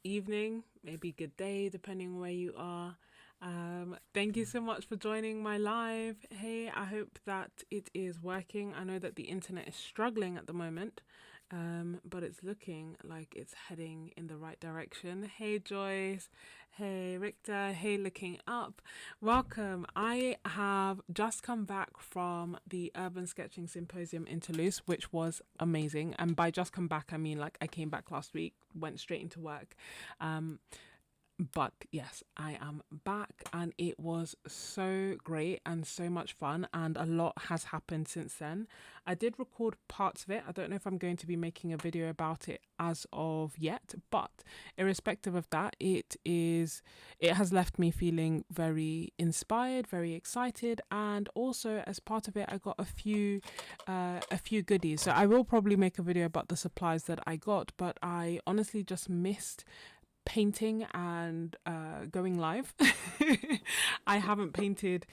evening, maybe good day, depending on where you are. Thank you so much for joining my live. Hey, I hope that it is working. I know that the internet is struggling at the moment, but it's looking like it's heading in the right direction. Hey, Joyce. Hey, Richter. Hey, looking up. Welcome. I have just come back from the Urban Sketching Symposium in Toulouse, which was amazing. And by just come back, I mean like I came back last week, went straight into work. Um, but yes, I am back and it was so great and so much fun, and a lot has happened since then. I did record parts of it. I don't know if I'm going to be making a video about it as of yet, but irrespective of that, it has left me feeling very inspired, very excited, and also as part of it I got a few goodies. So I will probably make a video about the supplies that I got, but I honestly just missed painting and going live. I haven't painted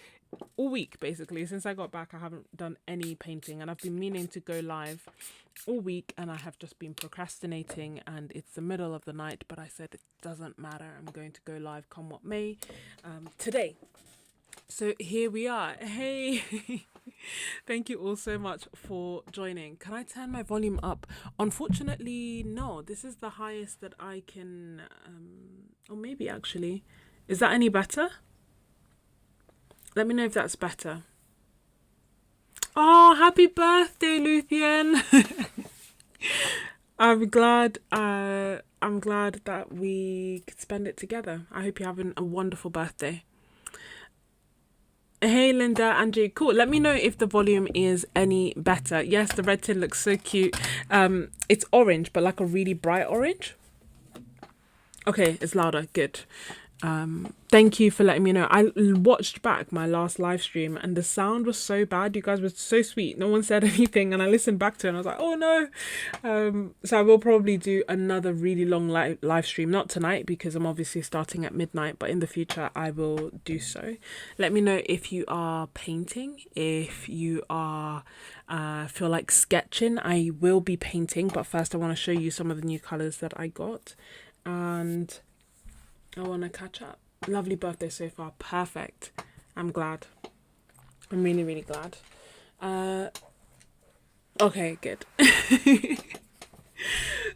all week basically. Since I got back, I haven't done any painting, and I've been meaning to go live all week, and I have just been procrastinating, and it's the middle of the night, but I said it doesn't matter, I'm going to go live come what may today. So here we are. Hey, thank you all so much for joining. Can I turn my volume up? Unfortunately, no. This is the highest that I can. Or maybe actually. Is that any better? Let me know if that's better. Oh, happy birthday, Luthien. I'm glad. I'm glad that we could spend it together. I hope you're having a wonderful birthday. Hey Linda, Andrew, cool. Let me know if the volume is any better. Yes, the red tin looks so cute. It's orange, but like a really bright orange. Okay, it's louder. Good. Thank you for letting me know. I watched back my last live stream and the sound was so bad. You guys were so sweet. No one said anything, and I listened back to it and I was like, oh no. So I will probably do another really long live stream, not tonight because I'm obviously starting at midnight, but in the future I will do so. Let me know if you are painting, if you are feel like sketching. I will be painting, but first I want to show you some of the new colors that I got, and I want to catch up. Lovely birthday so far. Perfect. I'm glad. I'm really, really glad. Okay, good.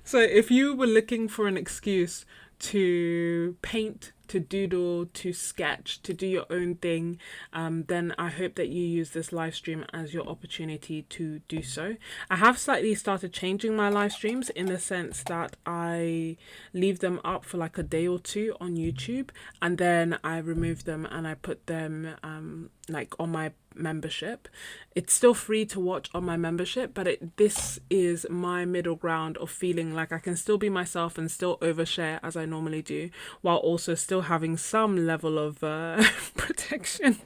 So if you were looking for an excuse to paint, to doodle, to sketch, to do your own thing, then I hope that you use this live stream as your opportunity to do so. I have slightly started changing my live streams in the sense that I leave them up for like a day or two on YouTube, and then I remove them and I put them like on my membership. It's still free to watch on my membership, but this is my middle ground of feeling like I can still be myself and still overshare as I normally do, while also still having some level of protection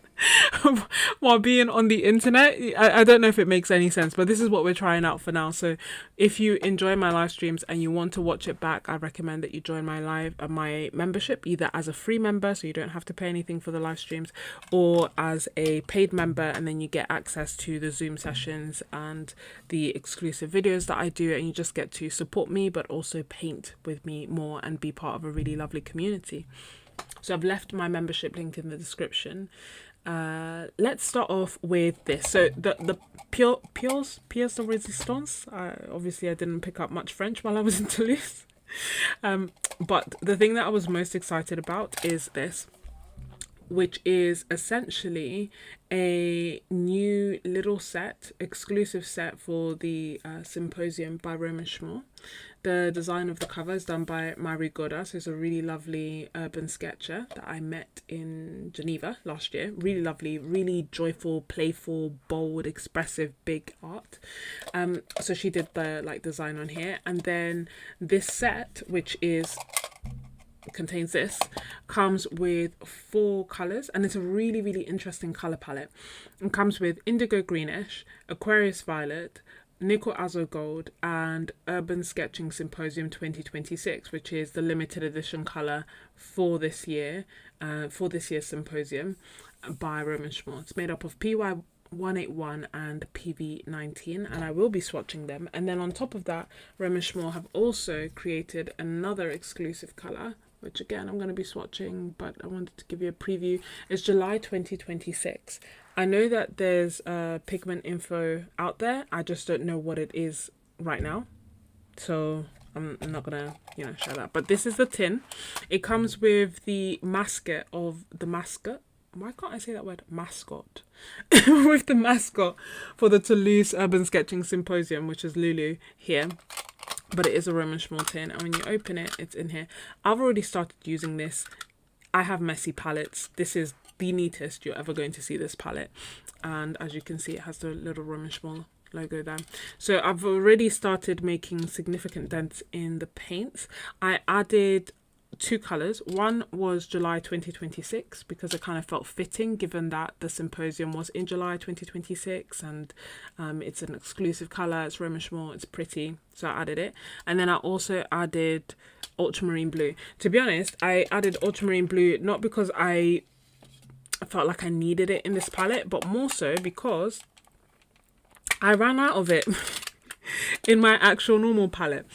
while being on the internet. I don't know if it makes any sense, but this is what we're trying out for now. So if you enjoy my live streams and you want to watch it back, I recommend that you join my membership, either as a free member so you don't have to pay anything for the live streams, or as a paid member, and then you get access to the Zoom sessions and the exclusive videos that I do, and you just get to support me but also paint with me more and be part of a really lovely community. So I've left my membership link in the description. Let's start off with this. So the pièces de résistance. Obviously I didn't pick up much French while I was in Toulouse. But the thing that I was most excited about is this, which is essentially a new little set, exclusive set for the symposium by Roman Szmal. The design of the cover is done by Marie Godas, who's a really lovely urban sketcher that I met in Geneva last year. Really lovely, really joyful, playful, bold, expressive, big art. So she did the design on here, and then this set, which contains this, comes with 4 colors, and it's a really, really interesting color palette. It comes with indigo greenish, Aquarius violet, nickel azo gold, and Urban Sketching Symposium 2026, which is the limited edition color for this year, for this year's symposium by Roman Szmal. It's made up of 181 and PV19, and I will be swatching them. And then on top of that, Rem and Szmal have also created another exclusive color, which again I'm going to be swatching, but I wanted to give you a preview. It's July 2026. I know that there's pigment info out there, I just don't know what it is right now, so I'm not gonna, you know, share that. But this is the tin. It comes with the mascot of the mascot. Why can't I say that word? Mascot. With the mascot for the Toulouse Urban Sketching Symposium, which is Lulu here. But it is a Rem and Szmal tin, and when you open it, it's in here. I've already started using this. I have messy palettes. This is the neatest you're ever going to see this palette. And as you can see, it has the little Rem and Szmal logo there. So I've already started making significant dents in the paints. I added 2 colors. One was July 2026 because it kind of felt fitting given that the symposium was in July 2026, and it's an exclusive color, it's Rem and Szmal, it's pretty, so I added it. And then I also added ultramarine blue. To be honest, I added ultramarine blue not because I felt like I needed it in this palette, but more so because I ran out of it in my actual normal palette.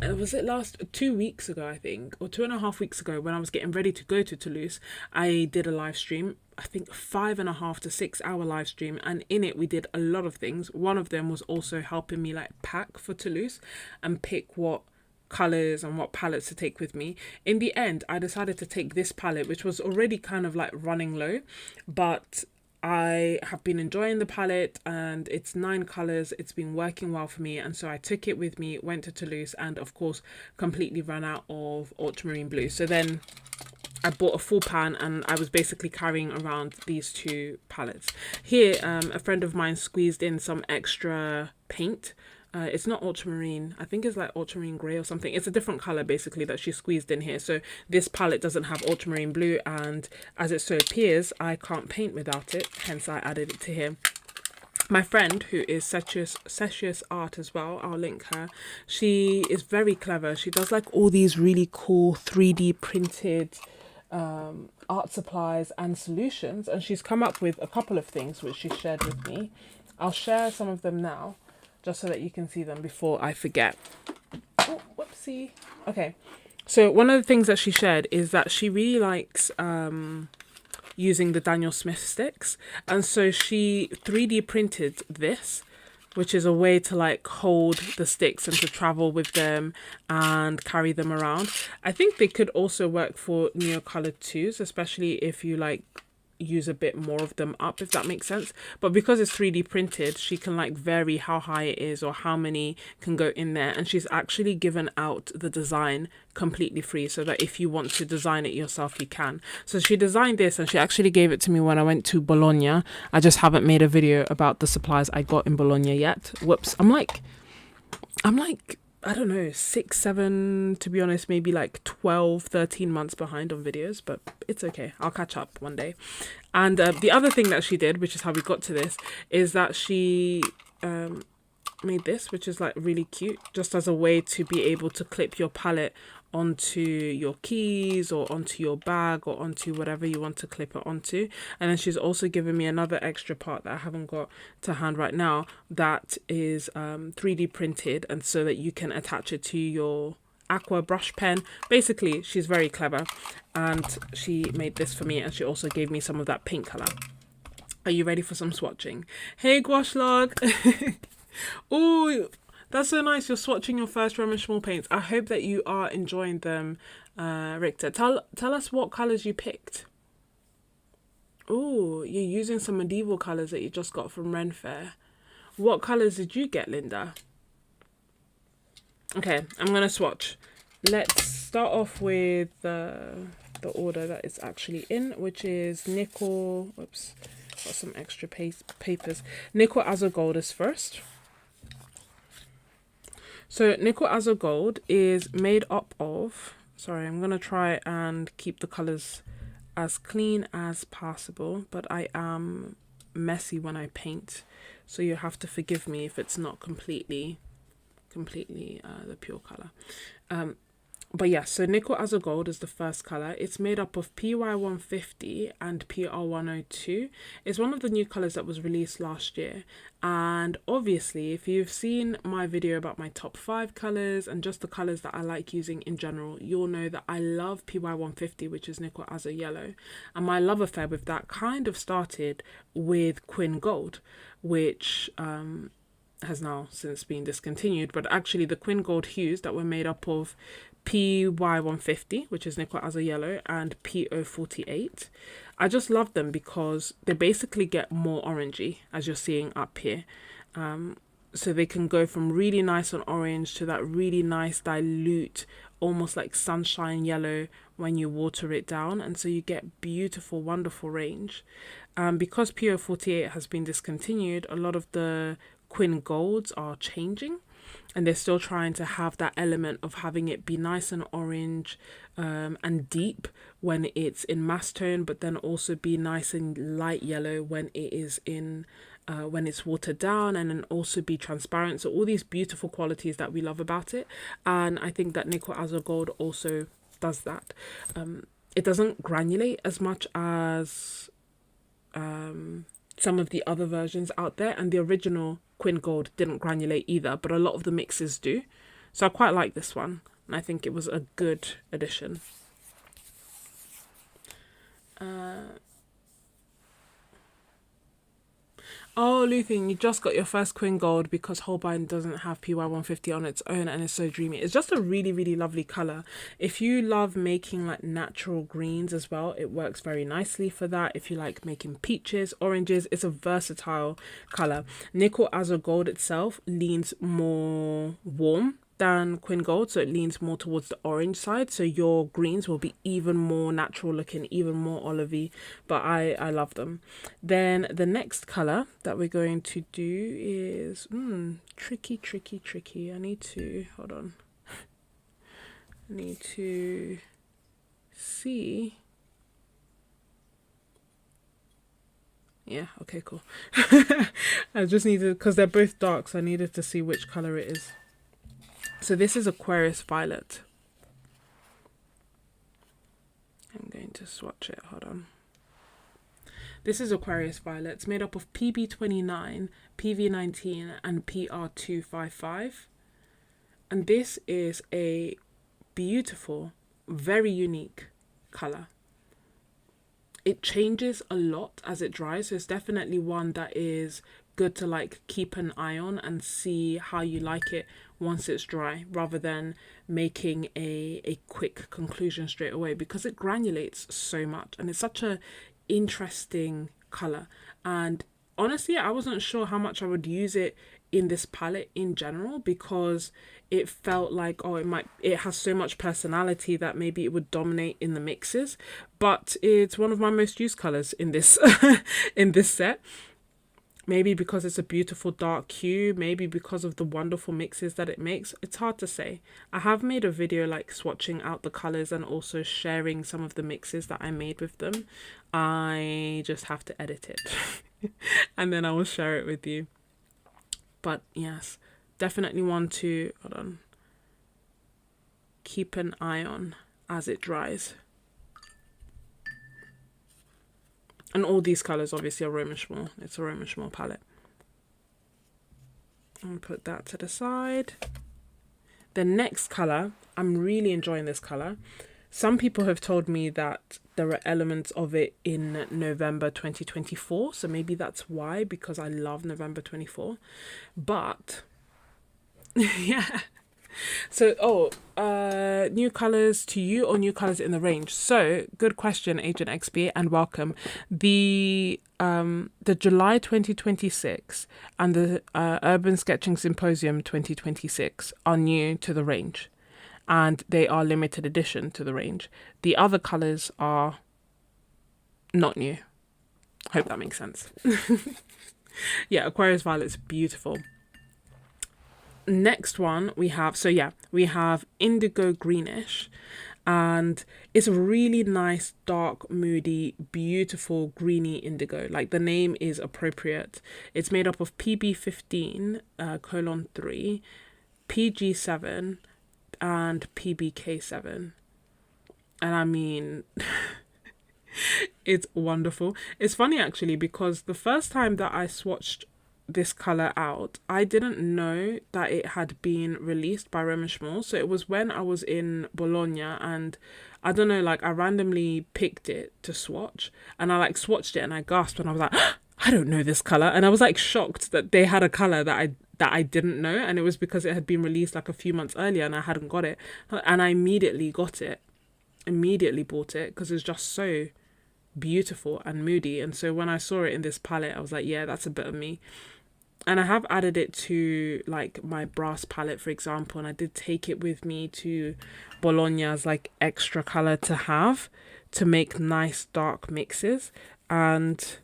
Was it 2 weeks ago, I think, or 2.5 weeks ago, when I was getting ready to go to Toulouse, I did a live stream, I think 5.5 to 6 hour live stream, and in it we did a lot of things. One of them was also helping me like pack for Toulouse and pick what colors and what palettes to take with me. In the end, I decided to take this palette, which was already kind of like running low, but I have been enjoying the palette and it's 9 colors. It's been working well for me, and so I took it with me, went to Toulouse, and of course completely ran out of ultramarine blue. So then I bought a full pan and I was basically carrying around these 2 palettes. Here, a friend of mine squeezed in some extra paint. It's not ultramarine, I think it's like ultramarine grey or something. It's a different colour basically that she squeezed in here. So this palette doesn't have ultramarine blue, and as it so appears, I can't paint without it, hence I added it to here. My friend, who is Setius.Art as well, I'll link her. She is very clever. She does like all these really cool 3D printed art supplies and solutions, and she's come up with a couple of things which she shared with me. I'll share some of them now, just so that you can see them before I forget. Oh, whoopsie. Okay, so one of the things that she shared is that she really likes using the Daniel Smith sticks, and so she 3D printed this, which is a way to like hold the sticks and to travel with them and carry them around. I think they could also work for neocolored twos, especially if you like use a bit more of them up, if that makes sense. But because it's 3D printed, she can like vary how high it is or how many can go in there, and she's actually given out the design completely free so that if you want to design it yourself you can. So she designed this and she actually gave it to me when I went to Bologna. I just haven't made a video about the supplies I got in Bologna yet. Whoops. I'm like I don't know, 6, 7, to be honest, maybe like 12, 13 months behind on videos, but it's okay. I'll catch up one day. And the other thing that she did, which is how we got to this, is that she made this, which is like really cute, just as a way to be able to clip your palette onto your keys or onto your bag or onto whatever you want to clip it onto. And then she's also given me another extra part that I haven't got to hand right now that is 3D printed, and so that you can attach it to your aqua brush pen. Basically, she's very clever, and she made this for me, and she also gave me some of that pink color. Are you ready for some swatching? Hey Gouache Log. Oh, that's so nice. You're swatching your first Rem and Szmal paints. I hope that you are enjoying them, Richter. Tell us what colours you picked. Oh, you're using some medieval colours that you just got from Ren Fair. What colours did you get, Linda? Okay, I'm going to swatch. Let's start off with the order that it's actually in, which is nickel. Whoops, got some extra papers. Nickel Azure Gold is first. So nickel azure gold is made up of, sorry, I'm going to try and keep the colors as clean as possible, but I am messy when I paint, so you have to forgive me if it's not completely the pure color. But yeah, so Nickel as a Gold is the first color. It's made up of PY150 and PR102. It's one of the new colors that was released last year. And obviously, if you've seen my video about my top 5 colors and just the colors that I like using in general, you'll know that I love PY150, which is Nickel as a Yellow. And my love affair with that kind of started with Quin Gold, which has now since been discontinued. But actually, the Quin Gold hues that were made up of PY150, which is Nickel as a Yellow, and PO48. I just love them because they basically get more orangey, as you're seeing up here. So they can go from really nice on orange to that really nice dilute, almost like sunshine yellow when you water it down. And so you get beautiful, wonderful range. Because PO48 has been discontinued, a lot of the Quin Golds are changing. And they're still trying to have that element of having it be nice and orange and deep when it's in mass tone, but then also be nice and light yellow when it is in when it's watered down, and then also be transparent. So all these beautiful qualities that we love about it. And I think that Nickel as a Gold also does that. It doesn't granulate as much as some of the other versions out there, and the original Quin Gold didn't granulate either, but a lot of the mixes do. So I quite like this one, and I think it was a good addition. Oh, Luthen, you just got your first Quin Gold because Holbein doesn't have PY150 on its own and it's so dreamy. It's just a really, really lovely colour. If you love making like natural greens as well, it works very nicely for that. If you like making peaches, oranges, it's a versatile colour. Nickel as a Gold itself leans more warm than Quin Gold, so it leans more towards the orange side, so your greens will be even more natural looking, even more olivey, but I love them. Then the next color that we're going to do is tricky. I need to hold on. I need to see. Yeah, okay, cool. I just needed, because they're both dark, so I needed to see which color it is. So this is Aquarius Violet. I'm going to swatch it, hold on. This is Aquarius Violet. It's made up of PB29, PV19 and PR255. And this is a beautiful, very unique colour. It changes a lot as it dries, so it's definitely one that is good to like keep an eye on and see how you like it once it's dry, rather than making a quick conclusion straight away, because it granulates so much and it's such a interesting color. And honestly, I wasn't sure how much I would use it in this palette in general, because it felt like, oh, it has so much personality that maybe it would dominate in the mixes, but it's one of my most used colors in this in this set. Maybe because it's a beautiful dark hue, maybe because of the wonderful mixes that it makes. It's hard to say. I have made a video like swatching out the colors and also sharing some of the mixes that I made with them. I just have to edit it and then I will share it with you. But yes, definitely want to, hold on, keep an eye on as it dries. And all these colours obviously are Roman Szmal. It's a Roman Szmal palette. I'll put that to the side. The next colour, I'm really enjoying this colour. Some people have told me that there are elements of it in November 2024. So maybe that's why, because I love November 24. But, yeah. So, new colours to you or new colours in the range? So, good question, Agent XP, and welcome. The July 2026 and the Urban Sketching Symposium 2026 are new to the range, and they are limited edition to the range. The other colours are not new. Hope that makes sense. Yeah, Aquarius Violet's beautiful. Next one we have, we have Indigo Greenish, and it's a really nice, dark, moody, beautiful greeny indigo. Like, the name is appropriate. It's made up of PB15 : 3, PG7 and PBK7. And I mean, it's wonderful. It's funny actually, because the first time that I swatched this color out, I didn't know that it had been released by Szmal. So it was when I was in Bologna, and I don't know, like I randomly picked it to swatch, and I like swatched it and I gasped and I was like, I don't know this color. And I was like shocked that they had a color that I didn't know, and it was because it had been released like a few months earlier and I hadn't got it. And I immediately got it, immediately bought it, because it's just so beautiful and moody. And so when I saw it in this palette, I was like, yeah, that's a bit of me. And I have added it to like my brass palette, for example, and I did take it with me to Bologna as like extra color to have to make nice dark mixes. And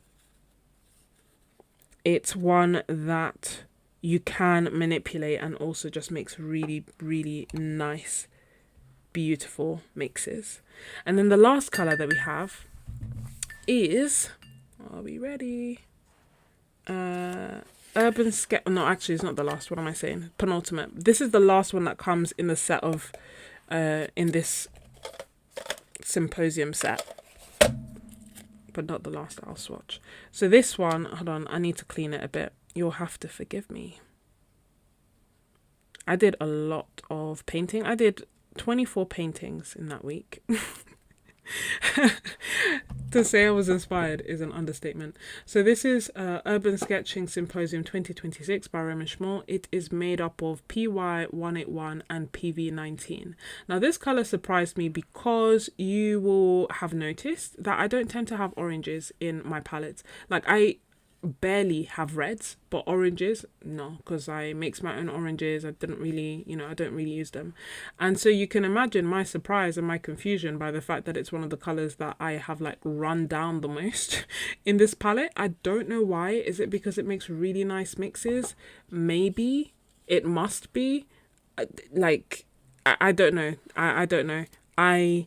it's one that you can manipulate and also just makes really, really nice, beautiful mixes. And then the last color that we have is, are we ready? Urban Sketch. No, actually, it's not the last. What am I saying? Penultimate. This is the last one that comes in the set of, in this symposium set, but not the last that I'll swatch. So this one, hold on, I need to clean it a bit. You'll have to forgive me. I did a lot of painting. I did 24 paintings in that week. To say I was inspired is an understatement. So this is Urban Sketching Symposium 2026 by Szmal. It is made up of PY181 and PV19. Now this color surprised me because you will have noticed that I don't tend to have oranges in my palettes. Like I barely have reds, but oranges, no, because I mix my own oranges. I didn't really, I don't really use them. And so you can imagine my surprise and my confusion by the fact that it's one of the colors that I have like run down the most in this palette. I don't know why. Is it because it makes really nice mixes? Maybe. It must be. Like, I don't know. I don't know. I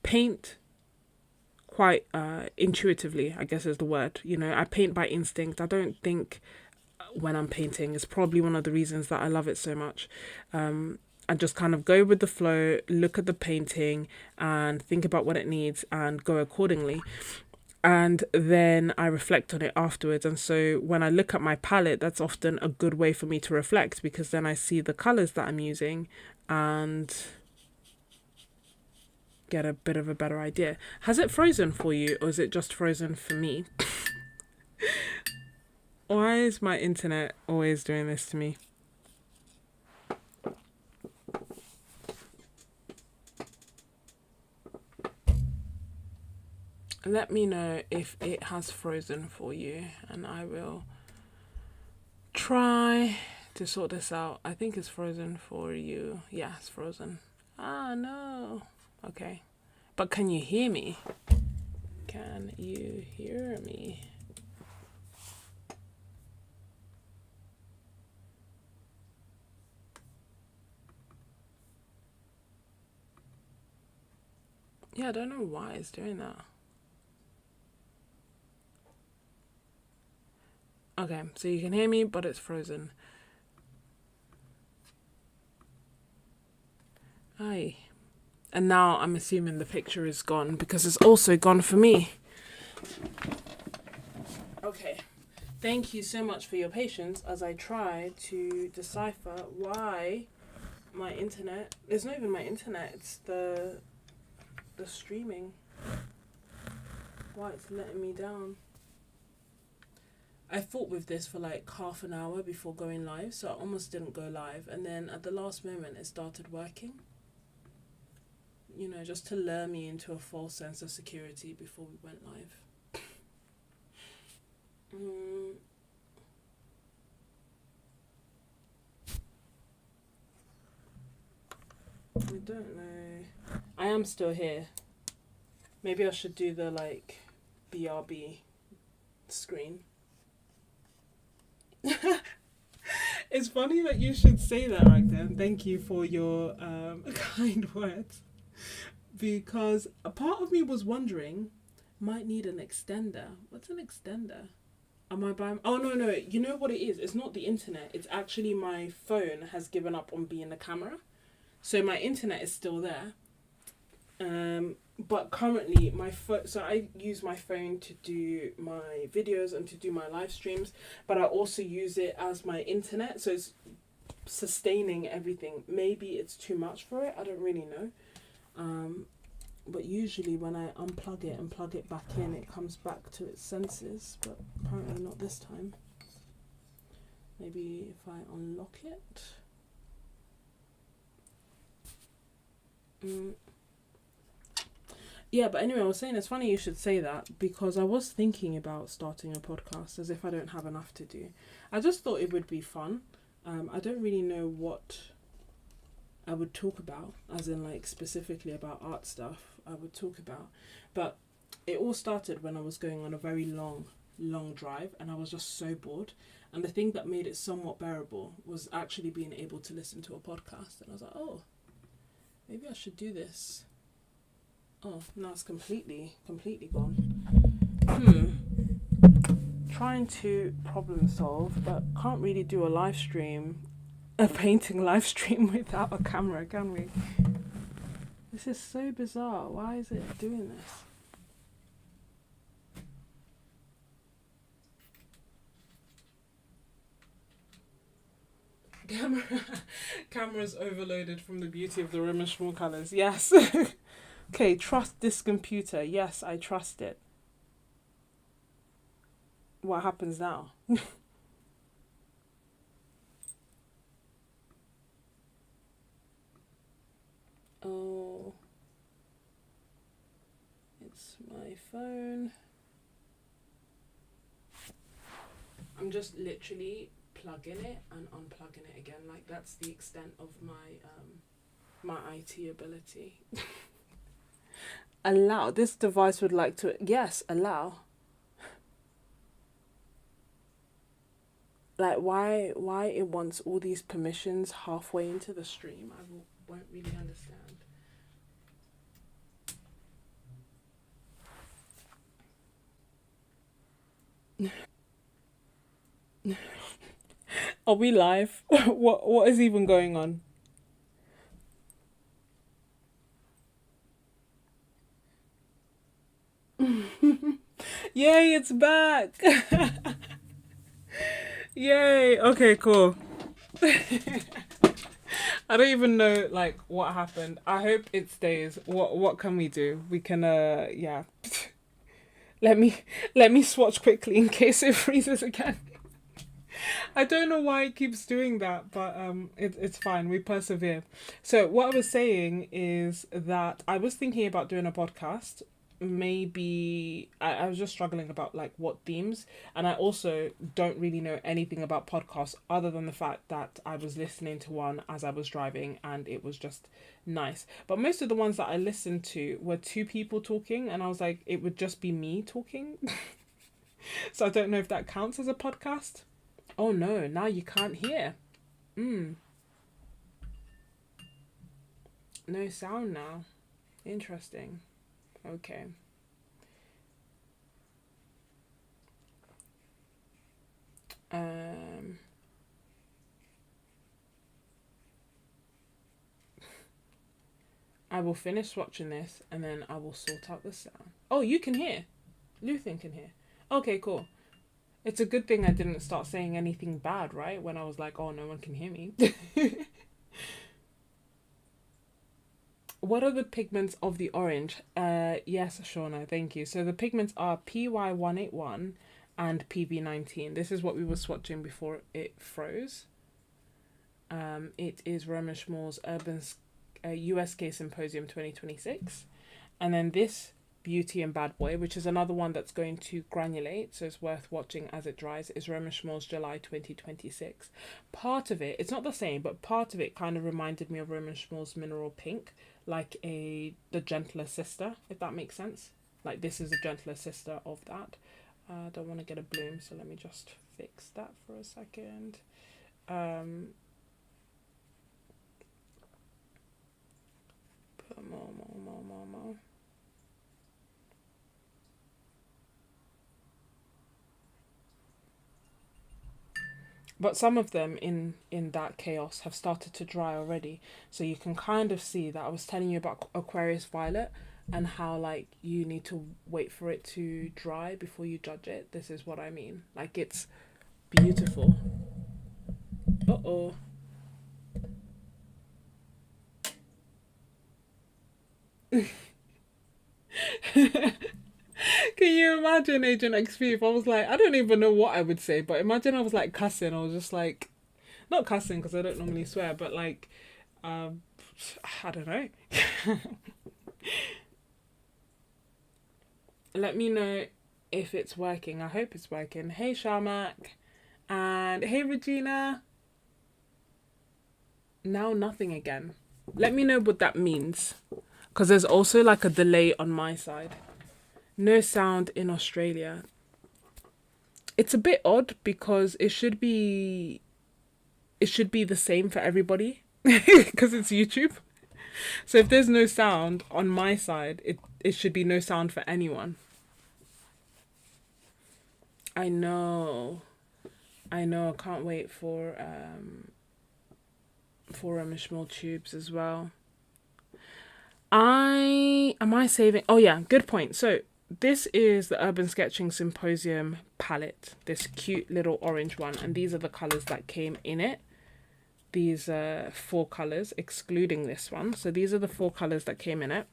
paint quite intuitively, I guess is the word. I paint by instinct. I don't think when I'm painting. It's probably one of the reasons that I love it so much. I just kind of go with the flow, look at the painting and think about what it needs and go accordingly. And then I reflect on it afterwards. And so when I look at my palette, that's often a good way for me to reflect, because then I see the colors that I'm using and get a bit of a better idea. Has it frozen for you, or is it just frozen for me? Why is my internet always doing this to me? Let me know if it has frozen for you and I will try to sort this out. I think it's frozen for you. Yeah, it's frozen. Ah, no. Okay. But can you hear me? Can you hear me? Yeah, I don't know why it's doing that. Okay, so you can hear me, but it's frozen. Aye. And now I'm assuming the picture is gone because it's also gone for me. Okay. Thank you so much for your patience as I try to decipher why my internet... It's not even my internet, it's the streaming. Why it's letting me down. I fought with this for like half an hour before going live, so I almost didn't go live. And then at the last moment, it started working. Just to lure me into a false sense of security before we went live. I don't know. I am still here. Maybe I should do the like BRB screen. It's funny that you should say that right then. Thank you for your kind words. Because a part of me was wondering, might need an extender. What's an extender? Am I buying? Oh, no. You know what it is? It's not the internet. It's actually my phone has given up on being a camera. So my internet is still there. But currently so I use my phone to do my videos and to do my live streams, but I also use it as my internet, so it's sustaining everything. Maybe it's too much for it, I don't really know. But usually when I unplug it and plug it back in, it comes back to its senses, but apparently not this time. Maybe if I unlock it. Yeah, but anyway, I was saying it's funny you should say that, because I was thinking about starting a podcast, as if I don't have enough to do. I just thought it would be fun. I don't really know what I would talk about, as in like specifically about art stuff I would talk about. But it all started when I was going on a very long drive, and I was just so bored. And the thing that made it somewhat bearable was actually being able to listen to a podcast. And I was like, oh, maybe I should do this. Oh, now it's completely gone. Trying to problem solve, but can't really do a live stream, a painting live stream without a camera, can we? This is so bizarre. Why is it doing this? Camera's overloaded from the beauty of the Roman Szmal colours. Yes. Okay, trust this computer. Yes, I trust it. What happens now? Oh, it's my phone. I'm just literally plugging it and unplugging it again. Like, that's the extent of my IT ability. Allow. This device would like to. Yes, allow. Like, why it wants all these permissions halfway into the stream? I won't really understand. Are we live? What is even going on? Yay, it's back. Yay. Okay, cool. I don't even know like what happened. I hope it stays. What can we do? We can yeah. let me swatch quickly in case it freezes again. I don't know why it keeps doing that, but it's fine. We persevere. So what I was saying is that I was thinking about doing a podcast. Maybe I was just struggling about like what themes, and I also don't really know anything about podcasts other than the fact that I was listening to one as I was driving and it was just nice. But most of the ones that I listened to were two people talking, and I was like, it would just be me talking. So I don't know if that counts as a podcast. Oh no, now you can't hear. No sound now. Interesting. Okay. I will finish watching this and then I will sort out the sound. Oh, you can hear. Luthen can hear. Okay, cool. It's a good thing I didn't start saying anything bad, right? When I was like, oh, no one can hear me. What are the pigments of the orange? Yes, Shauna, thank you. So the pigments are PY181 and PV19. This is what we were swatching before it froze. It is Roman Szmal's Urban USK Symposium 2026. And then this Beauty and Bad Boy, which is another one that's going to granulate, so it's worth watching as it dries, is Roman Szmal's July 2026. Part of it, it's not the same, but part of it kind of reminded me of Roman Szmal's Mineral Pink, like the gentler sister, if that makes sense. Like this is a gentler sister of that. I don't want to get a bloom, so let me just fix that for a second. Put more. But some of them in that chaos have started to dry already. So you can kind of see that I was telling you about Aquarius Violet and how like you need to wait for it to dry before you judge it. This is what I mean. Like it's beautiful. Uh-oh. Can you imagine Agent XP if I was like, I don't even know what I would say, but imagine I was like cussing or just like, not cussing because I don't normally swear, but like, um, I don't know. Let me know if it's working. I hope it's working. Hey, Sharmak. And hey, Regina. Now nothing again. Let me know what that means. Because there's also like a delay on my side. No sound in Australia. It's a bit odd because it should be the same for everybody because it's YouTube. So if there's no sound on my side, it should be no sound for anyone. I know. I know. I can't wait for Mishmal tubes as well. Am I saving? Oh yeah, good point. So this is the Urban Sketching Symposium palette, this cute little orange one, and these are the colors that came in it. These 4 colors, excluding this one. So these are the 4 colors that came in it.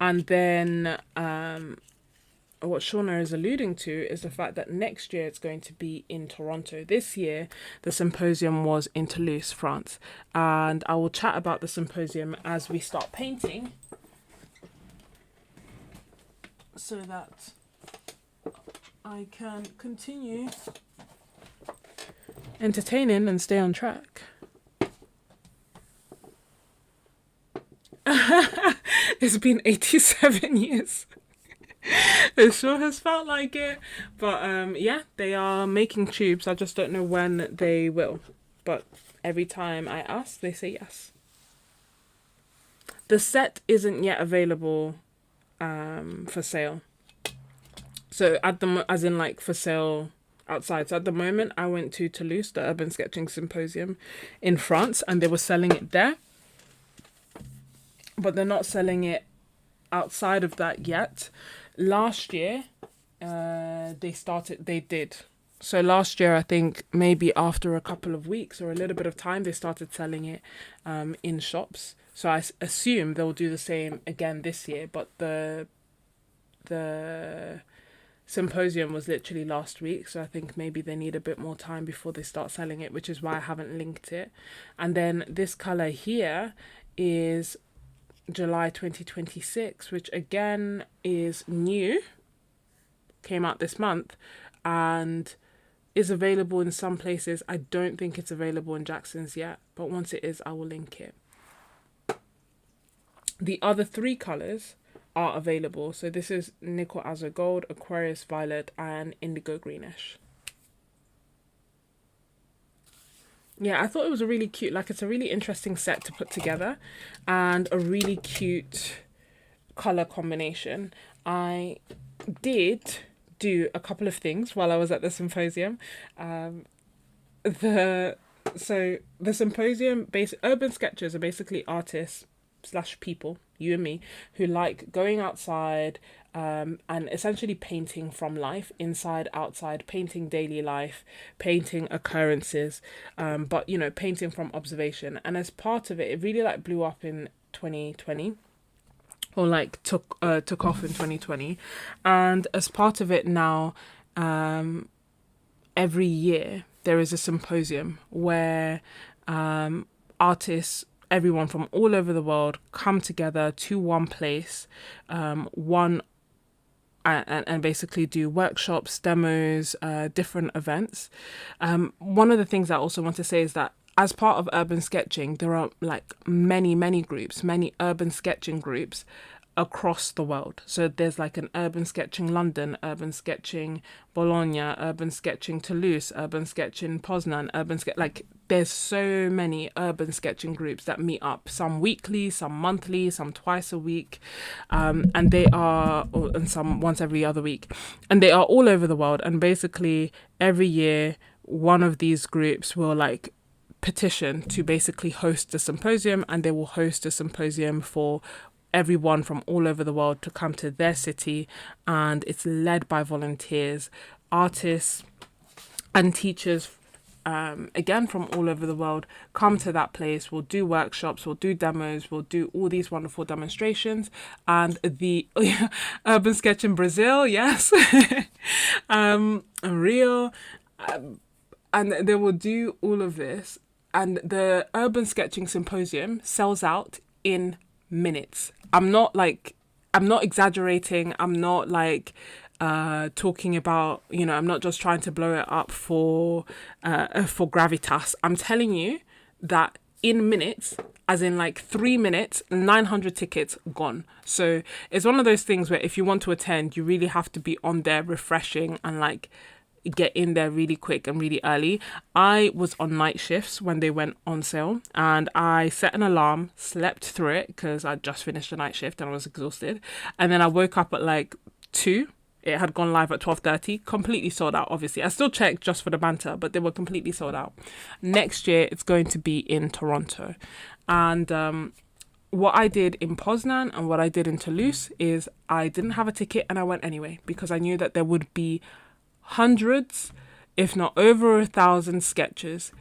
And then what Shauna is alluding to is the fact that next year it's going to be in Toronto. This year, the symposium was in Toulouse, France. And I will chat about the symposium as we start painting so that I can continue entertaining and stay on track. It's been 87 years. It sure has felt like it. But yeah, they are making tubes. I just don't know when they will. But every time I ask, they say yes. The set isn't yet available for sale. So as in like for sale outside. So at the moment, I went to Toulouse, the Urban Sketching Symposium in France, and they were selling it there. But they're not selling it outside of that yet. Last year, they did. So last year, I think maybe after a couple of weeks or a little bit of time, they started selling it in shops. So I assume they'll do the same again this year. But the symposium was literally last week, so I think maybe they need a bit more time before they start selling it, which is why I haven't linked it. And then this color here is July 2026, which again is new, came out this month, and is available in some places. I don't think it's available in Jackson's yet, but once it is, I will link it. The other 3 colors are available. So this is Nickel Azure Gold, Aquarius Violet, and Indigo Greenish. Yeah, I thought it was a really cute, like it's a really interesting set to put together and a really cute color combination. I did do a couple of things while I was at the symposium. The symposium, urban sketchers are basically artists / people, you and me, who like going outside and essentially painting from life, inside, outside, painting daily life, painting occurrences, but you know, painting from observation. And as part of it, it really like blew up in 2020, or like took off in 2020, and as part of it now, every year there is a symposium where artists, everyone from all over the world, come together to one place, and basically do workshops, demos, different events. One of the things I also want to say is that as part of urban sketching, there are like many groups, many urban sketching groups across the world. So there's like an urban sketching London, urban sketching Bologna, urban sketching Toulouse, urban sketching Poznan, like there's so many urban sketching groups that meet up, some weekly, some monthly, some twice a week, and they are, and some once every other week, and they are all over the world. And basically every year, one of these groups will like petition to basically host a symposium, and they will host a symposium for everyone from all over the world to come to their city, and it's led by volunteers, artists, and teachers, again from all over the world, come to that place. We'll do workshops, we'll do demos, we'll do all these wonderful demonstrations. And the urban sketch in Brazil, yes, Rio, and they will do all of this. And the urban sketching symposium sells out in minutes. I'm not exaggerating. I'm not like talking about, I'm not just trying to blow it up for gravitas. I'm telling you that in minutes, as in like 3 minutes, 900 tickets gone. So it's one of those things where if you want to attend, you really have to be on there refreshing and like get in there really quick and really early. I was on night shifts when they went on sale, and I set an alarm, slept through it because I just finished a night shift and I was exhausted. And then I woke up at like 2. It had gone live at 12:30, completely sold out, obviously. I still checked just for the banter, but they were completely sold out. Next year, it's going to be in Toronto. And what I did in Poznan and what I did in Toulouse is I didn't have a ticket and I went anyway, because I knew that there would be hundreds, if not over 1,000 sketches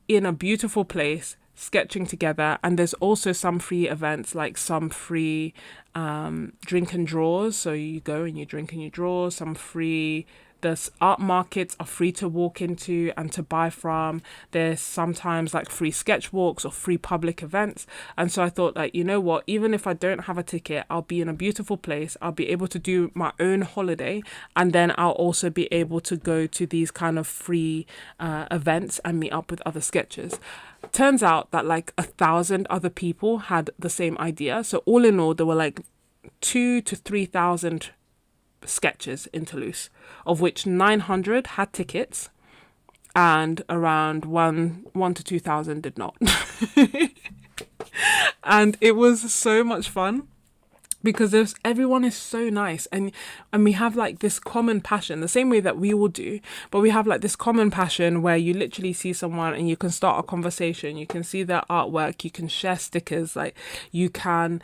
in a beautiful place sketching together. And there's also some free events, like some free drink and draws. So you go and you drink and you draw. Some free, the art markets are free to walk into and to buy from. There's sometimes like free sketch walks or free public events. And so I thought, like, you know what, even if I don't have a ticket, I'll be in a beautiful place. I'll be able to do my own holiday. And then I'll also be able to go to these kind of free events and meet up with other sketchers. Turns out that like 1,000 other people had the same idea. So all in all, there were like 2,000 to 3,000 sketches in Toulouse, of which 900 had tickets and around 1,000 to 2,000 did not. And it was so much fun because everyone is so nice, and we have like this common passion, the same way that we all do, but we have like this common passion where you literally see someone and you can start a conversation, you can see their artwork, you can share stickers, like you can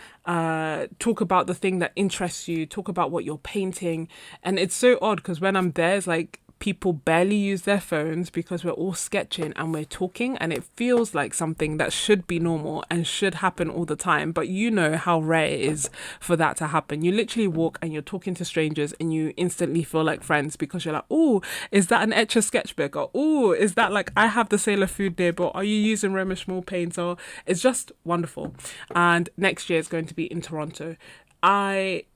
talk about the thing that interests you, talk about what you're painting. And it's so odd because when I'm there, it's like people barely use their phones because we're all sketching and we're talking, and it feels like something that should be normal and should happen all the time. But you know how rare it is for that to happen. You literally walk and you're talking to strangers and you instantly feel like friends because you're like, oh, is that an Etcher sketchbook? Or, oh, is that like, I have the Sailor Food nib, or are you using Roma Schmal paints? Or it's just wonderful. And next year it's going to be in Toronto.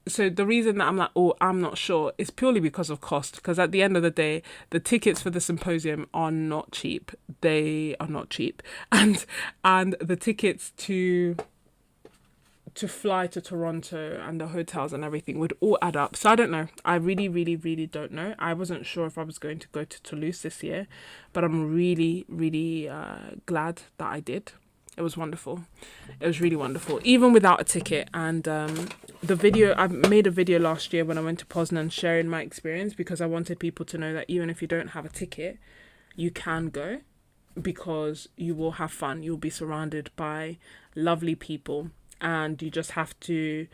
So the reason that I'm like, oh, I'm not sure, is purely because of cost. Because at the end of the day, the tickets for the symposium are not cheap. They are not cheap. And the tickets to fly to Toronto and the hotels and everything would all add up. So I don't know. I really, really, really don't know. I wasn't sure if I was going to go to Toulouse this year, but I'm really, really glad that I did. It was wonderful. It was really wonderful, even without a ticket. And the video, I made a video last year when I went to Poznan sharing my experience, because I wanted people to know that even if you don't have a ticket, you can go, because you will have fun. You'll be surrounded by lovely people, and you just have to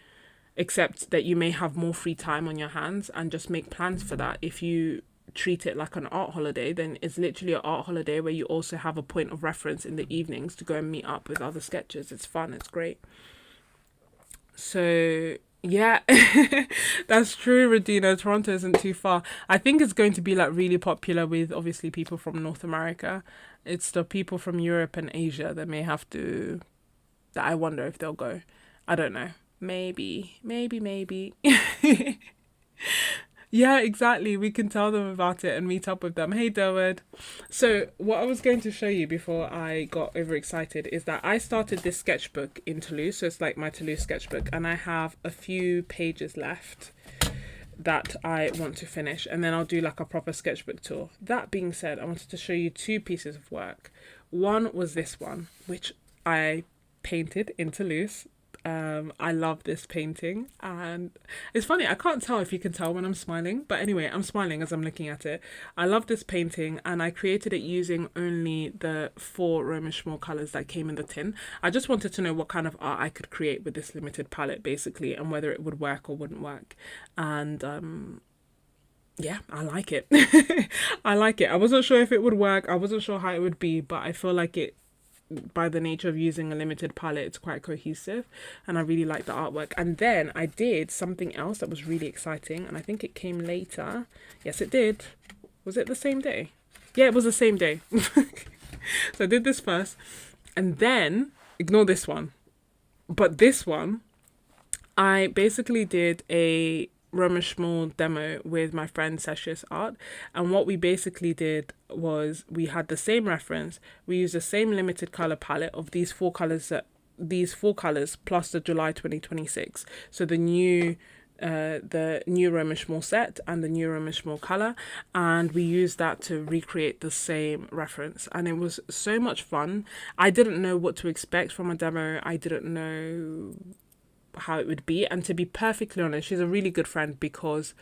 accept that you may have more free time on your hands and just make plans for that. If you treat it like an art holiday, then it's literally an art holiday where you also have a point of reference in the evenings to go and meet up with other sketchers. It's fun, it's great. So yeah, that's true, Radina. Toronto isn't too far. I think it's going to be like really popular with obviously people from North America. It's the people from Europe and Asia that may have to, that I wonder if they'll go. I don't know. Maybe. Yeah, exactly. We can tell them about it and meet up with them. Hey, Derwood. So what I was going to show you before I got overexcited is that I started this sketchbook in Toulouse. So it's like my Toulouse sketchbook. And I have a few pages left that I want to finish. And then I'll do like a proper sketchbook tour. That being said, I wanted to show you two pieces of work. One was this one, which I painted into loose. I love this painting, and it's funny, I can't tell if you can tell when I'm smiling, but anyway, I'm smiling as I'm looking at it. I love this painting, and I created it using only the 4 Romish Szmal colors that came in the tin. I just wanted to know what kind of art I could create with this limited palette, basically, and whether it would work or wouldn't work. And yeah, I like it. I like it. I wasn't sure if it would work. I wasn't sure how it would be, but I feel like it, by the nature of using a limited palette, it's quite cohesive, and I really like the artwork. And then I did something else that was really exciting, and I think it came later. Yes, it did. Was it the same day? Yeah, it was the same day. So I did this first, and then ignore this one. But this one, I basically did a Romish Szmal demo with my friend Setius.Art, and what we basically did was we had the same reference. We used the same limited color palette of these 4 colors, plus the July 2026. So the new Romish Szmal set and the new Romish Szmal color, and we used that to recreate the same reference, and it was so much fun. I didn't know what to expect from a demo. I didn't know how it would be, and to be perfectly honest, she's a really good friend, because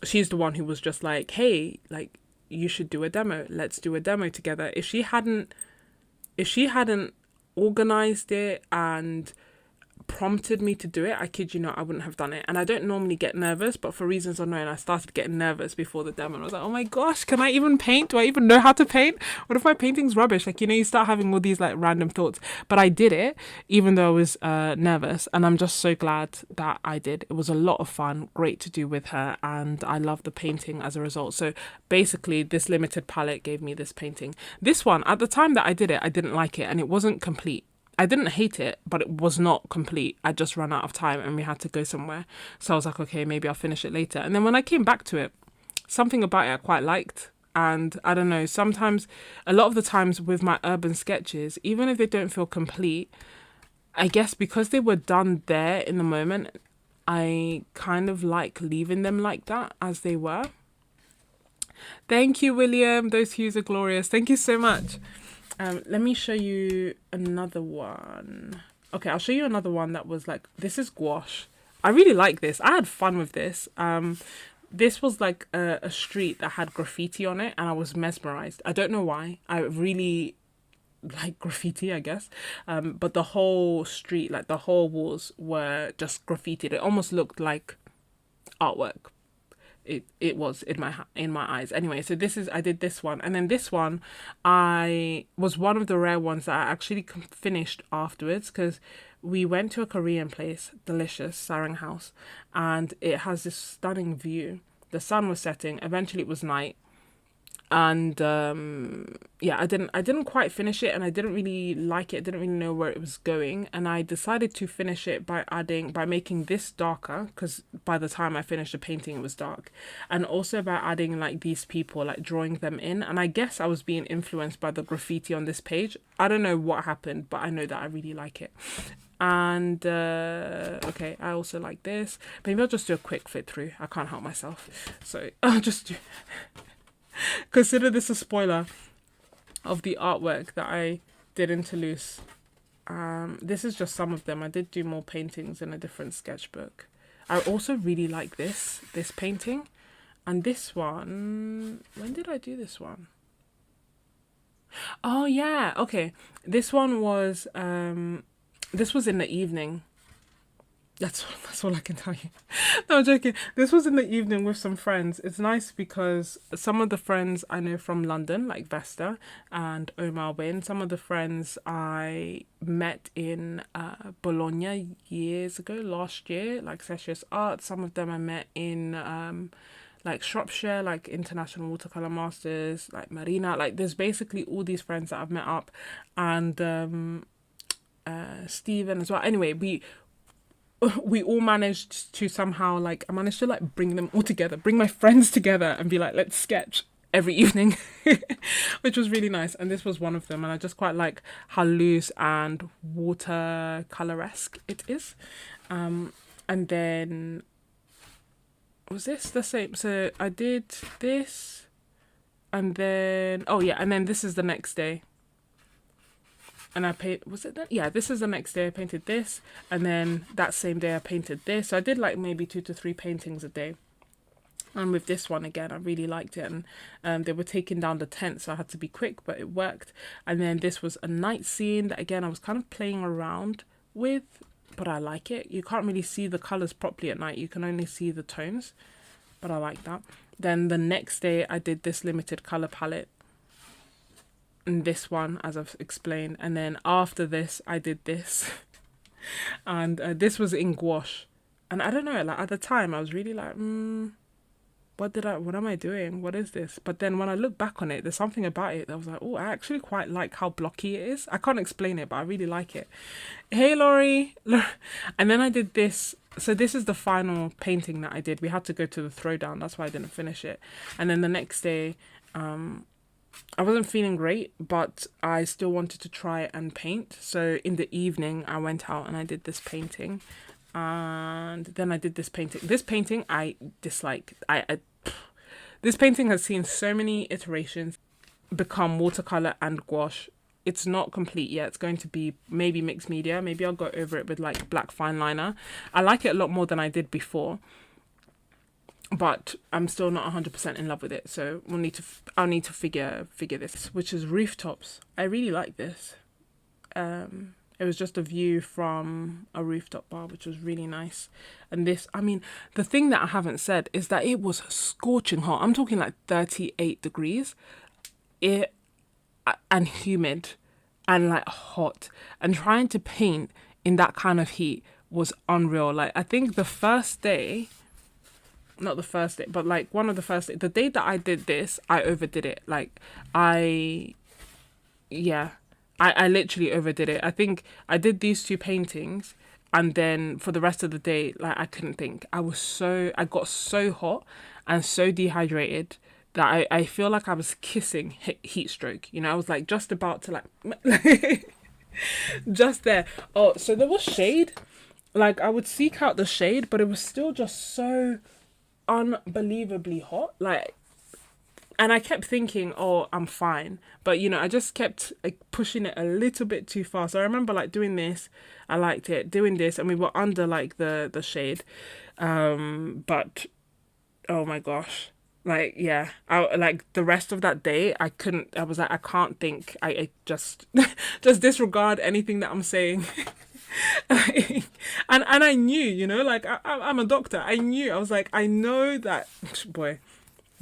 she's the one who was just like, hey, like, you should do a demo, let's do a demo together. If she hadn't organized it and prompted me to do it, I kid you not, I wouldn't have done it. And I don't normally get nervous, but for reasons unknown, I started getting nervous before the demo. And I was like, oh my gosh, can I even paint? Do I even know how to paint? What if my painting's rubbish? Like, you start having all these like random thoughts. But I did it, even though I was nervous. And I'm just so glad that I did. It was a lot of fun, great to do with her. And I love the painting as a result. So basically, this limited palette gave me this painting. This one, at the time that I did it, I didn't like it, and it wasn't complete. I didn't hate it, but it was not complete. I just ran out of time and we had to go somewhere. So I was like, okay, maybe I'll finish it later. And then when I came back to it, something about it I quite liked. And I don't know, sometimes, a lot of the times with my urban sketches, even if they don't feel complete, I guess because they were done there in the moment, I kind of like leaving them like that as they were. Thank you, William. Those hues are glorious. Thank you so much. Let me show you another one. Okay, I'll show you another one that was like, this is gouache. I really like this. I had fun with this. This was like a street that had graffiti on it, and I was mesmerized. I don't know why. I really like graffiti, I guess. But the whole street, like the whole walls were just graffitied. It almost looked like artwork. It was in my eyes. Anyway, so I did this one, and then this one I was one of the rare ones that I actually finished afterwards, because we went to a Korean place, delicious, Sarang House, and it has this stunning view. The sun was setting, eventually it was night, and yeah, I didn't quite finish it, and I didn't really like it. I didn't really know where it was going, and I decided to finish it by making this darker, because by the time I finished the painting it was dark, and also by adding like these people, like drawing them in. And I guess I was being influenced by the graffiti on this page. I don't know what happened, but I know that I really like it. And okay, I also like this. Maybe I'll just do a quick fit through. I can't help myself, so I'll just do consider this a spoiler of the artwork that I did in Toulouse. This is just some of them. I did do more paintings in a different sketchbook. I also really like this painting. And this one, when did I do this one? Oh yeah, okay. This one was this was in the evening. That's all I can tell you. No, I'm joking. This was in the evening with some friends. It's nice because some of the friends I know from London, like Vesta and Omar Wynn. Some of the friends I met in Bologna years ago, last year, like Sketches.Art. Some of them I met in like Shropshire, like International Watercolour Masters, like Marina. Like there's basically all these friends that I've met up, and Stephen as well. Anyway, we all managed to somehow, like, I managed to like bring them all together, bring my friends together and be like, let's sketch every evening, which was really nice. And this was one of them, and I just quite like how loose and watercoloresque it is. And then was this the same? So I did this, And then, oh yeah, and then this is the next day. And I painted, was it that? Yeah, this is the next day I painted this. And then that same day I painted this. So I did like maybe 2 to 3 paintings a day. And with this one again, I really liked it. And they were taking down the tent, so I had to be quick, but it worked. And then this was a night scene that again, I was kind of playing around with, but I like it. You can't really see the colours properly at night. You can only see the tones, but I like that. Then the next day I did this limited colour palette. And this one, as I've explained. And then after this, I did this. And this was in gouache. And I don't know, like at the time, I was really like, what am I doing? What is this? But then when I look back on it, there's something about it that I was like, oh, I actually quite like how blocky it is. I can't explain it, but I really like it. Hey, Laurie. And then I did this. So this is the final painting that I did. We had to go to the throwdown. That's why I didn't finish it. And then the next day, I wasn't feeling great, but I still wanted to try and paint. So in the evening, I went out and I did this painting. And then I did this painting. This painting I dislike. This painting has seen so many iterations become watercolor and gouache. It's not complete yet. It's going to be maybe mixed media. Maybe I'll go over it with like black fine liner. I like it a lot more than I did before, but I'm still not 100% in love with it. So I'll need to figure this, which is rooftops. I really like this. It was just a view from a rooftop bar, which was really nice. And this, I mean, the thing that I haven't said is that it was scorching hot. I'm talking like 38 degrees. And humid and like hot. And trying to paint in that kind of heat was unreal. Like, I think the first day, not the first day, but like one of the first days, the day that I did this, I overdid it. Like, I literally overdid it. I think I did these 2 paintings and then for the rest of the day, like I couldn't think. I got so hot and so dehydrated that I feel like I was kissing heat stroke. You know, I was like just about to like, just there. Oh, so there was shade. Like I would seek out the shade, but it was still just so unbelievably hot. Like, and I kept thinking, oh, I'm fine. But, you know, I just kept like, pushing it a little bit too far. So I remember like doing this. I liked it. Doing this. And we were under like the shade. But, oh my gosh. Like, yeah. Like the rest of that day, I was like, I can't think. I just disregard anything that I'm saying. and I knew, you know, like I'm a doctor. I knew. I was like, I know that, boy.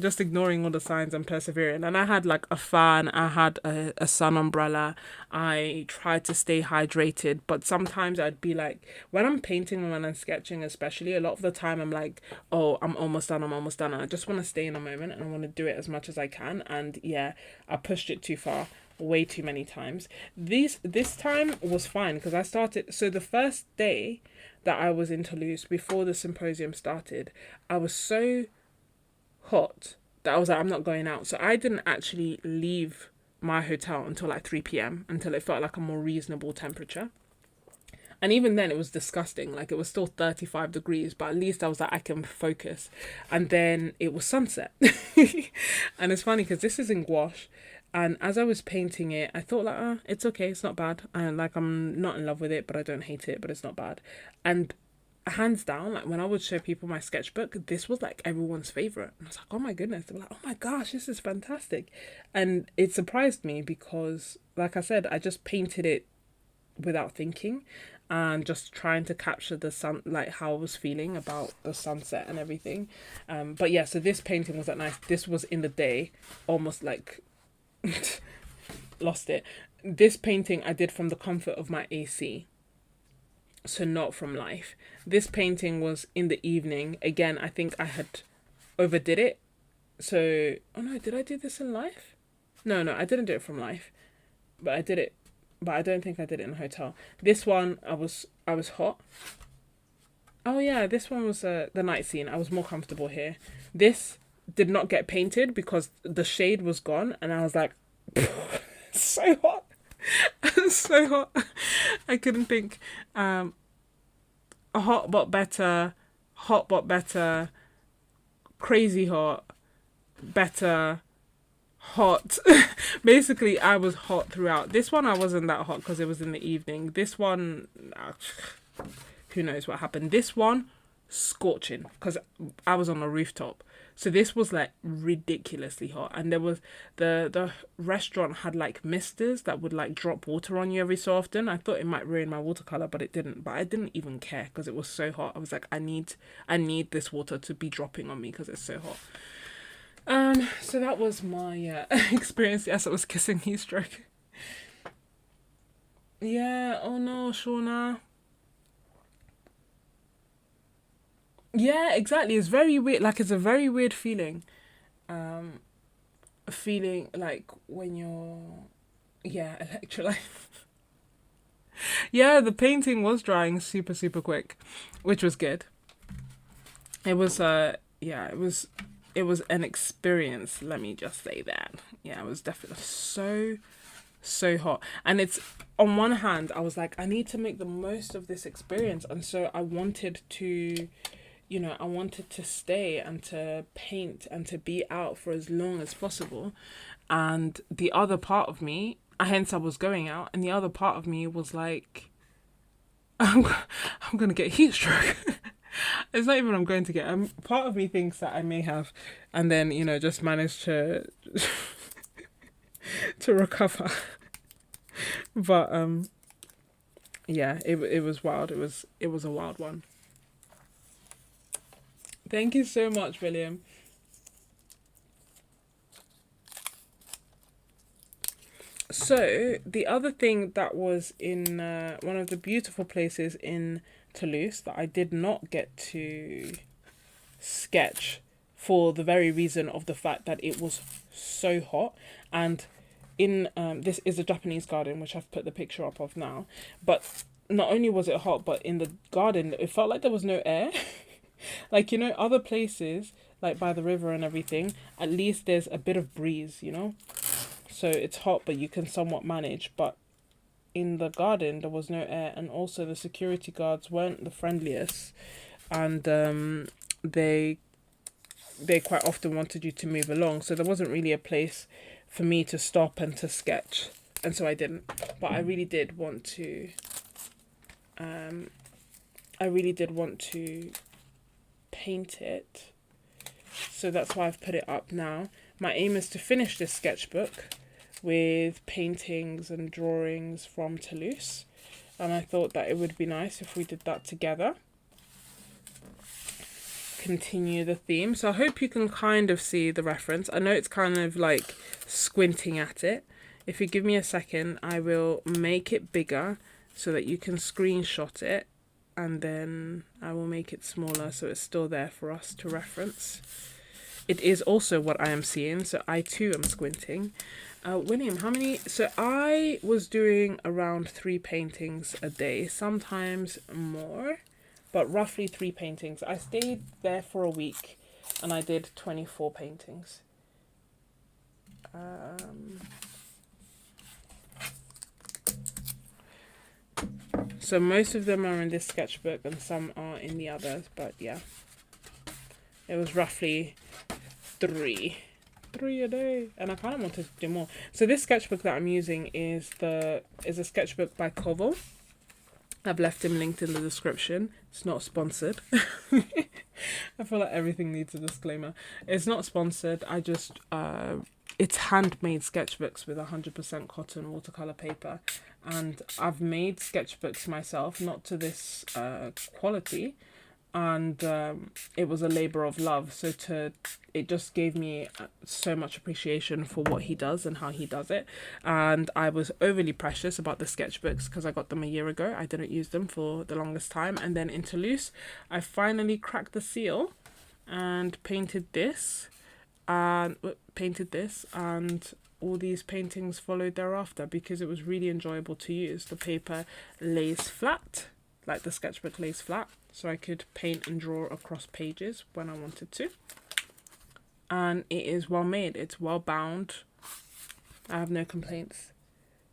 Just ignoring all the signs and persevering. And I had like a fan, I had a sun umbrella. I tried to stay hydrated, but sometimes I'd be like, when I'm painting and when I'm sketching especially, a lot of the time I'm like, oh, I'm almost done. And I just want to stay in a moment and I want to do it as much as I can. And yeah, I pushed it too far, way too many times. This time was fine because I started, so the first day that I was in Toulouse, before the symposium started, I was so hot that I was like, I'm not going out. So I didn't actually leave my hotel until like 3 p.m. until it felt like a more reasonable temperature. And even then it was disgusting. Like it was still 35 degrees, but at least I was like, I can focus. And then it was sunset. And it's funny because this is in gouache. And as I was painting it, I thought like, it's okay. It's not bad. And like, I'm not in love with it, but I don't hate it, but it's not bad. And hands down, like when I would show people my sketchbook, this was like everyone's favorite. And I was like, oh my goodness. They were like, oh my gosh, this is fantastic. And it surprised me because, like I said, I just painted it without thinking and just trying to capture the sun, like how I was feeling about the sunset and everything. But yeah, so this painting was that nice. This was in the day, almost like lost it. This painting I did from the comfort of my AC. So not from life. This painting was in the evening. Again, I think I had overdid it. So, oh no, did I do this in life? No, I didn't do it from life. But I did it, but I don't think I did it in a hotel. This one, I was hot. Oh yeah, this one was the night scene. I was more comfortable here. This did not get painted because the shade was gone. And I was like, so hot. So hot. I couldn't think. Hot but better, crazy hot, better, hot. Basically, I was hot throughout. This one, I wasn't that hot because it was in the evening. This one, who knows what happened. This one, scorching because I was on a rooftop. So this was like ridiculously hot, and there was the restaurant had like misters that would like drop water on you every so often. I thought it might ruin my watercolor, but it didn't. But I didn't even care because it was so hot. I was like, I need this water to be dropping on me because it's so hot. So that was my experience. Yes, I was kissing heat stroke. Yeah. Oh no, Shauna. Yeah, exactly. It's very weird. Like it's a very weird feeling. Um, feeling like when you're, yeah, electrolyte. Yeah, the painting was drying super super quick, which was good. It was yeah, it was an experience. Let me just say that. Yeah, it was definitely so hot, and it's on one hand I was like I need to make the most of this experience, and so I wanted to, I wanted to stay and to paint and to be out for as long as possible. And the other part of me, hence I was going out, and the other part of me was like, I'm gonna get heat stroke. It's not even I'm going to get. Part of me thinks that I may have, and then just manage to to recover. But yeah, it was wild. It was a wild one. Thank you so much, William. So the other thing that was in one of the beautiful places in Toulouse that I did not get to sketch for the very reason of the fact that it was so hot, and in this is a Japanese garden which I've put the picture up of now, but not only was it hot, but in the garden it felt like there was no air. Like other places like by the river and everything, at least there's a bit of breeze. So it's hot, but you can somewhat manage. But in the garden, there was no air, and also the security guards weren't the friendliest, and they quite often wanted you to move along. So there wasn't really a place for me to stop and to sketch, and so I didn't. But I really did want to. I really did want to paint it, so that's why I've put it up now. My aim is to finish this sketchbook with paintings and drawings from Toulouse, and I thought that it would be nice if we did that together. Continue the theme. So I hope you can kind of see the reference. I know it's kind of like squinting at it. If you give me a second, I will make it bigger so that you can screenshot it, and then I will make it smaller so it's still there for us to reference. It is also what I am seeing, so I too am squinting. William, how many? So I was doing around 3 paintings a day, sometimes more, but roughly 3 paintings. I stayed there for a week and I did 24 paintings. So most of them are in this sketchbook and some are in the others, but yeah. It was roughly 3 a day, and I kind of wanted to do more. So this sketchbook that I'm using is a sketchbook by Koval. I've left him linked in the description. It's not sponsored. I feel like everything needs a disclaimer. It's not sponsored. I just it's handmade sketchbooks with 100% cotton watercolor paper, and I've made sketchbooks myself, not to this quality, and it was a labor of love. So it just gave me so much appreciation for what he does and how he does it. And I was overly precious about the sketchbooks because I got them a year ago. I didn't use them for the longest time, and then in Toulouse I finally cracked the seal and painted this, and all these paintings followed thereafter because it was really enjoyable to use. The paper lays flat, like the sketchbook lays flat, so I could paint and draw across pages when I wanted to. And it is well made. It's well bound. I have no complaints.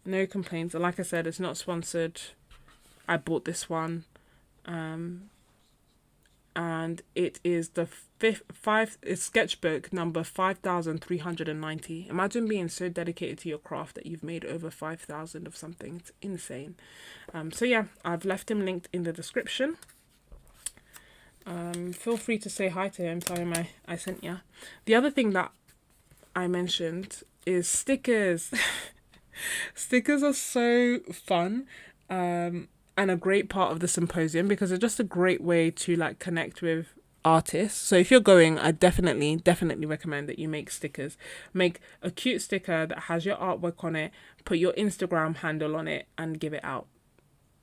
No complaints. And like I said, it's not sponsored. I bought this one. and it is the it's sketchbook number 5390. Imagine being so dedicated to your craft that you've made over 5,000 of something. It's insane. So yeah, I've left him linked in the description. Feel free to say hi to him, tell him I sent ya. The other thing that I mentioned is stickers. Stickers are so fun, and a great part of the symposium because they're just a great way to like connect with artists. So if you're going, I definitely recommend that you make stickers. Make a cute sticker that has your artwork on it, put your Instagram handle on it, and give it out.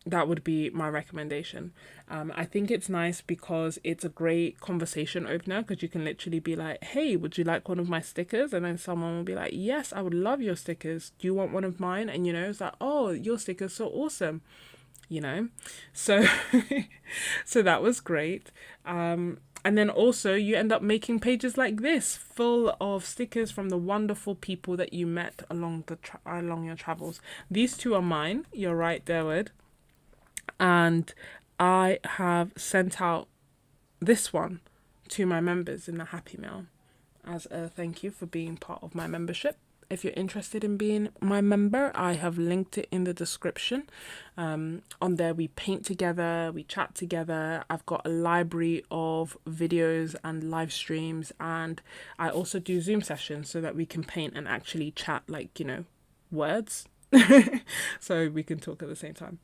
That would be my recommendation. I think it's nice because it's a great conversation opener, because you can literally be like, hey, would you like one of my stickers? And then someone will be like, yes, I would love your stickers. Do you want one of mine? And, you know, it's like, oh, your sticker's so awesome, you know? So, so that was great. And then also you end up making pages like this, full of stickers from the wonderful people that you met along along your travels. These two are mine. You're right there, Word. And I have sent out this one to my members in the Happy Mail as a thank you for being part of my membership. If you're interested in being my member, I have linked it in the description. On there we paint together, we chat together. I've got a library of videos and live streams, and I also do Zoom sessions so that we can paint and actually chat, like, you know, words. So we can talk at the same time.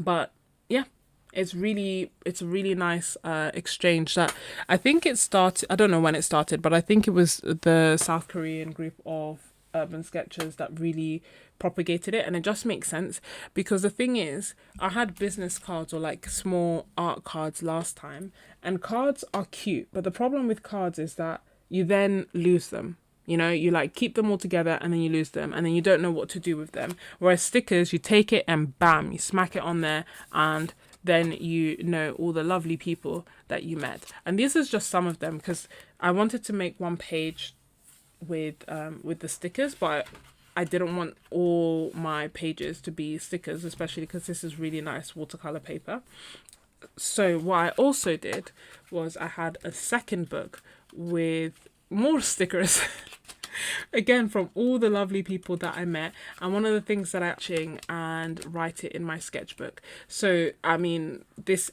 But yeah, it's a really nice exchange that I think it started. I don't know when it started, but I think it was the South Korean group of urban sketchers that really propagated it. And it just makes sense because the thing is, I had business cards or like small art cards last time, and cards are cute, but the problem with cards is that you then lose them. You know, you like keep them all together and then you lose them and then you don't know what to do with them. Whereas stickers, you take it and bam, you smack it on there, and then you know all the lovely people that you met. And this is just some of them because I wanted to make one page with the stickers, but I didn't want all my pages to be stickers, especially because this is really nice watercolor paper. So what I also did was I had a second book with more stickers. Again, from all the lovely people that I met, and one of the things that I etching and write it in my sketchbook. So I mean, this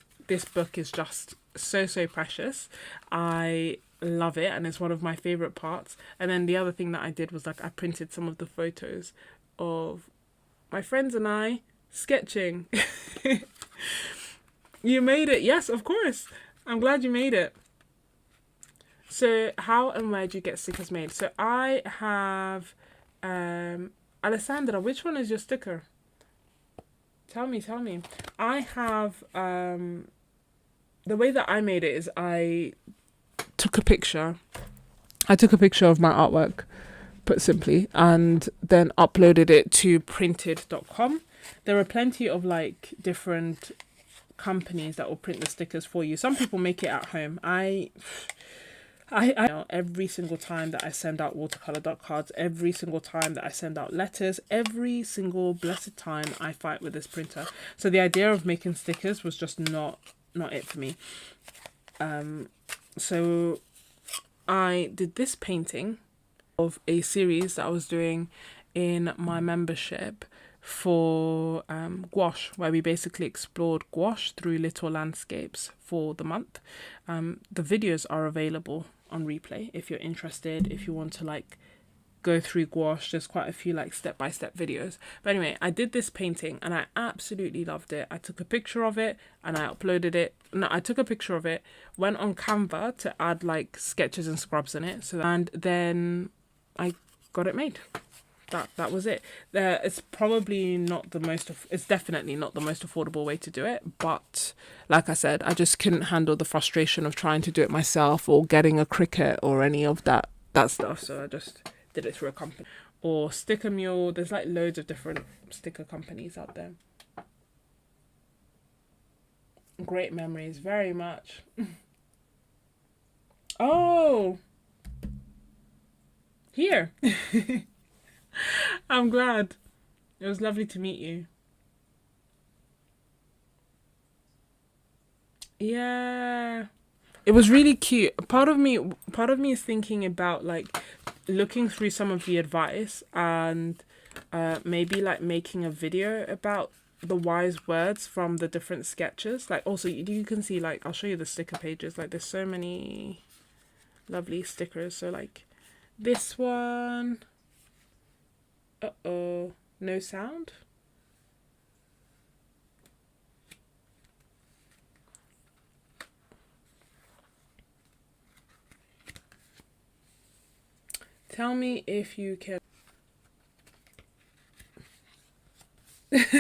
book is just so precious. I love it, and it's one of my favorite parts. And then the other thing that I did was like I printed some of the photos of my friends and I sketching. You made it. Yes, of course. I'm glad you made it. So how and where do you get stickers made? So I have, Alessandra, which one is your sticker? Tell me. I have, the way that I made it is I took a picture. I took a picture of my artwork, put simply, and then uploaded it to printed.com. There are plenty of like different companies that will print the stickers for you. Some people make it at home. I know every single time that I send out watercolor dot cards, every single time that I send out letters, every single blessed time I fight with this printer. So the idea of making stickers was just not it for me. So I did this painting of a series that I was doing in my membership for gouache, where we basically explored gouache through little landscapes for the month. The videos are available on replay if you're interested, if you want to like go through gouache. There's quite a few like step-by-step videos. But anyway, I did this painting and I absolutely loved it. I took a picture of it and I uploaded it. No, I took a picture of it, went on Canva to add like sketches and scrubs in it, and then I got it made. That was it. It's probably not the most. It's definitely not the most affordable way to do it. But like I said, I just couldn't handle the frustration of trying to do it myself or getting a Cricut or any of that stuff. So I just did it through a company or Sticker Mule. There's like loads of different sticker companies out there. Great memories, very much. Oh, here. I'm glad. It was lovely to meet you. Yeah. It was really cute. Part of me is thinking about like looking through some of the advice and maybe like making a video about the wise words from the different sketches. Like also you can see like I'll show you the sticker pages. Like there's so many lovely stickers. So like this one, uh-oh, no sound. Tell me if you can.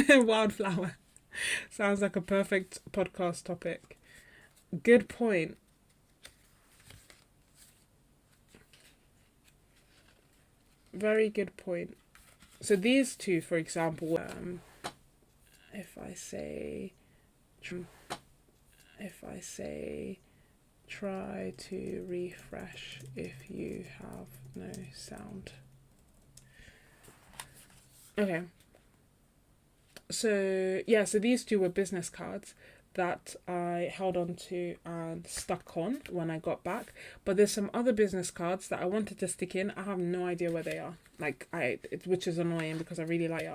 Wildflower. Sounds like a perfect podcast topic. Good point. Very good point. So these two, for example, if I say, try to refresh if you have no sound. Okay. So yeah, so these two were business cards that I held on to and stuck on when I got back. But there's some other business cards that I wanted to stick in. I have no idea where they are. Which is annoying because I really like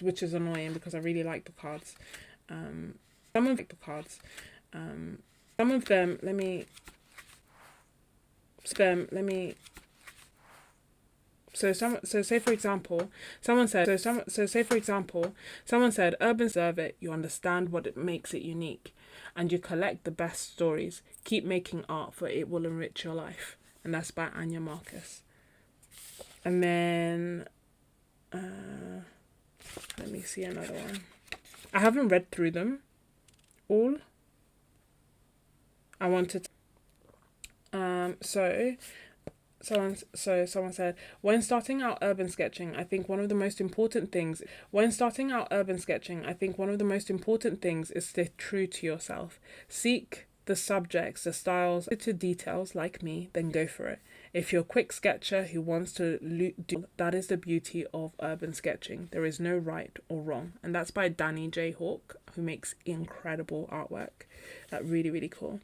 which is annoying because I really like the cards. Some of the cards. Some of them. Let me. So say for example, someone said urban serve it, you understand what it makes it unique, and you collect the best stories. Keep making art, for it will enrich your life. And that's by Anya Marcus. And then let me see another one. I haven't read through them all. I wanted someone said, when starting out urban sketching, I think one of the most important things is stay true to yourself. Seek the subjects, the styles, to details like me, then go for it. If you're a quick sketcher who wants to do, that is the beauty of urban sketching. There is no right or wrong. And that's by Danny J. Hawk, who makes incredible artwork. That really, really cool.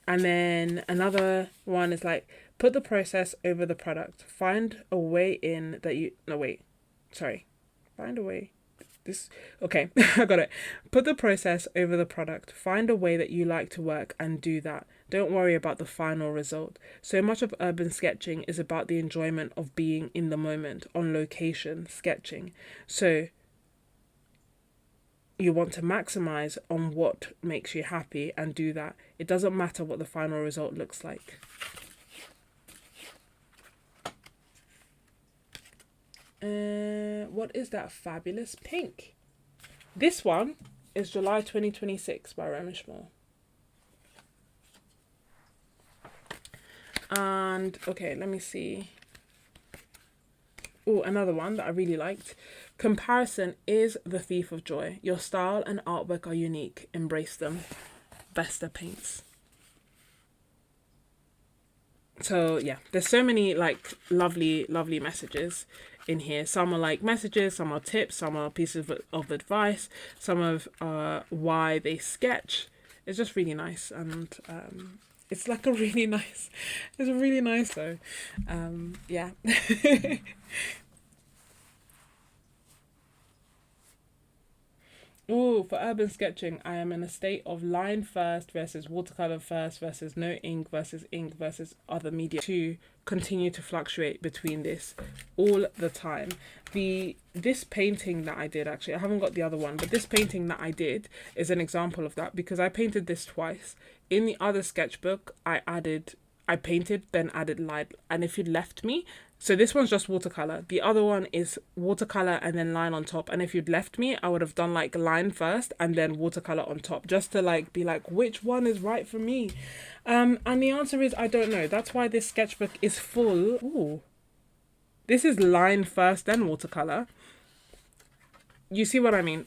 And then another one is like, put the process over the product. Find a way in that you... No, wait. Sorry. Find a way... Okay, I got it. Put the process over the product. Find a way that you like to work and do that. Don't worry about the final result. So much of urban sketching is about the enjoyment of being in the moment, on location, sketching. So you want to maximize on what makes you happy and do that. It doesn't matter what the final result looks like. What is that fabulous pink? This one is July 2026 by Szmal. And okay, let me see. Oh, another one that I really liked. Comparison is the thief of joy. Your style and artwork are unique. Embrace them. Vesta Paints. So yeah, there's so many like lovely messages in here. Some are like messages, some are tips, some are pieces of advice, some of why they sketch. It's just really nice, and it's like a really nice, it's a really nice though. Yeah. Oh, for urban sketching, I am in a state of line first versus watercolor first versus no ink versus other media to continue to fluctuate between this all the time. This painting that I did, actually, I haven't got the other one, but this painting that I did is an example of that because I painted this twice. In the other sketchbook, I painted, then added light, and if you'd left me, so this one's just watercolor. The other one is watercolor and then line on top. And if you'd left me, I would have done like line first and then watercolor on top, just to like be like, which one is right for me? And the answer is, I don't know. That's why this sketchbook is full. Ooh. This is line first, then watercolor. You see what I mean?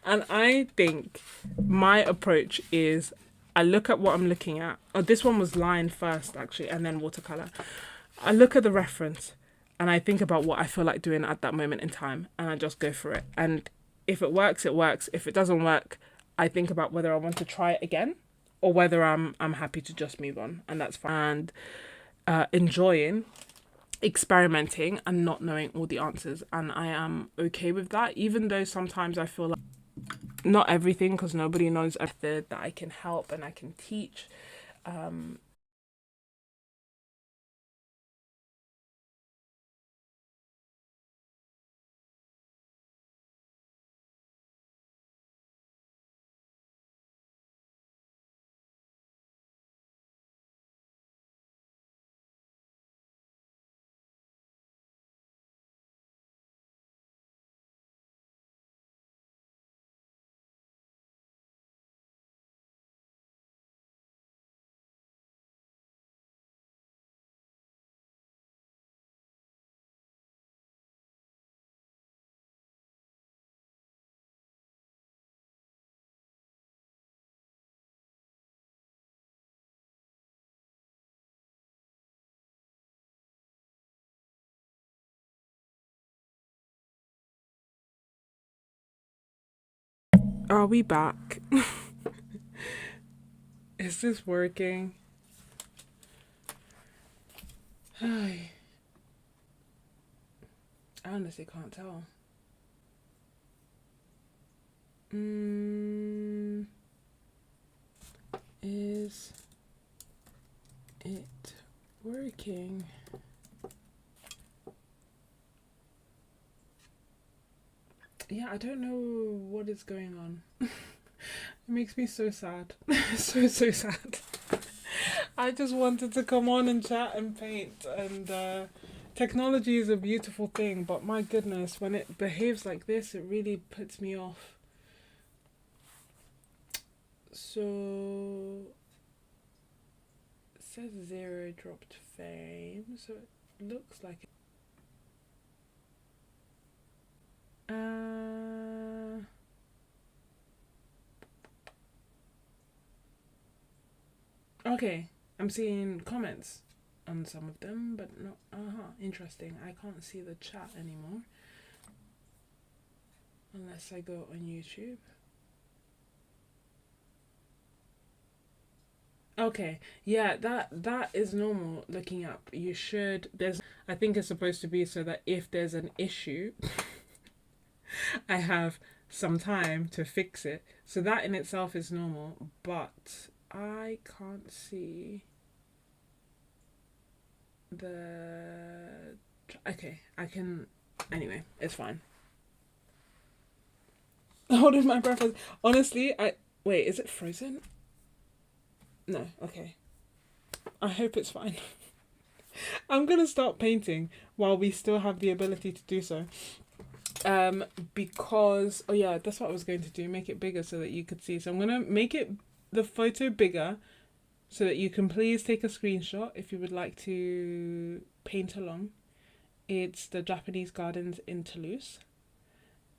And I think my approach is I look at what I'm looking at. Oh, this one was line first, actually, and then watercolor. I look at the reference and I think about what I feel like doing at that moment in time, and I just go for it. And if it works, it works. If it doesn't work, I think about whether I want to try it again or whether I'm happy to just move on, and that's fine. And enjoying experimenting and not knowing all the answers, and I am okay with that, even though sometimes I feel like not everything, because nobody knows everything, that I can help and I can teach. Are we back? Is this working? I honestly can't tell. Is it working? Yeah, I don't know what is going on. It makes me so sad. So sad. I just wanted to come on and chat and paint, and technology is a beautiful thing, but my goodness, when it behaves like this, it really puts me off. So it says 0 dropped fame, so it looks like okay, I'm seeing comments on some of them, but not. Interesting. I can't see the chat anymore unless I go on YouTube. Okay, yeah, that is normal looking up. You should. I think it's supposed to be so that if there's an issue, I have some time to fix it. So that in itself is normal, but I can't see the. Okay, I can. Anyway, it's fine. Holding my breath. Honestly, wait. Is it frozen? No. Okay. I hope it's fine. I'm gonna start painting while we still have the ability to do so. Because oh yeah, that's what I was going to do. Make it bigger so that you could see. So I'm gonna make the photo bigger so that you can please take a screenshot if you would like to paint along. It's the Japanese gardens in Toulouse,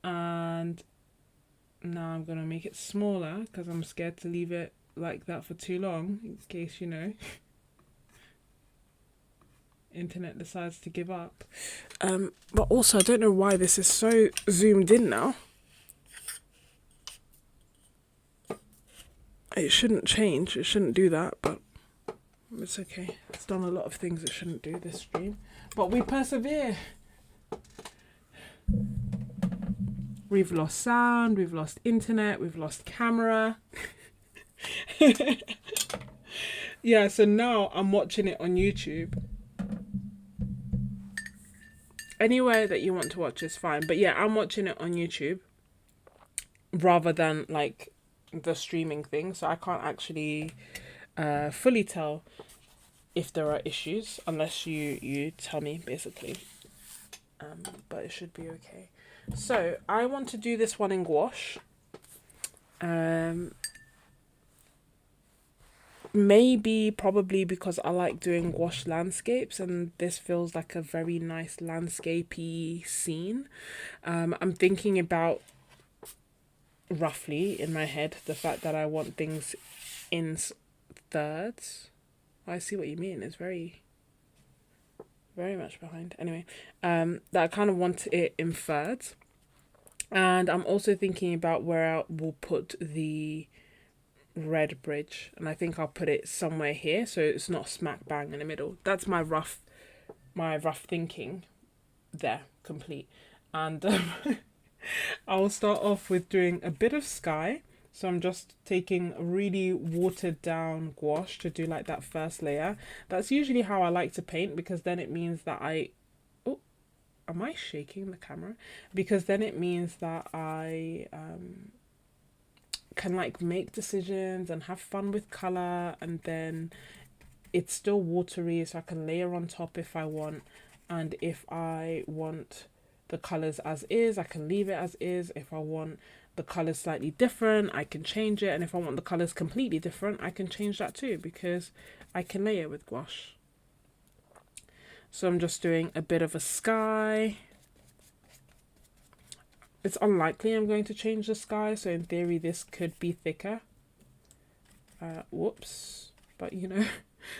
and now I'm gonna make it smaller because I'm scared to leave it like that for too long in case internet decides to give up. But also I don't know why this is so zoomed in now. It shouldn't change. It shouldn't do that, but it's okay. It's done a lot of things it shouldn't do this stream, but we persevere. We've lost sound, we've lost internet, we've lost camera. Yeah, so now I'm watching it on YouTube. Anywhere that you want to watch is fine, but yeah, I'm watching it on YouTube rather than like the streaming thing, so I can't actually fully tell if there are issues unless you tell me, basically. But it should be okay. So I want to do this one in gouache. Maybe probably because I like doing gouache landscapes, and this feels like a very nice landscapey scene. I'm thinking about roughly in my head the fact that I want things in thirds. I see what you mean. It's very much behind. Anyway, that I kind of want it in thirds. And I'm also thinking about where I will put the red bridge, and I think I'll put it somewhere here so it's not smack bang in the middle. That's my rough thinking there, complete. And I'll start off with doing a bit of sky. So I'm just taking really watered down gouache to do like that first layer. That's usually how I like to paint, because then it means that oh, am I shaking the camera? Because then it means that I can like make decisions and have fun with color, and then it's still watery, so I can layer on top if I want. And if I want the colors as is, I can leave it as is. If I want the colors slightly different, I can change it. And if I want the colors completely different, I can change that too, because I can layer with gouache. So I'm just doing a bit of a sky. It's unlikely I'm going to change the sky, so in theory this could be thicker. Whoops. But you know,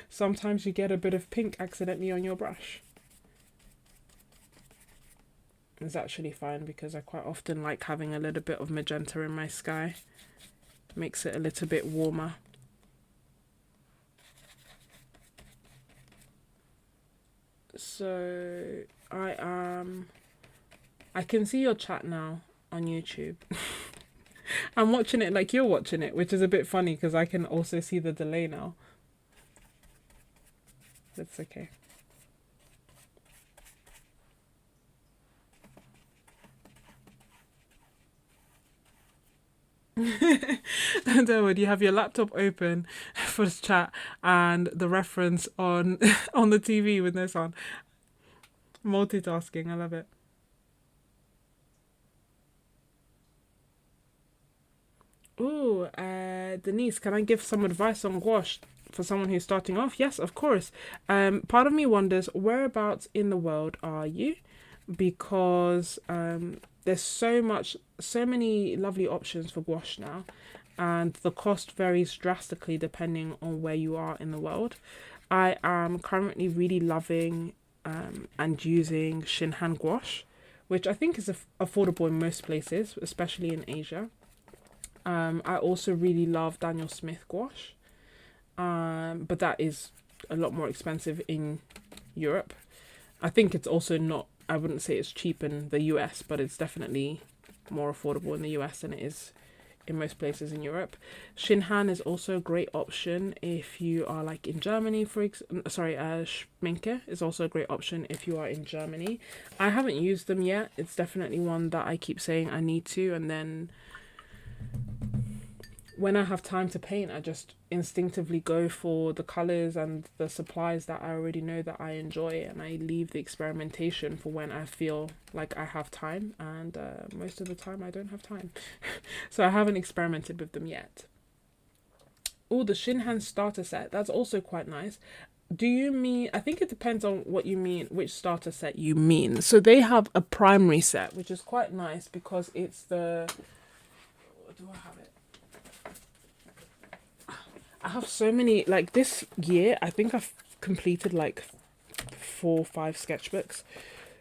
sometimes you get a bit of pink accidentally on your brush. It's actually fine, because I quite often like having a little bit of magenta in my sky. Makes it a little bit warmer. So I can see your chat now on YouTube. I'm watching it like you're watching it, which is a bit funny because I can also see the delay now. That's okay. Derwood, you have your laptop open for this chat and the reference on on the TV with no sound. Multitasking, I love it. Ooh, Denise, can I give some advice on gouache for someone who's starting off? Yes, of course. Part of me wonders, whereabouts in the world are you? Because there's so many lovely options for gouache now, and the cost varies drastically depending on where you are in the world. I am currently really loving and using Shinhan gouache, which I think is affordable in most places, especially in Asia. I also really love Daniel Smith gouache, but that is a lot more expensive in Europe. I think it's also not, I wouldn't say it's cheap in the US, but it's definitely more affordable in the US than it is in most places in Europe. Shinhan is also a great option if you are like in Germany, Schminke is also a great option if you are in Germany. I haven't used them yet. It's definitely one that I keep saying I need to, and then when I have time to paint, I just instinctively go for the colors and the supplies that I already know that I enjoy, and I leave the experimentation for when I feel like I have time, and most of the time I don't have time. So I haven't experimented with them yet. Oh, the Shinhan starter set, that's also quite nice. Do you mean, I think it depends on what you mean, which starter set you mean. So they have a primary set, which is quite nice because it's the, do I have it? I have so many, like this year, I think I've completed like 4 or 5 sketchbooks,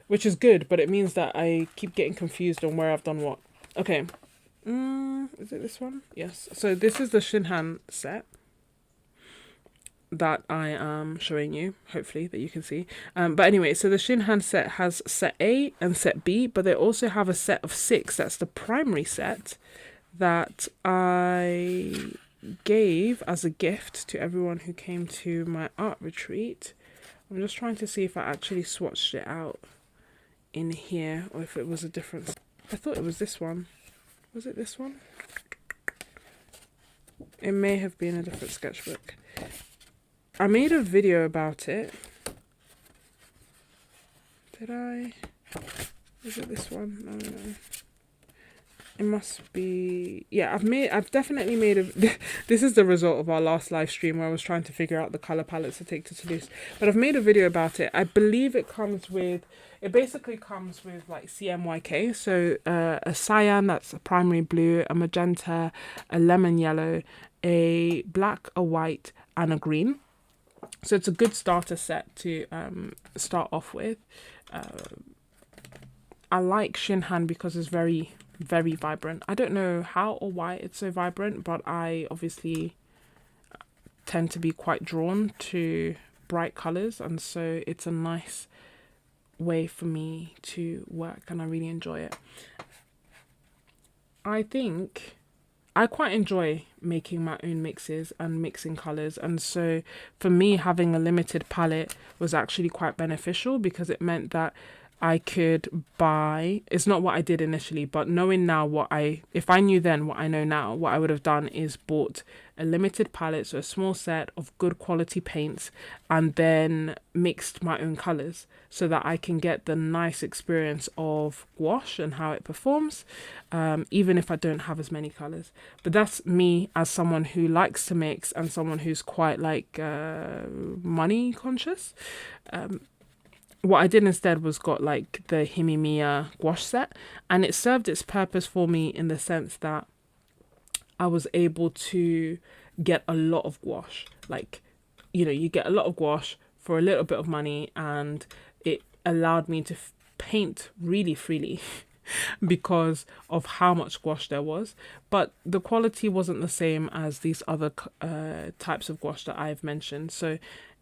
which is good, but it means that I keep getting confused on where I've done what. Okay. Is it this one? Yes. So this is the Shinhan set that I am showing you, hopefully, that you can see. But anyway, so the Shinhan set has set A and set B, but they also have a set of 6. That's the primary set that I gave as a gift to everyone who came to my art retreat. I'm just trying to see if I actually swatched it out in here or if it was a different. I thought it was this one. Was it this one? It may have been a different sketchbook. I made a video about it. Did I? Is it this one? No. It must be, yeah, I've definitely made this is the result of our last live stream where I was trying to figure out the color palettes to take to Toulouse. But I've made a video about it. I believe it basically comes with like CMYK. So a cyan, that's a primary blue, a magenta, a lemon yellow, a black, a white, and a green. So it's a good starter set to start off with. I like Shinhan because it's very very vibrant. I don't know how or why it's so vibrant, but I obviously tend to be quite drawn to bright colors, and so it's a nice way for me to work, and I really enjoy it. I think I quite enjoy making my own mixes and mixing colors, and so for me, having a limited palette was actually quite beneficial because it meant that I could buy, it's not what I did initially, but knowing now if I knew then what I know now, what I would have done is bought a limited palette, so a small set of good quality paints, and then mixed my own colors so that I can get the nice experience of gouache and how it performs, even if I don't have as many colors. But that's me as someone who likes to mix and someone who's quite like money conscious. What I did instead was got like the Himimiya gouache set, and it served its purpose for me in the sense that I was able to get a lot of gouache. Like, you get a lot of gouache for a little bit of money, and it allowed me to paint really freely because of how much gouache there was. But the quality wasn't the same as these other types of gouache that I've mentioned. So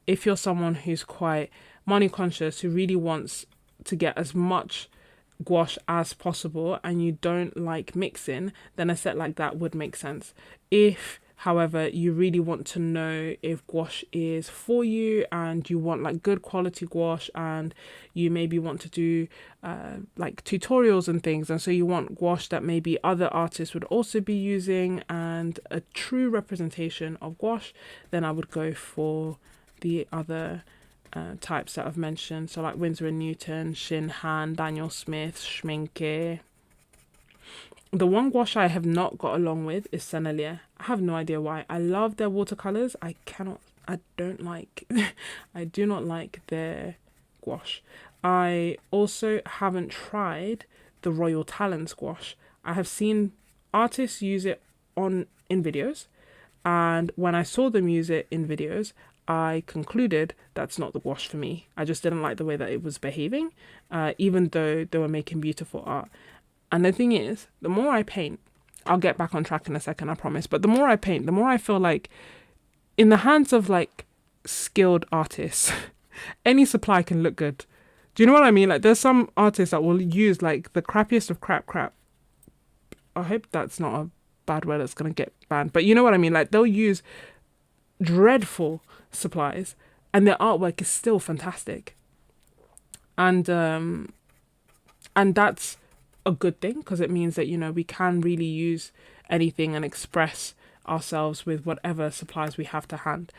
if you're someone who's quite money conscious, who really wants to get as much gouache as possible, and you don't like mixing, then a set like that would make sense. If, however, you really want to know if gouache is for you and you want like good quality gouache, and you maybe want to do like tutorials and things, and so you want gouache that maybe other artists would also be using and a true representation of gouache, then I would go for the other types that I've mentioned, so like Winsor & Newton, Shin Han, Daniel Smith, Schminke. The one gouache I have not got along with is Sennelier. I have no idea why. I love their watercolors. I do not like their gouache. I also haven't tried the Royal Talents gouache. I have seen artists use it in videos, and when I saw them use it in videos, I concluded that's not the gouache for me. I just didn't like the way that it was behaving, even though they were making beautiful art. And the thing is, the more I paint, I'll get back on track in a second, I promise, but the more I paint, the more I feel like in the hands of like skilled artists, any supply can look good. Do you know what I mean? Like, there's some artists that will use like the crappiest of crap. I hope that's not a bad word that's going to get banned, but you know what I mean? Like, they'll use dreadful supplies and their artwork is still fantastic, and that's a good thing, because it means that we can really use anything and express ourselves with whatever supplies we have to hand.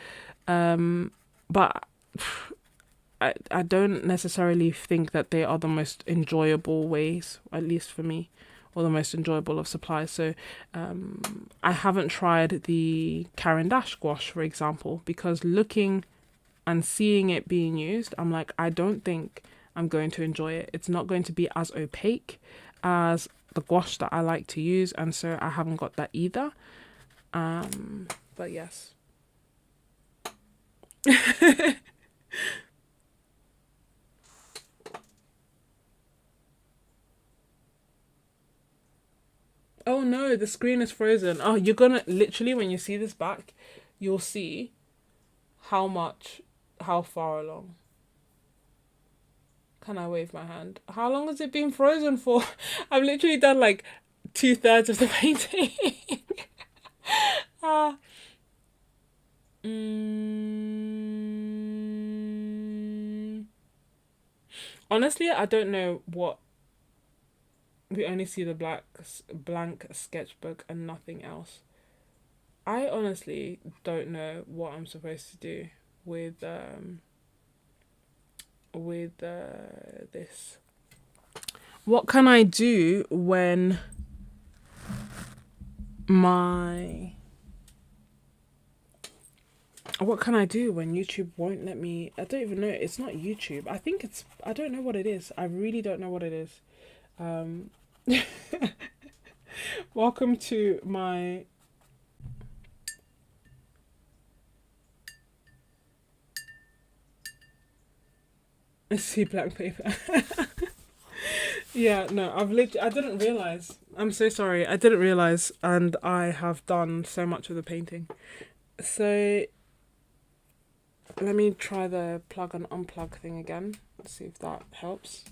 But I don't necessarily think that they are the most enjoyable ways, at least for me, or the most enjoyable of supplies. So I haven't tried the Caran d'Ache gouache, for example, because looking and seeing it being used, I'm like, I don't think I'm going to enjoy it. It's not going to be as opaque as the gouache that I like to use, and so I haven't got that either. But yes. Oh no, the screen is frozen. Oh, you're gonna literally, when you see this back, you'll see how far along. Can I wave my hand? How long has it been frozen for? I've literally done like 2/3 of the painting. Honestly, I don't know what. We only see the blank sketchbook and nothing else. I honestly don't know what I'm supposed to do with this. What can I do when what can I do when YouTube won't let me? I don't even know. It's not YouTube. I don't know what it is. I really don't know what it is. Welcome to my see blank paper. Yeah, no, I didn't realize. I'm so sorry. I didn't realize, and I have done so much of the painting. So let me try the plug and unplug thing again. Let's see if that helps.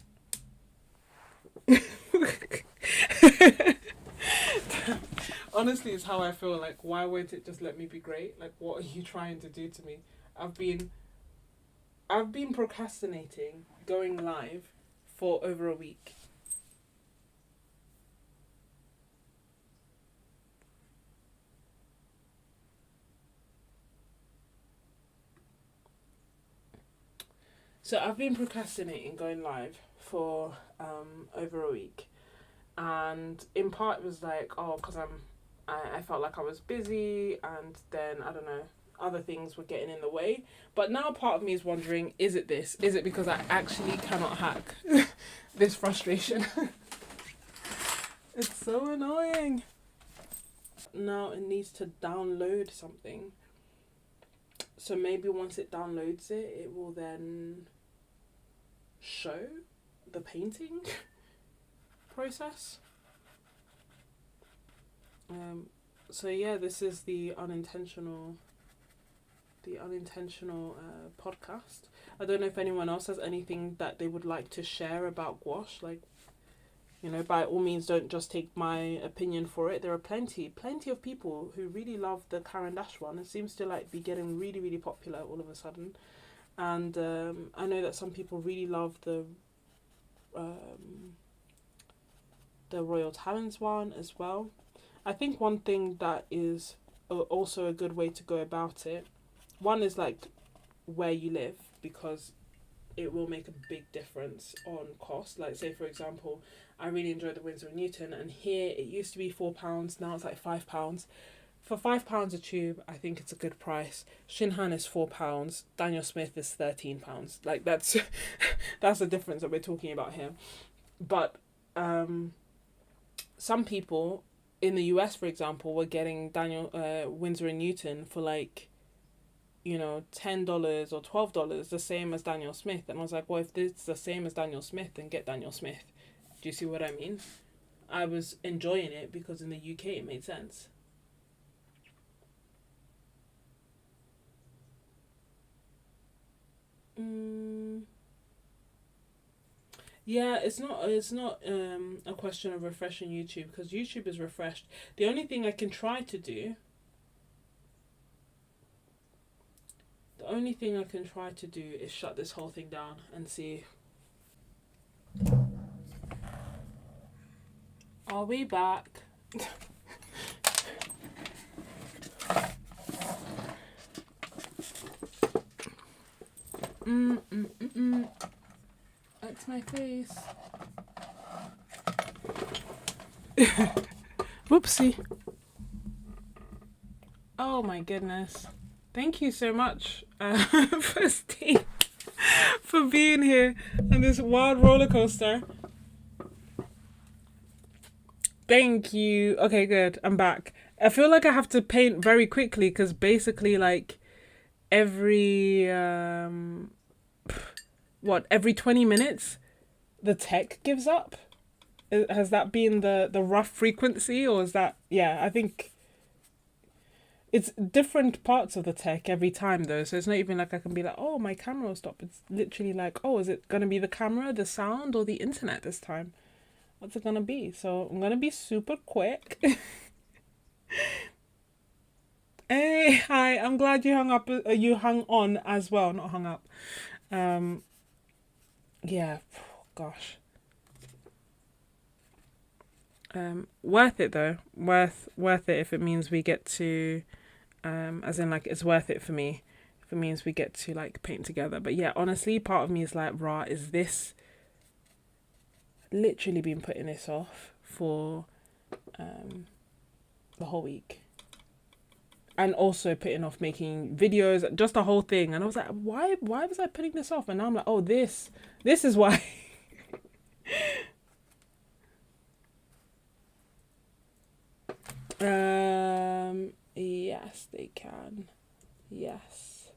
Honestly, it's how I feel. Like, why won't it just let me be great? Like, what are you trying to do to me? I've been procrastinating going live for over a week. So I've been procrastinating going live for over a week, and in part it was like, oh, because I felt like I was busy, and then I don't know, other things were getting in the way. But now part of me is wondering, is it this? Is it because I actually cannot hack this frustration? It's so annoying. Now it needs to download something. So maybe once it downloads it, it will then show the painting process. So yeah, this is the unintentional podcast. I don't know if anyone else has anything that they would like to share about gouache. Like, you know, by all means, don't just take my opinion for it. There are plenty of people who really love the Caran d'Ache one. It seems to like be getting really, really popular all of a sudden. And I know that some people really love the Royal Talons one as well. I think one thing that is also a good way to go about it, one is like where you live, because it will make a big difference on cost. Like, say for example, I really enjoy the Winsor & Newton, and here it used to be £4, now it's like £5. For £5 a tube, I think it's a good price. Shinhan is £4. Daniel Smith is £13. Like, that's that's the difference that we're talking about here. But some people in the US, for example, were getting Winsor & Newton for like, you know, $10 or $12, the same as Daniel Smith. And I was like, well, if it's the same as Daniel Smith, then get Daniel Smith. Do you see what I mean? I was enjoying it because in the UK it made sense. Yeah, it's not a question of refreshing YouTube, because YouTube is refreshed. The only thing I can try to do is shut this whole thing down and see. Are we back? That's my face. Whoopsie. Oh my goodness. Thank you so much, for Steve, for being here on this wild roller coaster. Thank you. Okay, good. I'm back. I feel like I have to paint very quickly because basically, like, every every 20 minutes the tech gives up. Has that been the rough frequency, or is that, yeah, I think it's different parts of the tech every time though, so it's not even like I can be like, oh, my camera will stop. It's literally like, oh, is it gonna be the camera, the sound, or the internet this time? What's it gonna be? So I'm gonna be super quick. Hey, hi, I'm glad you hung up. You hung on as well, not hung up. Yeah, gosh. Worth it though. Worth it if it means we get to, as in like it's worth it for me if it means we get to like paint together. But yeah, honestly, part of me is like, rah, is this literally been putting this off for the whole week? And also putting off making videos, just the whole thing. And I was like, why was I putting this off? And now I'm like, oh, this is why. Yes, they can. Yes,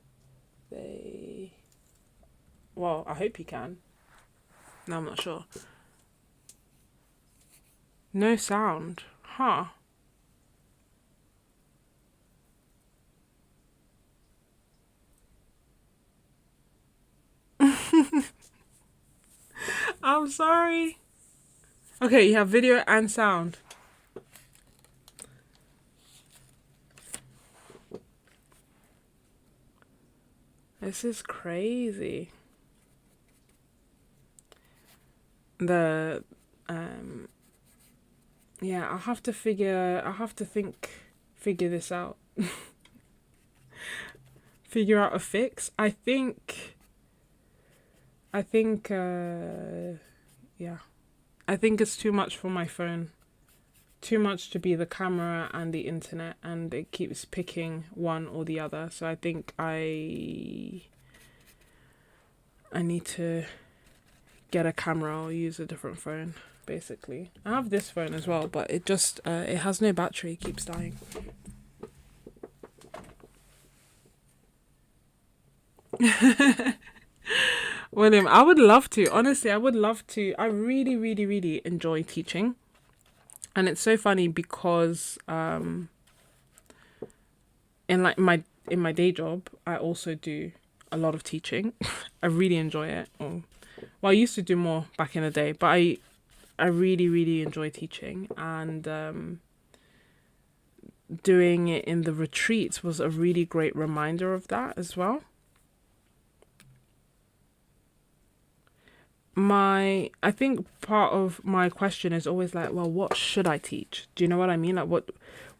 well, I hope you can. No, I'm not sure. No sound. Huh. I'm sorry. Okay, you have video and sound. This is crazy. The yeah, I'll have to figure this out. Figure out a fix. I think yeah. I think it's too much for my phone. Too much to be the camera and the internet, and it keeps picking one or the other. So I think I need to get a camera or use a different phone, basically. I have this phone as well, but it just it has no battery, it keeps dying. William, I would love to. Honestly, I would love to. I really, really, really enjoy teaching. And it's so funny because in my day job, I also do a lot of teaching. I really enjoy it. Well, I used to do more back in the day, but I really, really enjoy teaching, and doing it in the retreats was a really great reminder of that as well. I think part of my question is always like, well, what should I teach? Do you know what I mean? Like,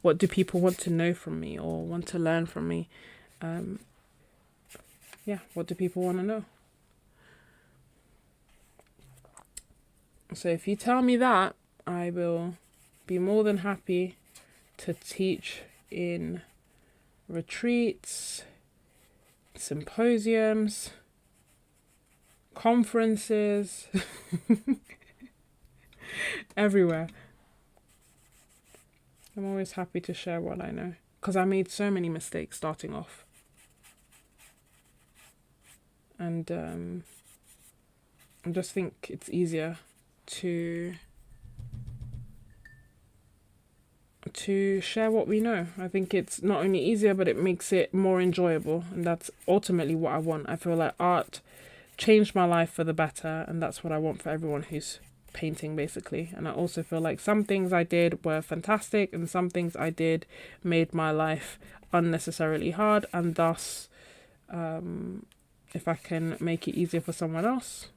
what do people want to know from me or want to learn from me? Yeah, what do people want to know? So if you tell me that, I will be more than happy to teach in retreats, symposiums, conferences, everywhere. I'm always happy to share what I know, because I made so many mistakes starting off. And I just think it's easier to share what we know. I think it's not only easier, but it makes it more enjoyable, and that's ultimately what I want. I feel like art changed my life for the better, and that's what I want for everyone who's painting, basically. And I also feel like some things I did were fantastic, and some things I did made my life unnecessarily hard, and thus if I can make it easier for someone else,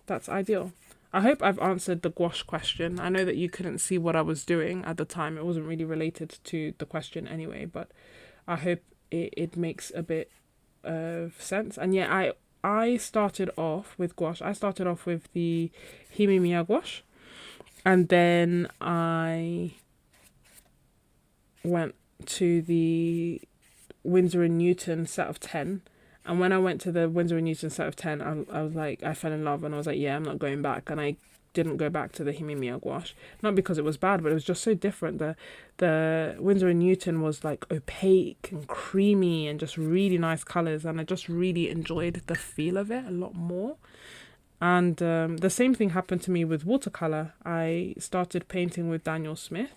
that's ideal. I hope I've answered the gouache question. I know that you couldn't see what I was doing at the time. It wasn't really related to the question anyway, but I hope it makes a bit of sense. And yeah, I started off with gouache. I started off with the Himimiya gouache, and then I went to the Winsor & Newton set of 10. And when I went to the Winsor & Newton set of 10, I was like, I fell in love, and I was like, yeah, I'm not going back. And I didn't go back to the Himimiya gouache. Not because it was bad, but it was just so different. The Winsor & Newton was like opaque and creamy and just really nice colours, and I just really enjoyed the feel of it a lot more. And the same thing happened to me with watercolour. I started painting with Daniel Smith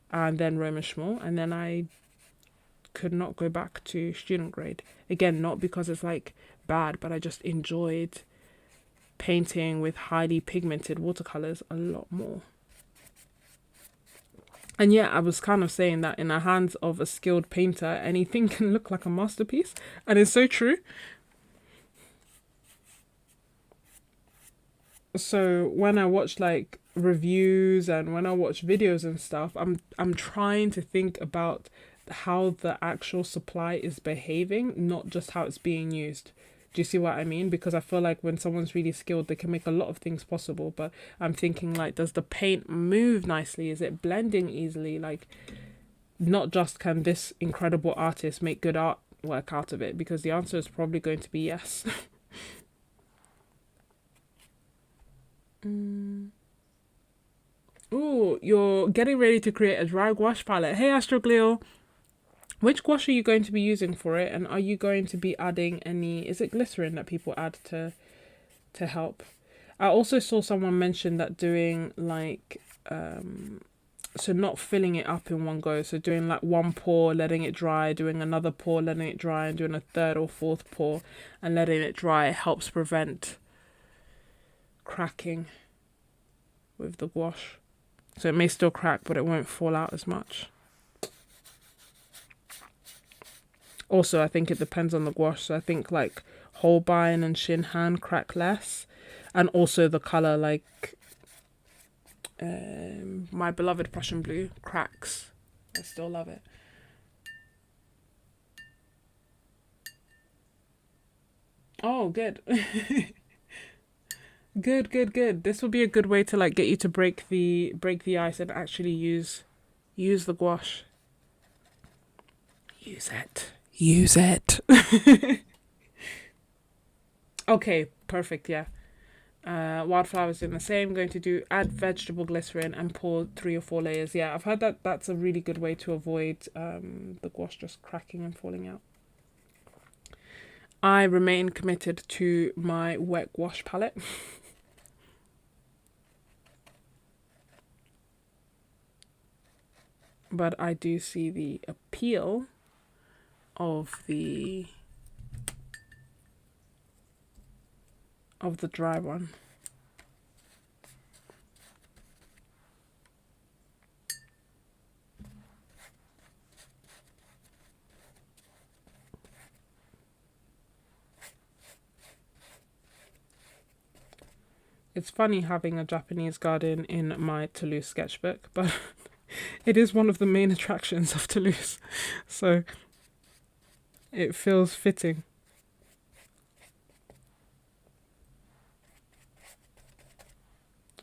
and then Roman Szmal, and then I could not go back to student grade. Again, not because it's like bad, but I just enjoyed painting with highly pigmented watercolors a lot more. And yeah, I was kind of saying that in the hands of a skilled painter, anything can look like a masterpiece, and it's so true. So when I watch like reviews and when I watch videos and stuff, I'm trying to think about how the actual supply is behaving, not just how it's being used. Do you see what I mean? Because I feel like when someone's really skilled, they can make a lot of things possible, but I'm thinking like, does the paint move nicely? Is it blending easily? Like, not just can this incredible artist make good artwork out of it, because the answer is probably going to be yes. Ooh, you're getting ready to create a dry gouache palette. Hey, Astroglio. Which gouache are you going to be using for it? And are you going to be adding any... Is it glycerin that people add to help? I also saw someone mention that doing like so not filling it up in one go, so doing like one pour, letting it dry, doing another pour, letting it dry, and doing a third or fourth pour and letting it dry helps prevent cracking with the gouache. So it may still crack, but it won't fall out as much. Also, I think it depends on the gouache. So I think like Holbein and Shinhan crack less. And also the colour, like my beloved Prussian blue cracks. I still love it. Oh, good. Good. This will be a good way to like get you to break the ice and actually use the gouache. Use it. Okay, perfect. Yeah. Wildflowers doing the same. Going to add vegetable glycerin and pour 3 or 4 layers. Yeah, I've heard that that's a really good way to avoid the gouache just cracking and falling out. I remain committed to my wet gouache palette. But I do see the appeal of the dry one. It's funny having a Japanese garden in my Toulouse sketchbook, but it is one of the main attractions of Toulouse, so it feels fitting.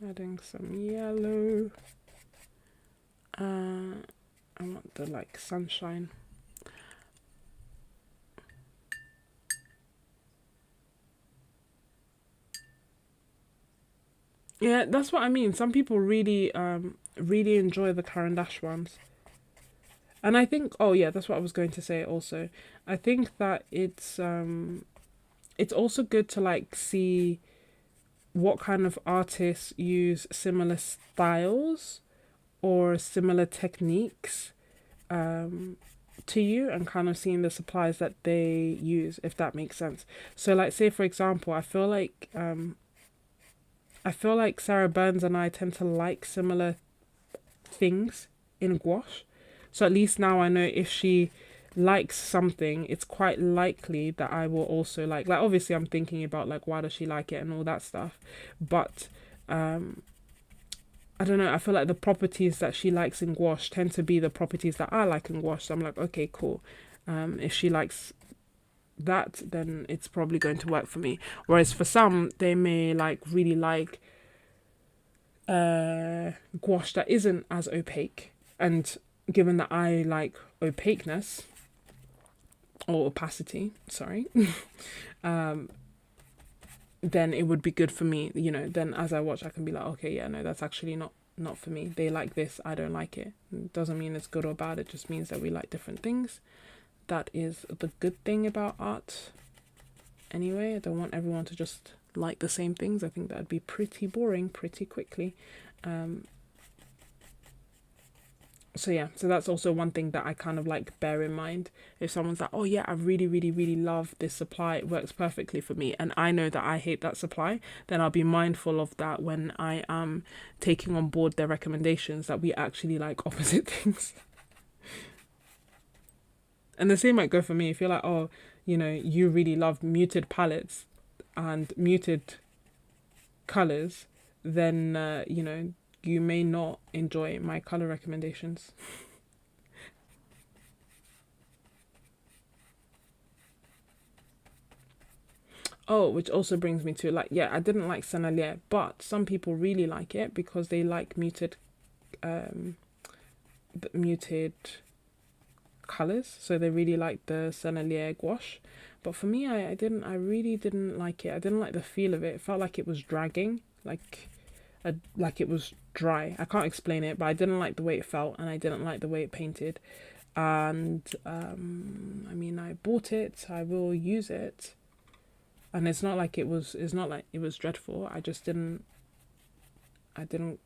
Adding some yellow. I want the like sunshine. Yeah, that's what I mean. Some people really enjoy the Caran d'Ache ones. And I think, oh yeah, that's what I was going to say also. I think that it's also good to like see what kind of artists use similar styles or similar techniques to you, and kind of seeing the supplies that they use, if that makes sense. So like, say for example, I feel like Sarah Burns and I tend to like similar things in gouache. So at least now I know if she likes something, it's quite likely that I will also like obviously I'm thinking about like why does she like it and all that stuff. But I don't know, I feel like the properties that she likes in gouache tend to be the properties that I like in gouache. So I'm like, okay, cool. If she likes that, then it's probably going to work for me. Whereas for some, they may like really like gouache that isn't as opaque, and given that I like opaqueness or opacity, sorry, then it would be good for me, you know, then as I watch I can be like, okay, yeah, no, that's actually not for me. They like this, I don't like it. It doesn't mean it's good or bad, it just means that we like different things. That is the good thing about art. Anyway, I don't want everyone to just like the same things. I think that'd be pretty boring pretty quickly. So yeah, so that's also one thing that I kind of like bear in mind. If someone's like, oh yeah, I really love this supply, it works perfectly for me, and I know that I hate that supply, then I'll be mindful of that when I am taking on board their recommendations, that we actually like opposite things. And the same might go for me. If you're like, oh, you know, you really love muted palettes and muted colors, then, you know, you may not enjoy my color recommendations. Oh, which also brings me to like, yeah, I didn't like Sennelier, but some people really like it because they like muted colors, so they really like the Sennelier gouache. But for me, I really didn't like it. I didn't like the feel of it. It felt like it was dragging, like it was dry. I can't explain it, but I didn't like the way it felt, and I didn't like the way it painted. And I mean, I bought it, I will use it, And it's not like it was dreadful. I didn't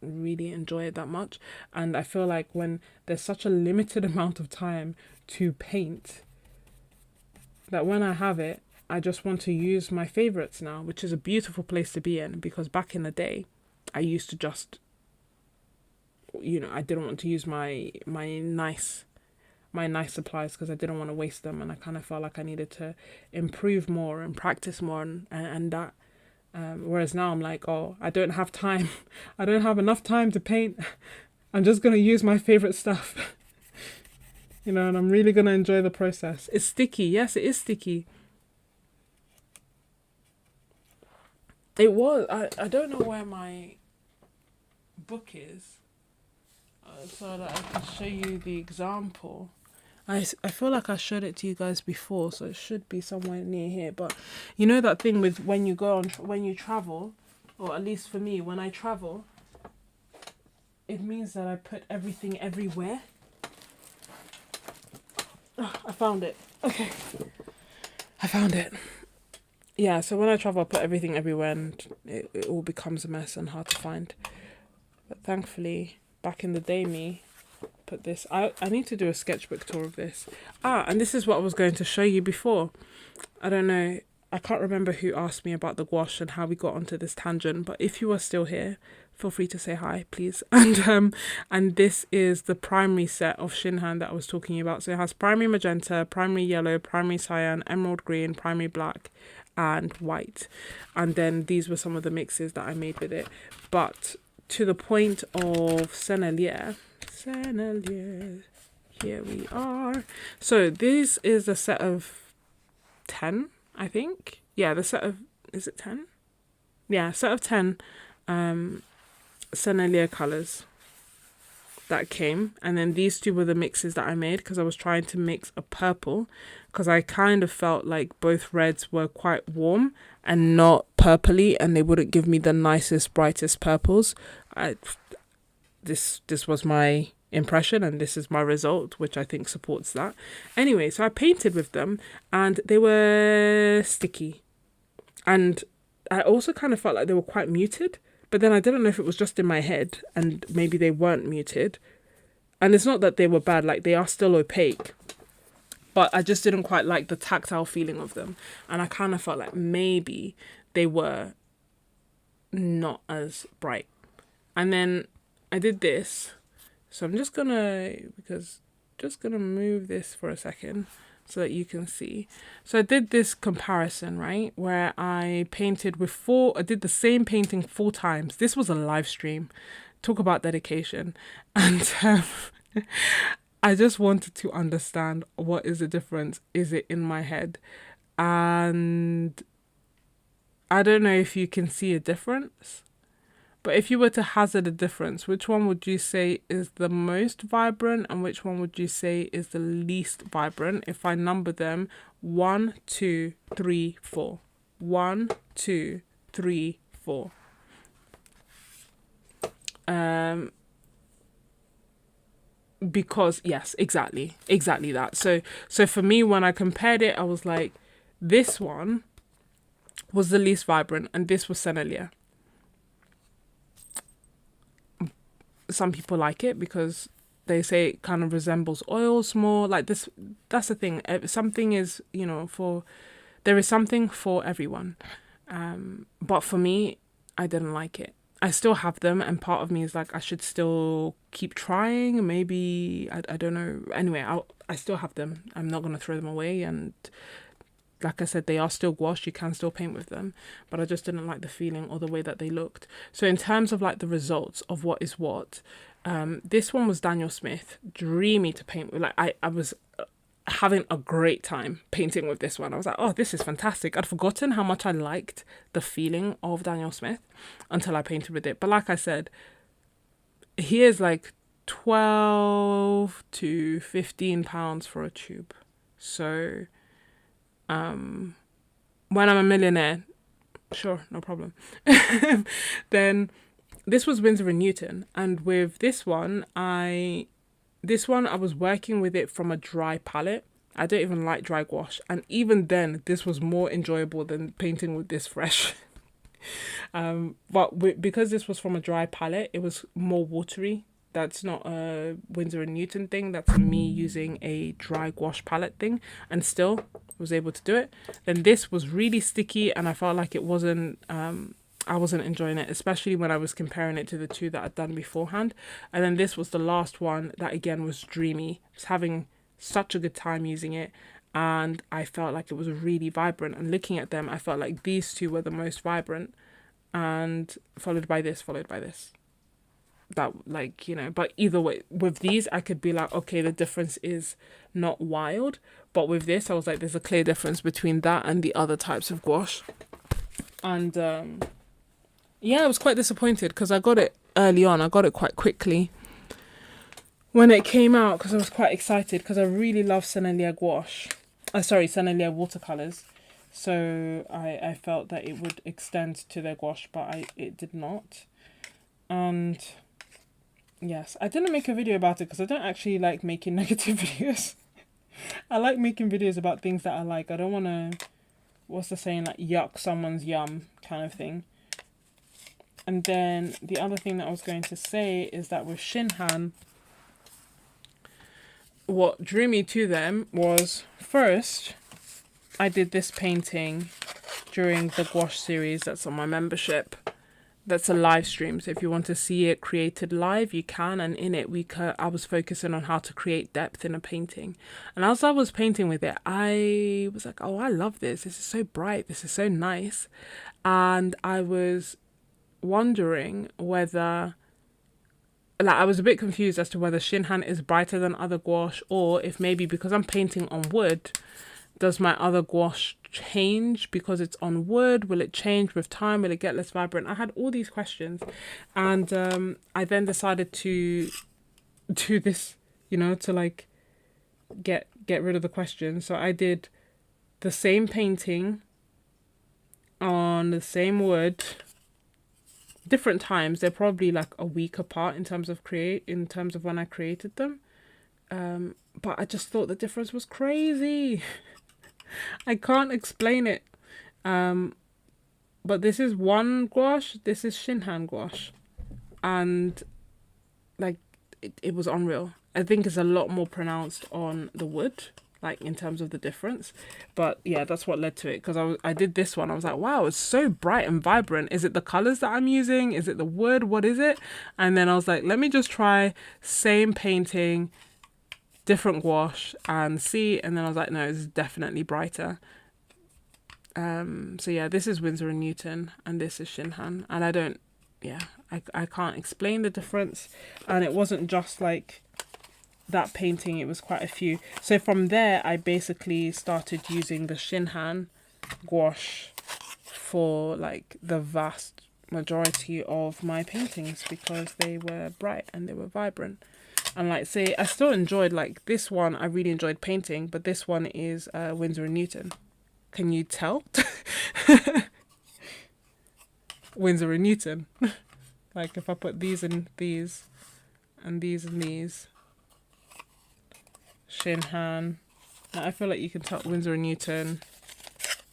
really enjoy it that much. And I feel like when there's such a limited amount of time to paint, that when I have it, I just want to use my favorites now, which is a beautiful place to be in, because back in the day, I used to just, I didn't want to use my nice supplies because I didn't want to waste them, and I kind of felt like I needed to improve more and practice more, and that. Whereas now I'm like, oh, I don't have time. I don't have enough time to paint. I'm just going to use my favorite stuff. And I'm really going to enjoy the process. It's sticky. Yes, it is sticky. It was. I don't know where my book is, so that I can show you the example. I feel like I showed it to you guys before, so it should be somewhere near here. But you know that thing with when you travel, or at least for me, when I travel, it means that I put everything everywhere. Oh, I found it. Okay. I found it. Yeah, so when I travel, I put everything everywhere, and it all becomes a mess and hard to find. But thankfully, back in the day, me put this. I need to do a sketchbook tour of this. And this is what I was going to show you before. I don't know. I can't remember who asked me about the gouache and how we got onto this tangent. But if you are still here, feel free to say hi, please. And this is the primary set of Shinhan that I was talking about. So it has primary magenta, primary yellow, primary cyan, emerald green, primary black, and white. And then these were some of the mixes that I made with it. But to the point of Sennelier, here we are. So this is a set of 10, I think. Yeah, the set of, is it 10? Yeah, set of 10 Sennelier colours that came. And then these two were the mixes that I made, because I was trying to mix a purple, because I kind of felt like both reds were quite warm and not purpley, and they wouldn't give me the nicest, brightest purples. This was my impression, and this is my result, which I think supports that. Anyway, so I painted with them, and they were sticky, and I also kind of felt like they were quite muted, but then I didn't know if it was just in my head and maybe they weren't muted. And it's not that they were bad, like they are still opaque, but I just didn't quite like the tactile feeling of them, and I kind of felt like maybe they were not as bright. And then I did this, so I'm just gonna move this for a second so that you can see. So I did this comparison, right, where I painted with I did the same painting 4 times. This was a live stream. Talk about dedication. And I just wanted to understand, what is the difference? Is it in my head? And I don't know if you can see a difference. But if you were to hazard a difference, which one would you say is the most vibrant and which one would you say is the least vibrant? If I number them 1, 2, 3, 4. 1, 2, 3, 4. Because yes, exactly that. So for me, when I compared it, I was like, this one was the least vibrant and this was Sennelier. Some people like it because they say it kind of resembles oils more. Like this, that's the thing. Something is, there is something for everyone. But for me, I didn't like it. I still have them, and part of me is like, I should still keep trying. Maybe, I don't know. Anyway, I still have them. I'm not going to throw them away. And like I said, they are still gouache. You can still paint with them. But I just didn't like the feeling or the way that they looked. So in terms of like the results of what is what, this one was Daniel Smith. Dreamy to paint with. Like I was having a great time painting with this one. I was like, oh, this is fantastic. I'd forgotten how much I liked the feeling of Daniel Smith until I painted with it. But like I said, he is like 12 to 15 pounds for a tube. So when I'm a millionaire, sure, no problem. Then this was Winsor & Newton, and with this one I was working with it from a dry palette. I don't even like dry gouache. And even then, this was more enjoyable than painting with this fresh. But because this was from a dry palette, it was more watery. That's not a Winsor & Newton thing. That's me using a dry gouache palette thing, and still was able to do it. Then this was really sticky, and I felt like it wasn't, I wasn't enjoying it, especially when I was comparing it to the two that I'd done beforehand. And then this was the last one that again was dreamy. I was having such a good time using it, and I felt like it was really vibrant. And looking at them, I felt like these two were the most vibrant, and followed by this. That, like, you know, but either way, with these I could be like, okay, the difference is not wild, but with this I was like, there's a clear difference between that and the other types of gouache. And yeah, I was quite disappointed because I got it early on. I got it quite quickly when it came out because I was quite excited because I really love Sennelier gouache. Sennelier watercolors. So I felt that it would extend to their gouache, but it did not. And yes, I didn't make a video about it because I don't actually like making negative videos. I like making videos about things that I like. I don't want to, what's the saying, like yuck someone's yum kind of thing. And then the other thing that I was going to say is that with Shinhan, what drew me to them was, first, I did this painting during the gouache series that's on my membership. That's a live stream, so if you want to see it created live, you can. And in it, I was focusing on how to create depth in a painting. And as I was painting with it, I was like, oh, I love this. This is so bright. This is so nice. And I was wondering whether, like, I was a bit confused as to whether Shinhan is brighter than other gouache, or if maybe because I'm painting on wood, does my other gouache change because it's on wood? Will it change with time? Will it get less vibrant? I had all these questions, and I then decided to do this, you know, to like get rid of the questions. So I did the same painting on the same wood, different times. They're probably like a week apart in terms of when I created them. But I just thought the difference was crazy. I can't explain it. But this is one gouache, this is Shinhan gouache. And like it was unreal. I think it's a lot more pronounced on the wood, like in terms of the difference. But yeah, that's what led to it, because I did this one. I was like, wow, it's so bright and vibrant. Is it the colors that I'm using? Is it the wood? What is it? And then I was like, let me just try same painting, different gouache, and see. And then I was like, no, it's definitely brighter. So yeah, this is Winsor & Newton and this is Shinhan. And I can't explain the difference. And it wasn't just like that painting, it was quite a few. So from there, I basically started using the Shinhan gouache for like the vast majority of my paintings, because they were bright and they were vibrant. And like, say, I still enjoyed, like, this one I really enjoyed painting, but this one is Winsor & Newton. Can you tell? Winsor & Newton. Like, if I put these and these, and these and these. Shinhan. Now, I feel like you can tell Winsor & Newton,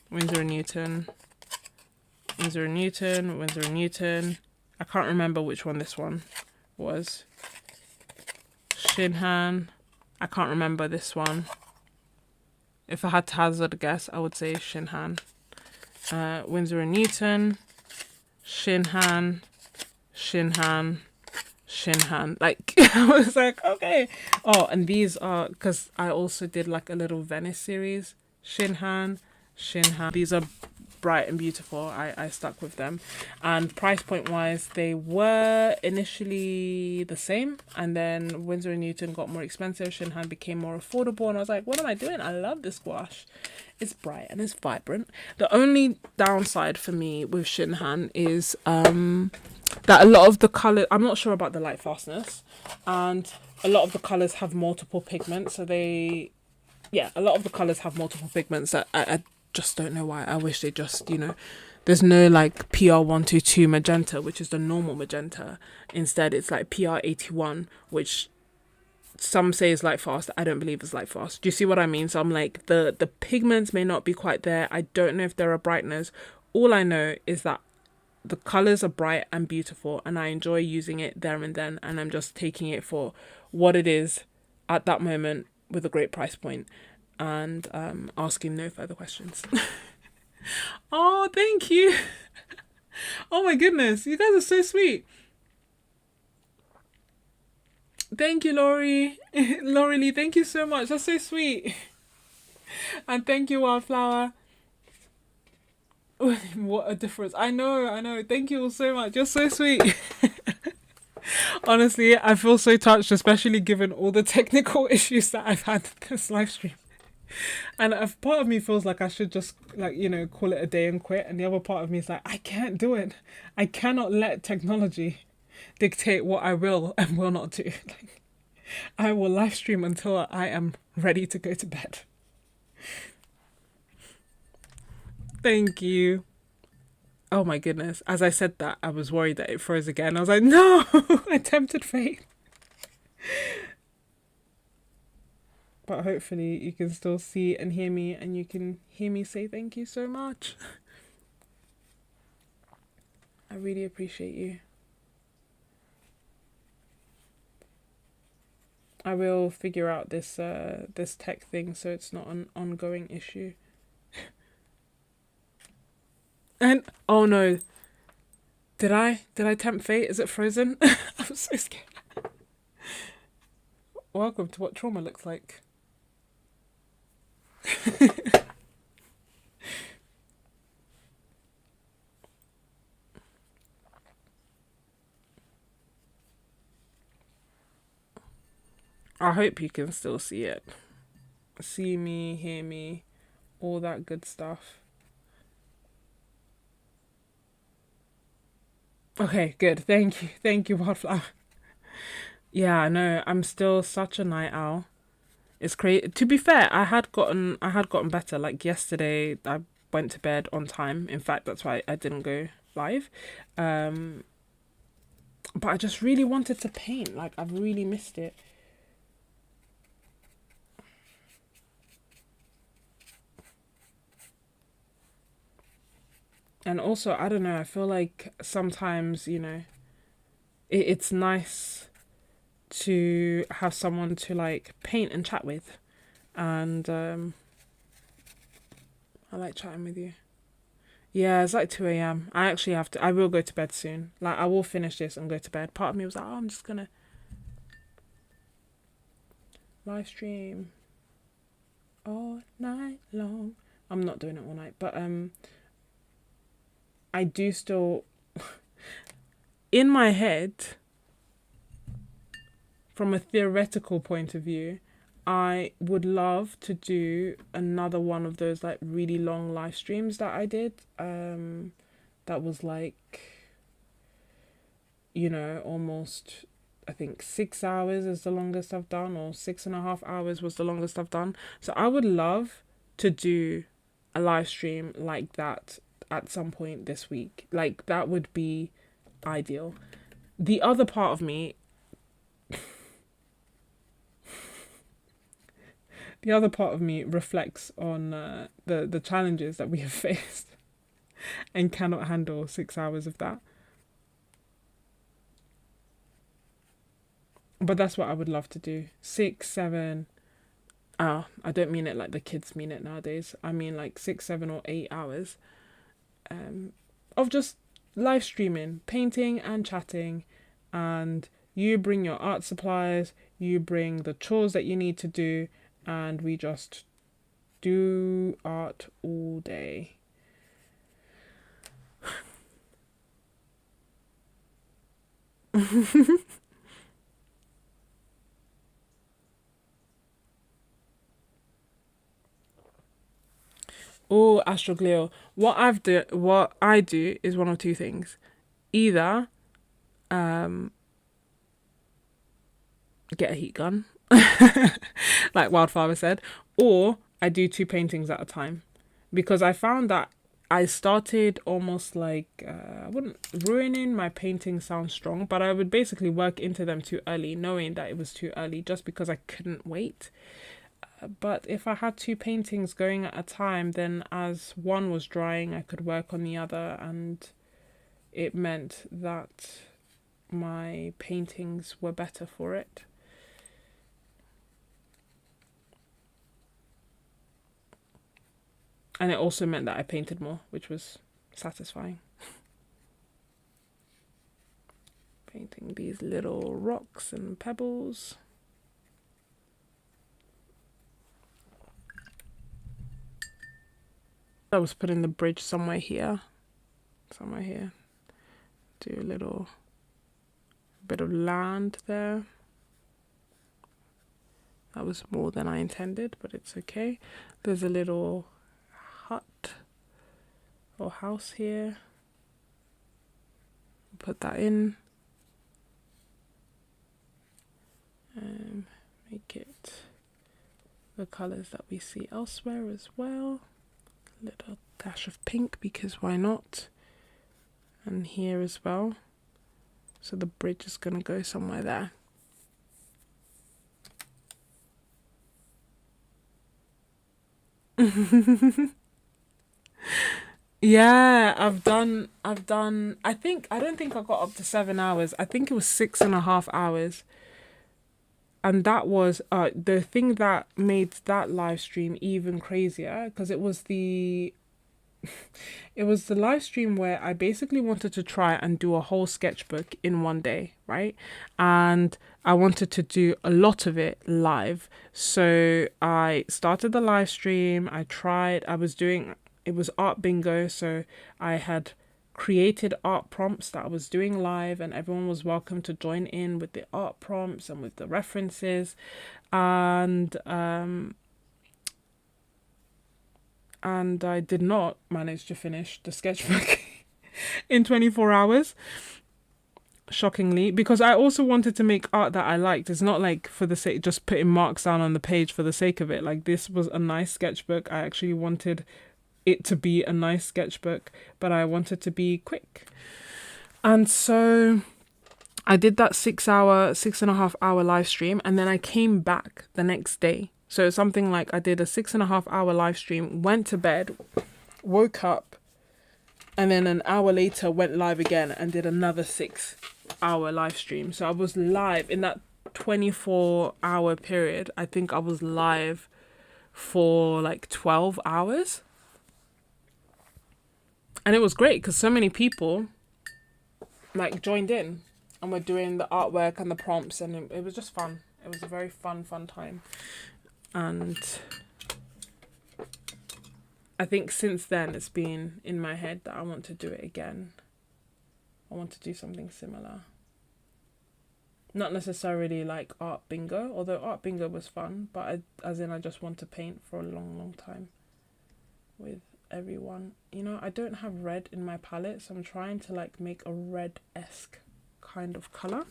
Winsor & Newton, Winsor & Newton, Winsor & Newton. I can't remember which one this one was. Shinhan. I can't remember this one. If I had to hazard a guess, I would say Shinhan. Winsor & Newton, Shinhan, Shinhan, Shinhan. Like, I was like, okay. Oh, and these are, because I also did like a little Venice series. Shinhan, Shinhan. These are bright and beautiful. I stuck with them. And price point wise, they were initially the same, and then Winsor & Newton got more expensive. Shinhan became more affordable, and I was like, what am I doing? I love this gouache. It's bright and it's vibrant. The only downside for me with Shinhan is that a lot of the colour, I'm not sure about the light fastness, and a lot of the colours have multiple pigments. So a lot of the colours have multiple pigments that I just don't know why. I wish they just, there's no like PR122 magenta, which is the normal magenta. Instead, it's like PR81, which some say it's light fast. I don't believe it's light fast. Do you see what I mean? So I'm like, the pigments may not be quite there. I don't know if there are brighteners. All I know is that the colors are bright and beautiful, and I enjoy using it there and then, and I'm just taking it for what it is at that moment with a great price point, and asking no further questions. Oh, thank you. Oh my goodness, you guys are so sweet. Thank you, Laurie. Laurie Lee, thank you so much. That's so sweet. And thank you, Wildflower. What a difference. I know. Thank you all so much. You're so sweet. Honestly, I feel so touched, especially given all the technical issues that I've had this live stream. And a part of me feels like I should just, like, you know, call it a day and quit. And the other part of me is like, I can't do it. I cannot let technology dictate what I will and will not do. Like, I will live stream until I am ready to go to bed. Thank you. Oh my goodness. As I said that, I was worried that it froze again. I was like, no, I tempted fate. But hopefully you can still see and hear me, and you can hear me say thank you so much. I really appreciate you. I will figure out this this tech thing so it's not an ongoing issue. And oh no, did I tempt fate? Is it frozen? I'm so scared. Welcome to what trauma looks like. I hope you can still see it. See me, hear me, all that good stuff. Okay, good. Thank you, Wildflower. Yeah, I know. I'm still such a night owl. It's crazy. To be fair, I had gotten better. Like yesterday, I went to bed on time. In fact, that's why I didn't go live. But I just really wanted to paint. Like, I've really missed it. And also, I don't know, I feel like sometimes, you know, it's nice to have someone to, like, paint and chat with. And I like chatting with you. Yeah, it's like 2 a.m. I will go to bed soon. Like, I will finish this and go to bed. Part of me was like, oh, I'm just gonna live stream all night long. I'm not doing it all night, but I do still, in my head, from a theoretical point of view, I would love to do another one of those, like, really long live streams that I did. That was like, you know, almost, I think 6 hours is the longest I've done, or 6.5 hours was the longest I've done. So I would love to do a live stream like that at some point this week. Like, that would be ideal. The other part of me reflects on the challenges that we have faced and cannot handle 6 hours of that. But that's what I would love to do. 6, 7. I don't mean it like the kids mean it nowadays. I mean like 6, 7 or 8 hours of just live streaming, painting and chatting, and you bring your art supplies, you bring the chores that you need to do, and we just do art all day. Oh, astroglio. What I do is one of two things. Either get a heat gun, like Wildflower said, or I do 2 paintings at a time. Because I found that I started almost like, I wouldn't, ruining my painting sounds strong, but I would basically work into them too early, knowing that it was too early just because I couldn't wait. But if I had two paintings going at a time, then as one was drying, I could work on the other, and it meant that my paintings were better for it. And it also meant that I painted more, which was satisfying. Painting these little rocks and pebbles. I was putting the bridge somewhere here. Somewhere here. Do a little bit of land there. That was more than I intended, but it's okay. There's a little hut or house here. Put that in. And make it the colors that we see elsewhere as well. A little dash of pink, because why not? And here as well. So the bridge is going to go somewhere there. Yeah, I've done, I don't think I got up to 7 hours. I think it was 6.5 hours. And that was the thing that made that live stream even crazier, because it was the live stream where I basically wanted to try and do a whole sketchbook in one day, right? And I wanted to do a lot of it live. So I started the live stream. It was art bingo. So I had created art prompts that I was doing live, and everyone was welcome to join in with the art prompts and with the references. And I did not manage to finish the sketchbook in 24 hours, shockingly, because I also wanted to make art that I liked. It's not like for the sake, just putting marks down on the page for the sake of it. Like, this was a nice sketchbook. I actually wanted it to be a nice sketchbook, but I wanted to be quick. And so I did that 6.5 hour live stream, and then I came back the next day. So something like, I did a 6.5 hour live stream, went to bed, woke up, and then an hour later went live again and did another 6 hour live stream. So I was live in that 24-hour period. I think I was live for like 12 hours. And it was great because so many people like joined in and were doing the artwork and the prompts, and it was just fun. It was a very fun time. And I think since then it's been in my head that I want to do it again. I want to do something similar. Not necessarily like art bingo, although art bingo was fun, but I just want to paint for a long time with everyone. You know, I don't have red in my palette, so I'm trying to like make a red-esque kind of color.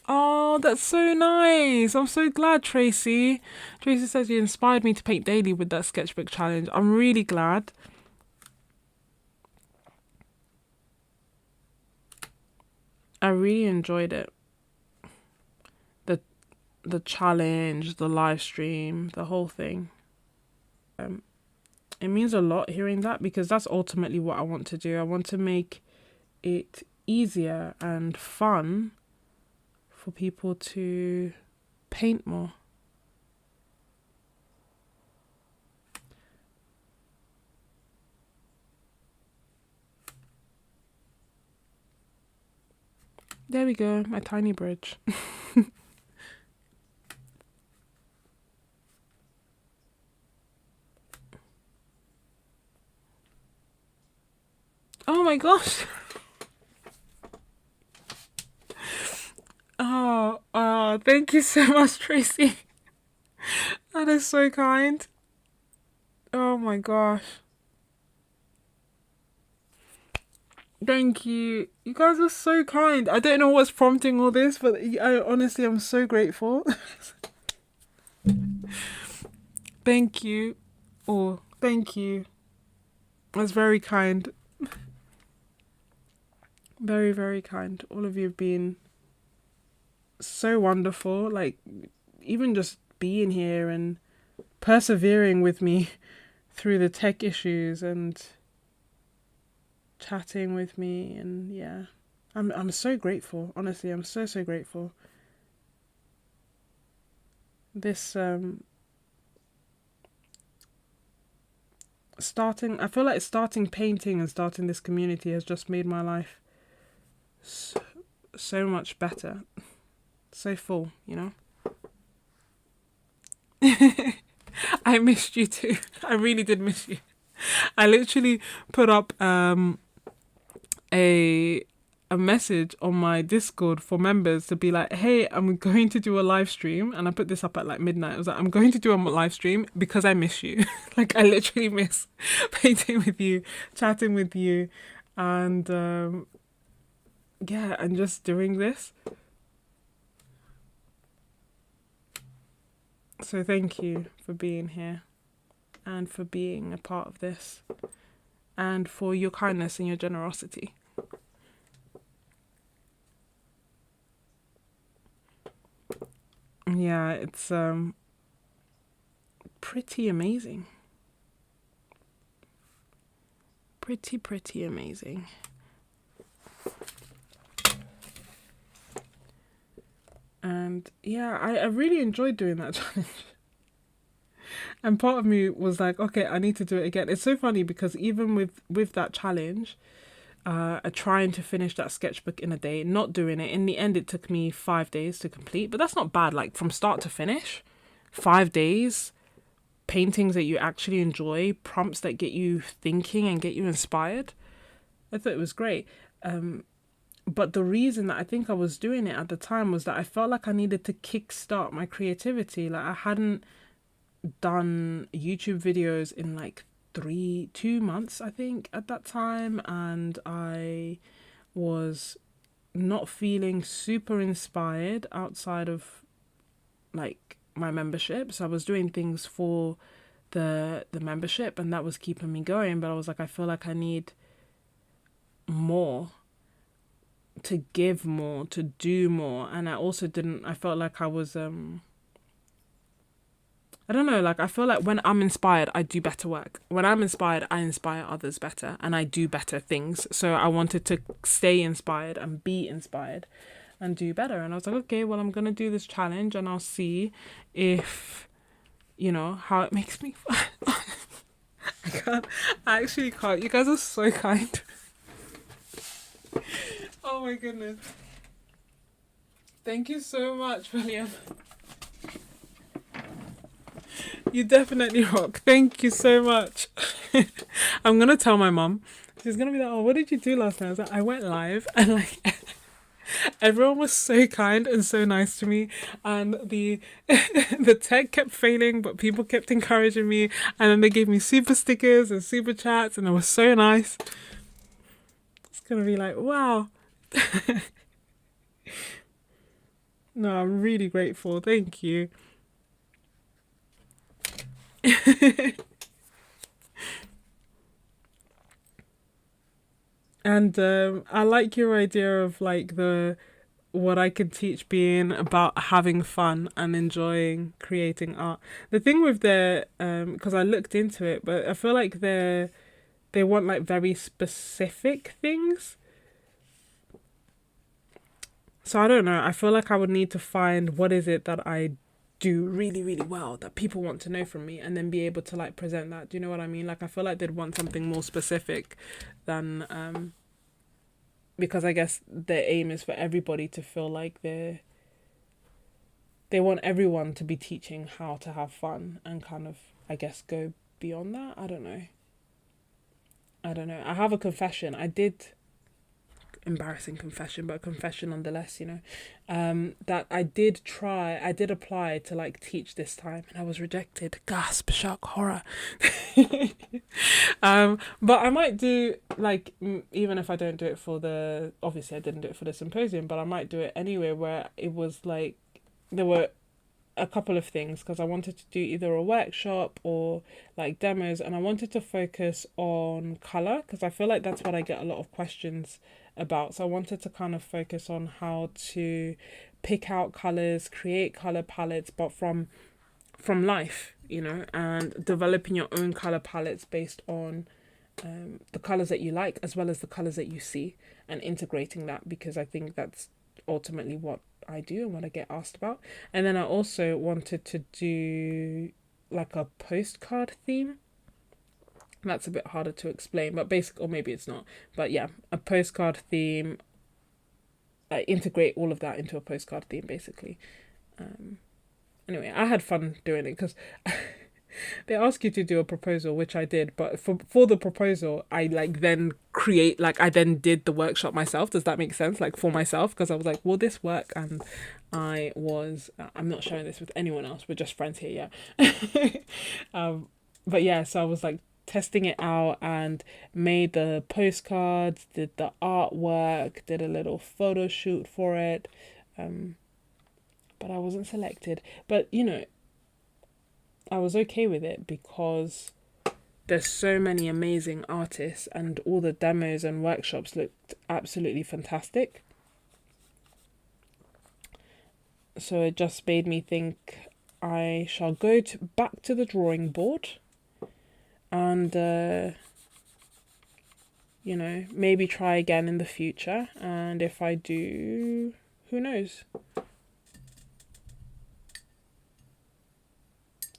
Oh, that's so nice. I'm so glad, Tracy. Tracy says you inspired me to paint daily with that sketchbook challenge. I'm really glad. I really enjoyed it. The challenge, the live stream, the whole thing. It means a lot hearing that, because that's ultimately what I want to do. I want to make it easier and fun for people to paint more. There we go, my tiny bridge. Oh my gosh. Oh, thank you so much, Tracy. That is so kind. Oh my gosh. Thank you. You guys are so kind. I don't know what's prompting all this, but honestly, I'm so grateful. Thank you. Oh, thank you. That's very kind. Very, very kind. All of you have been so wonderful. Like, even just being here and persevering with me through the tech issues and chatting with me, and yeah. I'm so grateful. Honestly, I'm so grateful. This I feel like starting painting and starting this community has just made my life so much better. So full, you know? I missed you too. I really did miss you. I literally put up a message on my Discord for members to be like, hey, I'm going to do a live stream. And I put this up at like midnight. I was like, I'm going to do a live stream because I miss you. Like, I literally miss painting with you, chatting with you, and yeah, and just doing this. So thank you for being here and for being a part of this and for your kindness and your generosity. Yeah, it's pretty amazing. Pretty amazing. And yeah, I really enjoyed doing that challenge. And part of me was like, okay, I need to do it again. It's so funny because even with that challenge, trying to finish that sketchbook in a day, not doing it, in the end it took me 5 days to complete. But that's not bad. Like, from start to finish, 5 days, paintings that you actually enjoy, prompts that get you thinking and get you inspired. I thought it was great. But the reason that I think I was doing it at the time was that I felt like I needed to kickstart my creativity. Like, I hadn't done YouTube videos in like 2 months, I think, at that time, and I was not feeling super inspired outside of like my membership. So I was doing things for the membership, and that was keeping me going, but I was like, I feel like I need more, to give more, to do more. And I felt like I was I don't know, like, I feel like when I'm inspired, I do better work. When I'm inspired, I inspire others better and I do better things. So I wanted to stay inspired and be inspired and do better. And I was like, okay, well, I'm going to do this challenge and I'll see if, how it makes me feel. I actually can't. You guys are so kind. Oh my goodness. Thank you so much, William. You definitely rock. Thank you so much. I'm going to tell my mum. She's going to be like, oh, what did you do last night? I was like, I went live and like everyone was so kind and so nice to me. And the tech kept failing, but people kept encouraging me. And then they gave me super stickers and super chats and it was so nice. It's going to be like, wow. No, I'm really grateful. Thank you. And I like your idea of like what I can teach being about having fun and enjoying creating art. The thing with because I looked into it, but I feel like they want like very specific things. So I don't know. I feel like I would need to find what is it that I do really, really well that people want to know from me, and then be able to like present that. Do you know what I mean? Like, I feel like they'd want something more specific than because I guess their aim is for everybody to feel like they want everyone to be teaching how to have fun and kind of, I guess, go beyond that. I don't know. I have a confession. Embarrassing confession, but a confession nonetheless, that I did apply to like teach this time and I was rejected. Gasp, shock, horror. But I might do like, even if I don't do it for obviously I didn't do it for the symposium, but I might do it anyway, where it was like there were a couple of things because I wanted to do either a workshop or like demos, and I wanted to focus on color because I feel like that's what I get a lot of questions about. So I wanted to kind of focus on how to pick out colors, create color palettes, but from life, you know, and developing your own color palettes based on the colors that you like as well as the colors that you see, and integrating that, because I think that's ultimately what I do and what I get asked about. And then I also wanted to do like a postcard theme. That's a bit harder to explain, but basically, or maybe it's not. But yeah, a postcard theme. I integrate all of that into a postcard theme, basically. Anyway, I had fun doing it because they ask you to do a proposal, which I did, but for the proposal, I like then create, like I then did the workshop myself. Does that make sense? Like for myself, because I was like, will this work? And I'm not sharing this with anyone else. We're just friends here, yeah. But yeah, so I was like testing it out and made the postcards, did the artwork, did a little photo shoot for it. But I wasn't selected. But you know, I was okay with it because there's so many amazing artists and all the demos and workshops looked absolutely fantastic. So it just made me think I shall go back to the drawing board and, you know, maybe try again in the future. And if I do, who knows?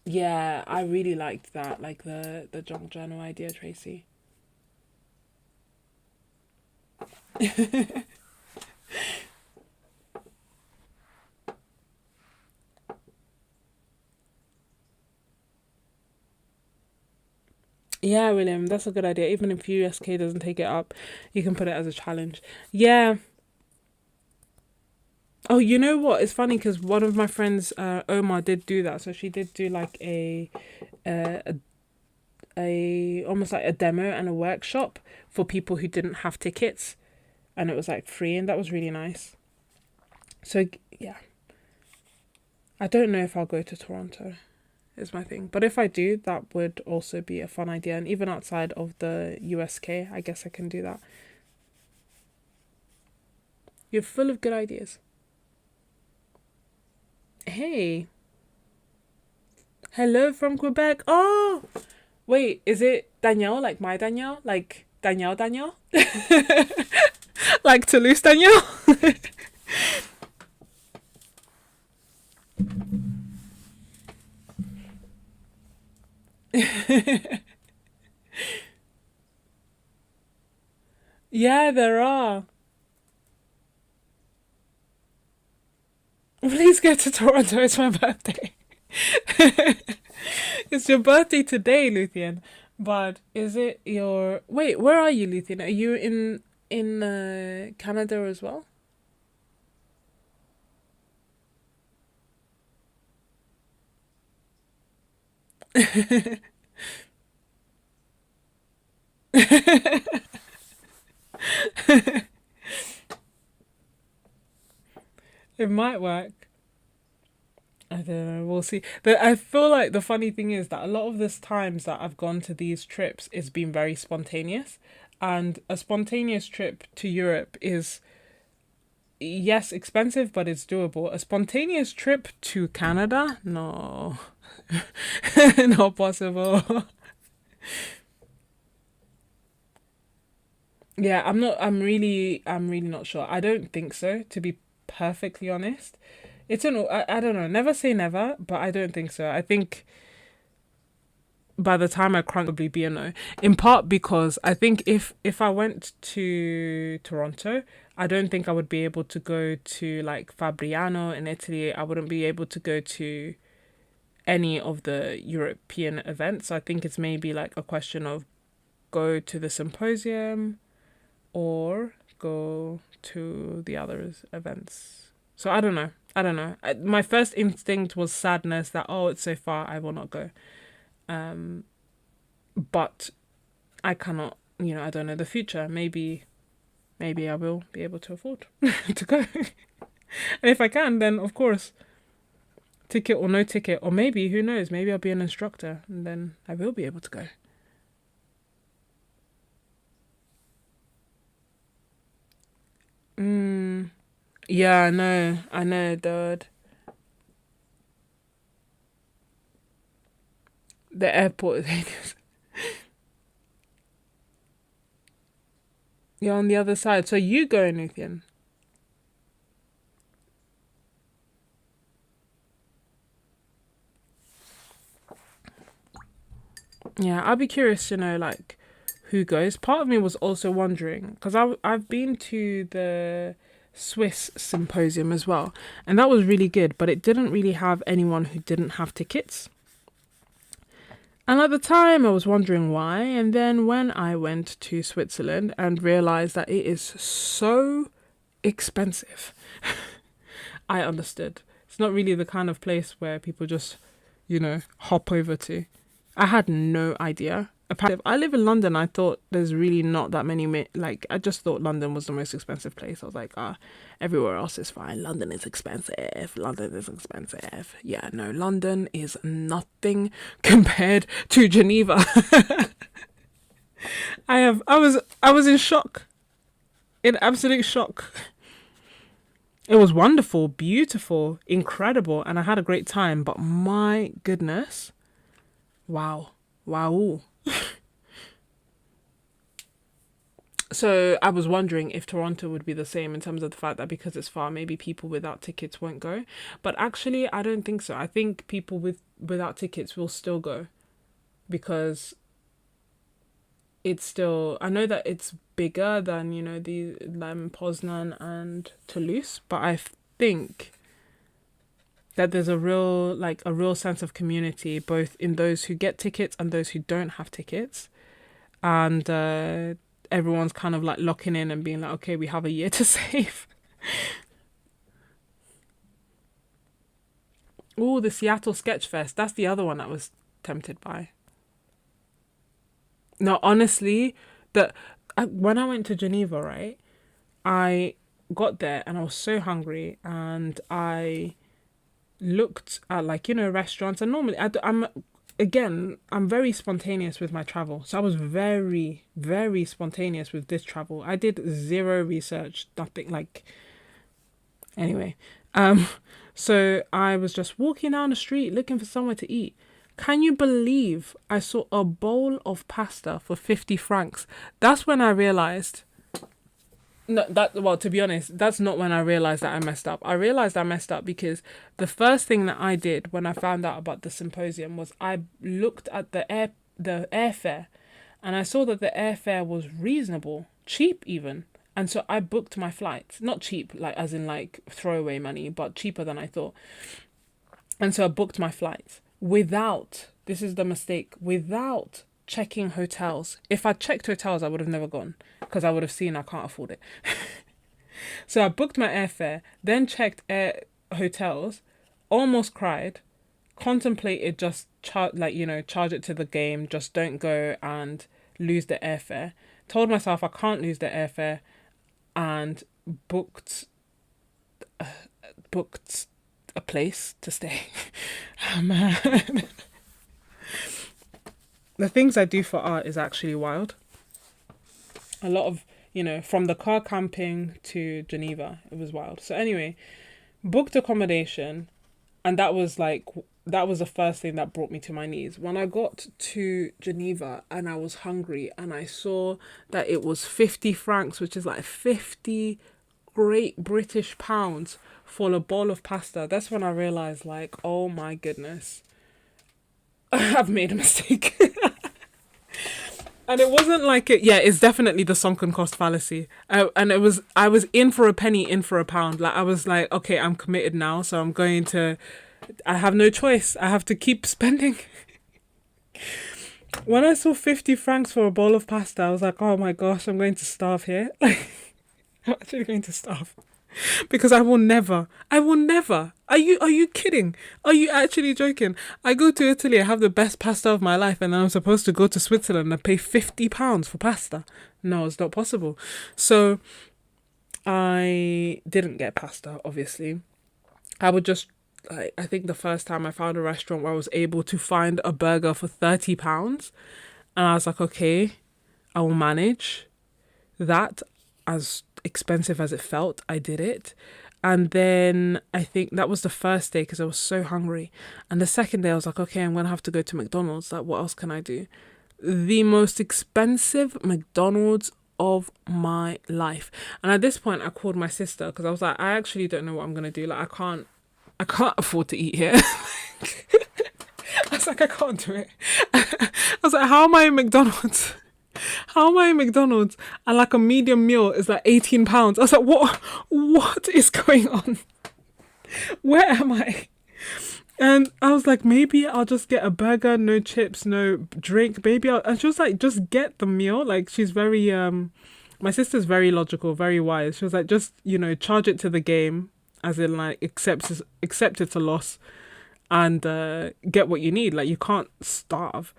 Yeah, I really liked that, like the junk journal idea, Tracy. Yeah, William, that's a good idea. Even if USK doesn't take it up, you can put it as a challenge. Yeah. Oh, you know what? It's funny because one of my friends, Omar, did do that. So she did do like a almost like a demo and a workshop for people who didn't have tickets, and it was like free, and that was really nice. So yeah, I don't know if I'll go to Toronto, is my thing. But if I do, that would also be a fun idea. And even outside of the USK, I guess I can do that. You're full of good ideas. Hey, hello from Quebec. Oh, wait, is it Danielle, like my Danielle? Like Danielle? Like Toulouse Danielle? Yeah, there are. Please go to Toronto. It's my birthday. It's your birthday today, Luthien. But is it your... Wait, where are you, Luthien? Are you in Canada as well? It might work. I don't know. We'll see. But I feel like the funny thing is that a lot of this times that I've gone to these trips, it's been very spontaneous. And a spontaneous trip to Europe is, yes, expensive, but it's doable. A spontaneous trip to Canada? No. Not possible. Yeah, I'm really not sure. I don't think so, to be perfectly honest. I don't know. Never say never, but I don't think so. I think by the time I crank, probably be a no. In part because I think if I went to Toronto, I don't think I would be able to go to like Fabriano in Italy. I wouldn't be able to go to any of the European events. So I think it's maybe like a question of go to the symposium or go to the other events. So I don't know. I don't know. My first instinct was sadness that, oh, it's so far, I will not go. Um, but I cannot, I don't know the future. Maybe I will be able to afford to go. And if I can, then of course, ticket or no ticket, or maybe, who knows, maybe I'll be an instructor and then I will be able to go. Yeah, I know, dude. The airport. You're on the other side, so you go, Nuthian. Yeah, I'd be curious to know, like, who goes. Part of me was also wondering, because I've been to the Swiss symposium as well, and that was really good, but it didn't really have anyone who didn't have tickets. And at the time, I was wondering why. And then when I went to Switzerland and realized that it is so expensive, I understood. It's not really the kind of place where people just, hop over to. I had no idea. Apparently, I live in London. I thought there's really not that many. I just thought London was the most expensive place. I was like, everywhere else is fine. London is expensive. London is expensive. Yeah, no, London is nothing compared to Geneva. I was in shock, in absolute shock. It was wonderful, beautiful, incredible, and I had a great time. But my goodness, wow. So I was wondering if Toronto would be the same in terms of the fact that because it's far, maybe people without tickets won't go. But actually, I don't think so. I think people without tickets will still go, because it's still, I know that it's bigger than, the Poznan and Toulouse, but I think that there's a real sense of community, both in those who get tickets and those who don't have tickets. And everyone's kind of like locking in and being like, okay, we have a year to save. Oh, the Seattle Sketch Fest. That's the other one I was tempted by. No, honestly, when I went to Geneva, right, I got there and I was so hungry, and I looked at restaurants, and normally I'm very spontaneous with my travel. So I was very, very spontaneous with this travel. I did zero research, nothing anyway. So I was just walking down the street looking for somewhere to eat. Can you believe I saw a bowl of pasta for 50 francs? That's when I realized. No, to be honest, that's not when I realized that I messed up. I realized I messed up because the first thing that I did when I found out about the symposium was I looked at the airfare, and I saw that the airfare was reasonable, cheap even. And so I booked my flights. Not cheap, as in throwaway money, but cheaper than I thought. And so I booked my flights without checking hotels. If I checked hotels, I would have never gone, because I would have seen I can't afford it. So I booked my airfare, then checked hotels, almost cried, contemplated just charge it to the game, just don't go and lose the airfare. Told myself I can't lose the airfare, and booked a place to stay. Oh, man. The things I do for art is actually wild. A lot of, from the car camping to Geneva, it was wild. So anyway, booked accommodation, and that was the first thing that brought me to my knees. When I got to Geneva and I was hungry and I saw that it was 50 francs, which is 50 Great British pounds for a bowl of pasta, that's when I realized, oh my goodness, I've made a mistake. And it wasn't it's definitely the sunken cost fallacy. And I was in for a penny, in for a pound. I was like, okay, I'm committed now, so I have no choice. I have to keep spending. When I saw 50 francs for a bowl of pasta, I was like, oh my gosh, I'm going to starve here. I'm actually going to starve. Because I will never. Are you kidding? Are you actually joking? I go to Italy, I have the best pasta of my life, and then I'm supposed to go to Switzerland and pay £50 for pasta. No, it's not possible. So I didn't get pasta, obviously. I would just like, I think the first time I found a restaurant where I was able to find a burger for £30. And I was like, okay, I will manage that. As expensive as it felt, I did it. And then I think that was the first day because I was so hungry. And the second day I was like, okay, I'm going to have to go to McDonald's. Like, what else can I do? The most expensive McDonald's of my life. And at this point I called my sister because I was like, I actually don't know what I'm going to do. Like, I can't afford to eat here. I was like, I can't do it. I was like, how am I in McDonald's? How am I in McDonald's? And like a medium meal is like £18. I was like, what is going on? Where am I? And I was like, maybe I'll just get a burger, no chips, no drink. And she was like, just get the meal. Like, she's very, my sister's very logical, very wise. She was like, just, charge it to the game, as in like, accept it's a loss and get what you need. Like, you can't starve.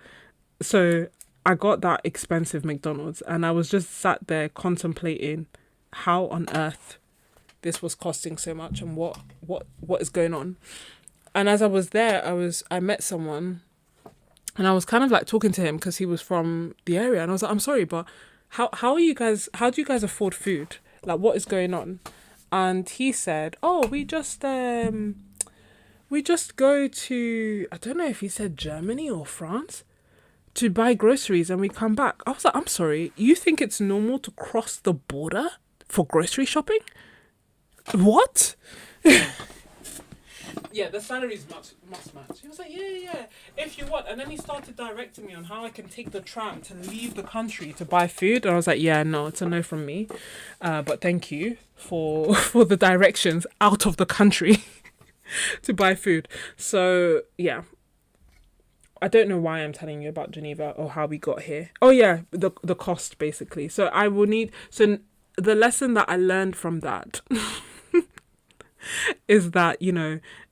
So I got that expensive McDonald's and I was just sat there contemplating how on earth this was costing so much and what is going on. And as I was there, I met someone and I was kind of like talking to him because he was from the area. And I was like, I'm sorry, but how do you guys afford food? Like, what is going on? And he said, oh, we just go to, I don't know if he said Germany or France, to buy groceries and we come back. I was like, I'm sorry, you think it's normal to cross the border for grocery shopping? What? Yeah, the salaries must match. He was like, yeah, if you want. And then he started directing me on how I can take the tram to leave the country to buy food. And I was like, yeah, no, it's a no from me. But thank you for the directions out of the country to buy food. So, yeah. I don't know why I'm telling you about Geneva or how we got here. Oh, yeah, the cost, basically. So So the lesson that I learned from that is that,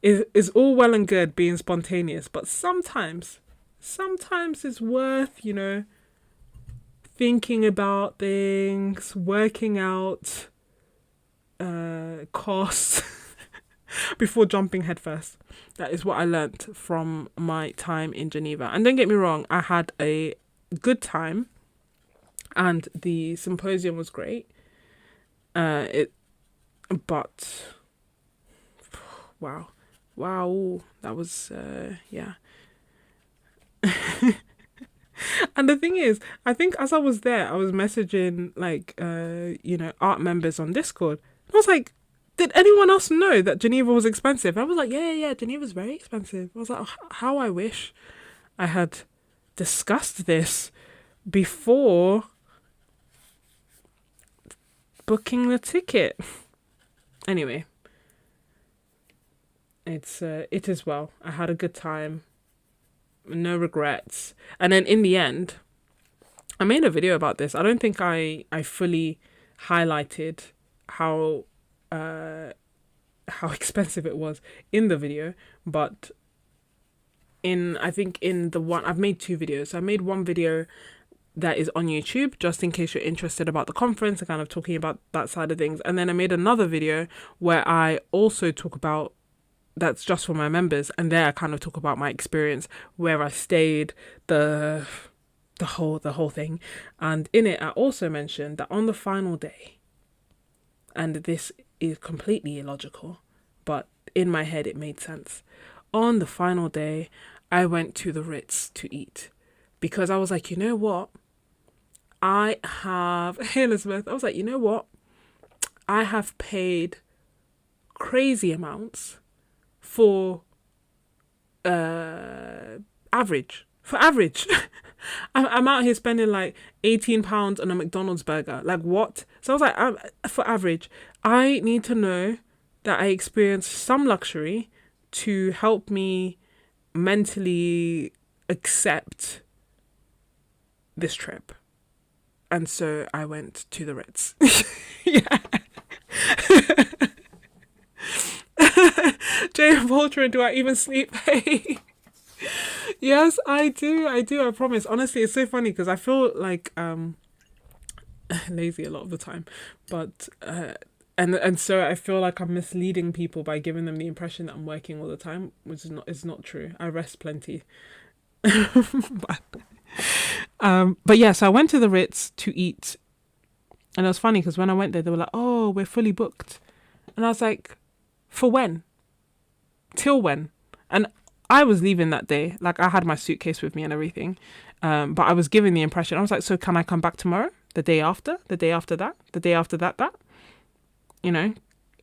is all well and good being spontaneous, but sometimes it's worth, thinking about things, working out costs before jumping headfirst. That is what I learnt from my time in Geneva. And don't get me wrong, I had a good time and the symposium was great. But wow, that was yeah. And the thing is, I think as I was there, I was messaging like art members on Discord. I was like, did anyone else know that Geneva was expensive? I was like, yeah, Geneva's very expensive. I was like, how I wish I had discussed this before booking the ticket. Anyway, it is well. I had a good time. No regrets. And then in the end, I made a video about this. I don't think I fully highlighted how expensive it was in the video, but I think in the one, I've made 2 videos. So I made one video that is on YouTube, just in case you're interested about the conference and kind of talking about that side of things. And then I made another video where I also talk about, that's just for my members, and there I kind of talk about my experience, where I stayed, the whole thing. And in it I also mentioned that on the final day, and this is completely illogical, but in my head it made sense. On the final day, I went to the Ritz to eat because I was like, you know what? Hey Elizabeth, I was like, you know what? I have paid crazy amounts for average. I'm out here spending like £18 on a McDonald's burger. Like, what? So I was like, for average, I need to know that I experienced some luxury to help me mentally accept this trip. And so I went to the Ritz. Yeah. Jay Voltron, do I even sleep? Hey. Yes, I do, I promise. Honestly, it's so funny because I feel like lazy a lot of the time, but And so I feel like I'm misleading people by giving them the impression that I'm working all the time, which is not true. I rest plenty. but, but yeah, so I went to the Ritz to eat, and it was funny because when I went there, they were like, "Oh, we're fully booked," and I was like, "For when? Till when?" And I was leaving that day. Like, I had my suitcase with me and everything, but I was given the impression. I was like, "So can I come back tomorrow? The day after? The day after that? The day after that? That?" You know?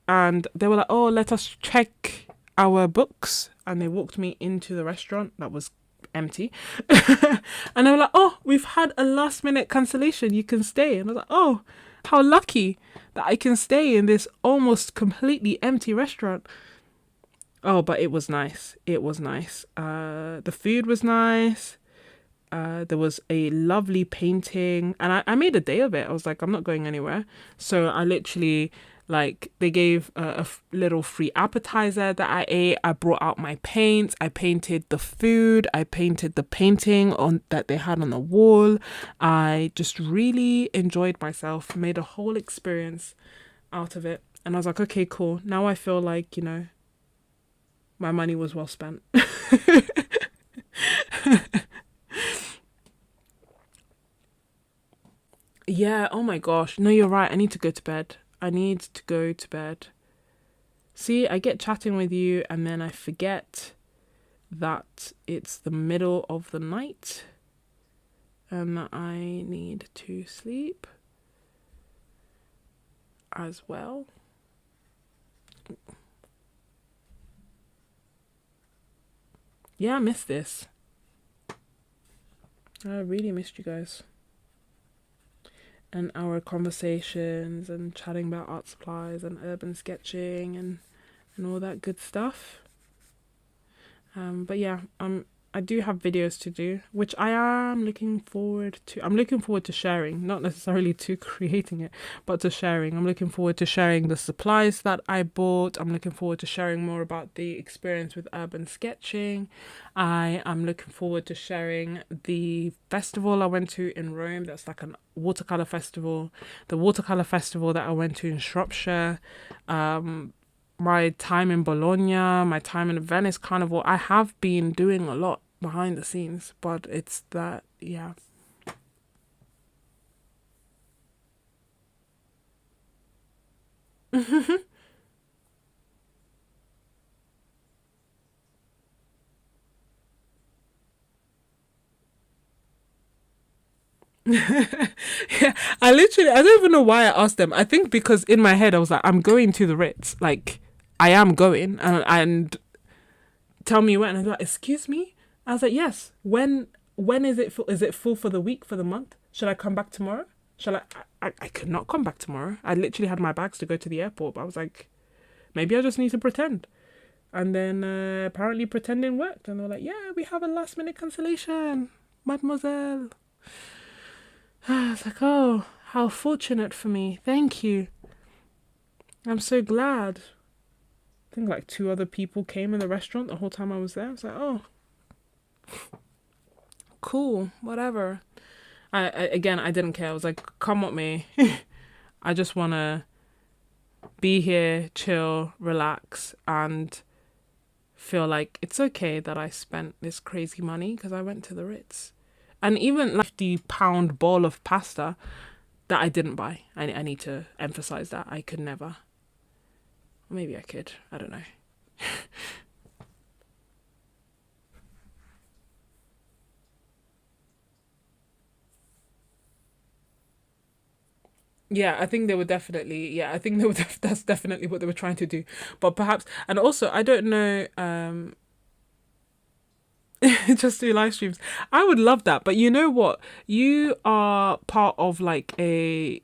And they were like, "Oh, let us check our books." And they walked me into the restaurant that was empty. And they were like, "Oh, we've had a last minute cancellation. You can stay." And I was like, "Oh, how lucky that I can stay in this almost completely empty restaurant." Oh, but it was nice. It was nice. The food was nice. There was a lovely painting, and I made a day of it. I was like, I'm not going anywhere. So I literally, like, they gave a little free appetizer that I ate. I brought out my paints. I painted the food. I painted the painting on that they had on the wall. I just really enjoyed myself, made a whole experience out of it. And I was like, okay, cool. Now I feel like, my money was well spent. Yeah, oh my gosh. No, you're right. I need to go to bed. I need to go to bed. See, I get chatting with you and then I forget that it's the middle of the night and that I need to sleep as well. Yeah, I missed this. I really missed you guys. And our conversations and chatting about art supplies and urban sketching and all that good stuff. But yeah, I do have videos to do, which I am looking forward to. I'm looking forward to sharing, not necessarily to creating it, but to sharing. I'm looking forward to sharing the supplies that I bought. I'm looking forward to sharing more about the experience with urban sketching. I am looking forward to sharing the festival I went to in Rome. That's like a watercolor festival. The watercolor festival that I went to in Shropshire. My time in Bologna, my time in Venice Carnival. I have been doing a lot behind the scenes, but it's that, yeah. Yeah, I don't even know why I asked them. I think because in my head I was like, I'm going to the Ritz. Like, I am going, and tell me when. And I was like, excuse me? I was like, yes. When is it full? Is it full for the week, for the month? Should I come back tomorrow? Shall I could not come back tomorrow. I literally had my bags to go to the airport, but I was like, maybe I just need to pretend. And then apparently pretending worked. And they were like, yeah, we have a last minute cancellation, mademoiselle. I was like, oh, how fortunate for me. Thank you. I'm so glad. I think like 2 other people came in the restaurant the whole time I was there. I was like, oh, cool, whatever. I didn't care. I was like, come with me. I just want to be here, chill, relax, and feel like it's okay that I spent this crazy money because I went to the Ritz. And even like £50 bowl of pasta that I didn't buy. I need to emphasize that. I could never. Maybe I could. I don't know. Yeah, I think they were definitely. Yeah, I think they were. That's definitely what they were trying to do. But perhaps, and also, I don't know. Just do live streams. I would love that. But you know what? You are part of like a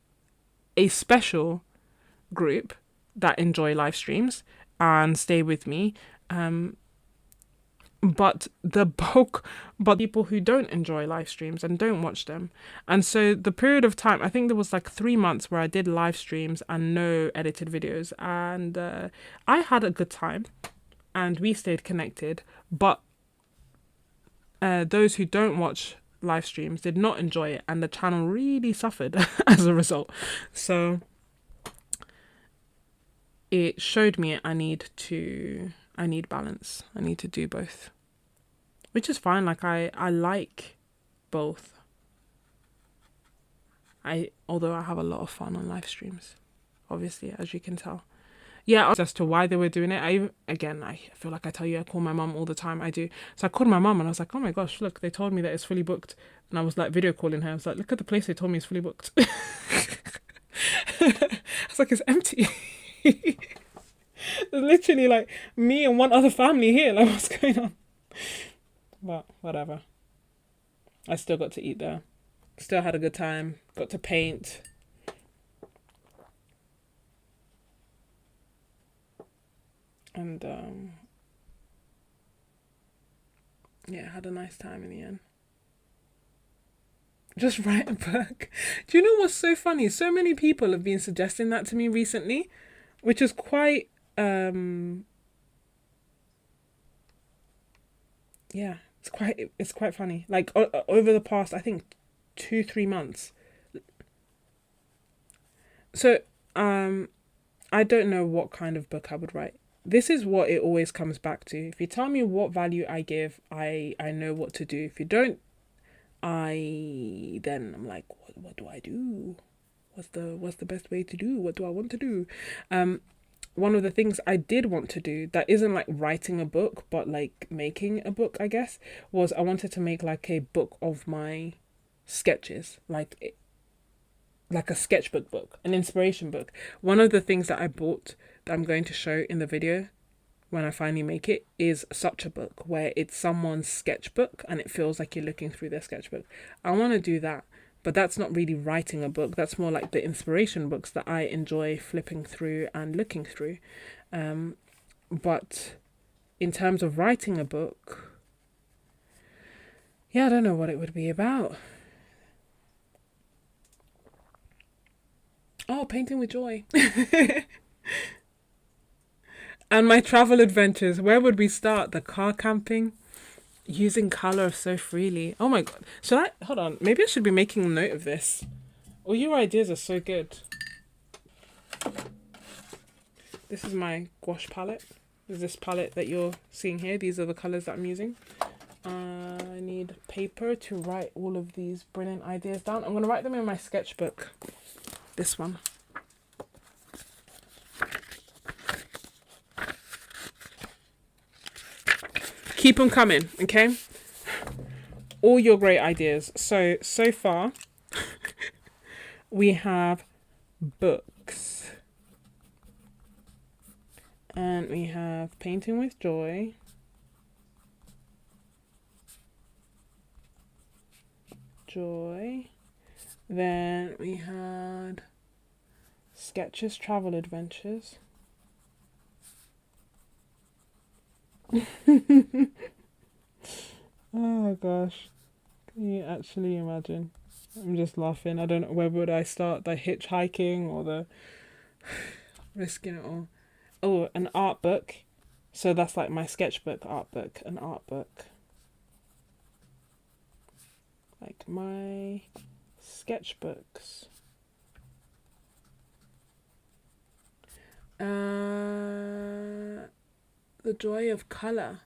special group that enjoy live streams and stay with me. Um, but the bulk, but people who don't enjoy live streams and don't watch them. And so the period of time, I think there was like 3 months where I did live streams and no edited videos. And I had a good time and we stayed connected. But those who don't watch live streams did not enjoy it, and the channel really suffered as a result. So it showed me I need balance. I need to do both, which is fine. Like I like both. Although I have a lot of fun on live streams, obviously, as you can tell. Yeah, as to why they were doing it, I feel like I tell you, I call my mum all the time. I do. So I called my mum and I was like, oh my gosh, look, they told me that it's fully booked. And I was like video calling her. I was like, look at the place they told me it's fully booked. I was like, it's empty. There's literally like me and one other family here. Like, what's going on? But whatever. I still got to eat there. Still had a good time. Got to paint. And yeah, had a nice time in the end. Just write a book. Do you know what's so funny? So many people have been suggesting that to me recently, which is quite yeah, it's quite funny. Like over the past, I think 2-3 months. So I don't know what kind of book I would write. This is what it always comes back to. If you tell me what value I give, I know what to do. If you don't, then I'm like, what do I do? What's the best way to do? What do I want to do? One of the things I did want to do that isn't like writing a book, but like making a book, I guess, was I wanted to make like a book of my sketches, like a sketchbook book, an inspiration book. One of the things that I bought that I'm going to show in the video when I finally make it is such a book where it's someone's sketchbook and it feels like you're looking through their sketchbook. I want to do that, but that's not really writing a book. That's more like the inspiration books that I enjoy flipping through and looking through. But in terms of writing a book, yeah, I don't know what it would be about. Oh, painting with joy. And my travel adventures. Where would we start? The car camping? Using colour so freely. Oh my god. Should I? Hold on. Maybe I should be making a note of this. All your ideas are so good. This is my gouache palette. There's this palette that you're seeing here. These are the colours that I'm using. I need paper to write all of these brilliant ideas down. I'm going to write them in my sketchbook. This one. Keep them coming, okay? All your great ideas. So far, we have books. And we have painting with joy. Then we had sketches, travel adventures. Oh gosh, can you actually imagine? I'm just laughing. I don't know, where would I start? The hitchhiking or the risking it all? Oh, an art book. So that's like my sketchbook art book, an art book. Like my sketchbooks. The joy of colour.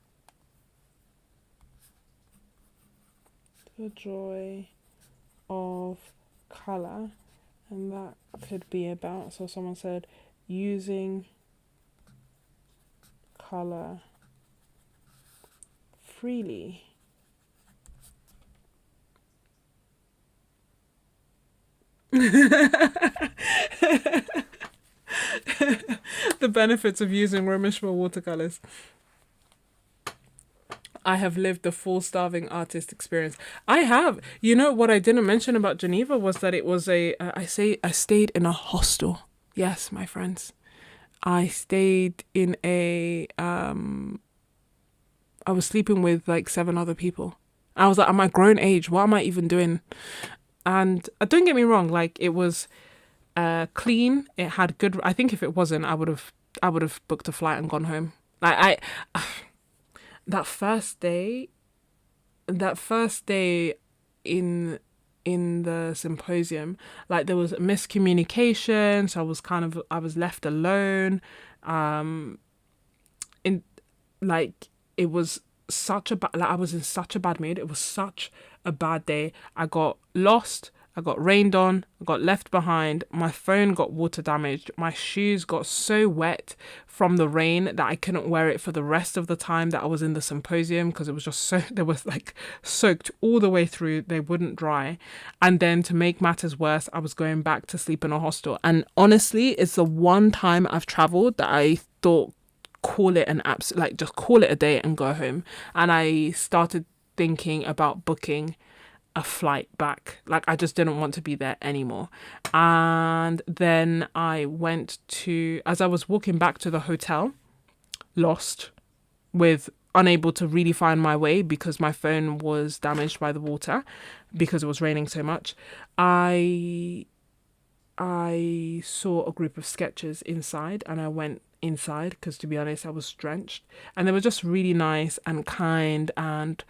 The joy of colour. And that could be about, so someone said, using colour freely. The benefits of using Romishma watercolors. I have lived the full starving artist experience. I have. You know what I didn't mention about Geneva was that it was I stayed in a hostel. Yes, my friends. I stayed in I was sleeping with like 7 other people. I was like, I'm at grown age. What am I even doing? And don't get me wrong, like it was clean. It had good. I think if it wasn't, I would have booked a flight and gone home. Like that first day in the symposium, like there was miscommunication. So I was left alone. In like it was such a bad, like I was in such a bad mood. It was such a bad day. I got lost, I got rained on, I got left behind, my phone got water damaged, my shoes got so wet from the rain that I couldn't wear it for the rest of the time that I was in the symposium, because it was just so, they was like soaked all the way through, they wouldn't dry. And then to make matters worse, I was going back to sleep in a hostel. And honestly, it's the one time I've traveled that I thought, call it an absolute, like just call it a day and go home. And I started thinking about booking a flight back. Like I just didn't want to be there anymore. And then I went to, as I was walking back to the hotel, lost, with unable to really find my way because my phone was damaged by the water because it was raining so much. I saw a group of sketchers inside, and I went inside because, to be honest, I was drenched, and they were just really nice and kind, and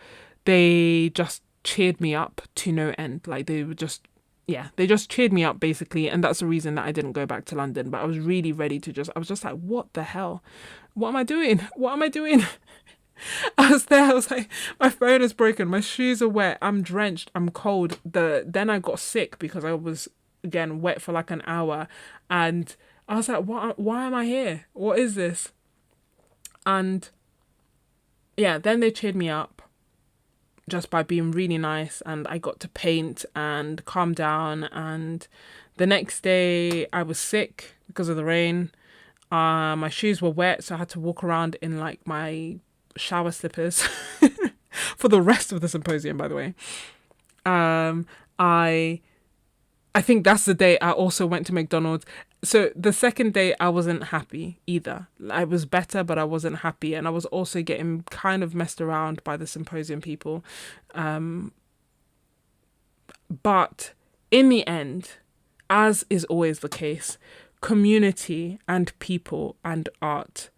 they just cheered me up to no end. Like they were just, yeah, they just cheered me up basically, and that's the reason that I didn't go back to London. But I was really ready to just, I was just like, what the hell? What am I doing? What am I doing? I was there, I was like, my phone is broken, my shoes are wet, I'm drenched, I'm cold. Then I got sick because I was, again, wet for like an hour, and I was like, why am I here? What is this? And yeah, then they cheered me up just by being really nice, and I got to paint and calm down. And the next day I was sick because of the rain. My shoes were wet, so I had to walk around in like my shower slippers for the rest of the symposium, by the way. I think that's the day I also went to McDonald's. So the second day I wasn't happy either. I was better, but I wasn't happy. And I was also getting kind of messed around by the symposium people. But in the end, as is always the case, community and people and art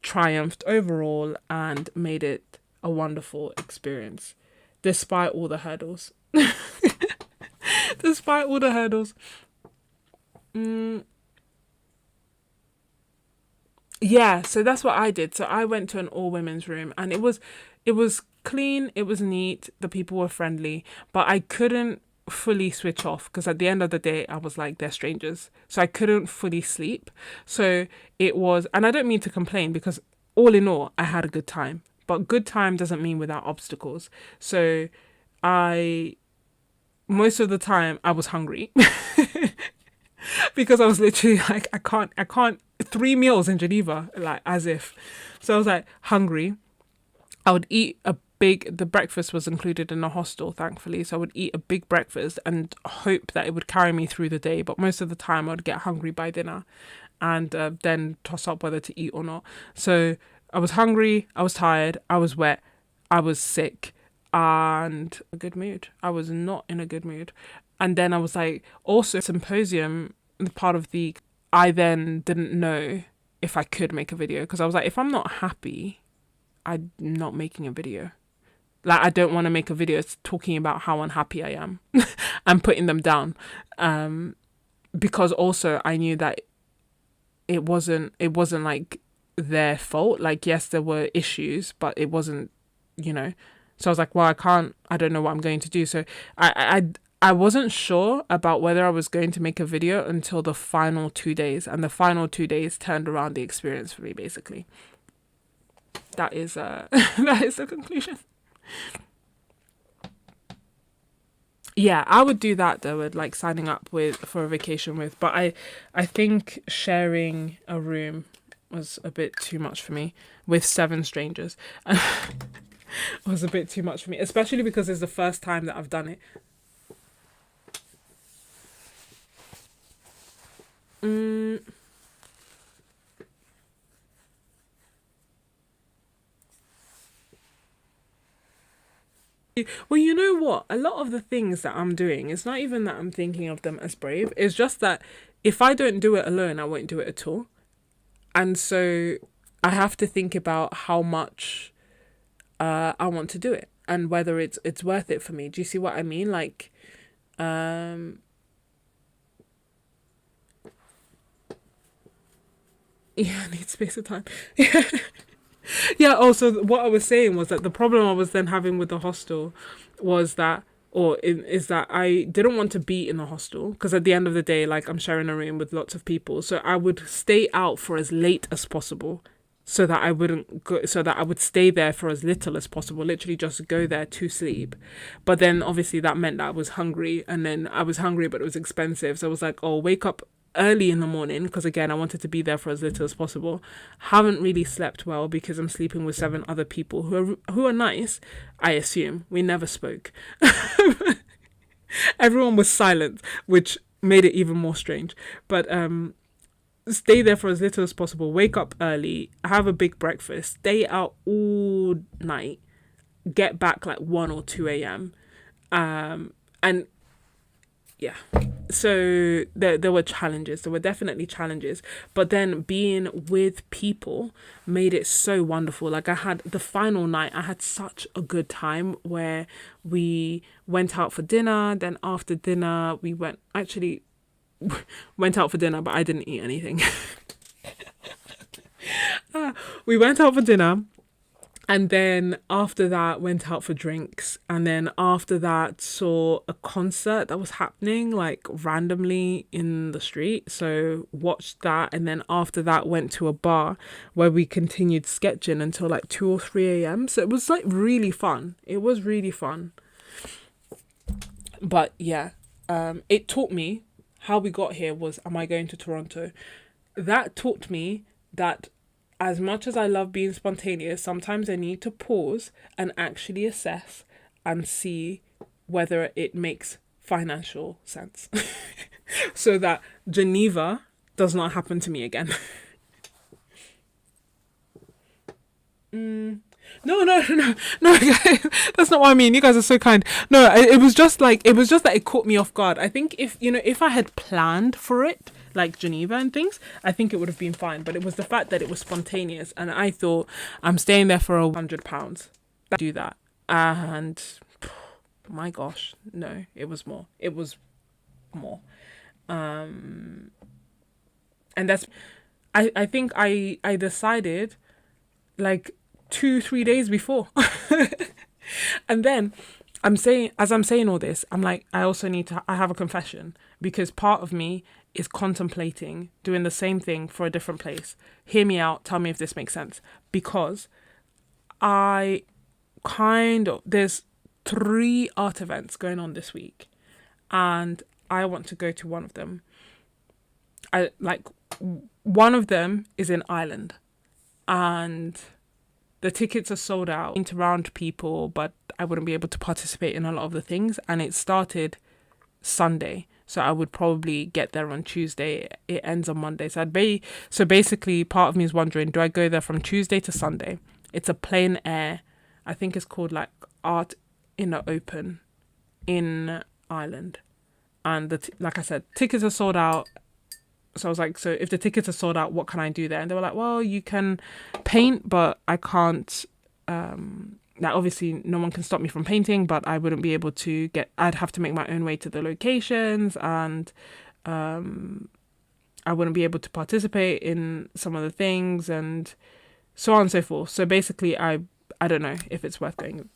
triumphed overall and made it a wonderful experience, despite all the hurdles. Despite all the hurdles. Yeah, so that's what I did. So I went to an all women's room, and it was clean, it was neat, the people were friendly, but I couldn't fully switch off because at the end of the day I was like, they're strangers. So I couldn't fully sleep. So it was, and I don't mean to complain because all in all I had a good time. But good time doesn't mean without obstacles. So most of the time I was hungry because I was literally like, I can't 3 meals in Geneva, like as if. So I was like hungry. I would eat the breakfast was included in the hostel, thankfully. So I would eat a big breakfast and hope that it would carry me through the day. But most of the time I would get hungry by dinner and then toss up whether to eat or not. So I was hungry, I was tired, I was wet, I was sick, and a good mood. I was not in a good mood. And then I was like, also symposium, I then didn't know if I could make a video, because I was like, if I'm not happy, I'm not making a video. Like, I don't want to make a video talking about how unhappy I am and putting them down. Because also I knew that it wasn't like their fault. Like, yes, there were issues, but it wasn't, so I was like, well, I don't know what I'm going to do. So I wasn't sure about whether I was going to make a video until the final 2 days, and the final 2 days turned around the experience for me, basically. That is that is the conclusion. Yeah, I would do that though, with like signing up for a vacation with, but I think sharing a room was a bit too much for me with 7 strangers. Was a bit too much for me, especially because it's the first time that I've done it. Well, you know what? A lot of the things that I'm doing, it's not even that I'm thinking of them as brave. It's just that if I don't do it alone, I won't do it at all. And so I have to think about how much I want to do it and whether it's worth it for me. Do you see what I mean? Like, Yeah, I need space of time. Yeah, also what I was saying was that the problem I was then having with the hostel was that, is that I didn't want to be in the hostel because at the end of the day, like, I'm sharing a room with lots of people. So I would stay out for as late as possible so that I wouldn't go, so that I would stay there for as little as possible, literally just go there to sleep. But then obviously that meant that I was hungry, and then I was hungry, but it was expensive. So I was like, oh, wake up early in the morning, because again, I wanted to be there for as little as possible. Haven't really slept well because I'm sleeping with 7 other people who are nice, I assume. We never spoke. Everyone was silent, which made it even more strange. But stay there for as little as possible, wake up early, have a big breakfast, stay out all night, get back like 1 or 2 a.m. And yeah, so there were challenges. There were definitely challenges. But then being with people made it so wonderful. Like, I had the final night, I had such a good time where we went out for dinner. Then after dinner, we went out for dinner, but I didn't eat anything. We went out for dinner, and then after that went out for drinks, and then after that saw a concert that was happening like randomly in the street, so watched that. And then after that went to a bar where we continued sketching until like 2 or 3 a.m. So it was like really fun. It was really fun. But yeah, it taught me, how we got here was, am I going to Toronto? That taught me that as much as I love being spontaneous, sometimes I need to pause and actually assess and see whether it makes financial sense. So that Geneva does not happen to me again. No, guys, that's not what I mean. You guys are so kind. No, it was just that it caught me off guard. I think if I had planned for it, like Geneva and things, I think it would have been fine. But it was the fact that it was spontaneous, and I thought, I'm staying there for £100. Do that, and my gosh, no, it was more. It was more, and that's. I think I decided, like, 2-3 days before. And then as I'm saying all this, I'm like, I have a confession, because part of me is contemplating doing the same thing for a different place. Hear me out, tell me if this makes sense. Because there's 3 art events going on this week, and I want to go to one of them. One of them is in Ireland, and the tickets are sold out. To round people, but I wouldn't be able to participate in a lot of the things. And it started Sunday, so I would probably get there on Tuesday. It ends on Monday. So basically, part of me is wondering, do I go there from Tuesday to Sunday? It's a plein air. I think it's called like Art in the Open in Ireland. And like I said, tickets are sold out. So I was like, so if the tickets are sold out, what can I do there? And they were like, well, you can paint, but I can't. Now, obviously, no one can stop me from painting, but I wouldn't be able to I'd have to make my own way to the locations, and I wouldn't be able to participate in some of the things, and so on and so forth. So basically, I don't know if it's worth going,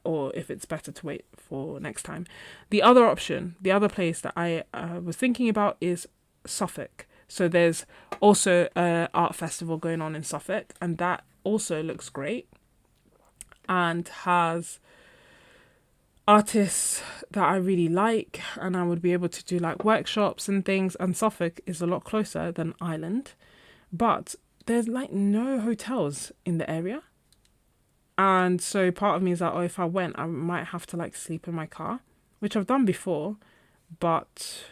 or if it's better to wait for next time. The other option, the other place that I was thinking about is Suffolk. So there's also an art festival going on in Suffolk, and that also looks great and has artists that I really like, and I would be able to do like workshops and things. And Suffolk is a lot closer than Ireland, but there's like no hotels in the area. And so part of me is like, oh, if I went, I might have to like sleep in my car, which I've done before, but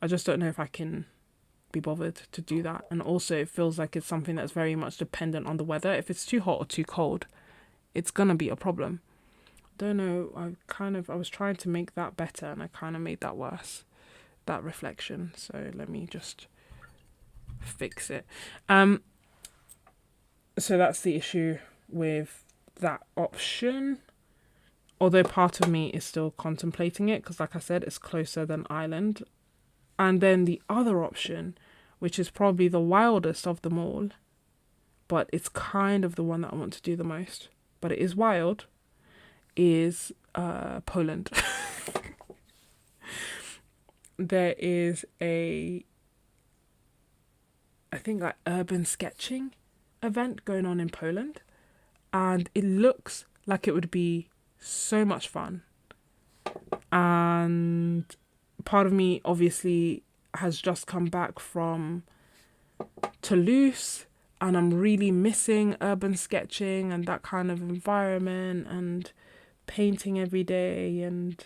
I just don't know if I can be bothered to do that. And also it feels like it's something that's very much dependent on the weather. If it's too hot or too cold, it's gonna be a problem. Don't know, I was trying to make that better, and I kind of made that worse, that reflection. So let me just fix it. So that's the issue with that option, although part of me is still contemplating it, because like I said, it's closer than Ireland. And then the other option which is probably the wildest of them all, but it's kind of the one that I want to do the most, but it is wild, is Poland. There is I think like urban sketching event going on in Poland, and it looks like it would be so much fun. And part of me obviously has just come back from Toulouse, and I'm really missing urban sketching and that kind of environment and painting every day, and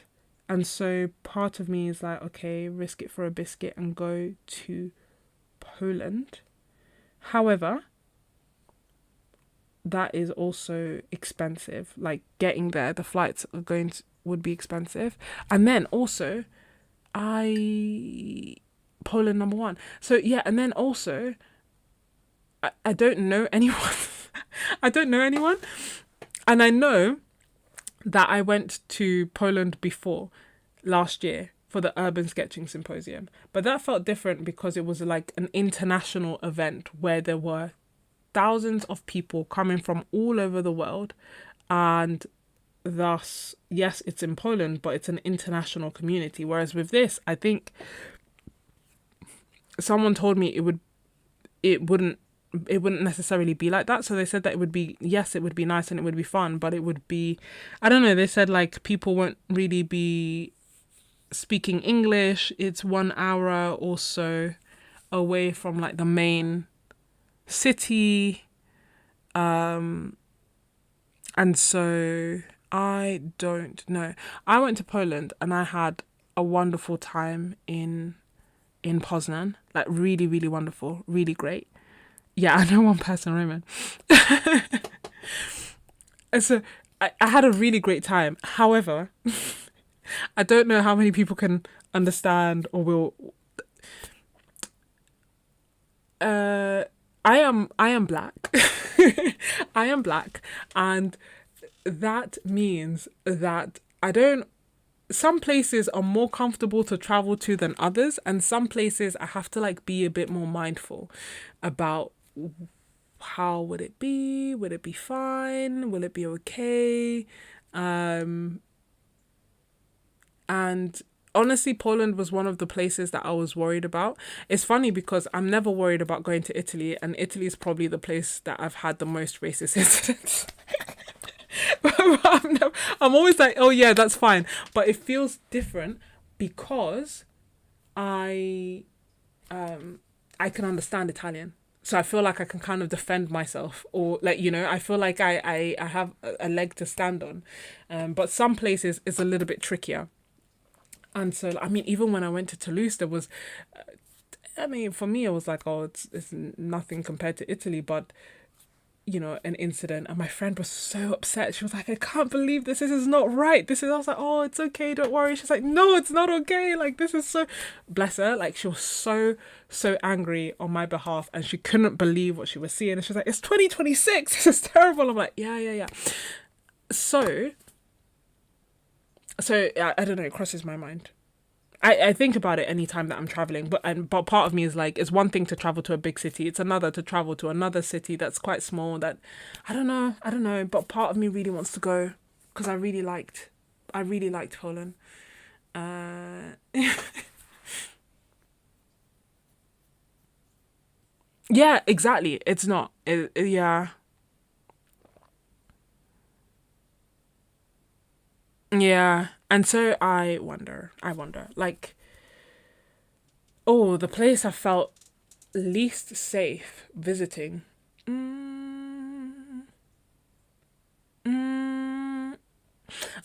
so part of me is like, okay, risk it for a biscuit and go to Poland. However, that is also expensive. Like getting there, the flights would be expensive, and then also Poland number one. So yeah, and then also I don't know anyone. I don't know anyone, and I know that I went to Poland before last year for the urban sketching symposium, but that felt different because it was like an international event where there were thousands of people coming from all over the world, and thus, yes, it's in Poland, but it's an international community. Whereas with this, I think someone told me it wouldn't necessarily be like that. So they said that it would be nice and it would be fun, but it would be, I don't know, they said like people won't really be speaking English. It's 1 hour or so away from like the main city, and so I don't know. I went to Poland and I had a wonderful time in Poznan, like really, really wonderful, really great. Yeah, I know one person, Roman. And so I had a really great time. However, I don't know how many people can understand or will. I am black. I am black, and that means that some places are more comfortable to travel to than others, and some places I have to like be a bit more mindful about how would it be? Would it be fine? Will it be okay? And honestly, Poland was one of the places that I was worried about. It's funny because I'm never worried about going to Italy, and Italy is probably the place that I've had the most racist incidents. I'm always like, oh yeah, that's fine. But it feels different because I can understand Italian. So I feel like I can kind of defend myself, or like, I feel like I have a leg to stand on. But some places it's a little bit trickier. And so, I mean, even when I went to Toulouse, there was, for me, it was like, oh, it's nothing compared to Italy, but, an incident. And my friend was so upset. She was like, I can't believe this. This is not right. I was like, oh, it's okay. Don't worry. She's like, no, it's not okay. Like, this is so, bless her. Like, she was so angry on my behalf, and she couldn't believe what she was seeing. And she was like, it's 2026. This is terrible. I'm like, yeah. So I don't know, it crosses my mind. I think about it anytime that I'm traveling, but part of me is like, it's one thing to travel to a big city, it's another to travel to another city that's quite small, that I don't know, but part of me really wants to go because I really liked Poland. Yeah, exactly. It's not. Yeah. Yeah. And so I wonder, like, oh, the place I felt least safe visiting.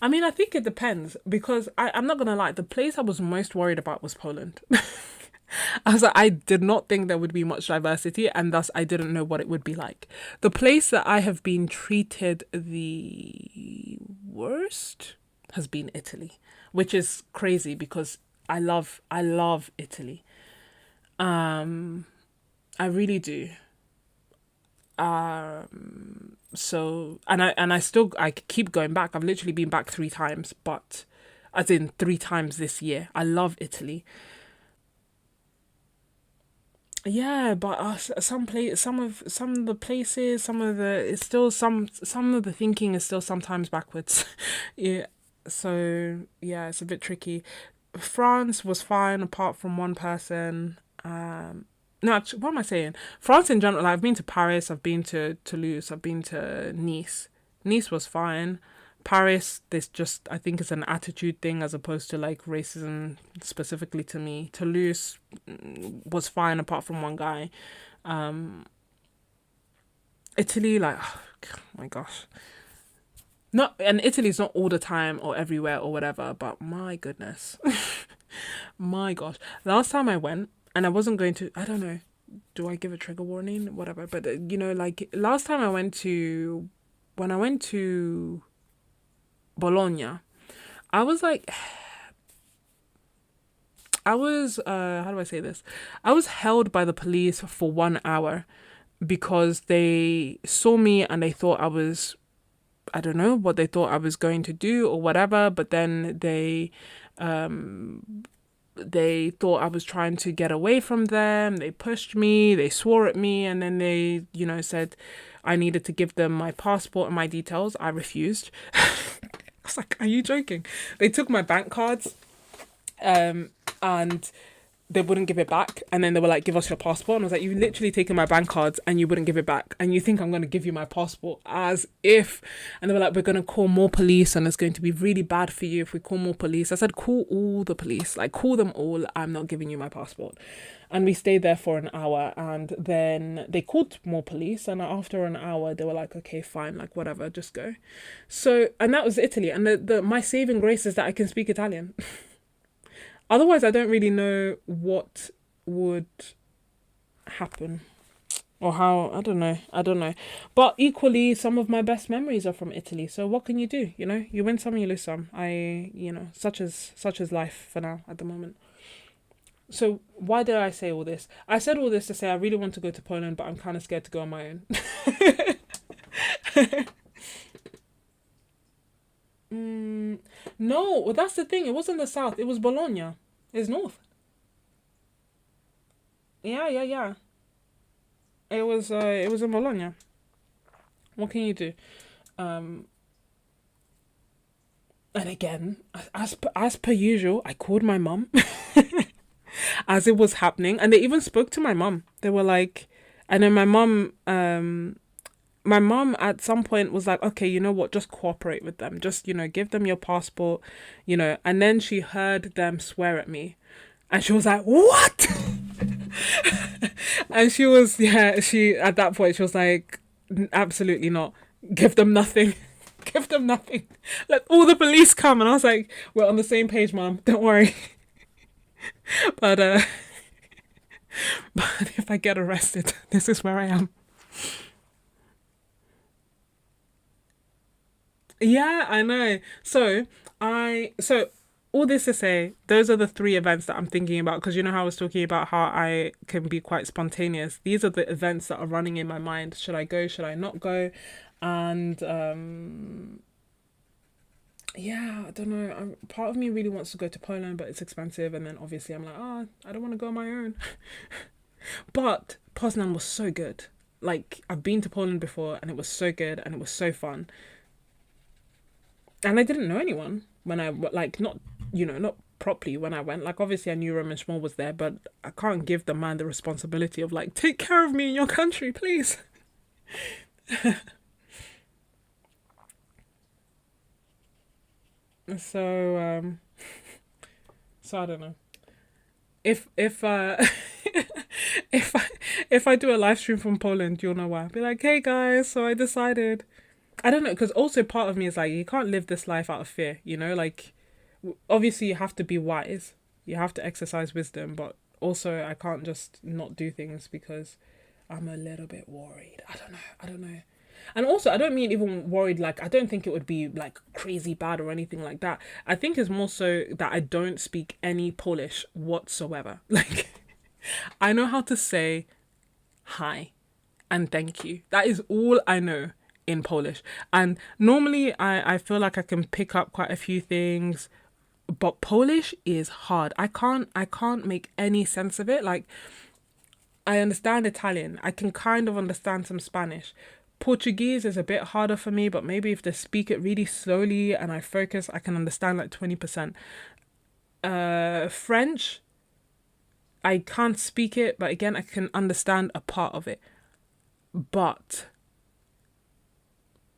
I mean, I think it depends, because I'm not gonna lie, the place I was most worried about was Poland. I was like, I did not think there would be much diversity, and thus I didn't know what it would be like. The place that I have been treated the worst has been Italy, which is crazy because I love Italy. I really do. So I keep going back. I've literally been back 3 times, but as in 3 times this year. I love Italy. Yeah, but some of the places, some of the it's still some of the thinking is still sometimes backwards. Yeah, so yeah, it's a bit tricky. France was fine apart from one person. No, actually, what am I saying? France in general. Like, I've been to Paris. I've been to Toulouse. I've been to Nice. Nice was fine. Paris, this just I think it's an attitude thing as opposed to like racism specifically to me. Toulouse was fine apart from one guy. Um, Italy, like, oh my gosh, not and Italy's not all the time or everywhere or whatever, but my goodness, my gosh, last time I went and I wasn't going to. I don't know. Do I give a trigger warning? Whatever. But like last time I went to when I went to Bologna, I was like, I was how do I say this? I was held by the police for 1 hour because they saw me and they thought I was, I don't know what they thought I was going to do or whatever, but then they thought I was trying to get away from them. They pushed me, they swore at me, and then they, said I needed to give them my passport and my details. I refused. I was like, are you joking? They took my bank cards, and they wouldn't give it back. And then they were like, give us your passport. And I was like, you literally taken my bank cards and you wouldn't give it back. And you think I'm going to give you my passport as if. And they were like, we're going to call more police and it's going to be really bad for you if we call more police. I said, call all the police, like call them all. I'm not giving you my passport. And we stayed there for an hour and then they called more police. And after an hour, they were like, okay, fine, like whatever, just go. So, and that was Italy. And my saving grace is that I can speak Italian. Otherwise, I don't really know what would happen or how. I don't know. But equally, some of my best memories are from Italy. So what can you do? You win some, you lose some. Such as life for now at the moment. So why did I say all this? I said all this to say I really want to go to Poland, but I'm kind of scared to go on my own. No, well, that's the thing. It wasn't the south. It was Bologna. It's north. Yeah, yeah, yeah. It was in Bologna. What can you do? Um, and again, as per usual, I called my mum as it was happening, and they even spoke to my mum. They were like, and then my mom at some point was like, okay, you know what, just cooperate with them. Just, give them your passport, and then she heard them swear at me. And she was like, what? And at that point, she was like, absolutely not. Give them nothing. Give them nothing. Let all the police come. And I was like, we're on the same page, mom. Don't worry. But, but if I get arrested, this is where I am. Yeah, I know. So all this to say, those are the three events that I'm thinking about because how I was talking about how I can be quite spontaneous. These are the events that are running in my mind. Should I go? Should I not go? And yeah, I don't know. Part of me really wants to go to Poland, but it's expensive. And then obviously I'm like, I don't want to go on my own. But Poznan was so good. Like, I've been to Poland before and it was so good and it was so fun. And I didn't know anyone when I, like, not properly when I went. Like, obviously I knew Roman Szmal was there, but I can't give the man the responsibility of, like, take care of me in your country, please. So, so I don't know. If if I if I do a live stream from Poland, you'll know why. I'll be like, hey guys, so I decided. I don't know, because also part of me is like, you can't live this life out of fear, like, obviously you have to be wise, you have to exercise wisdom, but also I can't just not do things because I'm a little bit worried. I don't know. And also, I don't mean even worried, like, I don't think it would be like crazy bad or anything like that. I think it's more so that I don't speak any Polish whatsoever. Like, I know how to say hi and thank you. That is all I know in Polish. And normally I feel like I can pick up quite a few things, but Polish is hard. I can't make any sense of it. Like, I understand Italian. I can kind of understand some Spanish. Portuguese is a bit harder for me, but maybe if they speak it really slowly and I focus, I can understand like 20%. French, I can't speak it, but again, I can understand a part of it. But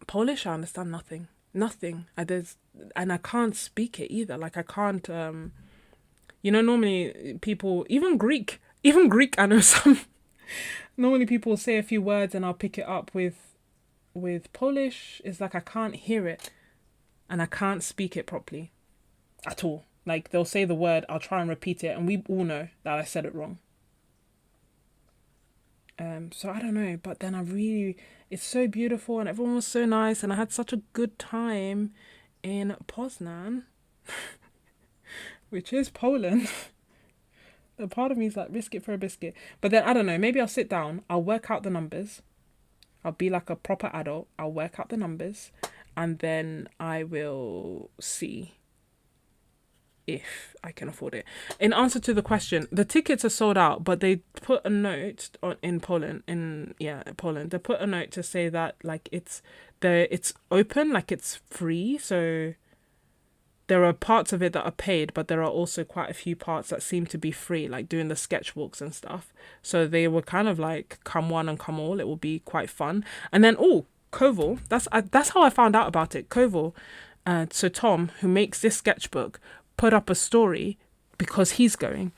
Polish, I understand nothing. Nothing. And I can't speak it either. Like I can't. Normally people, even Greek, I know some. Normally people say a few words and I'll pick it up with Polish. It's like I can't hear it, and I can't speak it properly, at all. Like they'll say the word, I'll try and repeat it, and we all know that I said it wrong. So I don't know, but then it's so beautiful and everyone was so nice and I had such a good time in Poznan, which is Poland. A part of me is like, risk it for a biscuit. But then I don't know, maybe I'll sit down, I'll work out the numbers. I'll be like a proper adult. I'll work out the numbers and then I will see if I can afford it. In answer to the question, the tickets are sold out, but they put a note in Poland, Poland. They put a note to say that like it's open, like it's free. So there are parts of it that are paid, but there are also quite a few parts that seem to be free, like doing the sketch walks and stuff. So they were kind of like, come one and come all. It will be quite fun. And then Koval. That's how I found out about it. Koval. So Tom, who makes this sketchbook, put up a story because he's going.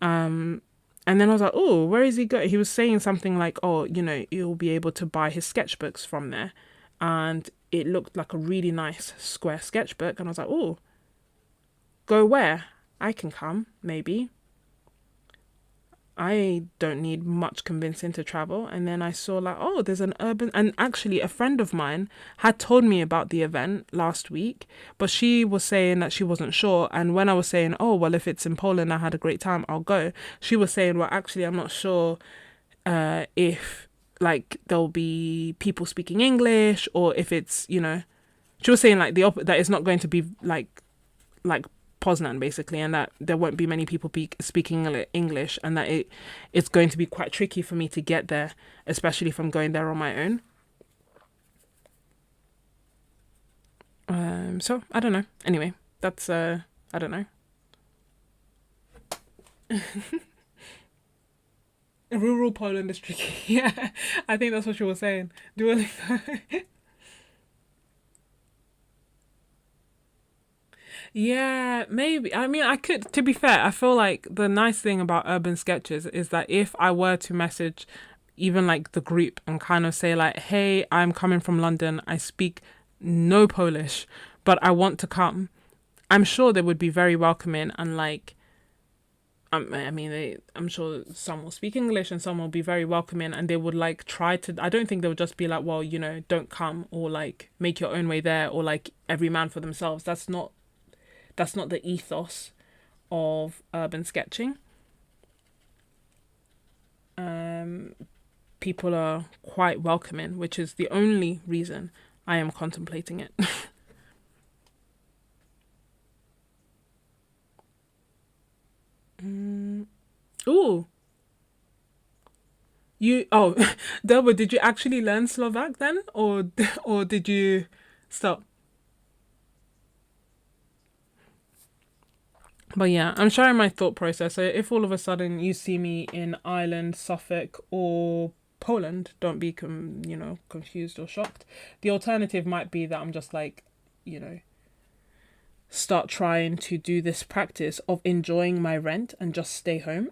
And then I was like, oh, where is he going? He was saying something like, oh, you'll be able to buy his sketchbooks from there. And it looked like a really nice square sketchbook. And I was like, oh, go where? I can come, maybe. I don't need much convincing to travel. And then I saw like, oh, there's an urban, and actually a friend of mine had told me about the event last week, but she was saying that she wasn't sure. And when I was saying, oh, well, if it's in Poland, I had a great time, I'll go. She was saying, well, actually, I'm not sure if like there'll be people speaking English or if it's, she was saying like that it's not going to be like Poznan basically, and that there won't be many people speaking English, and that it's going to be quite tricky for me to get there, especially if I'm going there on my own. So I don't know. Anyway, that's I don't know. Rural Poland is tricky. Yeah, I think that's what she was saying. Duolingo. Yeah, maybe. I mean, I could, to be fair, I feel like the nice thing about Urban Sketches is that if I were to message even like the group and kind of say like, hey, I'm coming from London, I speak no Polish, but I want to come, I'm sure they would be very welcoming and like, I'm sure some will speak English and some will be very welcoming and they would like try to, I don't think they would just be like, well, don't come or like make your own way there or like every man for themselves. That's not the ethos of urban sketching. People are quite welcoming, which is the only reason I am contemplating it. Ooh. Delbert, did you actually learn Slovak then? Or did you stop? But yeah, I'm sharing my thought process. So if all of a sudden you see me in Ireland, Suffolk, or Poland, don't be confused or shocked. The alternative might be that I'm just like, start trying to do this practice of enjoying my rent and just stay home.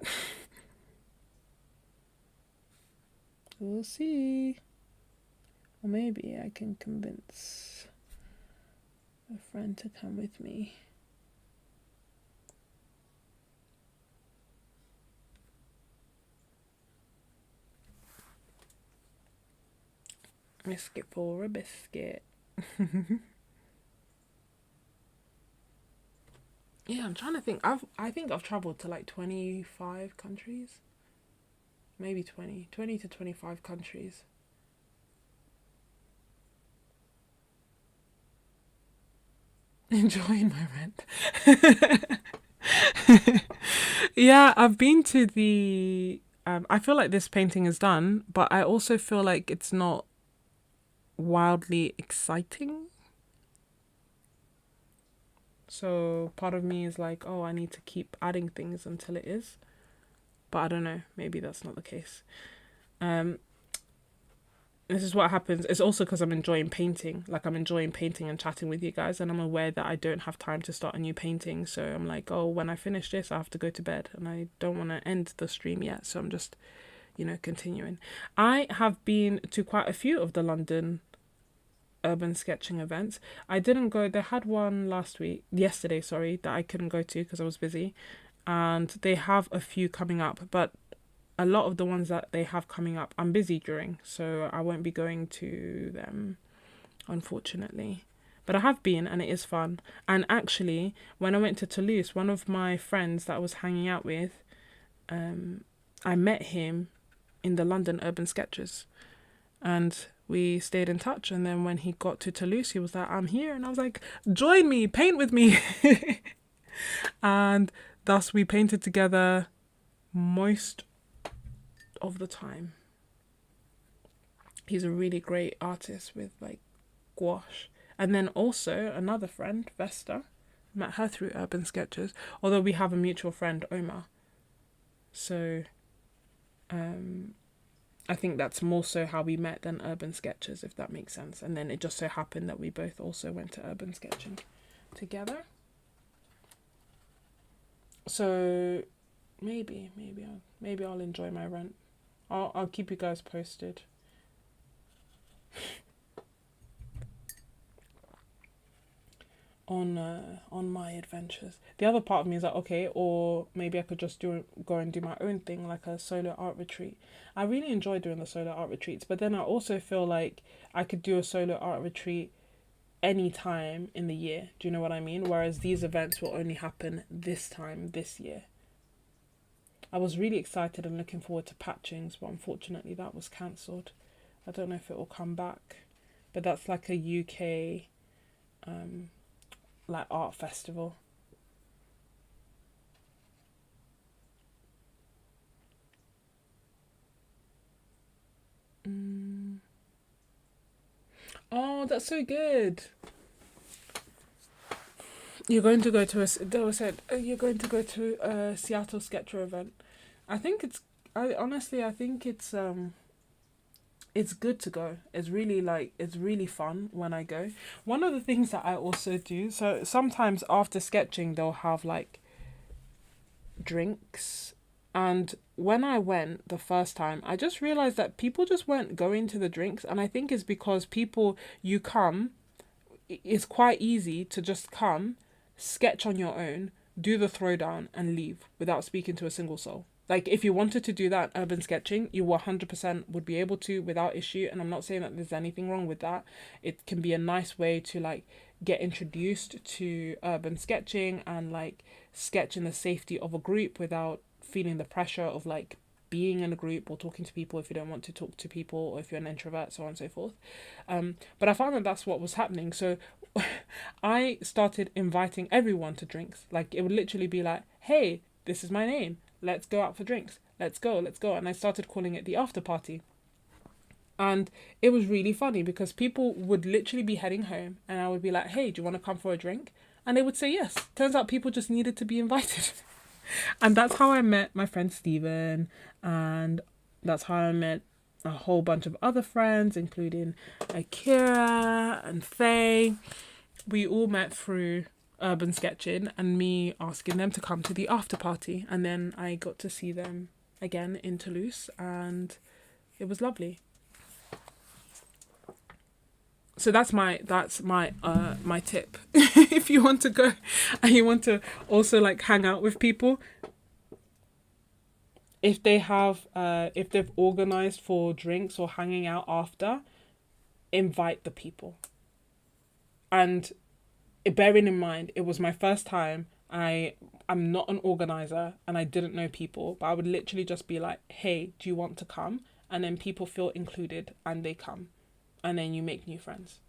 We'll see. Or maybe I can convince a friend to come with me. Risk it for a biscuit. Yeah, I'm trying to think. I think I've traveled to like 25 countries. Maybe 20 to 25 countries. Enjoying my rent. Yeah, I've been to I feel like this painting is done, but I also feel like it's not wildly exciting. So part of me is like, oh, I need to keep adding things until it is. But I don't know, maybe that's not the case. This is what happens. It's also because I'm enjoying painting. Like, I'm enjoying painting and chatting with you guys, and I'm aware that I don't have time to start a new painting. So I'm like, oh, when I finish this, I have to go to bed, and I don't want to end the stream yet. So I'm just, continuing. I have been to quite a few of the London urban sketching events. I didn't go. They had one yesterday, that I couldn't go to because I was busy, and they have a few coming up, but a lot of the ones that they have coming up, I'm busy during, so I won't be going to them, unfortunately. But I have been, and it is fun. And actually, when I went to Toulouse, one of my friends that I was hanging out with, I met him in the London Urban Sketches, and we stayed in touch. And then when he got to Toulouse, he was like, I'm here. And I was like, join me, paint with me. And thus we painted together most of the time. He's a really great artist with like gouache. And then also another friend, Vesta, met her through Urban Sketches, although we have a mutual friend, Omar. So I think that's more so how we met than Urban Sketches, if that makes sense. And then it just so happened that we both also went to Urban Sketching together. So maybe I'll enjoy my rent. I'll keep you guys posted. On my adventures. The other part of me is like, okay, or maybe I could just go and do my own thing, like a solo art retreat. I really enjoy doing the solo art retreats, but then I also feel like I could do a solo art retreat any time in the year. Do you know what I mean? Whereas these events will only happen this year. I was really excited and looking forward to Patchings, but unfortunately that was cancelled. I don't know if it will come back, but that's like a UK like art festival. Oh, that's so good. You're going to go to you're going to go to a Seattle Sketcher event. I think it's good to go. It's really fun when I go. One of the things that I also do, so sometimes after sketching they'll have like drinks, and when I went the first time I just realized that people just weren't going to the drinks, and I think it's because it's quite easy to just come, sketch on your own, do the throwdown and leave without speaking to a single soul. Like, if you wanted to do that urban sketching, you 100% would be able to without issue. And I'm not saying that there's anything wrong with that. It can be a nice way to like get introduced to urban sketching and like sketch in the safety of a group without feeling the pressure of like being in a group or talking to people if you don't want to talk to people, or if you're an introvert, so on and so forth. But I found that that's what was happening. So I started inviting everyone to drinks. Like, it would literally be like, hey, this is my name. Let's go out for drinks. Let's go. And I started calling it the after party. And it was really funny because people would literally be heading home and I would be like, hey, do you want to come for a drink? And they would say yes. Turns out people just needed to be invited. And that's how I met my friend Steven. And that's how I met a whole bunch of other friends, including Akira and Faye. We all met through urban sketching and me asking them to come to the after party, and then I got to see them again in Toulouse and it was lovely. So that's my tip. If you want to go and you want to also like hang out with people, if they've organized for drinks or hanging out after, invite the people. And bearing in mind, it was my first time. I'm not an organizer and I didn't know people, but I would literally just be like, hey, do you want to come? And then people feel included and they come. And then you make new friends.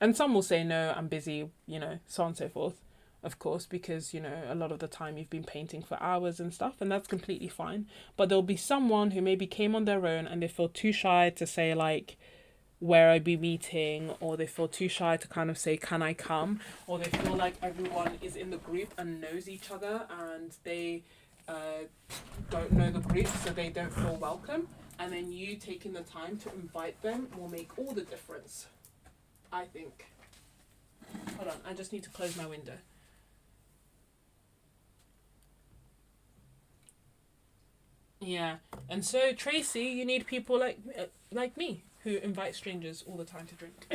And some will say, no, I'm busy, so on and so forth. of course, because, a lot of the time you've been painting for hours and stuff, and that's completely fine. But there'll be someone who maybe came on their own and they feel too shy to say, like, where I'd be meeting, or they feel too shy to kind of say, can I come? Or they feel like everyone is in the group and knows each other, and they don't know the group, so they don't feel welcome. And then you taking the time to invite them will make all the difference, I think. Hold on, I just need to close my window. Yeah, and so Tracy, you need people like me who invite strangers all the time to drink.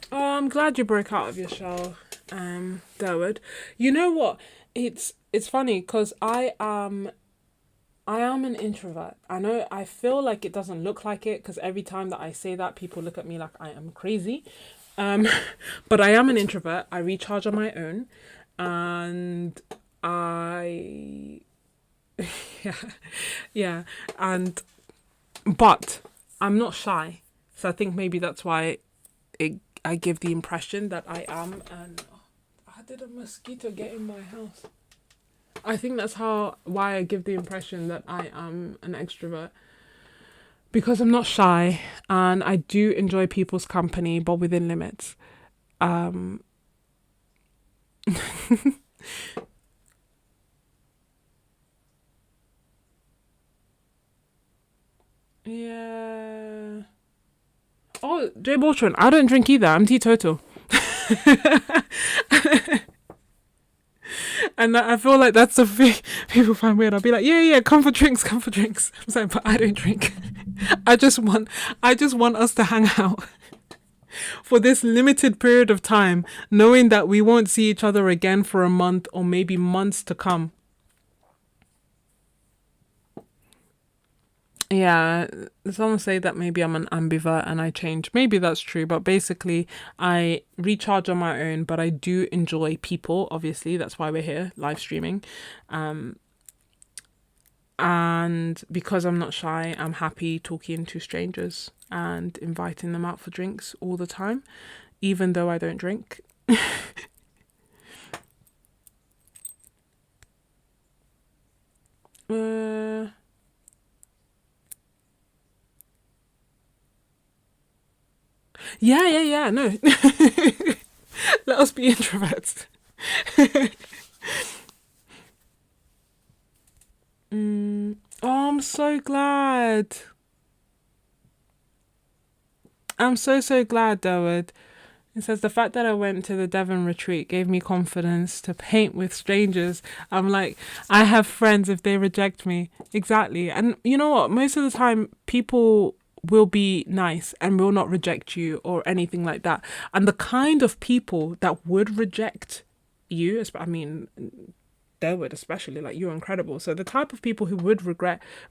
Oh, I'm glad you broke out of your shell, Derwood. You know what? It's funny because I am an introvert. I know I feel like it doesn't look like it because every time that I say that, people look at me like I am crazy. But I am an introvert. I recharge on my own, and yeah, but I'm not shy. So I think maybe that's why I give the impression that I am. And how did a mosquito get in my house? I think that's why I give the impression that I am an extrovert, because I'm not shy and I do enjoy people's company, but within limits. Yeah. Oh, Jay Boltron, I don't drink either. I'm teetotal. And I feel like that's the thing people find weird. I'll be like, yeah, come for drinks. I'm like, but I don't drink. I just want us to hang out for this limited period of time, knowing that we won't see each other again for a month or maybe months to come. Yeah, someone say that maybe I'm an ambivert and I change. Maybe that's true, but basically I recharge on my own, but I do enjoy people, obviously. That's why we're here, live streaming. And because I'm not shy, I'm happy talking to strangers and inviting them out for drinks all the time, even though I don't drink. Yeah, no. Let us be introverts. Oh, I'm so glad. I'm so glad, Dawood. It says, the fact that I went to the Devon retreat gave me confidence to paint with strangers. I'm like, I have friends if they reject me. Exactly. And you know what? Most of the time, people will be nice and will not reject you or anything like that. And the kind of people that would reject you, I mean, Derwood especially, like, you're incredible. So the type of people who would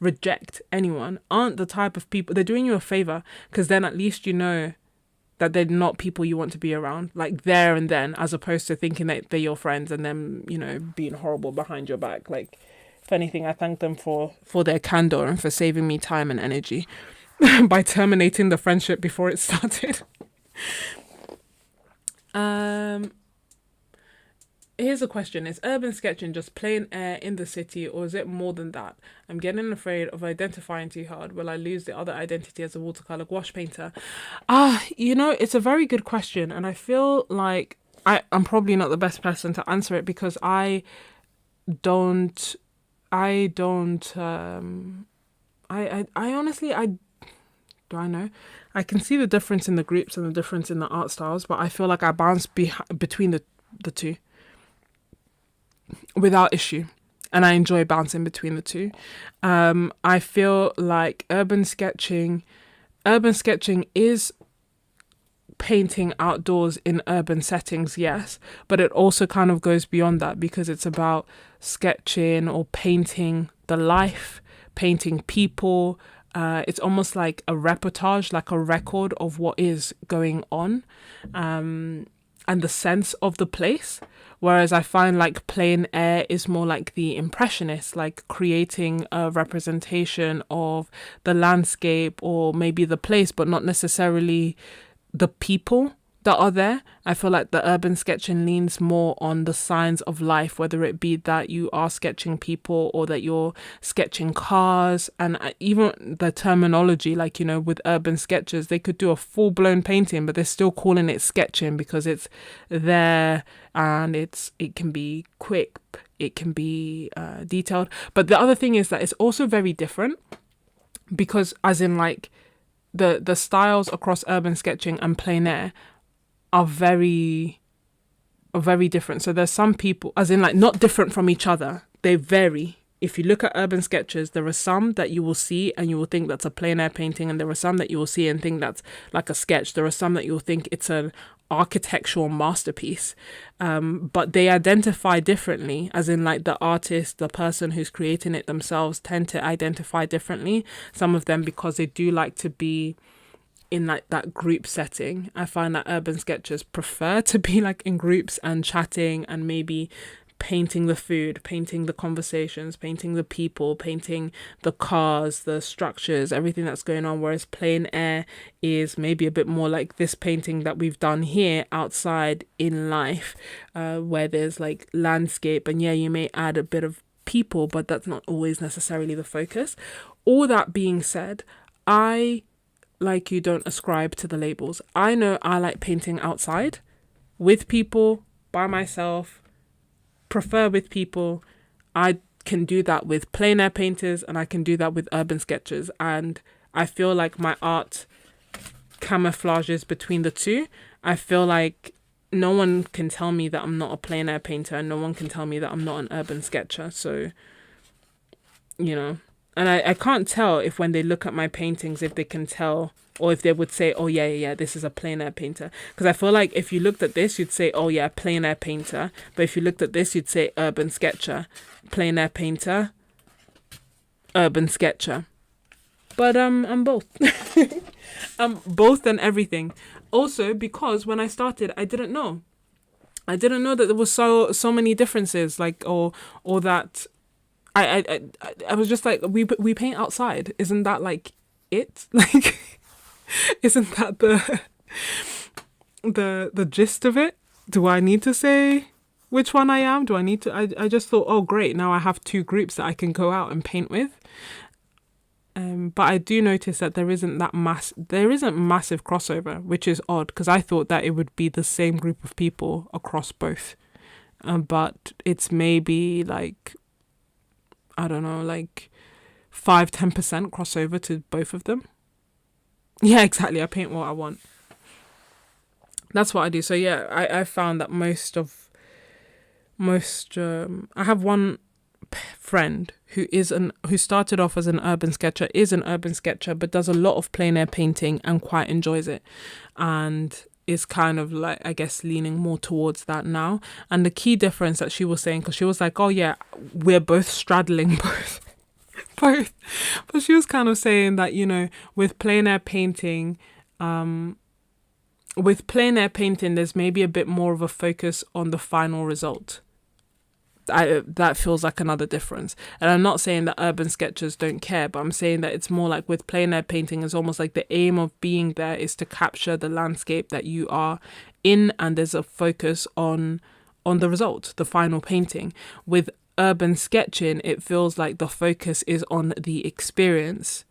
reject anyone aren't the type of people, they're doing you a favor, because then at least you know that they're not people you want to be around, like there and then, as opposed to thinking that they're your friends and then, being horrible behind your back. Like, if anything, I thank them for their candor and for saving me time and energy by terminating the friendship before it started. Here's a question. Is urban sketching just plain air in the city, or is it more than that? I'm getting afraid of identifying too hard. Will I lose the other identity as a watercolor gouache painter? It's a very good question, and I feel like I'm probably not the best person to answer it, because I honestly, do I know? I can see the difference in the groups and the difference in the art styles, but I feel like I bounce between the two without issue, and I enjoy bouncing between the two. I feel like urban sketching is painting outdoors in urban settings, yes, but it also kind of goes beyond that, because it's about sketching or painting the life painting people. It's almost like a reportage, like a record of what is going on, and the sense of the place. Whereas I find like plein air is more like the impressionist, like creating a representation of the landscape or maybe the place, but not necessarily the people that are there. I feel like the urban sketching leans more on the signs of life, whether it be that you are sketching people or that you're sketching cars. And even the terminology, like, you know, with urban sketches, they could do a full-blown painting, but they're still calling it sketching because it's there, and it can be quick, it can be detailed. But the other thing is that it's also very different, because as in like the styles across urban sketching and plein air are very different. So there's some people, as in like not different from each other, they vary. If you look at urban sketches, there are some that you will see and you will think that's a plein air painting, and there are some that you will see and think that's like a sketch. There are some that you'll think it's an architectural masterpiece, but they identify differently, as in like the artist, the person who's creating it themselves tend to identify differently. Some of them, because they do like to be in like that group setting. I find that urban sketchers prefer to be like in groups and chatting and maybe painting the food, painting the conversations, painting the people, painting the cars, the structures, everything that's going on. Whereas plein air is maybe a bit more like this painting that we've done here outside in life, where there's like landscape, and yeah, you may add a bit of people, but that's not always necessarily the focus. All that being said, I, like you, don't ascribe to the labels. I know I like painting outside with people, by myself, prefer with people. I can do that with plein air painters, and I can do that with urban sketchers, and I feel like my art camouflages between the two. I feel like no one can tell me that I'm not a plein air painter, and no one can tell me that I'm not an urban sketcher. So, you know, and I can't tell if when they look at my paintings, if they can tell, or if they would say, oh yeah, this is a plein air painter. Because I feel like if you looked at this, you'd say, oh yeah, plein air painter. But if you looked at this, you'd say urban sketcher, plein air painter, urban sketcher. But I'm both. I'm both and everything. Also, because when I started, I didn't know that there was so many differences, like or that I was just like, we paint outside. Isn't that like it? Like, isn't that the gist of it? Do I need to say which one I am? Do I need to? I just thought, oh great, now I have two groups that I can go out and paint with. But I do notice that there isn't massive crossover, which is odd, because I thought that it would be the same group of people across both. But it's maybe like, I don't know, like 5-10% crossover to both of them. Yeah, exactly. I paint what I want. That's what I do. So yeah, I found that I have one friend who started off as an urban sketcher, but does a lot of plein air painting and quite enjoys it, and is kind of like, I guess, leaning more towards that now. And the key difference that she was saying, because she was like, oh yeah, we're both straddling both. But she was kind of saying that, you know, with plein air painting, there's maybe a bit more of a focus on the final result. That feels like another difference. And I'm not saying that urban sketchers don't care, but I'm saying that it's more like with plein air painting, it's almost like the aim of being there is to capture the landscape that you are in, and there's a focus on the result, the final painting. With urban sketching, it feels like the focus is on the experience,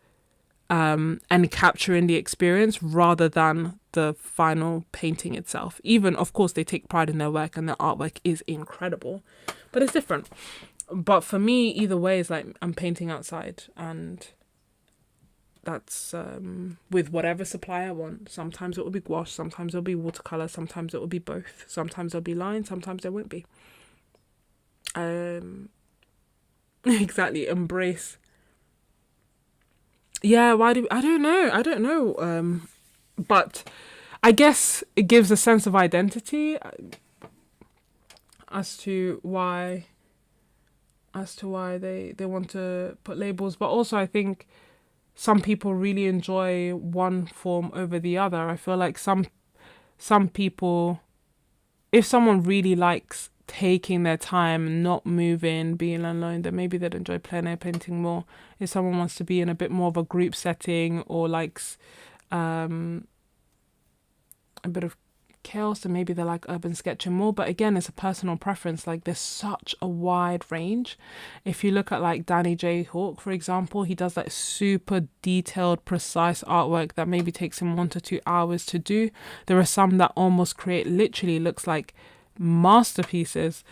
and capturing the experience rather than the final painting itself. Even, of course, they take pride in their work and their artwork is incredible, but it's different. But for me, either way, is like I'm painting outside, and that's with whatever supply I want. Sometimes it will be gouache, sometimes it'll be watercolor, sometimes it will be both, sometimes there'll be lines, sometimes there won't be. Exactly, embrace. Yeah, I don't know. But I guess it gives a sense of identity as to why as to why they want to put labels. But also I think some people really enjoy one form over the other. I feel like some people, if someone really likes taking their time, not moving, being alone, then maybe they'd enjoy plein air painting more. If someone wants to be in a bit more of a group setting or likes a bit of chaos, then maybe they like urban sketching more. But again, it's a personal preference. Like, there's such a wide range. If you look at like Danny J. Hawk, for example, he does like super detailed, precise artwork that maybe takes him 1 to 2 hours to do. There are some that almost create, literally looks like masterpieces,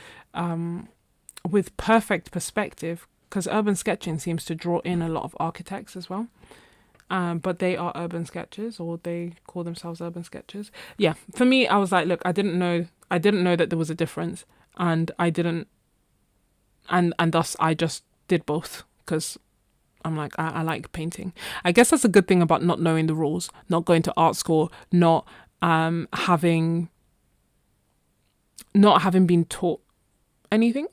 with perfect perspective, because urban sketching seems to draw in a lot of architects as well. But they are urban sketchers, or they call themselves urban sketchers. Yeah, for me, I was like, look, I didn't know that there was a difference, and thus I just did both, because I'm like, I like painting. I guess that's a good thing about not knowing the rules, not going to art school, not having been taught anything.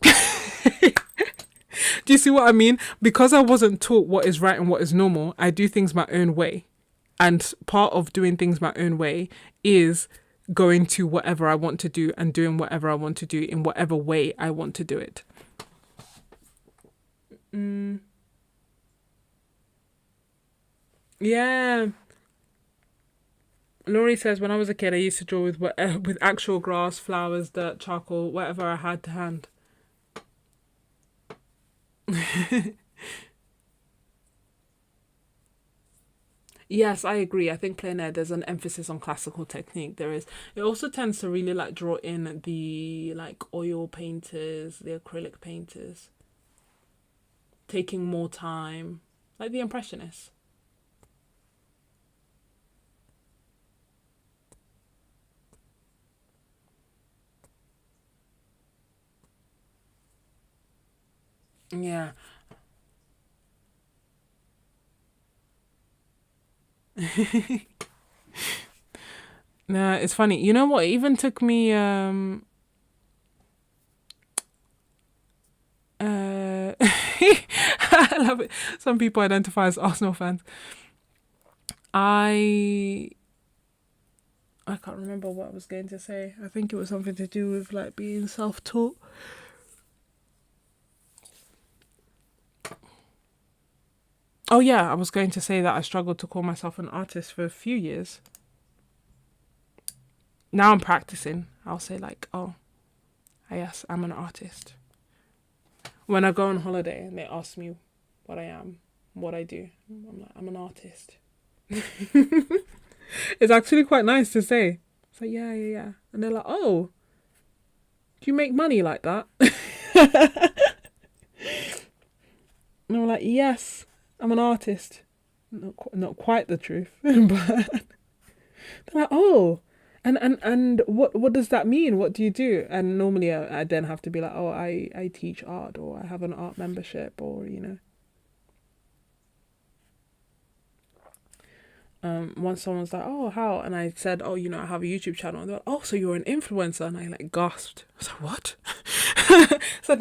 Do you see what I mean? Because I wasn't taught what is right and what is normal, I do things my own way. And part of doing things my own way is going to whatever I want to do and doing whatever I want to do in whatever way I want to do it. Yeah. Laurie says, when I was a kid, I used to draw with actual grass, flowers, dirt, charcoal, whatever I had to hand. Yes, I agree. I think plein air, there's an emphasis on classical technique. There is. It also tends to really like draw in the like oil painters, the acrylic painters, taking more time, like the Impressionists. Yeah. Nah, it's funny. You know what? It even took me I love it. Some people identify as Arsenal fans. I can't remember what I was going to say. I think it was something to do with like being self-taught. Oh yeah, I was going to say that I struggled to call myself an artist for a few years. Now I'm practicing. I'll say like, oh, yes, I'm an artist. When I go on holiday and they ask me what I am, what I do, I'm like, I'm an artist. It's actually quite nice to say. It's like, yeah. And they're like, oh, do you make money like that? And I'm like, yes, I'm an artist. Not quite the truth, but they're like, oh, and what does that mean? What do you do? And normally I then have to be like, oh, I teach art, or I have an art membership, or once someone's like, oh, how? And I said, oh, I have a YouTube channel. And they're like, oh, so you're an influencer? And I like gasped. I was like, what?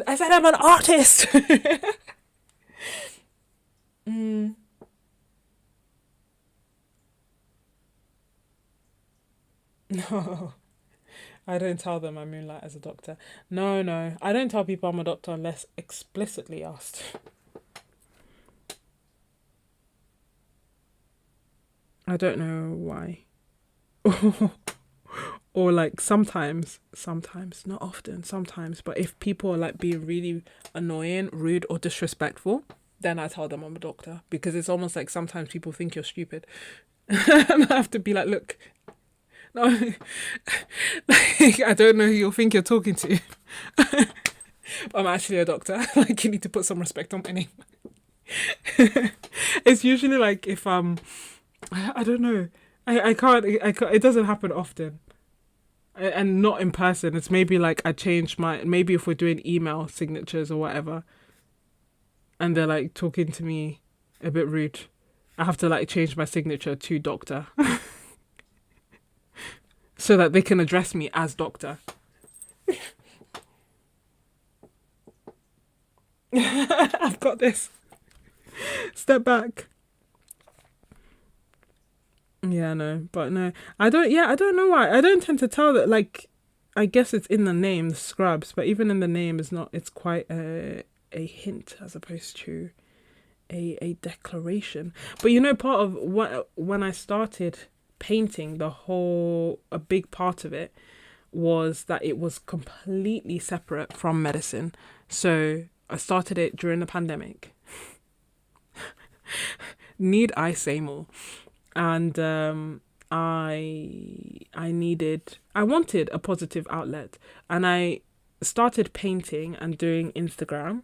I said I'm an artist. No, I don't tell them I moonlight as a doctor. No, I don't tell people I'm a doctor unless explicitly asked. I don't know why. Or like sometimes, not often, sometimes, but if people are like being really annoying, rude, or disrespectful, then I tell them I'm a doctor, because it's almost like sometimes people think you're stupid. And I have to be like, look, no, like, I don't know who you think you're talking to. But I'm actually a doctor. Like, you need to put some respect on my name. It's usually like if I don't know. I can't. It doesn't happen often, and not in person. It's maybe like I change maybe if we're doing email signatures or whatever, and they're like talking to me a bit rude, I have to like change my signature to doctor, so that they can address me as doctor. I've got this. Step back. Yeah, no, but no, I don't. Yeah, I don't know why. I don't tend to tell that. Like, I guess it's in the name, the Scrubs, but even in the name, is not. It's quite a hint as opposed to a declaration. But part of what when I started painting, a big part of it was that it was completely separate from medicine. So I started it during the pandemic. Need I say more? And I wanted a positive outlet, and I started painting and doing Instagram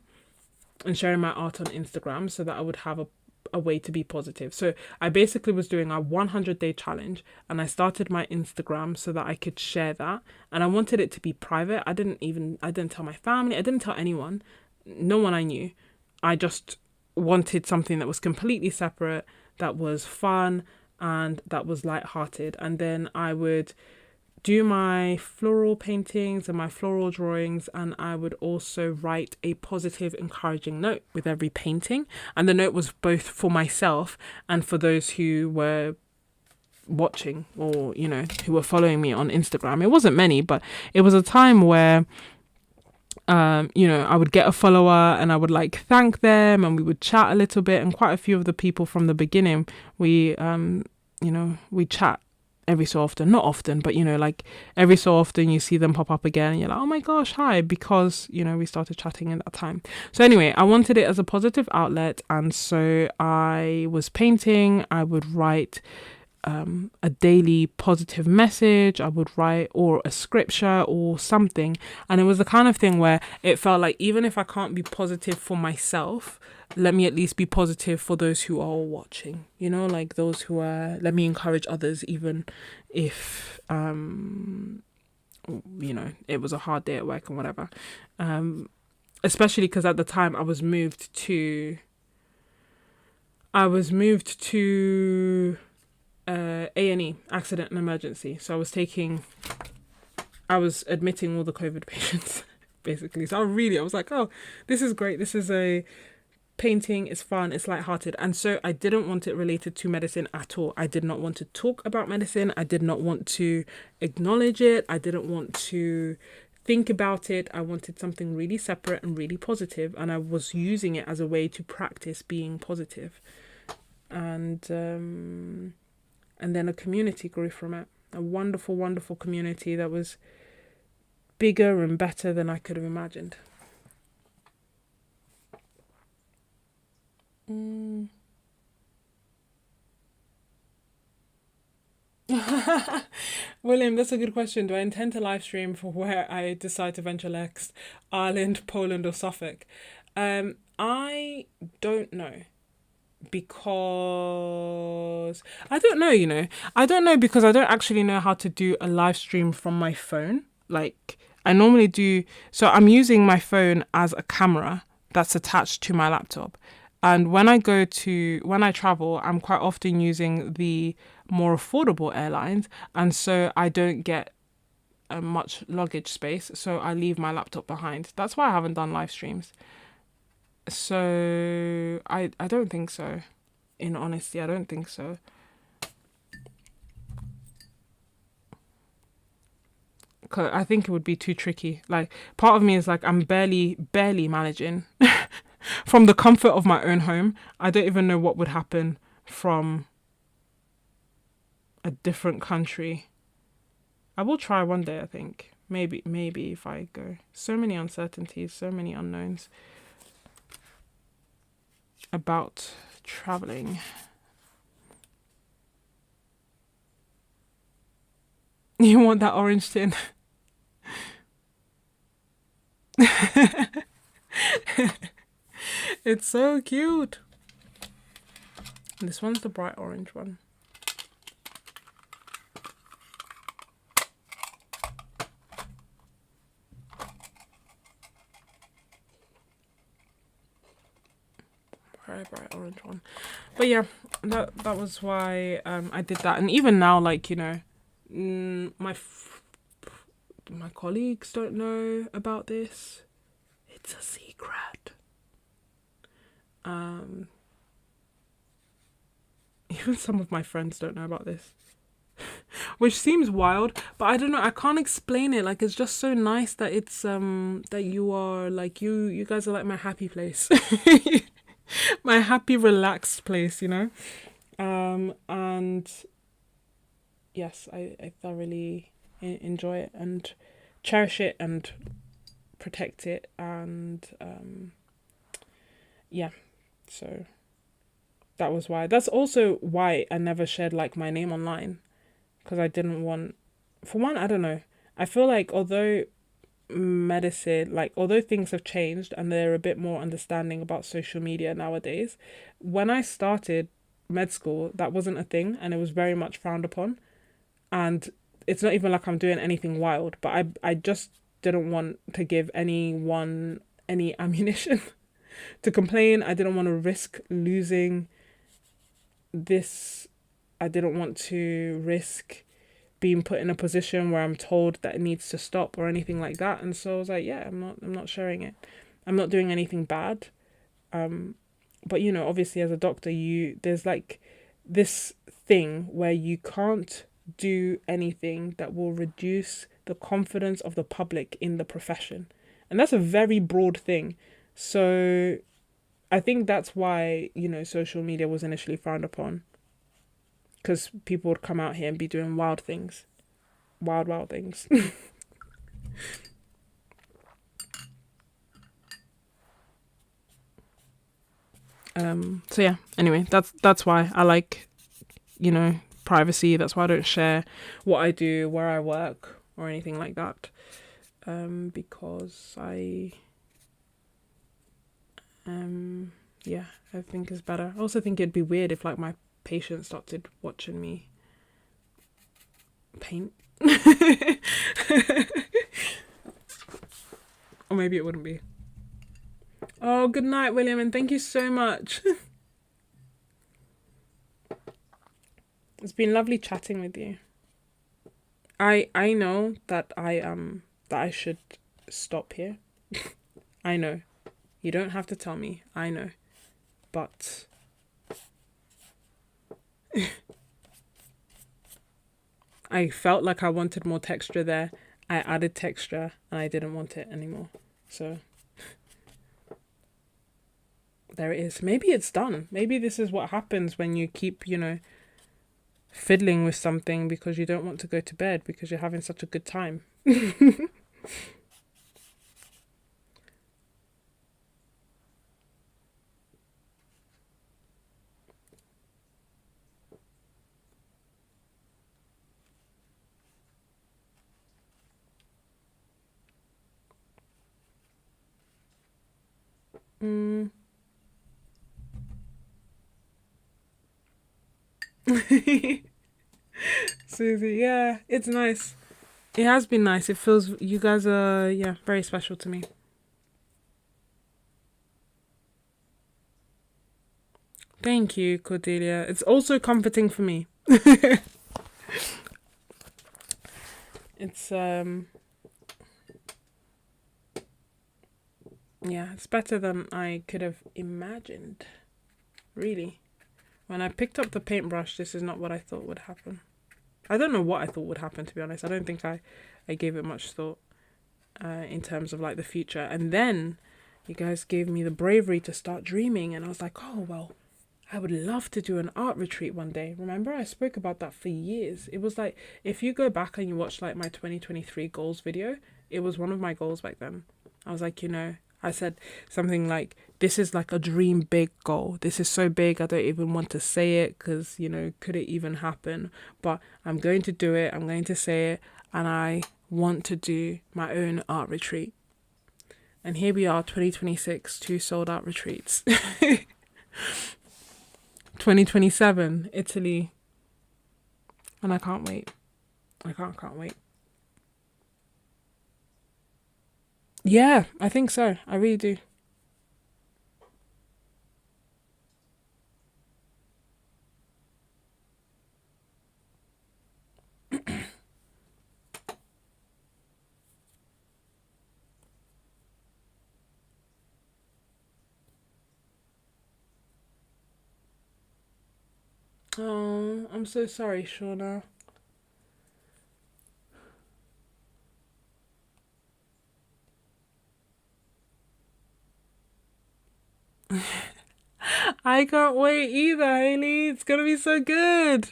and sharing my art on Instagram so that I would have a way to be positive. So I basically was doing a 100-day challenge, and I started my Instagram so that I could share that, and I wanted it to be private. I didn't tell my family, I didn't tell anyone, no one I knew. I just wanted something that was completely separate, that was fun, and that was light-hearted. And then I would do my floral paintings and my floral drawings, and I would also write a positive, encouraging note with every painting. And the note was both for myself and for those who were watching, or who were following me on Instagram. It wasn't many, but it was a time where I would get a follower and I would thank them, and we would chat a little bit. And quite a few of the people from the beginning, we chat every so often, not often, but every so often you see them pop up again and you're like, oh my gosh, hi, because we started chatting in that time. So anyway, I wanted it as a positive outlet, and so I was painting. I would write a daily positive message. I would write, or a scripture or something. And it was the kind of thing where it felt like, even if I can't be positive for myself, let me at least be positive for those who are watching, those who are, let me encourage others, even if, it was a hard day at work and whatever. Especially because at the time I was moved to A&E, accident and emergency. So I was admitting all the COVID patients, basically. So I was like, oh, this is great. This is a painting. It's fun. It's lighthearted. And so I didn't want it related to medicine at all. I did not want to talk about medicine. I did not want to acknowledge it. I didn't want to think about it. I wanted something really separate and really positive. And I was using it as a way to practice being positive. And then a community grew from it. A wonderful, wonderful community that was bigger and better than I could have imagined. William, that's a good question. Do I intend to live stream for where I decide to venture next? Ireland, Poland, or Suffolk? I don't know. Because I don't know, I don't know, because I don't actually know how to do a live stream from my phone. I normally do. So I'm using my phone as a camera that's attached to my laptop. And when I travel, I'm quite often using the more affordable airlines. And so I don't get much luggage space. So I leave my laptop behind. That's why I haven't done live streams. So I don't think so. In honesty, I don't think so. Cause I think it would be too tricky. Part of me is I'm barely managing from the comfort of my own home. I don't even know what would happen from a different country. I will try one day, I think. Maybe if I go. So many uncertainties, so many unknowns about traveling. You want that orange tin? It's so cute. This one's the bright orange one. Very bright orange one. But yeah, that was why I did that. And even now, my colleagues don't know about this. It's a secret. Um, even some of my friends don't know about this, which seems wild, but I don't know. I can't explain it. Like, it's just so nice that it's that you are like you guys are like my happy place, my happy relaxed place. And yes, I thoroughly enjoy it and cherish it and protect it, and yeah, so that was why. That's also why I never shared like my name online, because I didn't want, for one, I don't know. I feel like although things have changed and they're a bit more understanding about social media nowadays, when I started med school, that wasn't a thing and it was very much frowned upon. And it's not even like I'm doing anything wild, but I just didn't want to give anyone any ammunition to complain. I didn't want to risk losing this. I didn't want to risk being put in a position where I'm told that it needs to stop or anything like that. And so I was like, yeah, I'm not sharing it. I'm not doing anything bad. But obviously as a doctor, there's like this thing where you can't do anything that will reduce the confidence of the public in the profession. And that's a very broad thing. So I think that's why, social media was initially frowned upon, because people would come out here and be doing wild things. Wild things. So yeah, anyway, that's why I like, privacy. That's why I don't share what I do, where I work, or anything like that. Because yeah, I think it's better. I also think it'd be weird if like my patients started watching me paint. Or maybe it wouldn't be. Oh, good night, William, and thank you so much. It's been lovely chatting with you. I know that I should stop here. I know. You don't have to tell me. I know. But I felt like I wanted more texture there. I added texture and I didn't want it anymore. So there it is. Maybe it's done. Maybe this is what happens when you keep, fiddling with something because you don't want to go to bed because you're having such a good time. Susie, yeah, it's nice. It has been nice. It feels, you guys are, very special to me. Thank you, Cordelia. It's also comforting for me. It's it's better than I could have imagined. Really. When I picked up the paintbrush, this is not what I thought would happen. I don't know what I thought would happen, to be honest. I don't think I gave it much thought in terms of like the future. And then you guys gave me the bravery to start dreaming, and I was like, oh, well, I would love to do an art retreat one day. Remember, I spoke about that for years. It was like, if you go back and you watch like my 2023 goals video, it was one of my goals back then. I was like, I said something like, this is like a dream big goal. This is so big, I don't even want to say it because, could it even happen? But I'm going to do it. I'm going to say it. And I want to do my own art retreat. And here we are, 2026, 2 sold out retreats. 2027, Italy. And I can't wait. I can't wait. Yeah, I think so. I really do. Oh, I'm so sorry, Shauna. I can't wait either, Hailey. It's gonna be so good.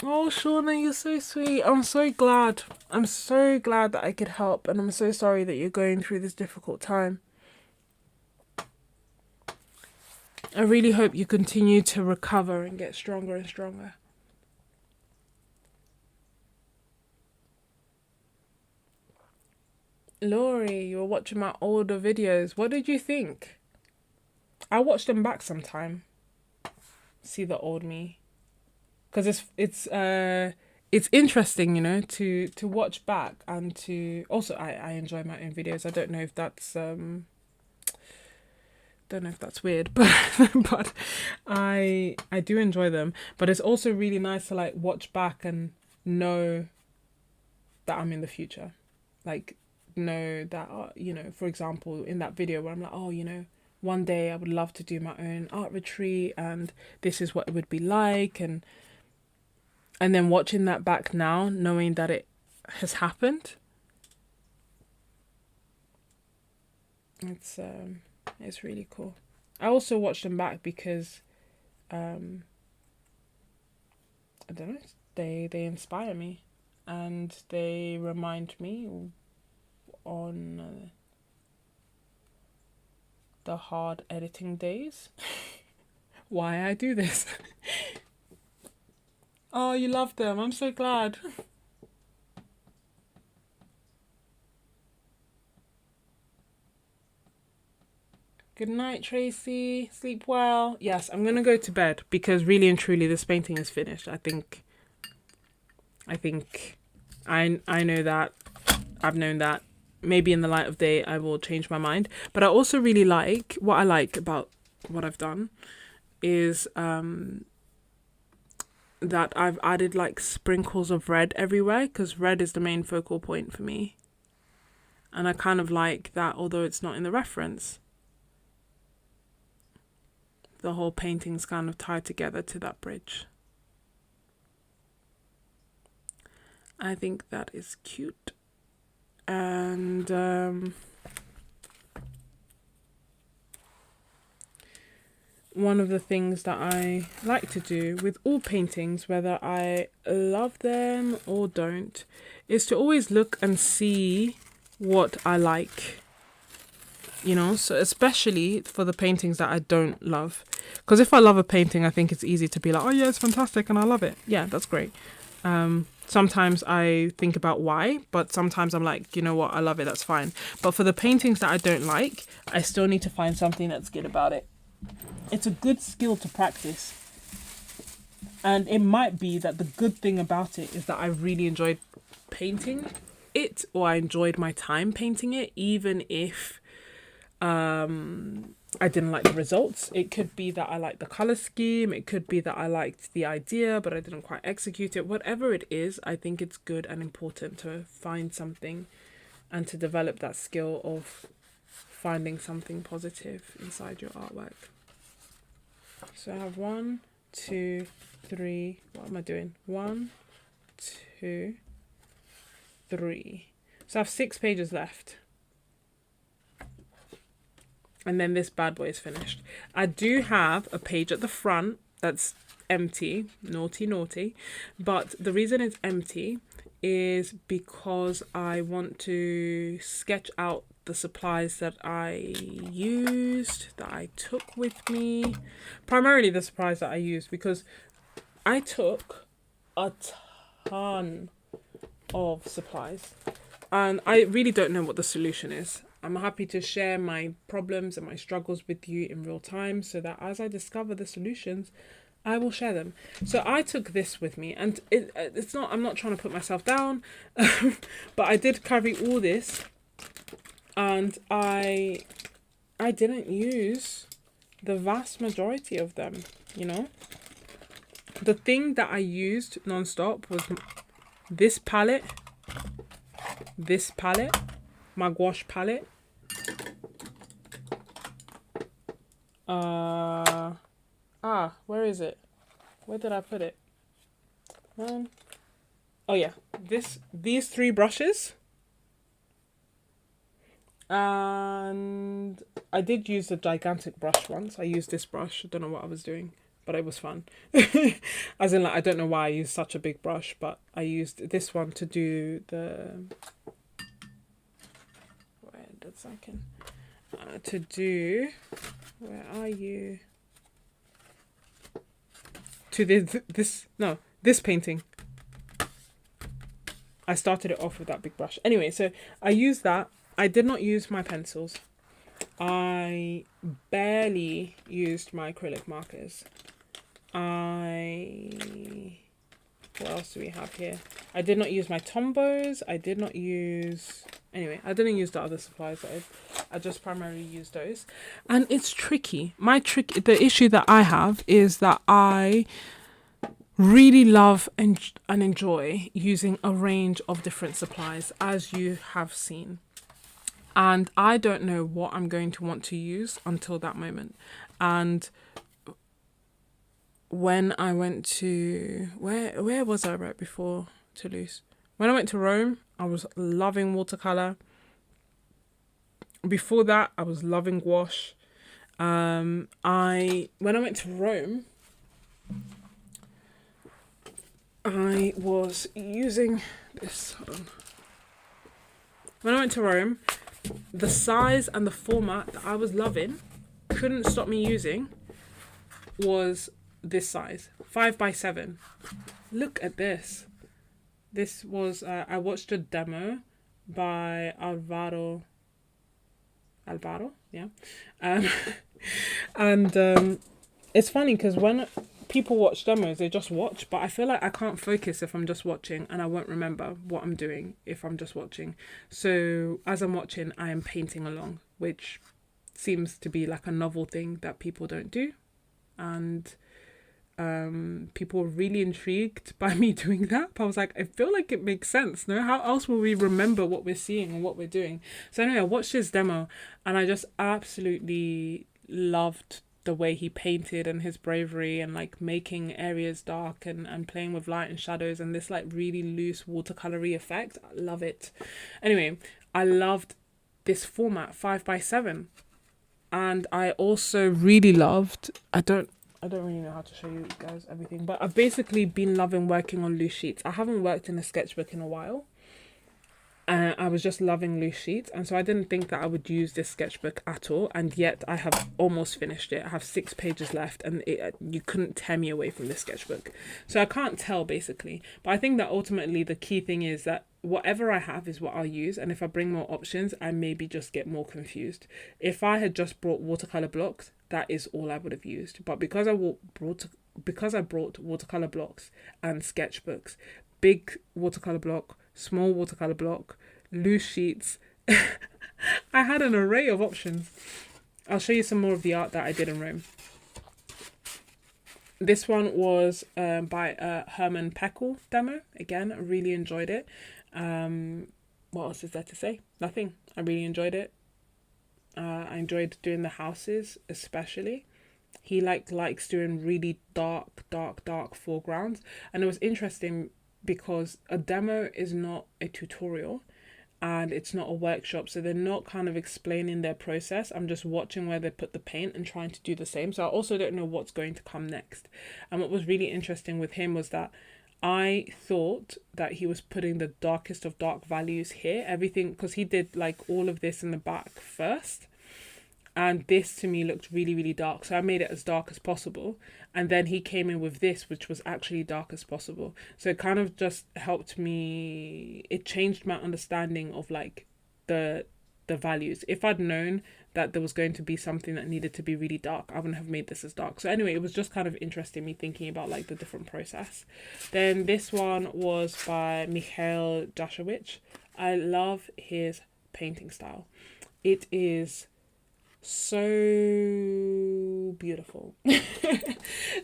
Oh, Shauna, you're so sweet. I'm so glad. I'm so glad that I could help, and I'm so sorry that you're going through this difficult time. I really hope you continue to recover and get stronger and stronger. Laurie, you were watching my older videos. What did you think? I watched them back sometime. See the old me, because it's interesting, you know, to watch back and to also I enjoy my own videos. I don't know if that's weird, but but I do enjoy them. But it's also really nice to like watch back and know that I'm in the future, like know that you know, for example, in that video where I'm like, oh, you know, one day I would love to do my own art retreat, and this is what it would be like, and then watching that back now, knowing that it has happened, it's really cool. I also watched them back because I don't know, they inspire me, and they remind me on the hard editing days why I do this. Oh, you love them. I'm so glad. Good night, Tracy. Sleep well. Yes, I'm gonna go to bed because really and truly this painting is finished. I think I know that. I've known that. Maybe in the light of day I will change my mind. But I also really like, what I like about what I've done is that I've added like sprinkles of red everywhere, because red is the main focal point for me. And I kind of like that, although it's not in the reference. The whole painting's kind of tied together to that bridge. I think that is cute. And one of the things that I like to do with all paintings, whether I love them or don't, is to always look and see what I like. You know, so especially for the paintings that I don't love. Because if I love a painting, I think it's easy to be like, oh yeah, it's fantastic and I love it. Yeah, that's great. Sometimes I think about why, but sometimes I'm like, you know what, I love it, that's fine. But for the paintings that I don't like, I still need to find something that's good about it. It's a good skill to practice. And it might be that the good thing about it is that I really enjoyed painting it, or I enjoyed my time painting it, even if I didn't like the results. It could be that I liked the color scheme. It could be that I liked the idea, but I didn't quite execute it. Whatever it is, I think it's good and important to find something and to develop that skill of finding something positive inside your artwork. So I have 1, 2, 3. What am I doing? 1, 2, 3. So I have 6 pages left. And then this bad boy is finished. I do have a page at the front that's empty. Naughty, naughty. But the reason it's empty is because I want to sketch out the supplies that I used, that I took with me. Primarily the supplies that I used, because I took a ton of supplies. And I really don't know what the solution is. I'm happy to share my problems and my struggles with you in real time, so that as I discover the solutions, I will share them. So I took this with me, and it's not, I'm not trying to put myself down, but I did carry all this, and I didn't use the vast majority of them, you know. The thing that I used non-stop was this palette, my gouache palette, Where is it? Where did I put it? Oh yeah, these 3 brushes. And I did use the gigantic brush once. I used this brush. I don't know what I was doing, but it was fun. As in, like, I don't know why I used such a big brush, but I used this one to do the... Wait a second. To do... Where are you? To this painting. I started it off with that big brush. Anyway, so I used that. I did not use my pencils. I barely used my acrylic markers. What else do we have here? I did not use my Tombos. I didn't use the other supplies. I just primarily used those. And it's tricky. The issue that I have is that I really love and enjoy using a range of different supplies, as you have seen. And I don't know what I'm going to want to use until that moment. And when I went to... Where was I right before Toulouse? When I went to Rome, I was loving watercolour. Before that, I was loving gouache. When I went to Rome, I was using this. Hold on. When I went to Rome, the size and the format that I was loving, couldn't stop me using, was this size, 5x7. Look at this. This was, I watched a demo by Alvaro, yeah. It's funny because when people watch demos, they just watch, but I feel like I can't focus if I'm just watching, and I won't remember what I'm doing if I'm just watching. So as I'm watching, I am painting along, which seems to be like a novel thing that people don't do. And people were really intrigued by me doing that. But I was like, I feel like it makes sense. No, how else will we remember what we're seeing and what we're doing? So anyway, I watched his demo and I just absolutely loved the way he painted and his bravery and like making areas dark and playing with light and shadows and this like really loose watercolory effect. I love it. Anyway, I loved this format, 5x7. And I also really loved, I don't really know how to show you guys everything, but I've basically been loving working on loose sheets. I haven't worked in a sketchbook in a while. I was just loving loose sheets, and so I didn't think that I would use this sketchbook at all, and yet I have almost finished it. I have 6 pages left, and you couldn't tear me away from this sketchbook. So I can't tell, basically. But I think that ultimately the key thing is that whatever I have is what I'll use, and if I bring more options, I maybe just get more confused. If I had just brought watercolor blocks, that is all I would have used. But because I brought watercolor blocks and sketchbooks, big watercolor block, small watercolor block, loose sheets, I had an array of options. I'll show you some more of the art that I did in Rome. This one was by Herman Peckel demo. Again, I really enjoyed it. What else is there to say? Nothing. I really enjoyed it. I enjoyed doing the houses, especially. He likes doing really dark foregrounds. And it was interesting because a demo is not a tutorial and it's not a workshop, so they're not kind of explaining their process. I'm just watching where they put the paint and trying to do the same. So I also don't know what's going to come next. And what was really interesting with him was that I thought that he was putting the darkest of dark values here, everything, because he did like all of this in the back first. And this to me looked really, really dark. So I made it as dark as possible. And then he came in with this, which was actually dark as possible. So it kind of just helped me. It changed my understanding of like the values. If I'd known that there was going to be something that needed to be really dark, I wouldn't have made this as dark. So anyway, it was just kind of interesting me thinking about like the different process. Then this one was by Michal Jasiewicz. I love his painting style. It is so beautiful.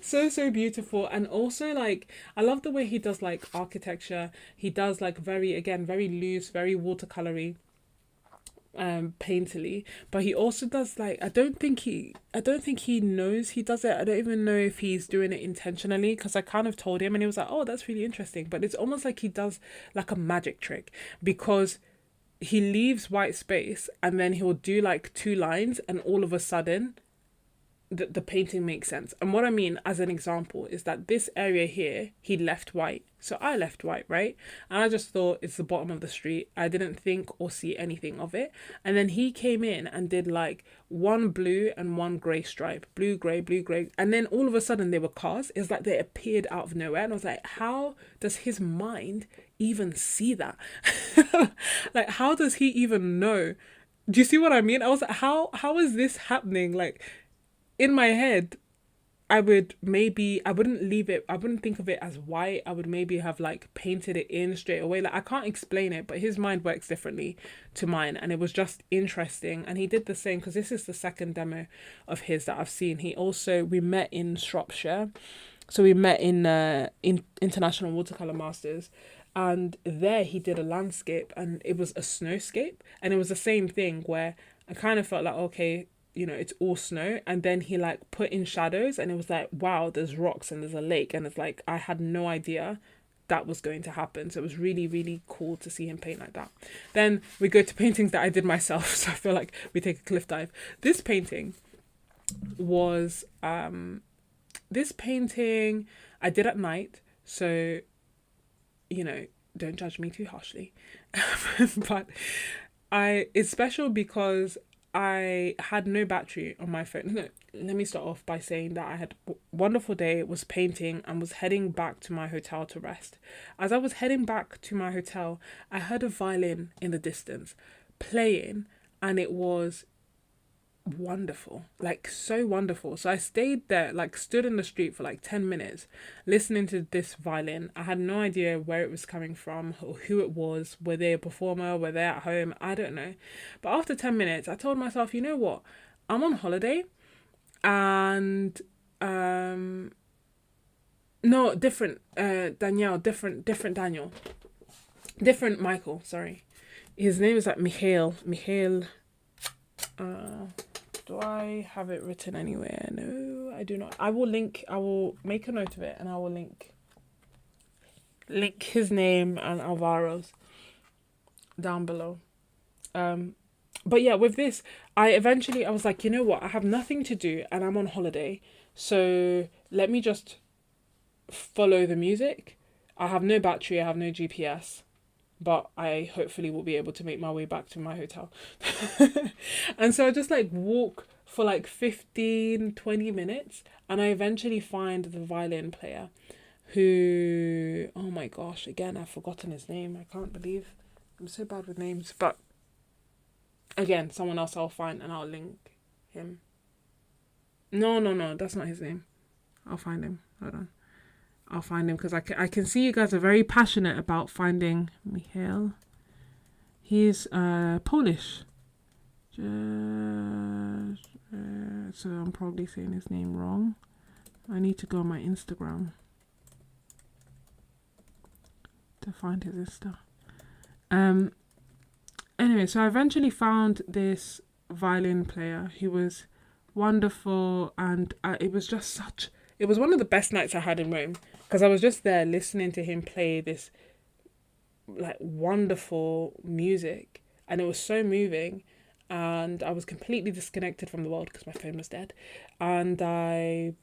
so beautiful. And also like I love the way he does like architecture. He does like very loose, very watercolory, painterly, but he also does like, I don't think he knows he does it. I don't even know if he's doing it intentionally, because I kind of told him and he was like, oh, that's really interesting, but it's almost like he does like a magic trick, because he leaves white space and then he'll do like two lines and all of a sudden the painting makes sense. And what I mean as an example is that this area here, he left white. So I left white, right? And I just thought it's the bottom of the street. I didn't think or see anything of it. And then he came in and did like one blue and one grey stripe. Blue, grey, blue, grey. And then all of a sudden they were cars. It's like they appeared out of nowhere. And I was like, how does his mind even see that? Like, how does he even know? Do you see what I mean? I was like, how is this happening? Like, in my head, I wouldn't leave it, I wouldn't think of it as white. I would maybe have like painted it in straight away. Like, I can't explain it, but his mind works differently to mine. And it was just interesting. And he did the same, because this is the second demo of his that I've seen. We met in Shropshire. So we met in International Watercolor Masters. And there he did a landscape and it was a snowscape. And it was the same thing where I kind of felt like, okay, it's all snow, and then he like put in shadows and it was like, wow, there's rocks and there's a lake, and it's like I had no idea that was going to happen. So it was really, really cool to see him paint like that. Then we go to paintings that I did myself, so I feel like we take a cliff dive. This painting I did at night, so don't judge me too harshly. But it's special because I had no battery on my phone. No, let me start off by saying that I had a wonderful day, was painting, and was heading back to my hotel to rest. As I was heading back to my hotel, I heard a violin in the distance playing, and it was wonderful, like so wonderful. So I stayed there, like stood in the street for like 10 minutes listening to this violin. I had no idea where it was coming from or who it was. Were they a performer? Were they at home? I don't know. But after 10 minutes I told myself, you know what, I'm on holiday, and no, different Danielle, different Daniel, different Michael, sorry, his name is like Michal. Do I have it written anywhere? No, I do not. I will make a note of it and I will link his name and Alvaro's down below. But yeah, with this, I was like, you know what? I have nothing to do and I'm on holiday. So let me just follow the music. I have no battery, I have no GPS. But I hopefully will be able to make my way back to my hotel. And so I just like walk for like 15-20 minutes and I eventually find the violin player who, oh my gosh, again, I've forgotten his name. I can't believe I'm so bad with names. But again, someone else I'll find and I'll link him. No, that's not his name. I'll find him. Hold on. I'll find him because I can see you guys are very passionate about finding Michal. He's Polish. So I'm probably saying his name wrong. I need to go on my Instagram to find his Insta. Anyway, so I eventually found this violin player who was wonderful, and it was one of the best nights I had in Rome, because I was just there listening to him play this like wonderful music, and it was so moving, and I was completely disconnected from the world because my phone was dead, and I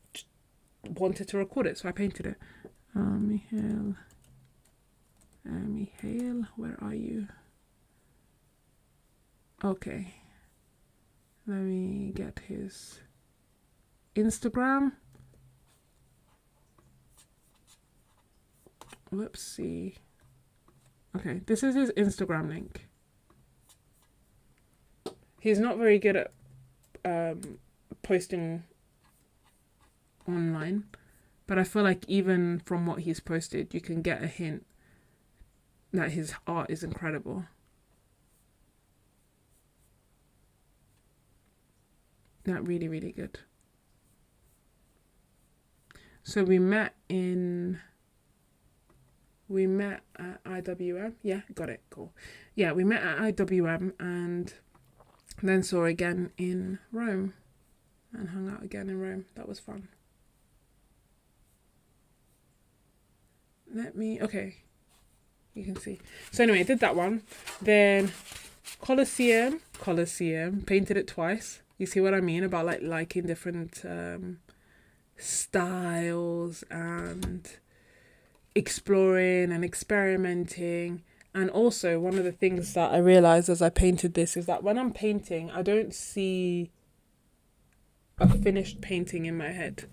wanted to record it, so I painted it. Michal, where are you? Okay, let me get his Instagram. Whoopsie. Okay, this is his Instagram link. He's not very good at posting online, but I feel like even from what he's posted, you can get a hint that his art is incredible. That really, really good. So we met at IWM. Yeah, got it. Cool. Yeah, we met at IWM, and Then saw again in Rome and hung out again in Rome. That was fun. Okay, you can see. So anyway, I did that one. Then Colosseum, painted it twice. You see what I mean about like liking different styles and exploring and experimenting. And also one of the things that I realized as I painted this is that when I'm painting, I don't see a finished painting in my head.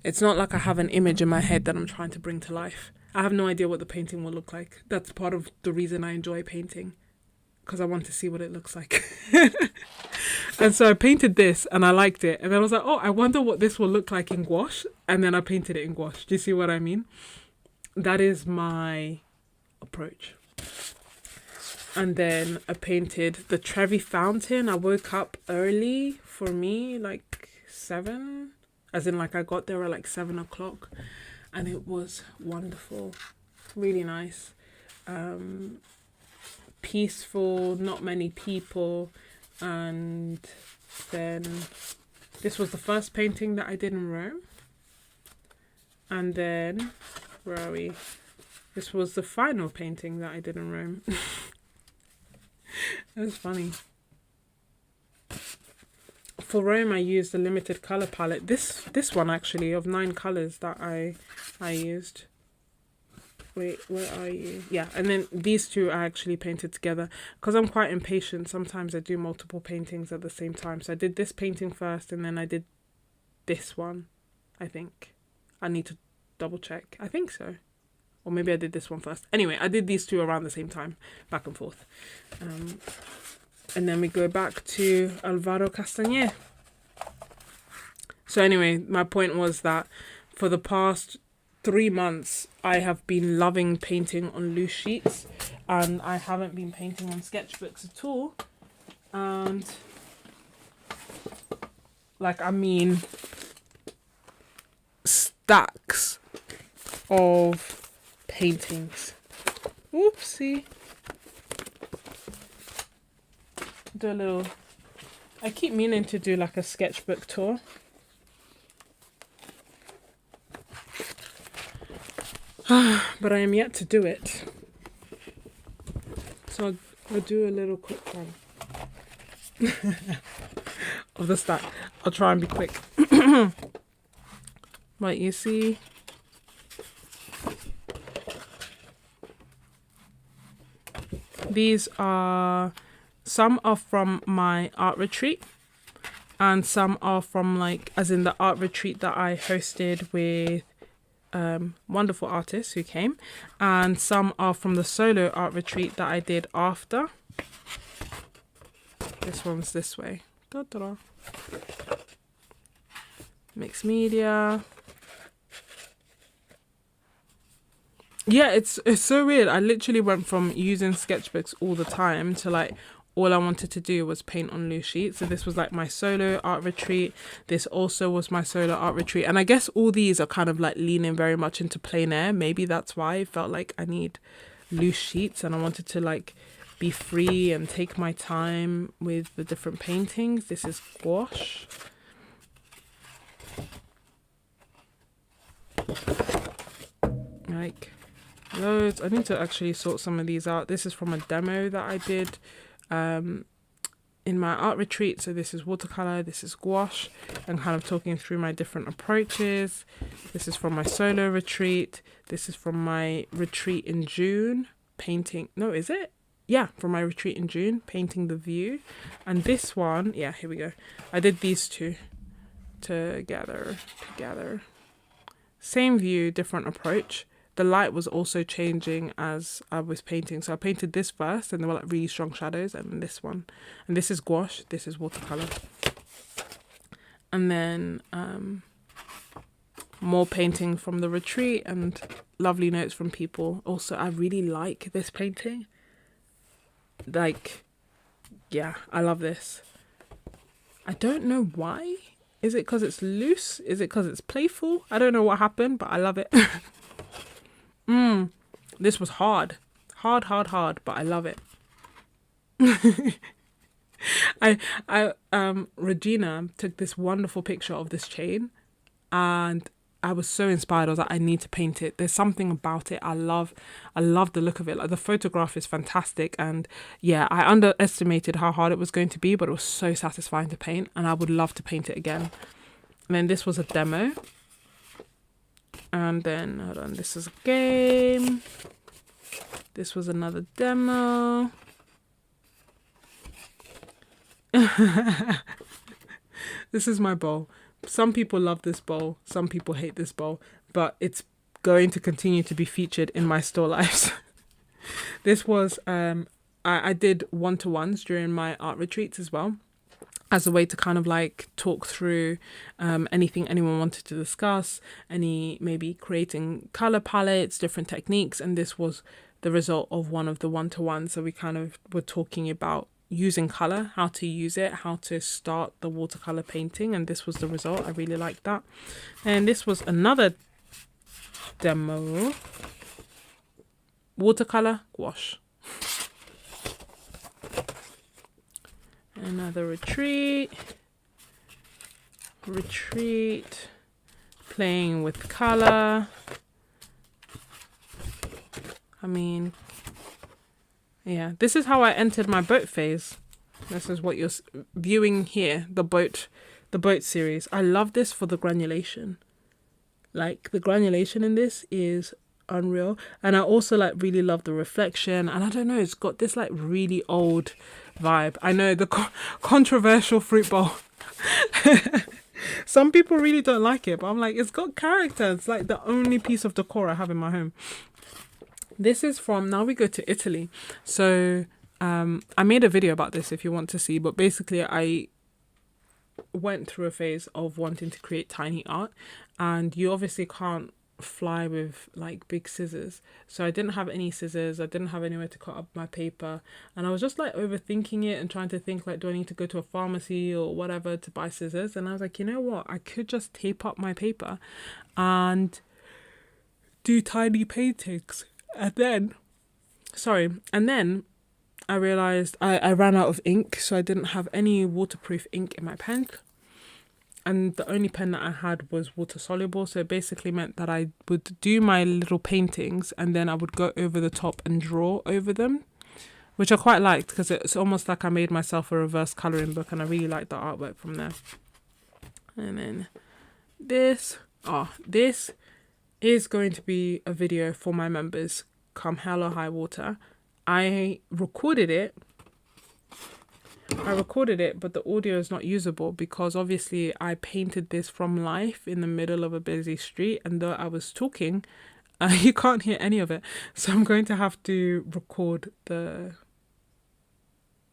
It's not like I have an image in my head that I'm trying to bring to life. I have no idea what the painting will look like. That's part of the reason I enjoy painting, because I want to see what it looks like. And so I painted this and I liked it. And then I was like, oh, I wonder what this will look like in gouache. And then I painted it in gouache. Do you see what I mean? That is my approach. And then I painted the Trevi Fountain. I woke up early, for me, like 7. As in, like, I got there at like 7 o'clock. And it was wonderful. Really nice. Peaceful, not many people. And then this was the first painting that I did in Rome. And then, where are we? This was the final painting that I did in Rome. It was funny. For Rome, I used a limited color palette. This one actually of 9 colors that I used. Wait, where are you? Yeah, and then these two I actually painted together because I'm quite impatient. Sometimes I do multiple paintings at the same time. So I did this painting first and then I did this one, I think. I need to double check. I think so. Or maybe I did this one first. Anyway, I did these two around the same time, back and forth. And then we go back to Alvaro Castagnet. So anyway, my point was that for the past 3 months, I have been loving painting on loose sheets. And I haven't been painting on sketchbooks at all. And, like, I mean, stacks of paintings. Oopsie. Do a little... I keep meaning to do like a sketchbook tour. But I am yet to do it. So I'll do a little quick one of the stack. I'll try and be quick. But you see... These are... Some are from my art retreat. And some are from like... As in the art retreat that I hosted with... wonderful artists who came, and some are from the solo art retreat that I did after. This one's this way. Da-da-da. Mixed media. Yeah, it's so weird. I literally went from using sketchbooks all the time to like all I wanted to do was paint on loose sheets. So this was like my solo art retreat. This also was my solo art retreat. And I guess all these are kind of like leaning very much into plein air. Maybe that's why I felt like I need loose sheets and I wanted to like be free and take my time with the different paintings. This is gouache. Like loads. I need to actually sort some of these out. This is from a demo that I did in my art retreat. So this is watercolor, this is gouache, and kind of talking through my different approaches. This is from my solo retreat. This is from my retreat in June, painting, no, is it? Yeah, from my retreat in June, painting the view. And this one, yeah, here we go. I did these two together. Same view, different approach. The light was also changing as I was painting. So I painted this first and there were like really strong shadows, and then this one. And this is gouache, this is watercolor. And then more painting from the retreat and lovely notes from people. Also, I really like this painting. Like, yeah, I love this. I don't know why. Is it because it's loose? Is it because it's playful? I don't know what happened, but I love it. This was hard, but I love it. Regina took this wonderful picture of this chain, and I was so inspired. I was like, I need to paint it. There's something about it. I love the look of it. Like, the photograph is fantastic, and yeah, I underestimated how hard it was going to be, but it was so satisfying to paint, and I would love to paint it again. And then this was a demo, and then hold on, this is a game. This was another demo. This is my bowl. Some people love this bowl, some people hate this bowl, but it's going to continue to be featured in my store lives. This was I did one-to-ones during my art retreats as well, as a way to kind of like talk through anything anyone wanted to discuss, any maybe creating color palettes, different techniques, and this was the result of one of the one-to-ones. So we kind of were talking about using color, how to use it, how to start the watercolor painting, and this was the result. I really liked that. And this was another demo, watercolor gouache. Another retreat, playing with color. I mean, yeah, this is how I entered my boat phase. This is what you're viewing here, the boat series. I love this for the granulation. Like, the granulation in this is unreal. And I also like really love the reflection. And I don't know, it's got this like really old vibe. I know, the controversial fruit bowl. Some people really don't like it, but I'm like, it's got character. It's like the only piece of decor I have in my home. This is from, now we go to Italy. So I made a video about this if you want to see, but basically I went through a phase of wanting to create tiny art, and you obviously can't fly with like big scissors. So I didn't have any scissors, I didn't have anywhere to cut up my paper, and I was just like overthinking it and trying to think like, do I need to go to a pharmacy or whatever to buy scissors? And I was like, you know what, I could just tape up my paper and do tiny paintings. And then I realized I ran out of ink, so I didn't have any waterproof ink in my pen. And the only pen that I had was water soluble, so it basically meant that I would do my little paintings and then I would go over the top and draw over them, which I quite liked because it's almost like I made myself a reverse colouring book, and I really liked the artwork from there. And then this is going to be a video for my members come hell or high water. I recorded it, but the audio is not usable because obviously I painted this from life in the middle of a busy street, and though I was talking, you can't hear any of it. So I'm going to have to record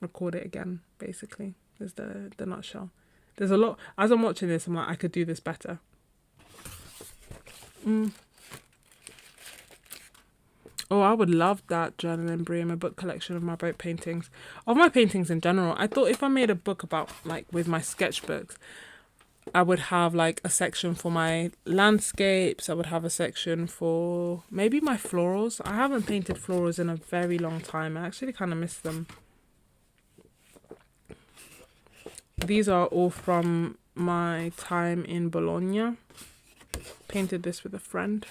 it again, basically, is the nutshell. There's a lot, as I'm watching this, I'm like, I could do this better. Oh, I would love that journal and bring a book collection of my boat paintings. Of my paintings in general. I thought if I made a book about, like, with my sketchbooks, I would have, like, a section for my landscapes. I would have a section for maybe my florals. I haven't painted florals in a very long time. I actually kind of miss them. These are all from my time in Bologna. Painted this with a friend.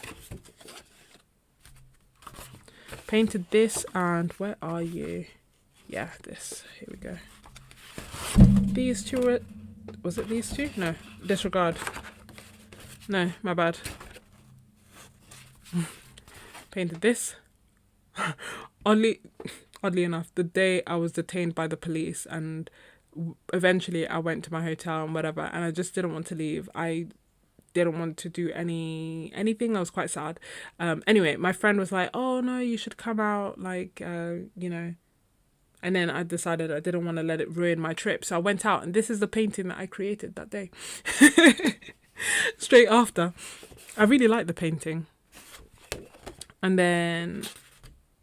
Painted this, and where are you? Yeah, this. Here we go. These two were... Was it these two? No. Disregard. No, my bad. Painted this. Oddly enough, the day I was detained by the police, and eventually I went to my hotel and whatever, and I just didn't want to leave. I didn't want to do anything. I was quite sad. Anyway, my friend was like, oh no, you should come out, like, you know. And then I decided I didn't want to let it ruin my trip. So I went out, and this is the painting that I created that day. Straight after. I really liked the painting. And then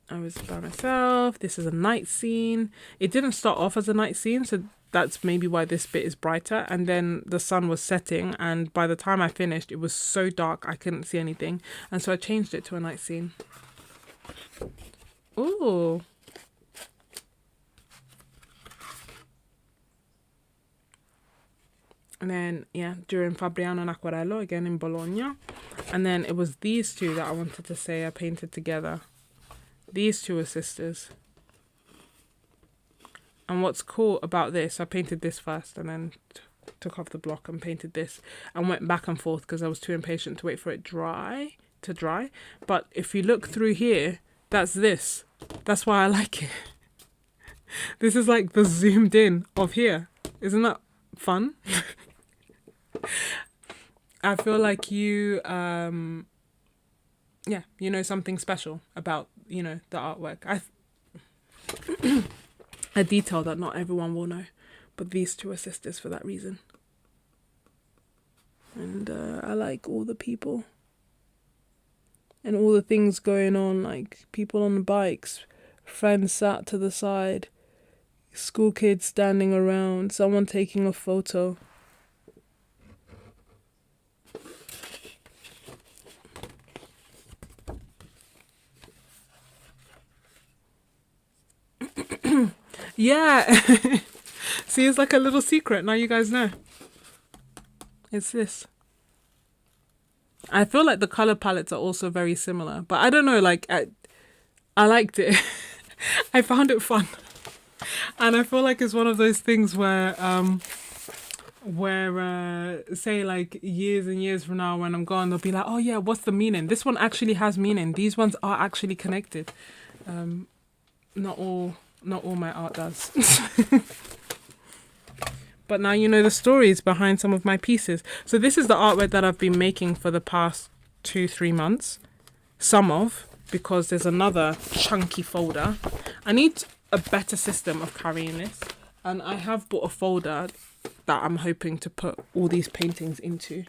I was by myself. This is a night scene. It didn't start off as a night scene, so that's maybe why this bit is brighter. And then the sun was setting, and by the time I finished, it was so dark I couldn't see anything. And so I changed it to a night scene. Ooh. And then, yeah, during Fabriano and Acquarello, again in Bologna. And then it was these two that I wanted to say I painted together. These two are sisters. And what's cool about this, I painted this first and then took off the block and painted this. And went back and forth because I was too impatient to wait for it to dry. But if you look through here, that's this. That's why I like it. This is like the zoomed in of here. Isn't that fun? I feel like you, yeah, you know something special about, you know, the artwork. A detail that not everyone will know, but these two are sisters for that reason. And I like all the people and all the things going on, like people on the bikes, friends sat to the side, school kids standing around, someone taking a photo. Yeah. See, it's like a little secret. Now you guys know. It's this. I feel like the color palettes are also very similar, but I don't know, like I liked it. I found it fun. And I feel like it's one of those things where say like years and years from now when I'm gone, they'll be like, oh yeah, what's the meaning? This one actually has meaning. These ones are actually connected. Not all my art does. But now you know the stories behind some of my pieces. So this is the artwork that I've been making for the past 2-3 months. Because there's another chunky folder. I need a better system of carrying this. And I have bought a folder that I'm hoping to put all these paintings into.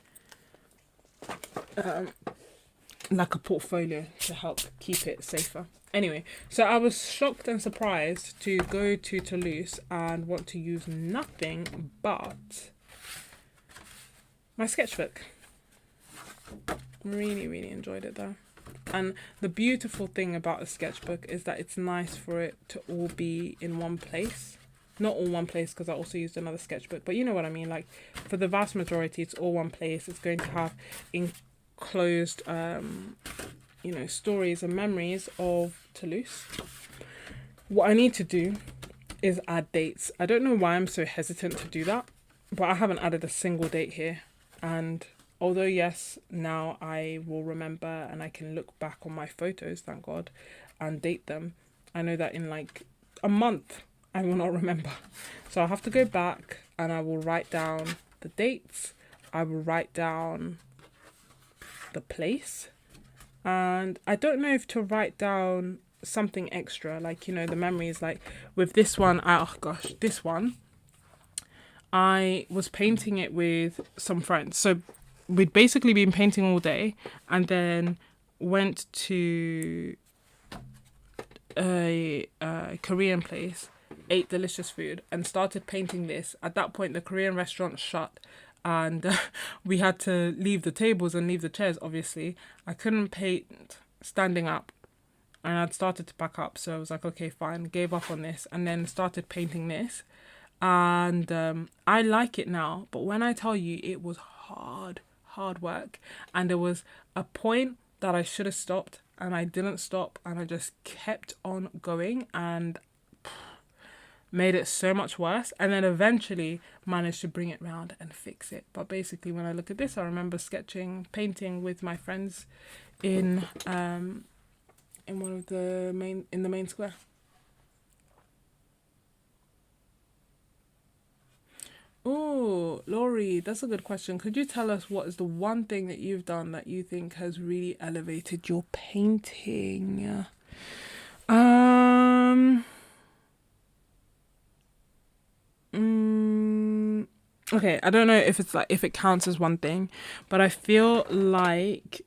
Like a portfolio to help keep it safer. Anyway, so I was shocked and surprised to go to Toulouse and want to use nothing but my sketchbook. Really, really enjoyed it though. And the beautiful thing about a sketchbook is that it's nice for it to all be in one place. Not all one place because I also used another sketchbook, but you know what I mean. Like for the vast majority, it's all one place. It's going to have enclosed, you know, stories and memories of Toulouse. What I need to do is add dates. I don't know why I'm so hesitant to do that, but I haven't added a single date here. And although yes, now I will remember and I can look back on my photos, thank God, and date them, I know that in like a month I will not remember. So I'll have to go back and I will write down the dates. I will write down the place. And I don't know if to write down something extra, like, you know, the memories. Like with this one, this one, I was painting it with some friends. So we'd basically been painting all day and then went to a Korean place, ate delicious food and started painting this. At that point, the Korean restaurant shut. And we had to leave the tables and leave the chairs, obviously. I couldn't paint standing up. And I'd started to pack up. So I was like, okay, fine. Gave up on this. And then started painting this. And I like it now. But when I tell you, it was hard work. And there was a point that I should have stopped. And I didn't stop. And I just kept on going. And made it so much worse, and then eventually managed to bring it round and fix it. But basically, when I look at this, I remember painting with my friends in one of the main square. Oh, Laurie, that's a good question. Could you tell us what is the one thing that you've done that you think has really elevated your painting? Okay, I don't know if it counts as one thing, but I feel like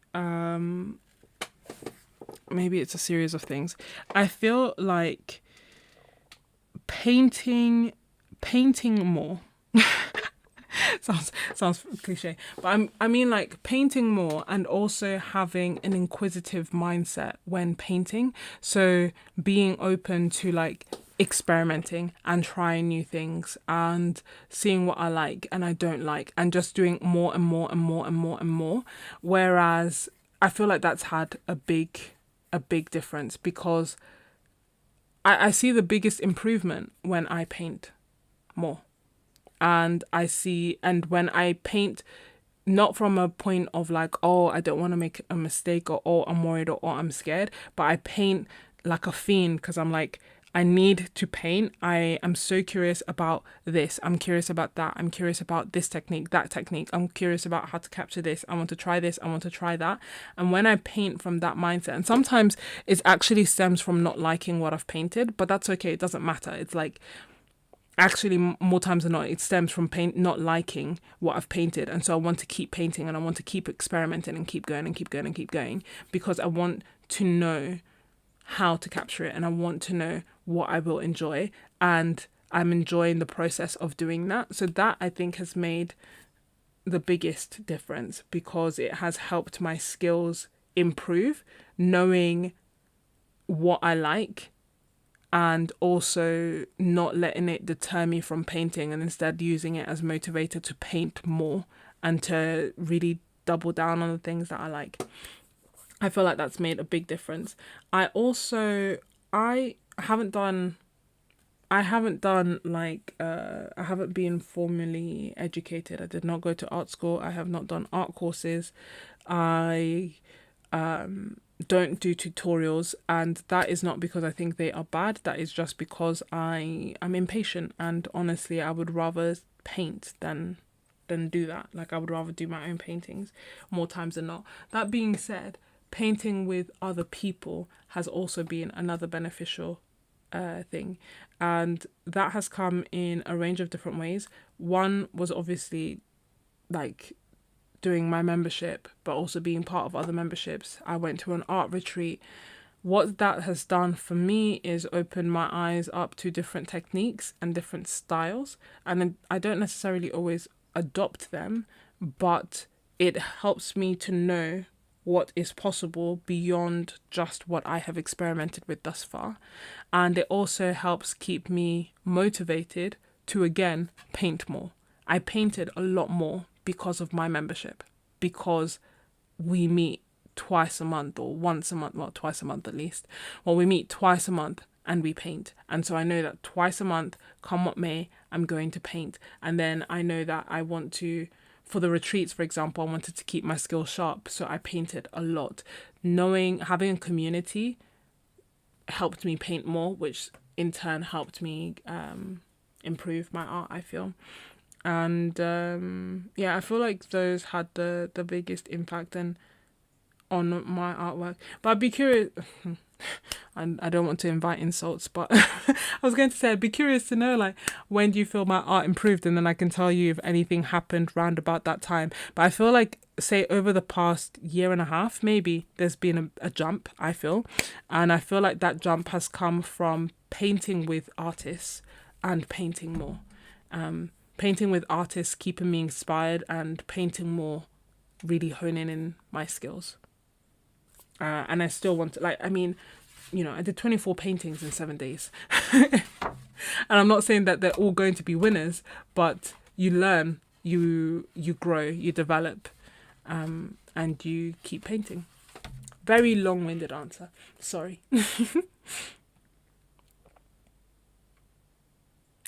maybe it's a series of things. I feel like painting more. sounds cliche, but I mean like painting more and also having an inquisitive mindset when painting. So being open to like experimenting and trying new things and seeing what I like and I don't like and just doing more and more and more and more and more. Whereas I feel like that's had a big difference, because I see the biggest improvement when I paint more. And when I paint, not from a point of like, oh, I don't want to make a mistake, or oh, I'm worried, or oh, I'm scared, but I paint like a fiend, because I'm like, I need to paint. I am so curious about this. I'm curious about that. I'm curious about this technique, that technique. I'm curious about how to capture this. I want to try this. I want to try that. And when I paint from that mindset, and sometimes it actually stems from not liking what I've painted, but that's okay. It doesn't matter. It's like, actually more times than not, it stems from not liking what I've painted, and so I want to keep painting, and I want to keep experimenting and keep going and keep going and keep going, because I want to know how to capture it, and I want to know what I will enjoy, and I'm enjoying the process of doing that. So that, I think, has made the biggest difference, because it has helped my skills improve, knowing what I like, and also not letting it deter me from painting, and instead using it as motivator to paint more and to really double down on the things that I like. I feel like that's made a big difference. I haven't been formally educated. I did not go to art school. I have not done art courses. I don't do tutorials, and that is not because I think they are bad. That is just because I am impatient, and honestly, I would rather paint than do that. Like, I would rather do my own paintings more times than not. That being said, painting with other people has also been another beneficial thing, and that has come in a range of different ways. One was obviously like doing my membership, but also being part of other memberships. I went to an art retreat. What that has done for me is open my eyes up to different techniques and different styles, and then I don't necessarily always adopt them, but it helps me to know what is possible beyond just what I have experimented with thus far. And it also helps keep me motivated to, again, paint more. I painted a lot more because of my membership, because we meet twice a month, or once a month, well, twice a month at least. Well, we meet twice a month and we paint. And so I know that twice a month, come what may, I'm going to paint. And then I know that I want to, for the retreats, for example, I wanted to keep my skills sharp. So I painted a lot. Having a community helped me paint more, which in turn helped me improve my art, I feel. And I feel like those had the biggest impact on my artwork. But I'd be curious, I don't want to invite insults, but I was going to say, I'd be curious to know, like, when do you feel my art improved, and then I can tell you if anything happened round about that time. But I feel like, say, over the past year and a half, maybe, there's been a jump, I feel. And I feel like that jump has come from painting with artists and painting more. Painting with artists keeping me inspired, and painting more really honing in my skills. And I still want to, I did 24 paintings in 7 days. And I'm not saying that they're all going to be winners, but you learn, you grow, you develop, and you keep painting. Very long-winded answer. Sorry.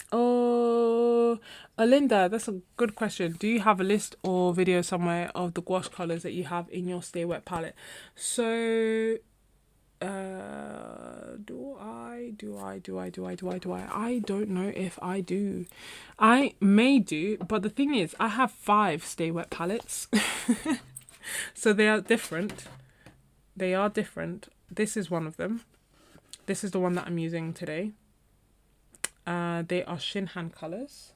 Oh, Alinda, that's a good question. Do you have a list or video somewhere of the gouache colors that you have in your Stay Wet palette? So, do I? I don't know if I do. I may do, but the thing is, I have 5 Stay Wet palettes. So they are different. This is one of them. This is the one that I'm using today. They are Shinhan colors.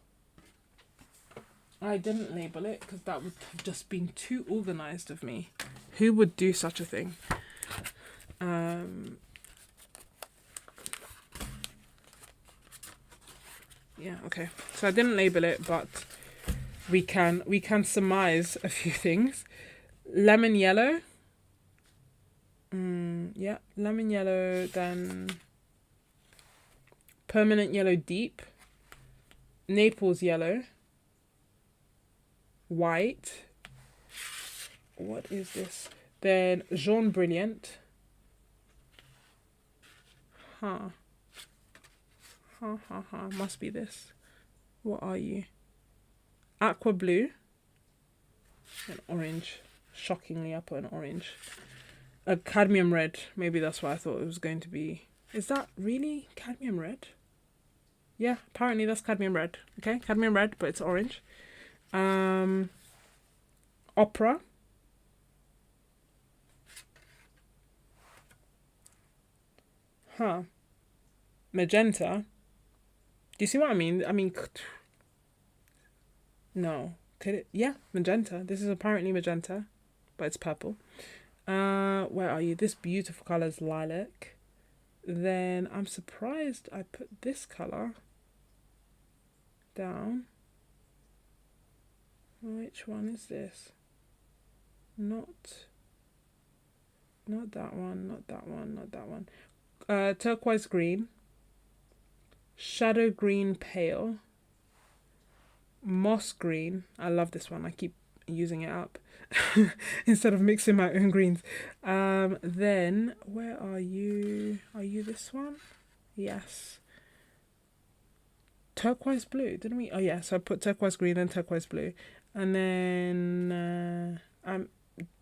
I didn't label it because that would have just been too organized of me. Who would do such a thing? Yeah, okay. So I didn't label it, but we can surmise a few things. Lemon yellow. Lemon yellow, then Permanent Yellow Deep, Naples Yellow, white. What is this? Then Jaune Brilliant. Huh. Must be this. What are you? Aqua Blue. An orange. Shockingly, I put an orange. A cadmium red. Maybe that's what I thought it was going to be. Is that really cadmium red? Yeah, apparently that's cadmium red. Okay, cadmium red, but it's orange. Opera. Huh. Magenta. Do you see what I mean? No. Could it? Yeah, magenta. This is apparently magenta, but it's purple. Where are you? This beautiful color is lilac. Then I'm surprised I put this color down. Which one is this? Not that one, not that one, not that one. Turquoise green. Shadow green pale. Moss green. I love this one. I keep using it up instead of mixing my own greens. Then where are you? Are you this one? Yes. Turquoise blue, didn't we? Oh yeah, so I put turquoise green and turquoise blue. And then I'm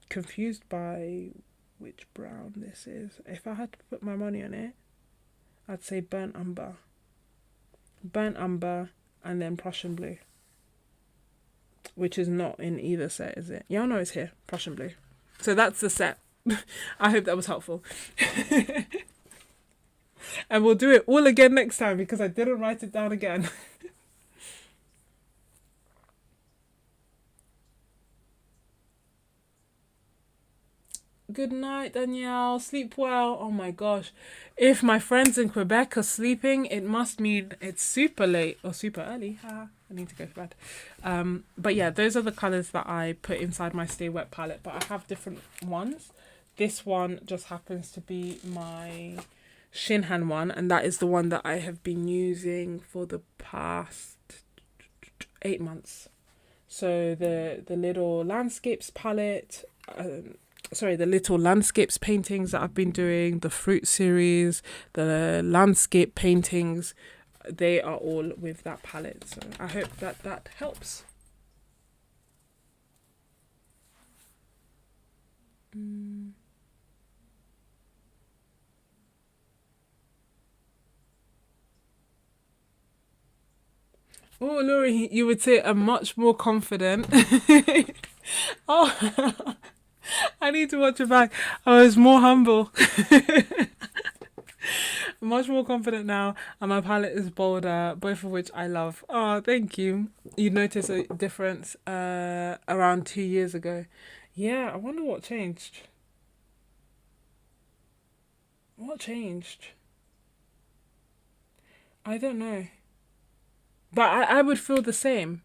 confused by which brown this is. If I had to put my money on it, I'd say burnt umber. Burnt umber and then Prussian blue. Which is not in either set, is it? Yeah, no, it's here. Prussian blue. So that's the set. I hope that was helpful. And we'll do it all again next time because I didn't write it down again. Good night, Danielle. Sleep well. Oh my gosh. If my friends in Quebec are sleeping, it must mean it's super late or super early. I need to go to bed. But yeah, those are the colours that I put inside my Stay Wet palette. But I have different ones. This one just happens to be my Shinhan one. And that is the one that I have been using for the past 8 months. So the little landscapes palette... the little landscapes paintings that I've been doing, the fruit series, the landscape paintings, they are all with that palette. So I hope that helps. Oh, Laurie, you would say I'm much more confident. Oh, I need to watch it back. I was more humble. I'm much more confident now, and my palette is bolder, both of which I love. Oh, thank you. You notice a difference around 2 years ago. Yeah, I wonder what changed. What changed? I don't know. But I would feel the same.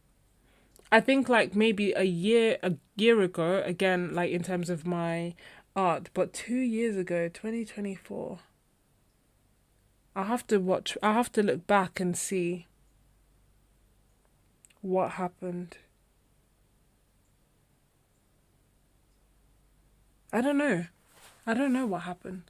I think like maybe a year ago, again, like in terms of my art, but 2 years ago, 2024. I'll have to look back and see what happened. I don't know. I don't know what happened.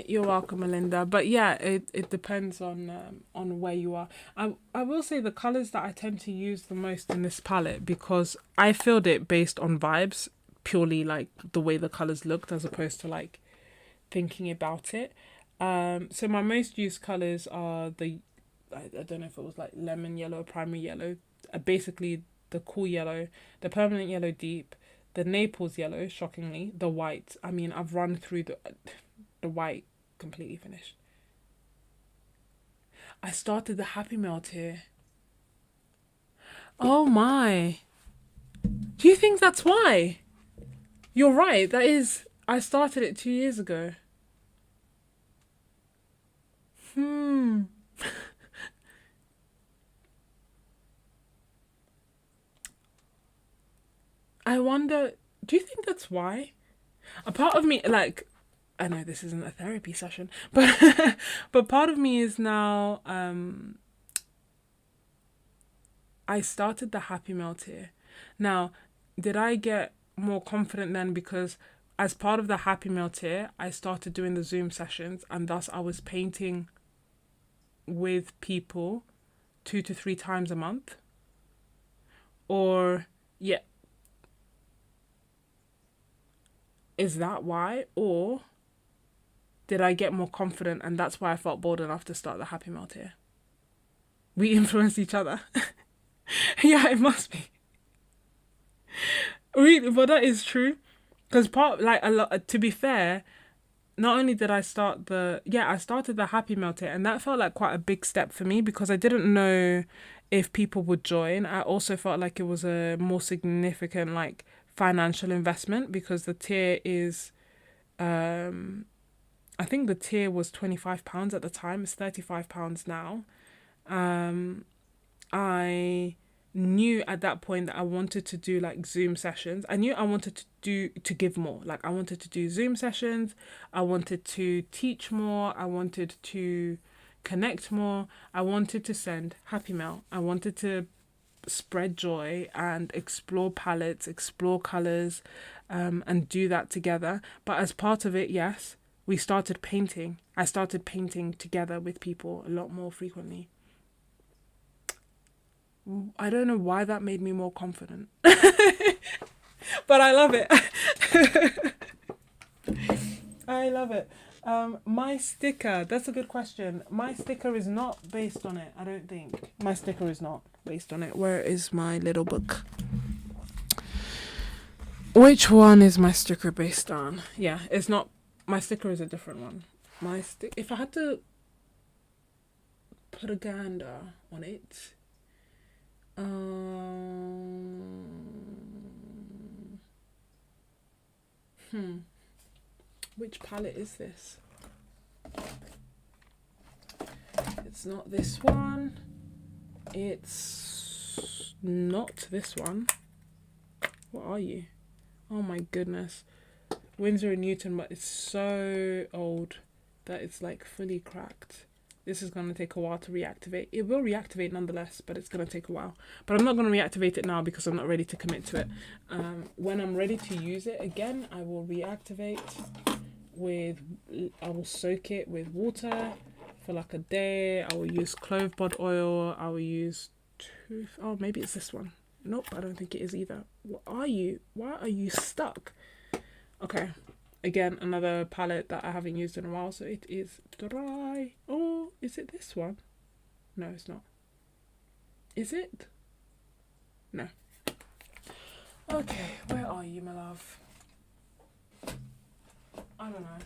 You're welcome, Melinda. But yeah, it depends on where you are. I will say the colours that I tend to use the most in this palette, because I filled it based on vibes, purely like the way the colours looked as opposed to like thinking about it. So my most used colours are I don't know if it was like lemon yellow, primary yellow, basically the cool yellow, the permanent yellow deep, the Naples yellow, shockingly, the white. I mean, I've run through the white completely finished. I started the Happy Mail tier. Oh my. Do you think that's why? You're right. That is, I started it 2 years ago. I wonder, do you think that's why? A part of me, like, I know this isn't a therapy session, but but part of me is now, I started the Happy Mail tier. Now, did I get more confident then because as part of the Happy Mail tier, I started doing the Zoom sessions and thus I was painting with people 2 to 3 times a month? Or, yeah, is that why? Or did I get more confident and that's why I felt bold enough to start the Happy Mail tier? We influenced each other. Yeah, it must be. Really, but that is true. Because like a lot, to be fair, not only did I start I started the Happy Mail tier, and that felt like quite a big step for me because I didn't know if people would join. I also felt like it was a more significant like financial investment because the tier is, I think the tier was £25 at the time. It's £35 now. I knew at that point that I wanted to do like Zoom sessions. I knew I wanted to give more. Like I wanted to do Zoom sessions. I wanted to teach more. I wanted to connect more. I wanted to send Happy Mail. I wanted to spread joy and explore palettes, explore colors, and do that together. But as part of it, yes, we started painting. I started painting together with people a lot more frequently. I don't know why that made me more confident. But I love it. I love it. My sticker, that's a good question. My sticker is not based on it, I don't think. My sticker is not based on it. Where is my little book? Which one is my sticker based on? Yeah, it's not. My sticker is a different one. If I had to put a gander on it, which palette is this? It's not this one. It's not this one. What are you? Oh my goodness. Winsor & Newton, but it's so old that it's like fully cracked. This is going to take a while to reactivate. It will reactivate nonetheless, but it's going to take a while. But I'm not going to reactivate it now because I'm not ready to commit to it. When I'm ready to use it again, I will reactivate I will soak it with water for like a day. I will use clove bod oil. I will use oh, maybe it's this one. Nope, I don't think it is either. What are you? Why are you stuck? Okay. Again, another palette that I haven't used in a while, so it is dry. Oh, is it this one? No, it's not. Is it? No. Okay, where are you, my love? I don't know.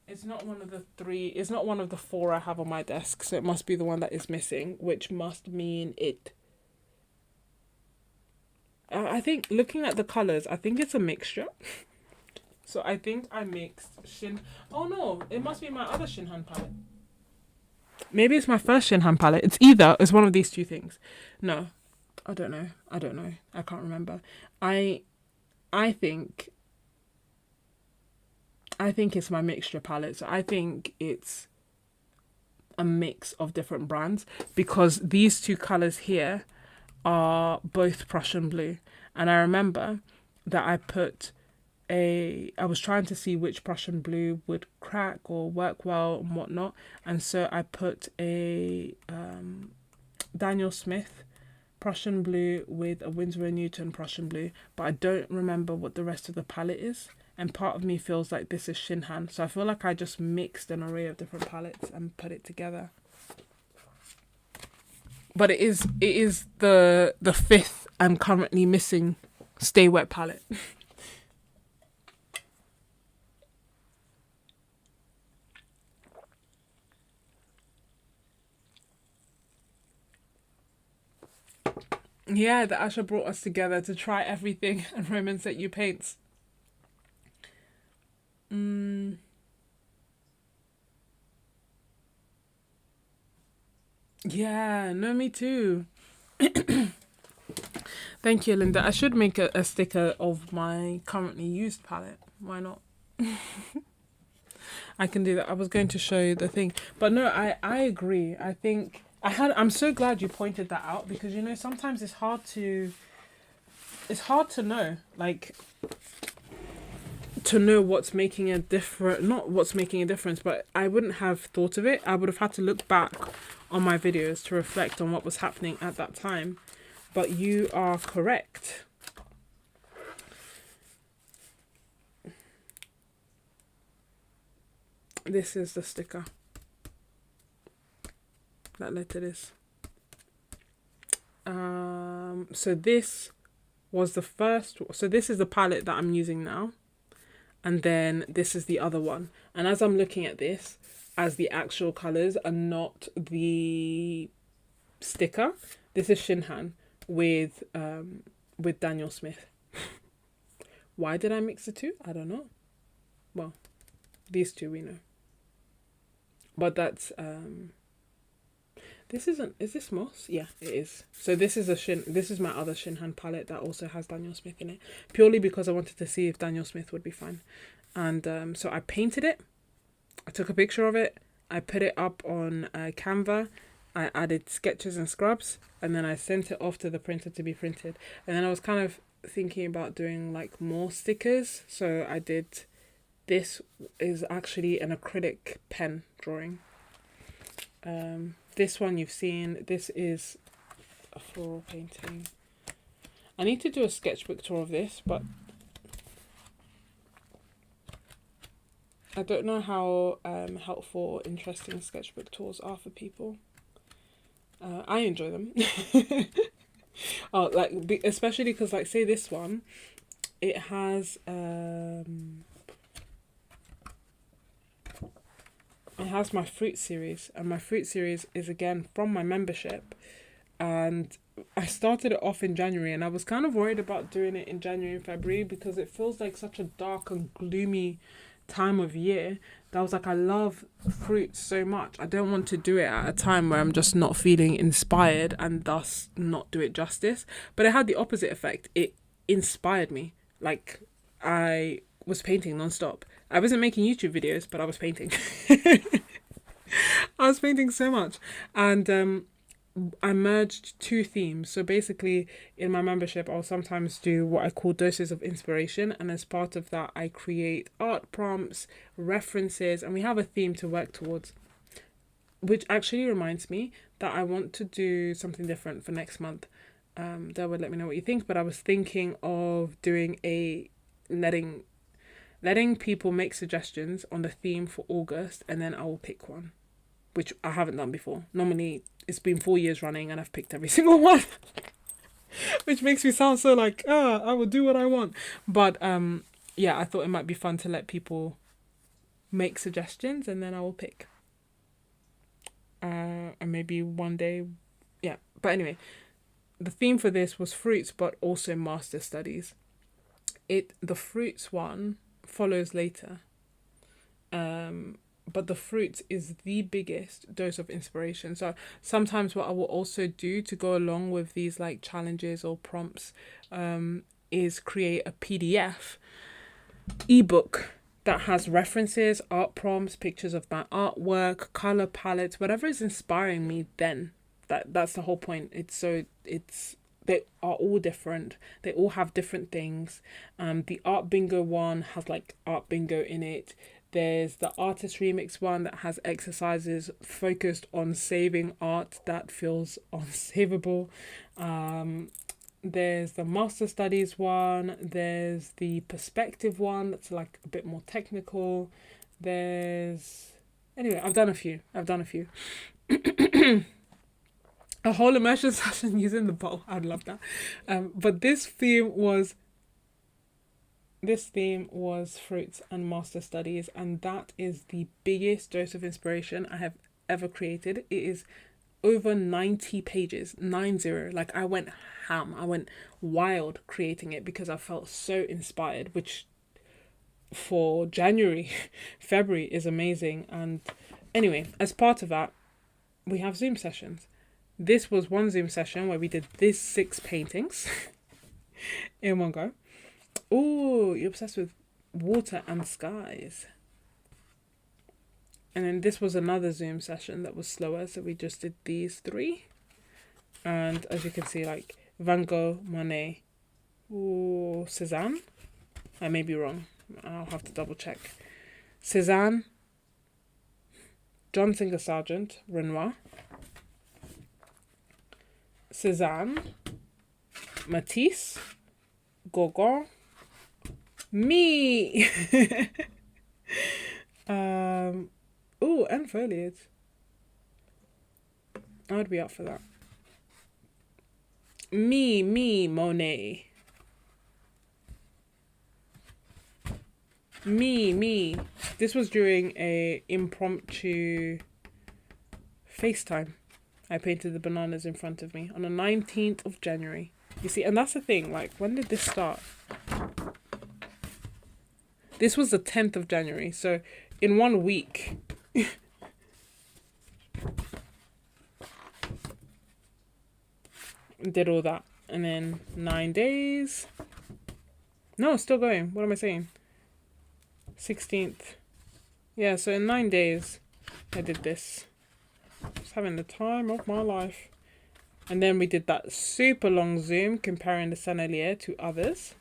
It's not one of the 3. It's not one of the 4 I have on my desk, so it must be the one that is missing, which must mean it. I think, looking at the colours, I think it's a mixture. So I think I mixed Oh no, it must be my other Shinhan palette. Maybe it's my first Shinhan palette. It's one of these 2 things. No, I don't know. I can't remember. I think it's my mixture palette. So I think it's a mix of different brands because these 2 colours here are both Prussian blue. And I remember that I was trying to see which Prussian blue would crack or work well and whatnot, and so I put a Daniel Smith Prussian blue with a Winsor & Newton Prussian blue, but I don't remember what the rest of the palette is, and part of me feels like this is Shinhan, so I feel like I just mixed an array of different palettes and put it together. But it is the 5th I'm currently missing Stay Wet palette. Yeah, the Asha brought us together to try everything and Roman sent you paints. Yeah, no, me too. Thank you, Linda. I should make a sticker of my currently used palette. why not? I can do that. I was going to show you the thing. But no, I agree. I think I'm so glad you pointed that out, because you know sometimes it's hard to know, like, to know what's making a difference, not what's making a difference, but I wouldn't have thought of it. I would have had to look back on my videos to reflect on what was happening at that time. But you are correct. This is the sticker that led to this. So this was the first. So this is the palette that I'm using now. And then this is the other one. And as I'm looking at this, as the actual colours are not the sticker, this is Shinhan with Daniel Smith. Why did I mix the two? I don't know. Well, these two we know. But that's this isn't, is this moss? Yeah, it is. So this is this is my other Shinhan palette that also has Daniel Smith in it, purely because I wanted to see if Daniel Smith would be fine. And so I painted it, I took a picture of it, I put it up on Canva, I added Sketches.n.Scrubs, and then I sent it off to the printer to be printed. And then I was kind of thinking about doing like more stickers, so I did, this is actually an acrylic pen drawing. This one you've seen, this is a floral painting. I need to do a sketchbook tour of this, but I don't know how helpful or interesting sketchbook tours are for people. I enjoy them. Oh, like, especially because, like, say this one, it has my fruit series, and my fruit series is again from my membership, and I started it off in January, and I was kind of worried about doing it in January and February because it feels like such a dark and gloomy time of year that I was like, I love fruit so much, I don't want to do it at a time where I'm just not feeling inspired and thus not do it justice. But it had the opposite effect. It inspired me. Like, I was painting non-stop. I wasn't making YouTube videos, but I was painting. I was painting so much. And I merged two themes. So basically, in my membership, I'll sometimes do what I call doses of inspiration. And as part of that, I create art prompts, references, and we have a theme to work towards. Which actually reminds me that I want to do something different for next month. That would let me know what you think. But I was thinking of doing letting people make suggestions on the theme for August, and then I will pick one, which I haven't done before. Normally, it's been 4 years running and I've picked every single one, which makes me sound so like, I will do what I want. But yeah, I thought it might be fun to let people make suggestions and then I will pick. And maybe one day, yeah. But anyway, the theme for this was fruits, but also master studies. The fruits one follows later. But the fruits is the biggest dose of inspiration. So sometimes what I will also do to go along with these like challenges or prompts is create a PDF ebook that has references, art prompts, pictures of my artwork, color palettes, whatever is inspiring me then. That's the whole point. They are all different. They all have different things. The art bingo one has like art bingo in it. There's the artist remix one that has exercises focused on saving art that feels unsavable. There's the master studies one. There's the perspective one that's like a bit more technical. Anyway, I've done a few. A whole immersion session using the bowl. I'd love that. But this theme was fruits and master studies, and that is the biggest dose of inspiration I have ever created. It is over 90 pages, 90. Like, I went ham. I went wild creating it because I felt so inspired, which for January, February is amazing. And anyway, as part of that, we have Zoom sessions. This was one Zoom session where we did these 6 paintings in one go. Oh, you're obsessed with water and skies. And then this was another Zoom session that was slower, so we just did these 3. And as you can see, like Van Gogh, Monet, or Cézanne. I may be wrong. I'll have to double check. Cézanne, John Singer Sargent, Renoir, Cézanne, Matisse, Gauguin, me. Oh, and foliage. I would be up for that. Me, Monet. Me. This was during a impromptu FaceTime. I painted the bananas in front of me on the 19th of January. You see, and that's the thing, like, when did this start? This was the 10th of January, so in 1 week. Did all that. And then 9 days. No, still going. What am I saying? 16th. Yeah, so in 9 days, I did this. Just having the time of my life. And then we did that super long Zoom comparing the Sennelier to others.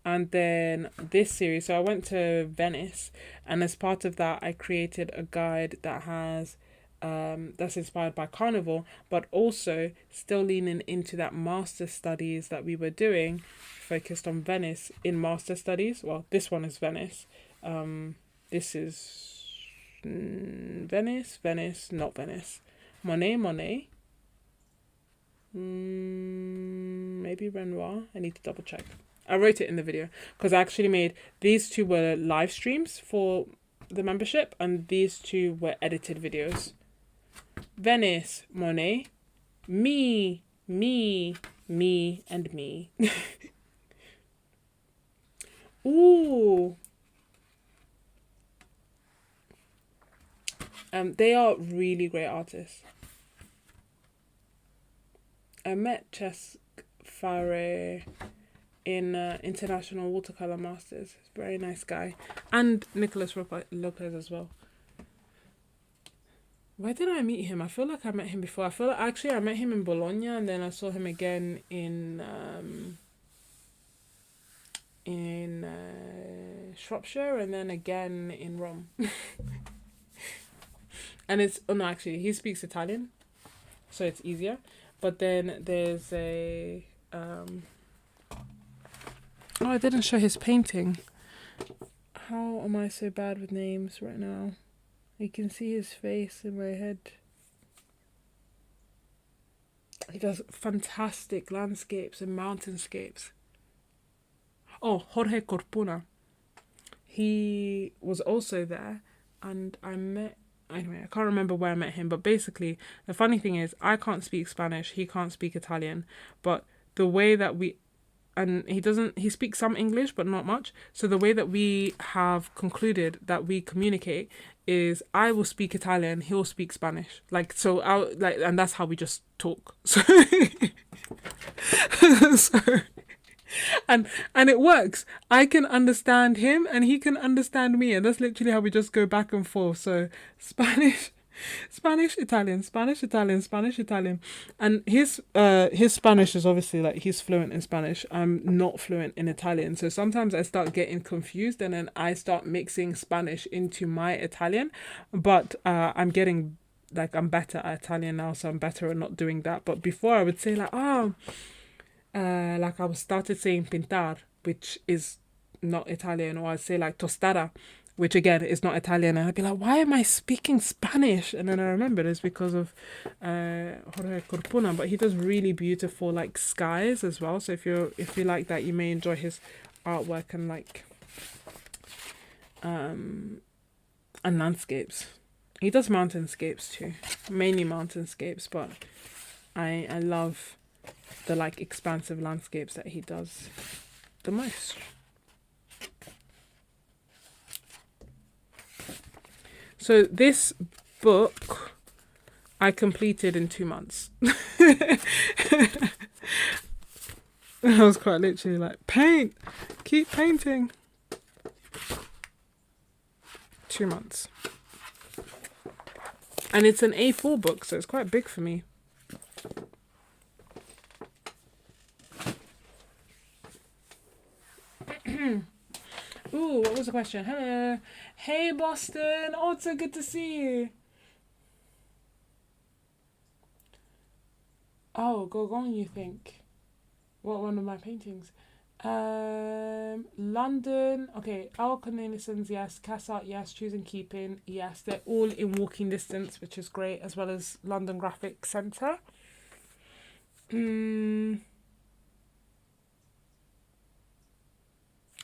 And then this series, so I went to Venice, and as part of that, I created a guide that has that's inspired by Carnival, but also still leaning into that master studies that we were doing, focused on Venice in master studies. Well, this one is Venice. This is Venice, not Venice. Monet. Maybe Renoir. I need to double check. I wrote it in the video because I actually made these 2 were live streams for the membership, and these 2 were edited videos. Venice, Monet, me, and me. Ooh. They are really great artists. I met Cesc Faré in International Watercolor Masters. He's a very nice guy. And Nicholas Lopez as well. Where did I meet him? I feel like I met him before. I met him in Bologna, and then I saw him again in Shropshire, and then again in Rome. And he speaks Italian, so it's easier. But then there's a I didn't show his painting. How am I so bad with names right now? You can see his face in my head. He does fantastic landscapes and mountainscapes. Oh, Jorge Corpuna. He was also there, and anyway, I can't remember where I met him, but basically, the funny thing is, I can't speak Spanish, he can't speak Italian, but the way that he speaks some English, but not much. So the way that we have concluded that we communicate is I will speak Italian, he'll speak Spanish. And that's how we just talk. So, and it works. I can understand him and he can understand me, and that's literally how we just go back and forth. So Spanish, Italian, Spanish, Italian. And his Spanish is obviously he's fluent in Spanish. I'm not fluent in Italian. So sometimes I start getting confused, and then I start mixing Spanish into my Italian. But I'm getting I'm better at Italian now, so I'm better at not doing that. But before I would say I started saying pintar, which is not Italian, or I'd say tostada, which again is not Italian, and I'd be like, why am I speaking Spanish? And then I remembered it's because of Jorge Corpuna, but he does really beautiful skies as well. So if you like that, you may enjoy his artwork and landscapes. He does mountainscapes too, mainly mountainscapes, but I love the expansive landscapes that he does the most. So this book I completed in 2 months. I was quite literally like, paint, keep painting. 2 months. And it's an A4 book, so it's quite big for me. Ooh, what was the question? Hello. Hey, Boston. Oh, it's so good to see you. Oh, Gorgon, you think? What one of my paintings? London. Okay, Our Cornelisons, yes. Cassart, yes. Choose and Keeping, yes. They're all in walking distance, which is great, as well as London Graphic Centre.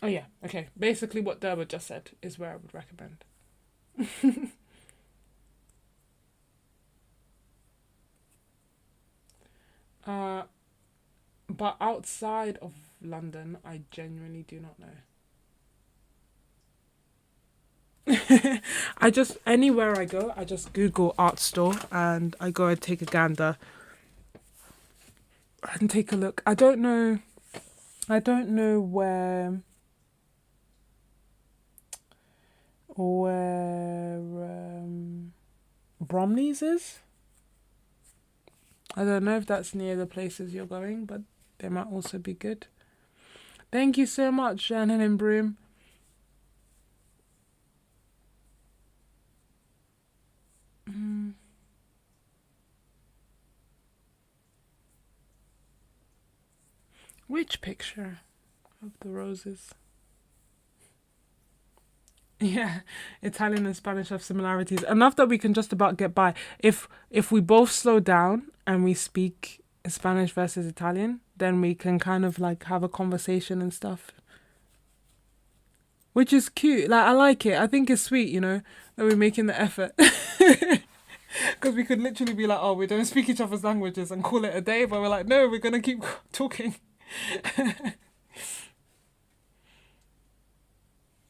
Oh yeah, okay. Basically what Derba just said is where I would recommend. But outside of London, I genuinely do not know. Anywhere I go, I just Google art store and I go and take a gander and take a look. I don't know where Bromley's is. I don't know if that's near the places you're going, but they might also be good. Thank you so much, Shannon and Broom. Which picture of the roses? Yeah, Italian and Spanish have similarities. Enough that we can just about get by. If we both slow down and we speak Spanish versus Italian, then we can kind of like have a conversation and stuff. Which is cute. Like, I like it. I think it's sweet, you know, that we're making the effort. Because we could literally be like, oh, we don't speak each other's languages and call it a day. But we're like, no, we're going to keep talking.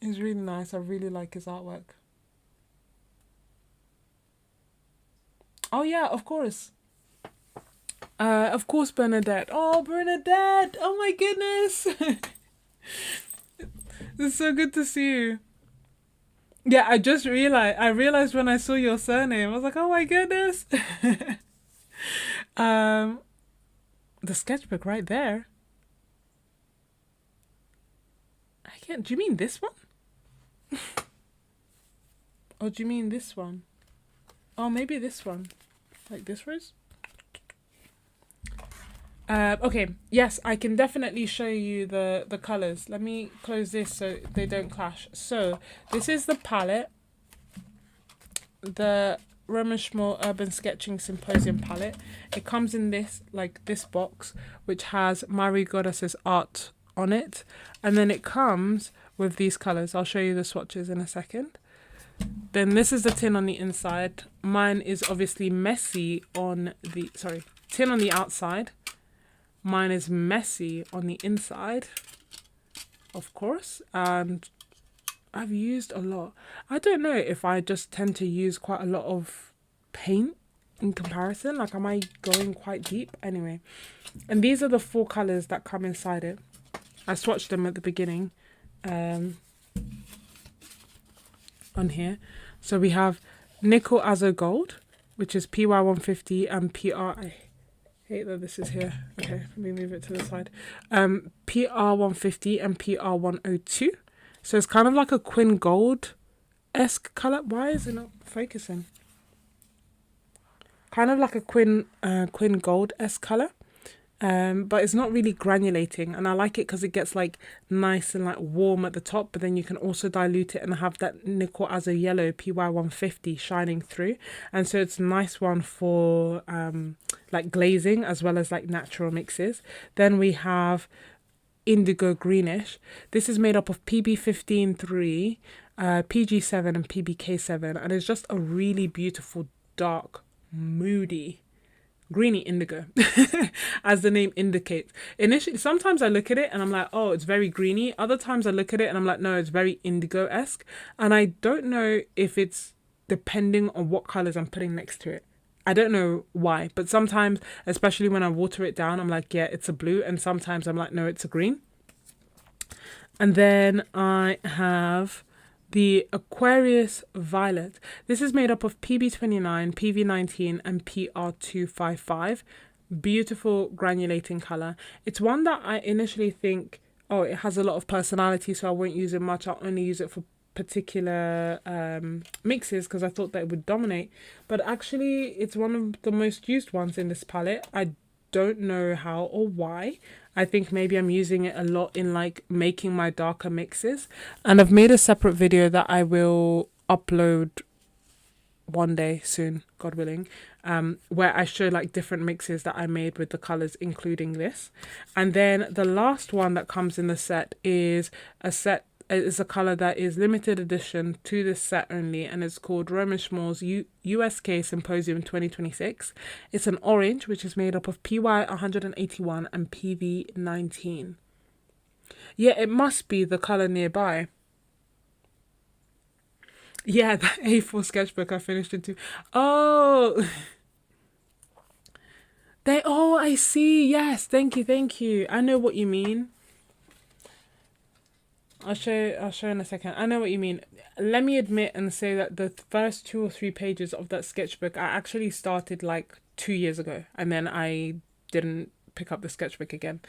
It's really nice. I really like his artwork. Oh, yeah, of course. Of course, Bernadette. Oh, Bernadette. Oh, my goodness. It's so good to see you. Yeah, I realized when I saw your surname, I was like, oh my goodness. The sketchbook right there. Do you mean this one? Or do you mean this one? Oh, maybe this one. Like this rose? Okay, yes, I can definitely show you the colours. Let me close this so they don't clash. So, this is the palette. The Roman Szmal Urban Sketching Symposium palette. It comes in this box, which has Mari Goddess's art on it. And then it comes with these colours. I'll show you the swatches in a second. Then this is the tin on the inside. Mine is obviously messy on the... Sorry, tin on the outside. Mine is messy on the inside, of course, and I've used a lot. I don't know if I just tend to use quite a lot of paint in comparison. Like, am I going quite deep? Anyway, and these are the 4 colours that come inside it. I swatched them at the beginning on here. So we have Nickel Azo Gold, which is PY150 and PR... I hate that this is here. Okay, let me move it to the side. PR150 and PR102. So it's kind of like a Quinn Gold-esque colour. Why is it not focusing? Kind of like a Quinn Gold-esque colour. But it's not really granulating, and I like it because it gets like nice and like warm at the top, but then you can also dilute it and have that Nickel Azo Yellow PY150 shining through, and so it's a nice one for like glazing as well as like natural mixes. Then we have Indigo Greenish. This is made up of PB15-3, PG7 and PBK7, and it's just a really beautiful, dark, moody greeny indigo, as the name indicates. Initially, sometimes I look at it and I'm like, oh, it's very greeny. Other times I look at it and I'm like, no, it's very indigo-esque. And I don't know if it's depending on what colours I'm putting next to it. I don't know why, but sometimes, especially when I water it down, I'm like, yeah, it's a blue. And sometimes I'm like, no, it's a green. And then I have the Aquarius Violet. This is made up of PB29, PV19, and PR255. Beautiful granulating color. It's one that I initially think, oh, it has a lot of personality, so I won't use it much. I'll only use it for particular mixes because I thought that it would dominate. But actually, it's one of the most used ones in this palette. I don't know how or why. I think maybe I'm using it a lot in like making my darker mixes. And I've made a separate video that I will upload one day soon, God willing, where I show like different mixes that I made with the colors, including this. And then the last one that comes in the set is a color that is limited edition to this set only, and it's called Roman Szmal's USK Symposium 2026. It's an orange, which is made up of PY 181 and PV 19. Yeah, it must be the color nearby. Yeah, the A4 sketchbook I finished in 2. Oh, I see. Yes, thank you. I know what you mean. I'll show in a second. I know what you mean. Let me admit and say that the first 2 or 3 pages of that sketchbook I actually started like 2 years ago, and then I didn't pick up the sketchbook again,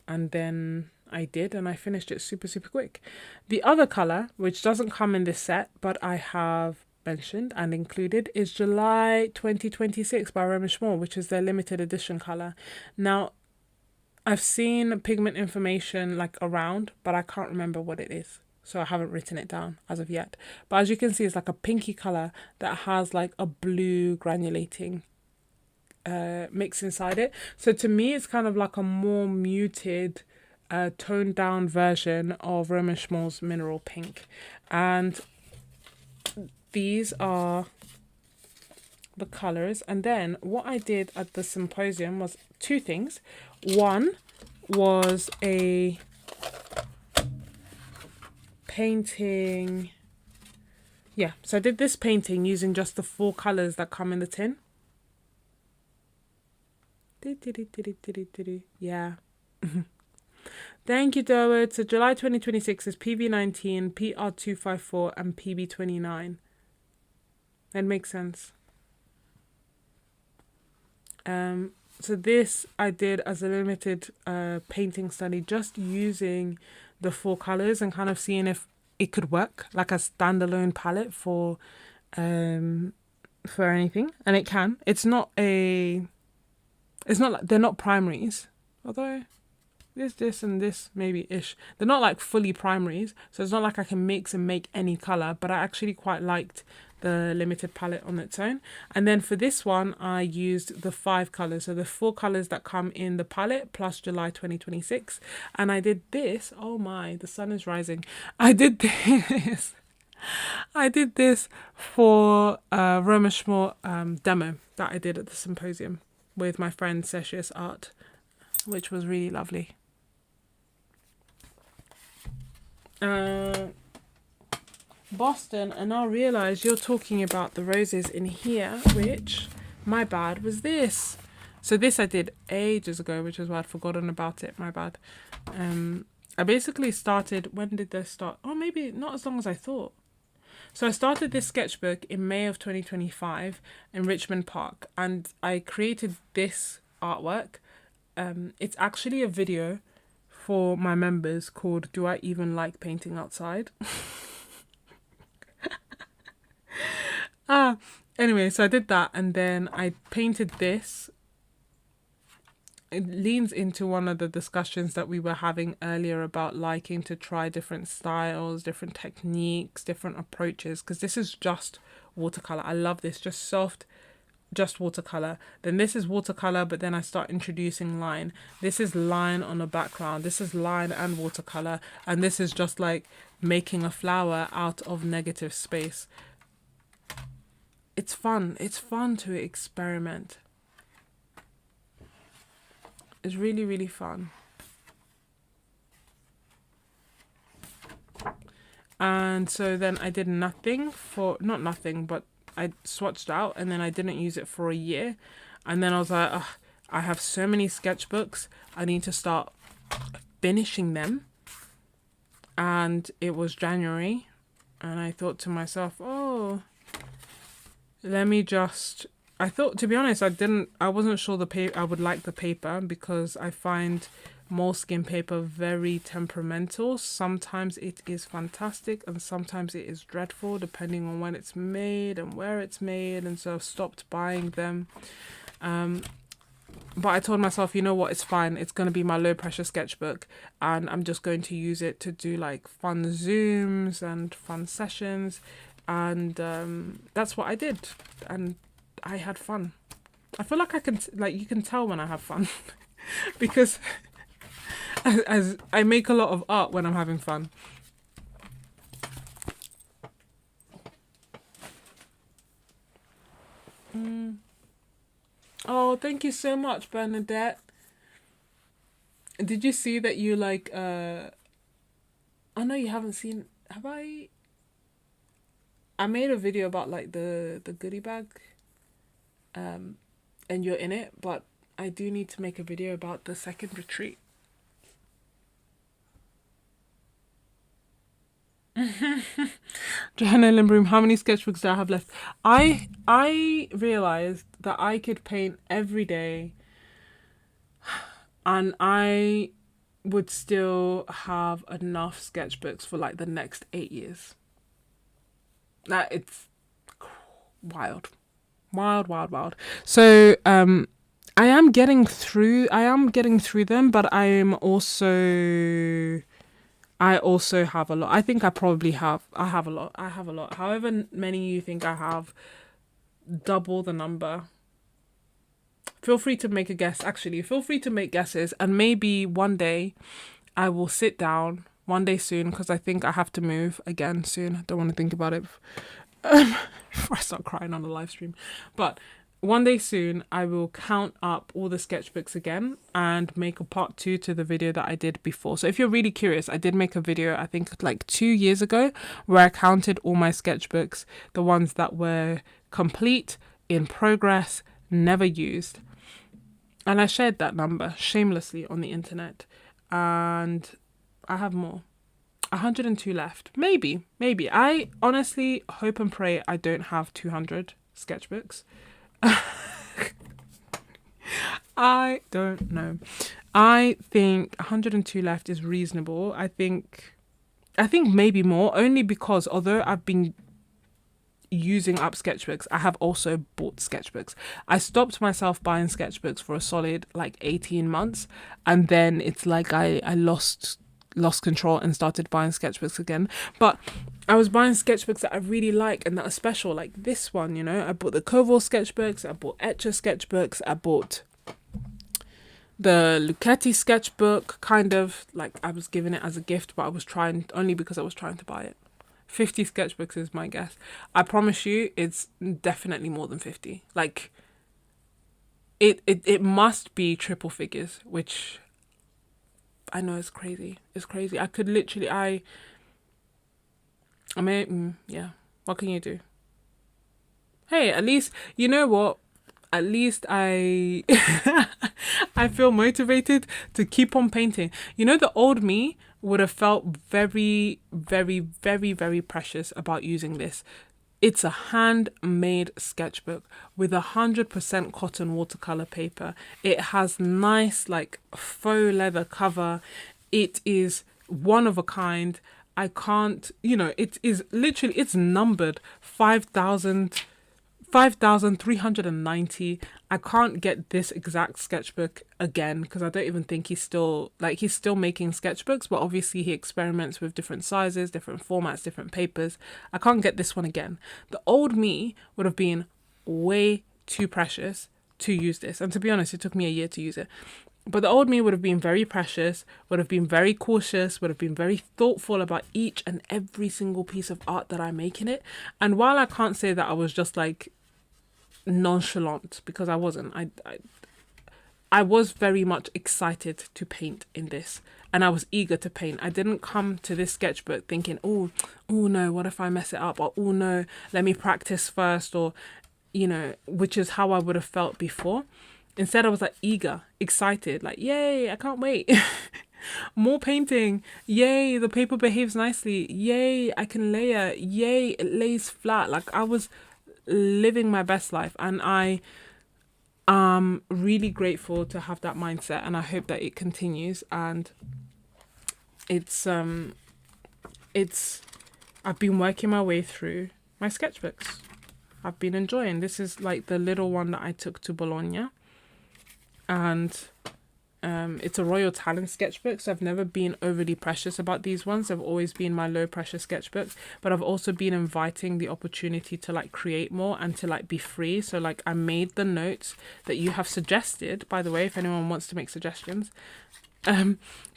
and then I did, and I finished it super quick. The other color, which doesn't come in this set but I have mentioned and included, is July 2026 by Roman Szmal, which is their limited edition color. Now, I've seen pigment information like around, but I can't remember what it is, so I haven't written it down as of yet. But as you can see, it's like a pinky color that has like a blue granulating mix inside it. So to me, it's kind of like a more muted, toned down version of Roman Szmal's Mineral Pink. And these are the colors. And then what I did at the symposium was 2 things. One was a painting. Yeah, so I did this painting using just the 4 colors that come in the tin. Yeah. Thank you, Durwood. So July 2026 is PV19, PR254, and PB29. That makes sense. So this I did as a limited painting study, just using the 4 colors and kind of seeing if it could work like a standalone palette for anything, and it can. It's not like they're not primaries, although this and this maybe ish. They're not like fully primaries, so it's not like I can mix and make any color, but I actually quite liked the limited palette on its own. And then for this one, I used the 5 colors, so the 4 colors that come in the palette plus July 2026. And I did this. Oh my, the sun is rising. I did this for Roman Szmal demo that I did at the symposium with my friend Setius.Art, which was really lovely. Boston, and now realize you're talking about the roses in here, which, my bad, was this. So this I did ages ago, which is why I'd forgotten about it, my bad. I basically started, when did this start? Oh, maybe not as long as I thought. So I started this sketchbook in May of 2025 in Richmond Park, and I created this artwork. It's actually a video for my members called Do I Even Like Painting Outside? Anyway, so I did that, and then I painted this. It leans into one of the discussions that we were having earlier about liking to try different styles, different techniques, different approaches, because this is just watercolor. I love this, just soft, just watercolor. Then this is watercolor, but then I start introducing line. This is line on a background. This is line and watercolor, and this is just like making a flower out of negative space. It's fun. It's fun to experiment. It's really, really fun. And so then I did nothing for, not nothing, but I swatched out, and then I didn't use it for a year. And then I was like, ugh, I have so many sketchbooks. I need to start finishing them. And it was January, and I thought to myself, oh, let me just, I thought, to be honest, I wasn't sure I would like the paper, because I find moleskin paper very temperamental. Sometimes it is fantastic, and sometimes it is dreadful, depending on when it's made and where it's made, and so I've stopped buying them. But I told myself, you know what, it's fine. It's going to be my low pressure sketchbook, and I'm just going to use it to do like fun Zooms and fun sessions. And that's what I did. And I had fun. I feel like you can tell when I have fun because as I make a lot of art when I'm having fun. Oh, thank you so much, Bernadette. Did you see that you like oh no, you haven't seen, have I made a video about like the goodie bag, and you're in it, but I do need to make a video about the second retreat. Johanna Lindbroom, how many sketchbooks do I have left? I realized that I could paint every day, and I would still have enough sketchbooks for like the next 8 years. That it's wild. Wild. So I am getting through them, but I also have a lot. I think I have a lot. However many you think I have, double the number. Feel free to make a guess. Actually, feel free to make guesses, and maybe one day I will sit down, one day soon, because I think I have to move again soon. I don't want to think about it before I start crying on the live stream. But one day soon, I will count up all the sketchbooks again and make a part 2 to the video that I did before. So if you're really curious, I did make a video, I think like 2 years ago, where I counted all my sketchbooks, the ones that were complete, in progress, never used. And I shared that number shamelessly on the internet. And I have more. 102 left. Maybe. I honestly hope and pray I don't have 200 sketchbooks. I don't know. I think 102 left is reasonable. I think maybe more, only because although I've been using up sketchbooks, I have also bought sketchbooks. I stopped myself buying sketchbooks for a solid like 18 months, and then it's like I lost control and started buying sketchbooks again. But I was buying sketchbooks that I really like and that are special, like this one, you know. I bought the Koval sketchbooks, I bought Etcher sketchbooks, I bought the Lucchetti sketchbook, kind of like I was given it as a gift, but I was trying, only because I was trying to buy it. 50 sketchbooks is my guess. I promise you it's definitely more than 50. Like it must be triple figures, which I know is crazy. It's crazy. I could literally I mean, yeah. What can you do? Hey, at least, you know what? At least I I feel motivated to keep on painting. You know, the old me would have felt very, very, very, very precious about using this. It's a handmade sketchbook with 100% cotton watercolor paper. It has nice like faux leather cover. It is one of a kind. I can't, you know, it is literally, it's numbered 5,390. I can't get this exact sketchbook again, because I don't even think he's still making sketchbooks, but obviously he experiments with different sizes, different formats, different papers. I can't get this one again. The old me would have been way too precious to use this. And to be honest, it took me a year to use it. But the old me would have been very precious, would have been very cautious, would have been very thoughtful about each and every single piece of art that I make in it. And while I can't say that I was just like nonchalant, because I wasn't, I was very much excited to paint in this. and I was eager to paint. I didn't come to this sketchbook thinking, oh no, what if I mess it up? Or, oh no, let me practice first, or, which is how I would have felt before. Instead, I was like eager, excited, like, yay, I can't wait. More painting. Yay, the paper behaves nicely. Yay, I can layer. Yay, it lays flat. Like, I was living my best life, and I am really grateful to have that mindset, and I hope that it continues. And it's I've been working my way through my sketchbooks. I've been enjoying. This is like the little one that I took to Bologna, and it's a Royal Talent sketchbook, so I've never been overly precious about these ones. They've always been my low pressure sketchbooks, but I've also been inviting the opportunity to like create more and to like be free. So like I made the notes that you have suggested, by the way, if anyone wants to make suggestions.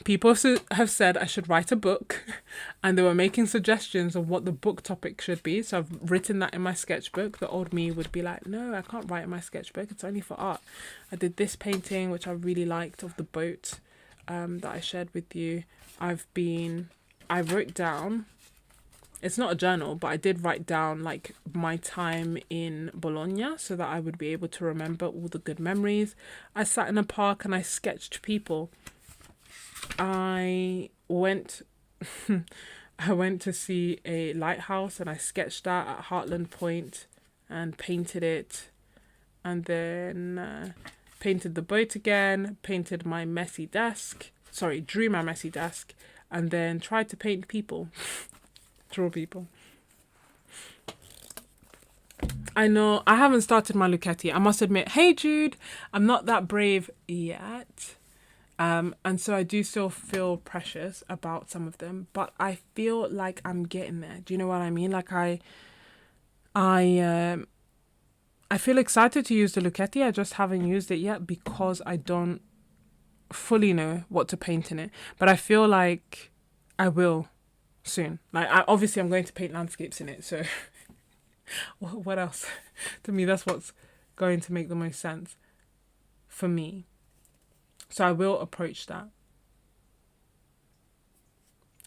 People have said I should write a book, and they were making suggestions of what the book topic should be. So I've written that in my sketchbook. The old me would be like, no, I can't write in my sketchbook. It's only for art. I did this painting, which I really liked, of the boat that I shared with you. I wrote down, it's not a journal, but I did write down like my time in Bologna so that I would be able to remember all the good memories. I sat in a park and I sketched people. I went to see a lighthouse, and I sketched that at Heartland Point and painted it, and then painted the boat again, painted my messy desk, drew my messy desk, and then tried to paint people, draw people. I know I haven't started my Lucchetti. I must admit, hey Jude, I'm not that brave yet. And so I do still feel precious about some of them, but I feel like I'm getting there. Do you know what I mean? Like I feel excited to use the Lucchetti. I just haven't used it yet because I don't fully know what to paint in it. But I feel like I will soon. Like obviously I'm going to paint landscapes in it. So what else? To me, that's what's going to make the most sense for me. So I will approach that.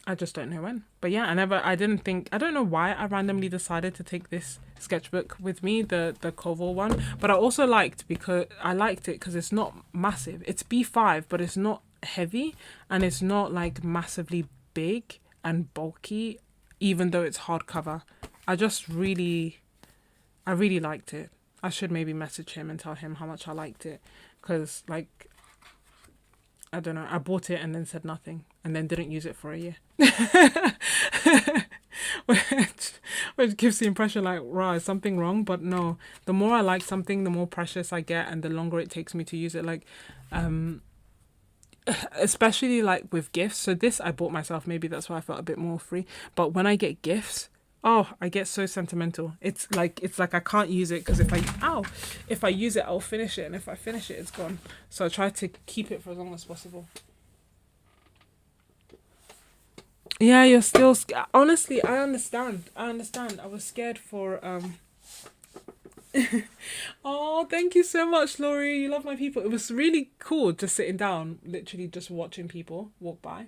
I just don't know when. But yeah, I don't know why I randomly decided to take this sketchbook with me, the Koval one. But I also liked it because it's not massive. It's B5, but it's not heavy, and it's not like massively big and bulky, even though it's hardcover. I really liked it. I should maybe message him and tell him how much I liked it, because like, I don't know, I bought it and then said nothing and then didn't use it for a year. which gives the impression like, right, is something wrong? But no, the more I like something, the more precious I get, and the longer it takes me to use it. Like, especially like with gifts. So this I bought myself, maybe that's why I felt a bit more free. But when I get gifts, I get so sentimental. It's like I can't use it, because if I use it, I'll finish it, and if I finish it, it's gone. So I try to keep it for as long as possible. Yeah, you're still honestly, I understand. I was scared for Oh, thank you so much, Laurie. You love my people. It was really cool just sitting down, literally just watching people walk by.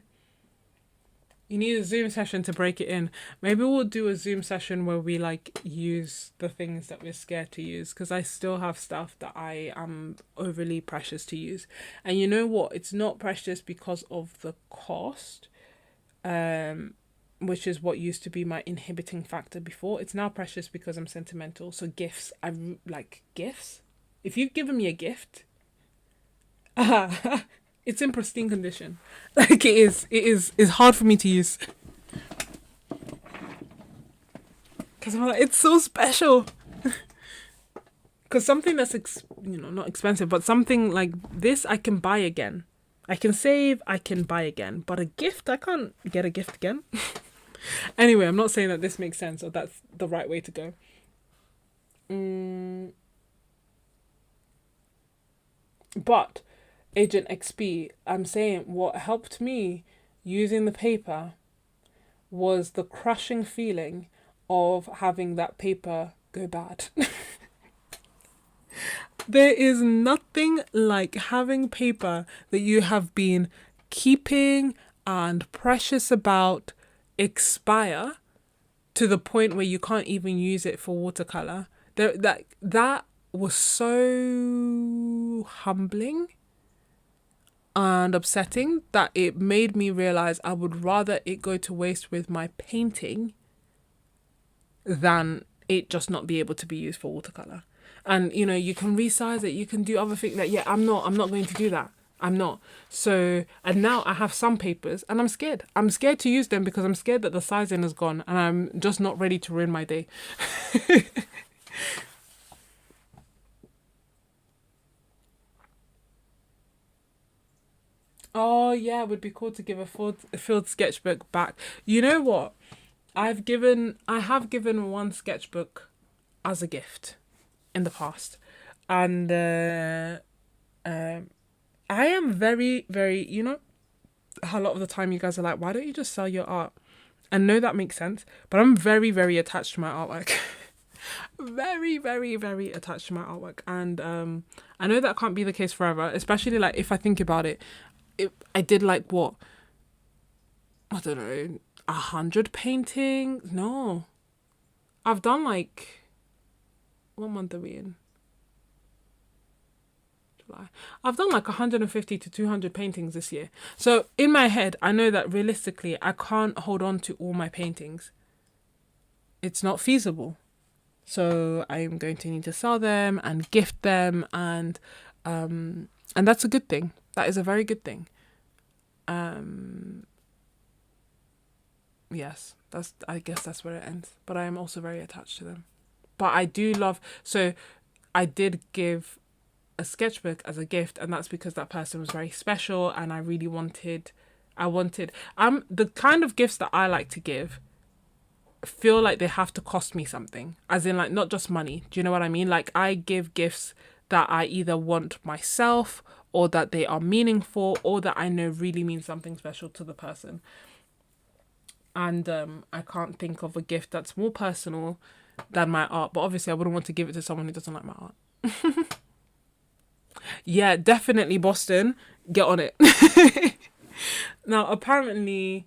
You need a Zoom session to break it in. Maybe we'll do a Zoom session where we like use the things that we're scared to use, because I still have stuff that I am overly precious to use. And you know what? It's not precious because of the cost, which is what used to be my inhibiting factor before. It's now precious because I'm sentimental. So gifts, I like gifts. If you've given me a gift, it's in pristine condition. Like it's hard for me to use. Because I'm like, it's so special. Because something that's, not expensive, but something like this, I can buy again. I can save, I can buy again. But a gift, I can't get a gift again. Anyway, I'm not saying that this makes sense or that's the right way to go. But Agent XP, I'm saying what helped me using the paper was the crushing feeling of having that paper go bad. There is nothing like having paper that you have been keeping and precious about expire to the point where you can't even use it for watercolor. That was so humbling and upsetting that it made me realize I would rather it go to waste with my painting than it just not be able to be used for watercolor. And you know, you can resize it, you can do other things. Like, yeah, I'm not going to do that. I'm not. So, and now I have some papers and I'm scared. I'm scared to use them because I'm scared that the sizing is gone and I'm just not ready to ruin my day. Oh yeah, it would be cool to give a field sketchbook back. You know what? I have given one sketchbook as a gift in the past, and I am very, very, you know, a lot of the time you guys are like, why don't you just sell your art? And no, that makes sense, but I'm very, very attached to my artwork. Very, very, very attached to my artwork, and I know that can't be the case forever. Especially like if I think about it, I did like what, I don't know, 100 paintings. No, I've done like, what month are we in? July. I've done like 150 to 200 paintings this year. So in my head, I know that realistically, I can't hold on to all my paintings. It's not feasible. So I'm going to need to sell them and gift them, and that's a good thing. That is a very good thing. Yes, I guess that's where it ends. But I am also very attached to them. But I do love, so I did give a sketchbook as a gift, and that's because that person was very special and I really wanted, the kind of gifts that I like to give feel like they have to cost me something, as in like not just money. Do you know what I mean? Like I give gifts that I either want myself, or that they are meaningful, or that I know really mean something special to the person. And I can't think of a gift that's more personal than my art, but obviously I wouldn't want to give it to someone who doesn't like my art. Yeah, definitely Boston, get on it. Now apparently,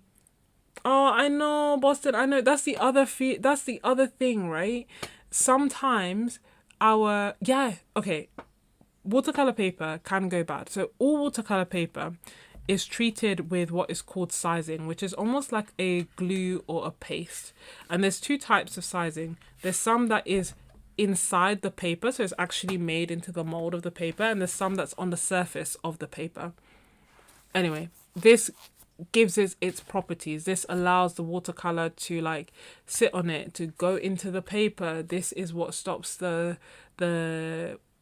oh, I know, Boston. I know that's the other that's the other thing, right? Sometimes okay, watercolor paper can go bad. So all watercolor paper is treated with what is called sizing, which is almost like a glue or a paste. And there's two types of sizing. There's some that is inside the paper, so it's actually made into the mold of the paper, and there's some that's on the surface of the paper. Anyway, this gives it its properties. This allows the watercolor to like sit on it, to go into the paper. This is what stops the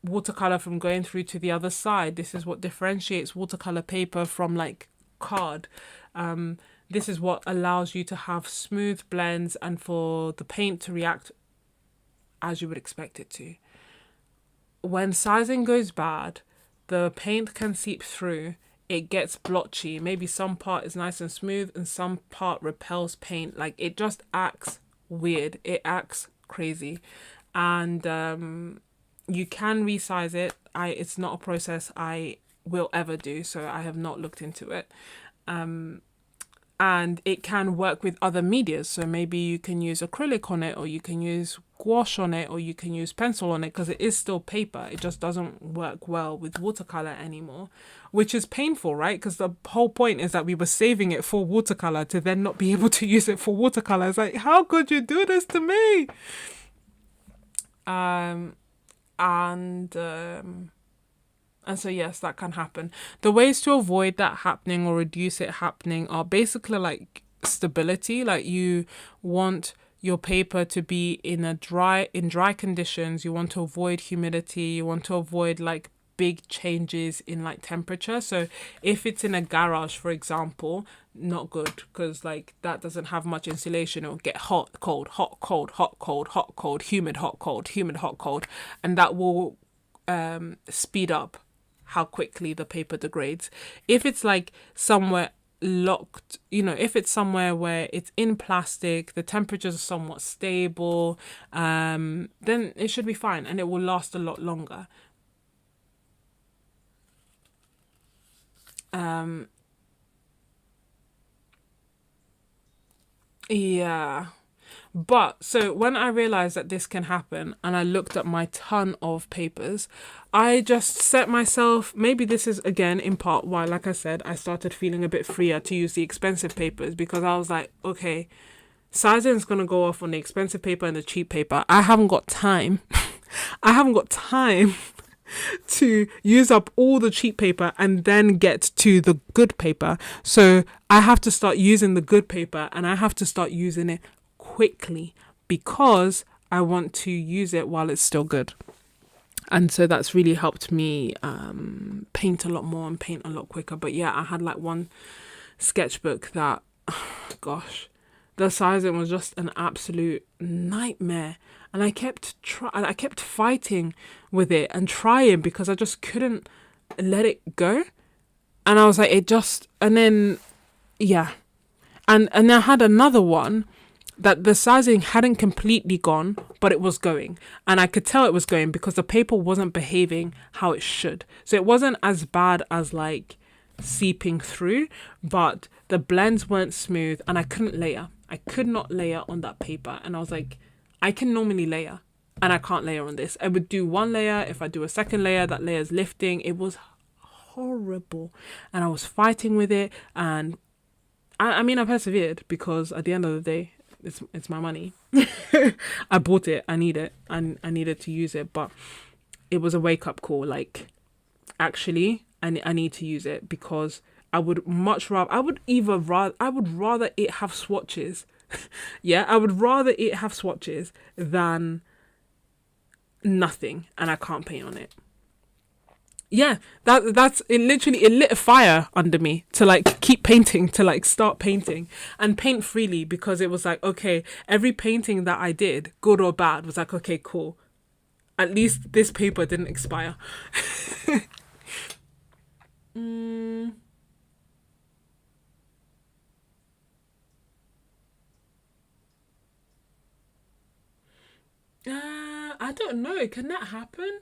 watercolor from going through to the other side. This is what differentiates watercolor paper from like card. This is what allows you to have smooth blends and for the paint to react as you would expect it to. When sizing goes bad, the paint can seep through. It gets blotchy. Maybe some part is nice and smooth and some part repels paint. Like it just acts weird. It acts crazy. And you can resize it. It's not a process I will ever do, so I have not looked into it. And it can work with other medias. So maybe you can use acrylic on it, or you can use gouache on it, or you can use pencil on it, because it is still paper. It just doesn't work well with watercolor anymore, which is painful, right? Because the whole point is that we were saving it for watercolor to then not be able to use it for watercolor. It's like, how could you do this to me? And so yes, that can happen. The ways to avoid that happening or reduce it happening are basically like stability. Like you want your paper to be in dry conditions. You want to avoid humidity. You want to avoid like big changes in like temperature. So if it's in a garage, for example, not good, because like that doesn't have much insulation. It'll get hot, cold, hot, cold, hot, cold, hot, cold, humid, hot, cold, humid, hot, cold, and that will speed up how quickly the paper degrades. If it's like somewhere locked, if it's somewhere where it's in plastic, the temperatures are somewhat stable, then it should be fine and it will last a lot longer. Yeah. But so when I realized that this can happen and I looked at my ton of papers, I just set myself, maybe this is again in part why, like I said, I started feeling a bit freer to use the expensive papers, because I was like, okay, sizing's going to go off on the expensive paper and the cheap paper. I haven't got time. I haven't got time to use up all the cheap paper and then get to the good paper. So I have to start using the good paper, and I have to start using it quickly because I want to use it while it's still good. And so that's really helped me paint a lot more and paint a lot quicker. But yeah, I had like one sketchbook that, gosh, the sizing was just an absolute nightmare. And I kept fighting with it and trying because I just couldn't let it go. And I was like, and then, yeah. And I had another one that the sizing hadn't completely gone, but it was going. And I could tell it was going because the paper wasn't behaving how it should. So it wasn't as bad as like seeping through, but the blends weren't smooth and I couldn't layer. I could not layer on that paper. And I was like, I can normally layer and I can't layer on this. I would do one layer. If I do a second layer, that layer's lifting. It was horrible. And I was fighting with it. And I mean, I persevered because at the end of the day, it's my money. I bought it. I need it. And I needed to use it. But it was a wake up call. Like, actually, I need to use it because I would rather it have swatches. Yeah, I would rather it have swatches than nothing and I can't paint on it. Yeah, that's it. Literally, it lit a fire under me to like keep painting, to like start painting and paint freely, because it was like, okay, every painting that I did, good or bad, was like, okay, cool. At least this paper didn't expire. mm, I don't know. Can that happen?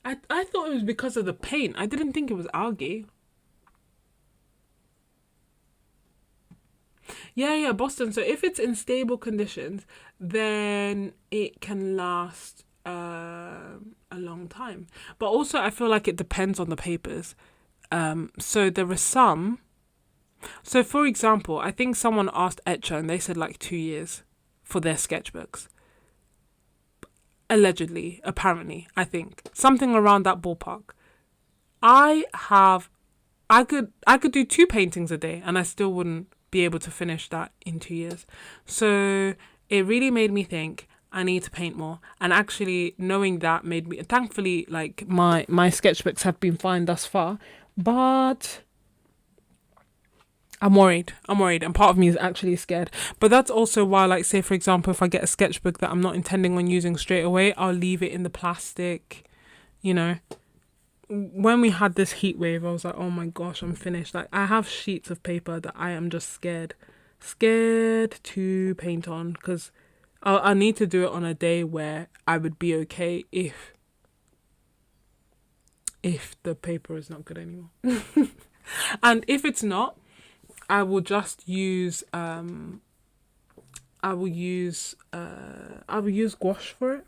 I thought it was because of the paint. I didn't think it was algae. Yeah, yeah, Boston. So if it's in stable conditions, then it can last a long time. But also, I feel like it depends on the papers. So there are some. So for example, I think someone asked Etcher and they said like 2 years for their sketchbooks. Allegedly, apparently, I think something around that ballpark. I have, I could do two paintings a day and I still wouldn't be able to finish that in 2 years. So it really made me think I need to paint more. And actually knowing that made me, thankfully, like my sketchbooks have been fine thus far, but I'm worried. And part of me is actually scared. But that's also why, like, say, for example, if I get a sketchbook that I'm not intending on using straight away, I'll leave it in the plastic. You know, when we had this heat wave, I was like, oh my gosh, I'm finished. Like, I have sheets of paper that I am just scared to paint on, because I need to do it on a day where I would be okay if the paper is not good anymore. And if it's not, I will just use I will use gouache for it,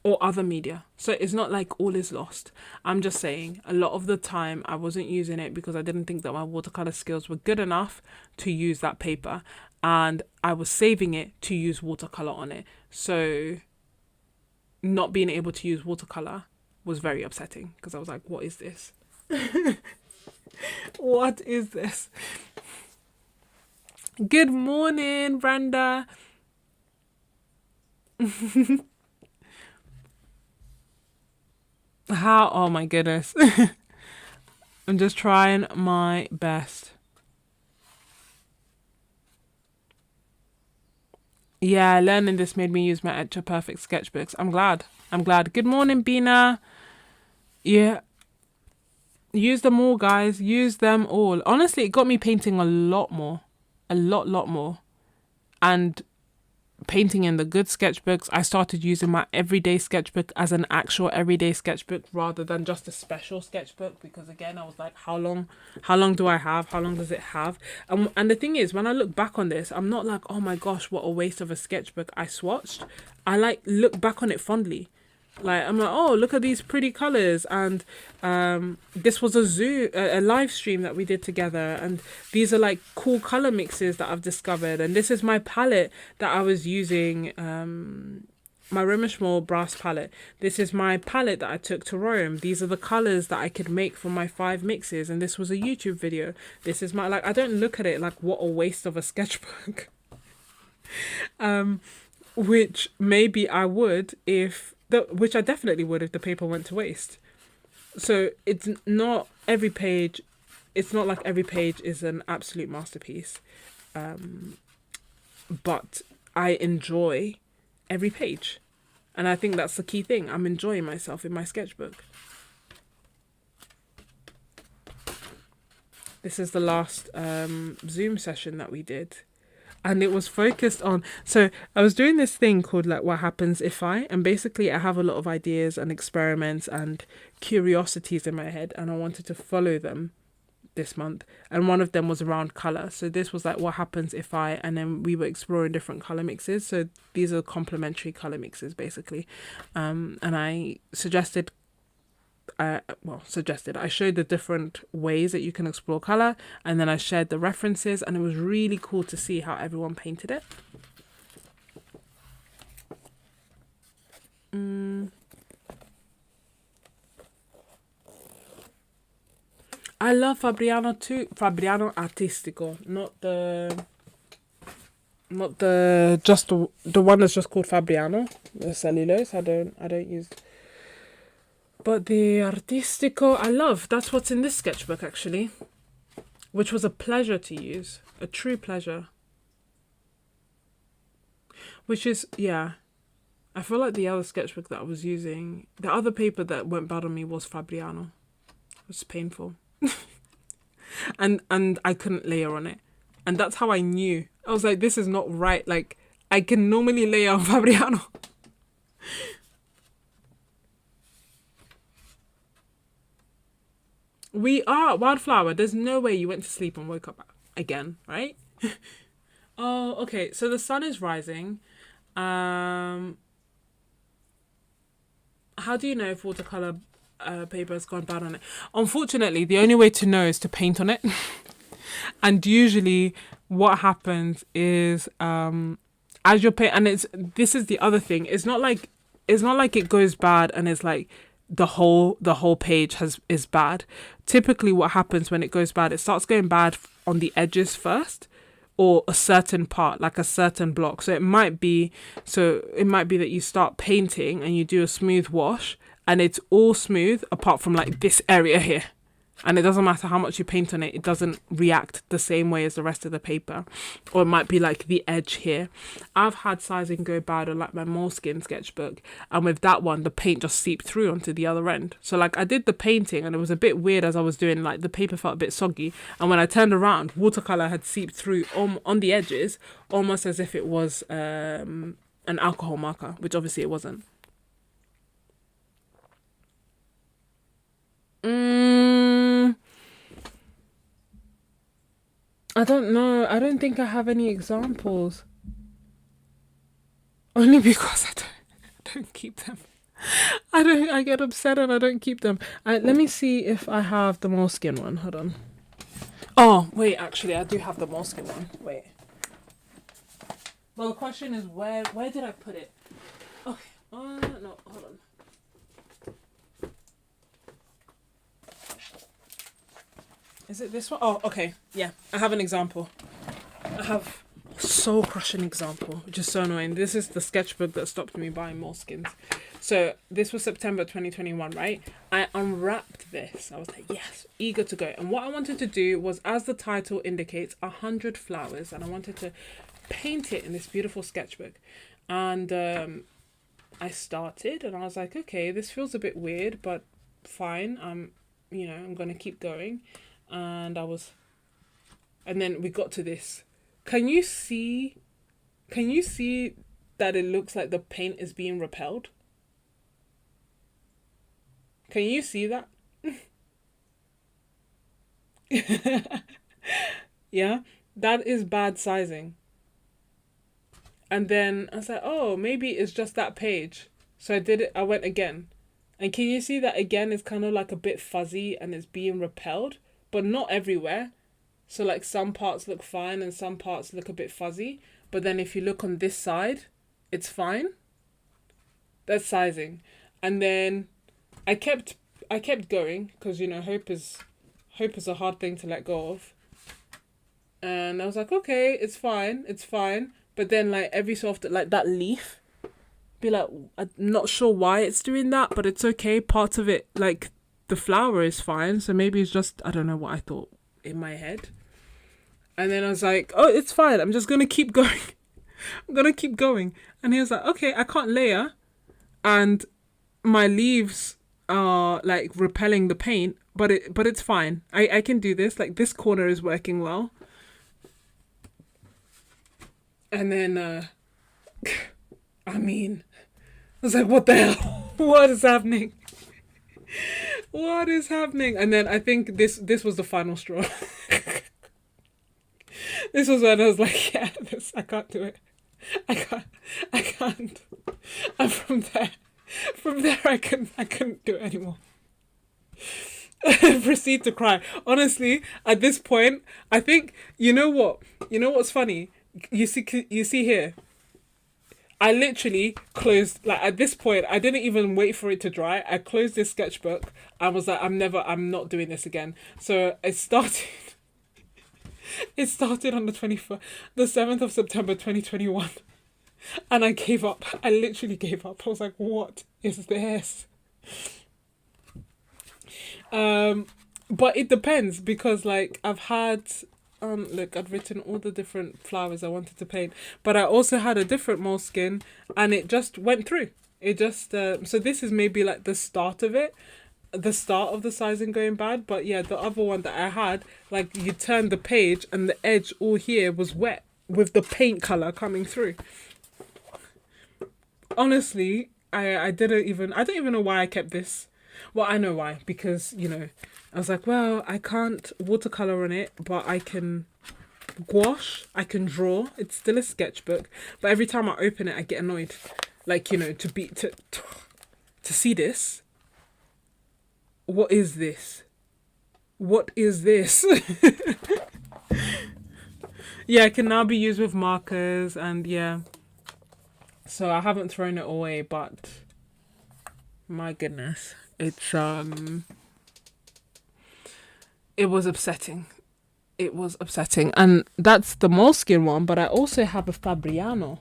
or other media. So it's not like all is lost. I'm just saying a lot of the time I wasn't using it because I didn't think that my watercolor skills were good enough to use that paper, and I was saving it to use watercolor on it. So not being able to use watercolor was very upsetting because I was like, what is this? What is this? Good morning, Brenda. How? Oh my goodness. I'm just trying my best. Yeah, learning this made me use my Etcher Perfect sketchbooks. I'm glad. Good morning, Bina. Yeah. Use them all, guys. Use them all. Honestly, it got me painting a lot more. A lot more. And painting in the good sketchbooks. I started using my everyday sketchbook as an actual everyday sketchbook rather than just a special sketchbook, because again I was like, how long do I have, how long does it have? And the thing is, when I look back on this, I'm not like, oh my gosh, what a waste of a sketchbook I swatched. I like look back on it fondly. Like, I'm like, oh, look at these pretty colors. And this was a live stream that we did together. And these are like cool color mixes that I've discovered. And this is my palette that I was using, my Szmal brass palette. This is my palette that I took to Rome. These are the colors that I could make from my 5 mixes. And this was a YouTube video. This is my, like, I don't look at it like, what a waste of a sketchbook. Which maybe I would which I definitely would if the paper went to waste. So it's not every page, it's not like every page is an absolute masterpiece. But I enjoy every page. And I think that's the key thing. I'm enjoying myself in my sketchbook. This is the last Zoom session that we did. And it was focused on, so I was doing this thing called like what happens if I, and basically I have a lot of ideas and experiments and curiosities in my head, and I wanted to follow them this month. And one of them was around color. So this was like what happens if I, and then we were exploring different color mixes. So these are complementary color mixes basically. And I suggested, I showed the different ways that you can explore color, and then I shared the references, and it was really cool to see how everyone painted it. I love Fabriano too. Fabriano Artistico, not the just the one that's just called Fabriano, the cellulose. I don't use. But the Artistico, I love. That's what's in this sketchbook, actually. Which was a pleasure to use. A true pleasure. Which is, yeah. I feel like the other sketchbook that I was using, the other paper that went bad on me was Fabriano. It was painful. and I couldn't layer on it. And that's how I knew. I was like, this is not right. Like, I can normally layer on Fabriano. We are Wildflower. There's no way you went to sleep and woke up again, right? Oh, okay. So the sun is rising. How do you know if watercolor paper has gone bad on it? Unfortunately, the only way to know is to paint on it. And usually, what happens is as you're paint, and this is the other thing. It's not like it goes bad and it's like the whole page is bad. Typically what happens when it goes bad, it starts going bad on the edges first, or a certain part, like a certain block. So it might be that you start painting and you do a smooth wash and it's all smooth apart from like this area here. And it doesn't matter how much you paint on it, it doesn't react the same way as the rest of the paper. Or it might be like the edge here. I've had sizing go bad on like my Moleskine sketchbook, and with that one, the paint just seeped through onto the other end. So like I did the painting and it was a bit weird as I was doing, like the paper felt a bit soggy. And when I turned around, watercolor had seeped through on the edges, almost as if it was an alcohol marker, which obviously it wasn't. I don't know. I don't think I have any examples. Only because I don't keep them. I get upset and I don't keep them. Let me see if I have the Moleskine one. Hold on. Oh, wait, actually, I do have the Moleskine one. Wait. Well, the question is, where did I put it? Okay. No, hold on. Is it this one? Oh, okay. Yeah, I have an example. I have a soul-crushing example, which is so annoying. This is the sketchbook that stopped me buying Moleskines. So this was September 2021, right? I unwrapped this. I was like, yes, eager to go. And what I wanted to do was, as the title indicates, 100 flowers. And I wanted to paint it in this beautiful sketchbook. And I started and I was like, okay, this feels a bit weird, but fine. I'm going to keep going. And then we got to this. Can you see that it looks like the paint is being repelled? Can you see that? Yeah, that is bad sizing. And then I was like, oh, maybe it's just that page. So I did it, I went again. And can you see that again it's kind of like a bit fuzzy and it's being repelled, but not everywhere. So like some parts look fine and some parts look a bit fuzzy. But then if you look on this side, it's fine. That's sizing. And then I kept going because, you know, hope is a hard thing to let go of. And I was like, okay, it's fine. But then like every so often, like that leaf, be like, I'm not sure why it's doing that, but it's okay. Part of it, like the flower is fine. So maybe it's just, I don't know what I thought in my head. And then I was like, oh, it's fine. I'm just going to keep going. I'm going to keep going. And he was like, okay, I can't layer. And my leaves are like repelling the paint, but it's fine. I can do this. Like this corner is working well. And then, I mean, I was like, what the hell? What is happening? What is happening? And then I think this was the final straw. This was when I was like, yeah, I can't do it. I can't. And from there I couldn't do it anymore. Proceed to cry. Honestly, at this point, I think, you know what's funny? You see here, I literally closed, like at this point, I didn't even wait for it to dry. I closed this sketchbook. I was like, I'm not doing this again. So it started on the 7th of September 2021. And I gave up. I literally gave up. I was like, what is this? But it depends because like I've had look, I'd written all the different flowers I wanted to paint, but I also had a different moleskin and it just went through. It just so this is maybe like the start of it, the start of the sizing going bad. But yeah, the other one that I had, like you turn the page and the edge all here was wet with the paint color coming through. Honestly, I don't even know why I kept this. Well, I know why, because, you know, I was like, well, I can't watercolor on it, but I can gouache, I can draw. It's still a sketchbook, but every time I open it, I get annoyed. Like, you know, to see this. What is this? What is this? Yeah, it can now be used with markers and yeah. So I haven't thrown it away, but my goodness, it's it was upsetting. It was upsetting. And that's the moleskin one, but I also have a Fabriano.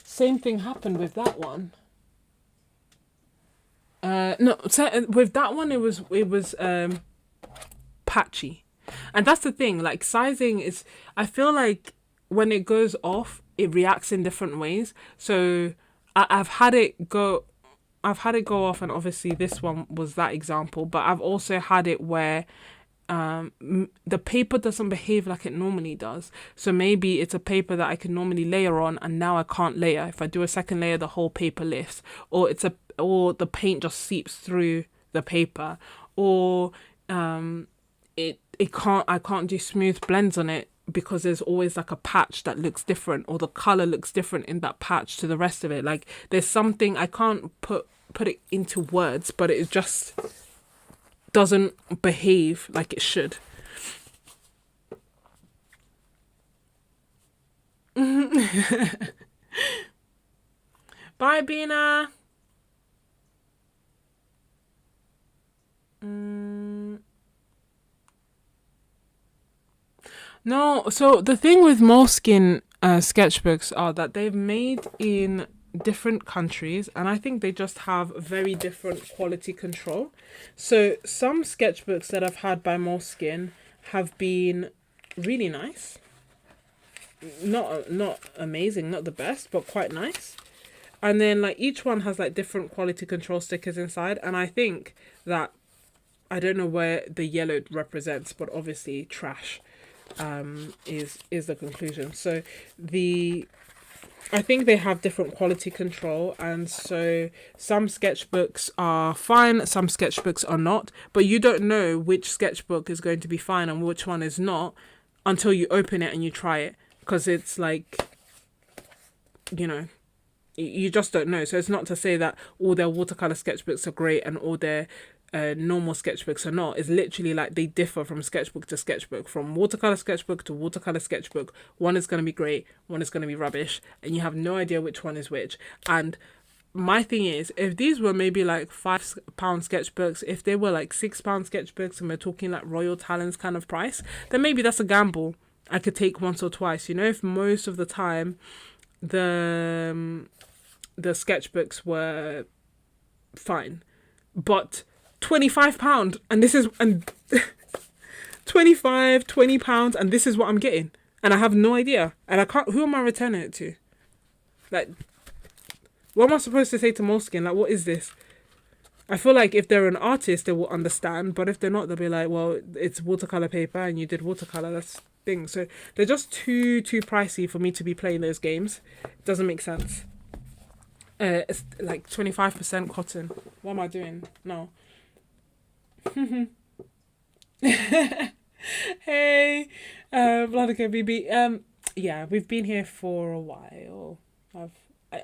Same thing happened with that one. No, so with that one it was patchy. And that's the thing, like sizing is, I feel like when it goes off, it reacts in different ways. So I've had it go off, and obviously this one was that example, but I've also had it where the paper doesn't behave like it normally does. So maybe it's a paper that I can normally layer on and now I can't layer. If I do a second layer, the whole paper lifts, or the paint just seeps through the paper, or I can't do smooth blends on it because there's always like a patch that looks different, or the color looks different in that patch to the rest of it. Like there's something, I can't put it into words, but it just doesn't behave like it should. Bye, Bina. No, so the thing with moleskin sketchbooks are that they've made in different countries, and I think they just have very different quality control. So some sketchbooks that I've had by moleskin have been really nice. Not amazing, not the best, but quite nice. And then like each one has like different quality control stickers inside, and I think that, I don't know where the yellow represents, but obviously trash is the conclusion. So the I think they have different quality control, and so some sketchbooks are fine, some sketchbooks are not, but you don't know which sketchbook is going to be fine and which one is not until you open it and you try it, because it's like, you know, you just don't know. So it's not to say that all their watercolor sketchbooks are great and all their normal sketchbooks are not. It's literally like they differ from sketchbook to sketchbook, from watercolor sketchbook to watercolor sketchbook. One is going to be great, one is going to be rubbish, and you have no idea which one is which. And my thing is, if these were maybe like £5 sketchbooks, if they were like £6 sketchbooks and we're talking like Royal Talents kind of price, then maybe that's a gamble I could take once or twice. You know, if most of the time the sketchbooks were fine, but £25 and this is, and £20 and this is what I'm getting, and I have no idea, and I can't, who am I returning it to? Like, what am I supposed to say to Moleskine? Like, what is this? I feel like if they're an artist they will understand, but if they're not, they'll be like, well, it's watercolor paper and you did watercolor, that's thing. So they're just too pricey for me to be playing those games. It doesn't make sense. It's like 25% cotton. What am I doing? No. Hey, Vladika BB. Yeah, we've been here for a while.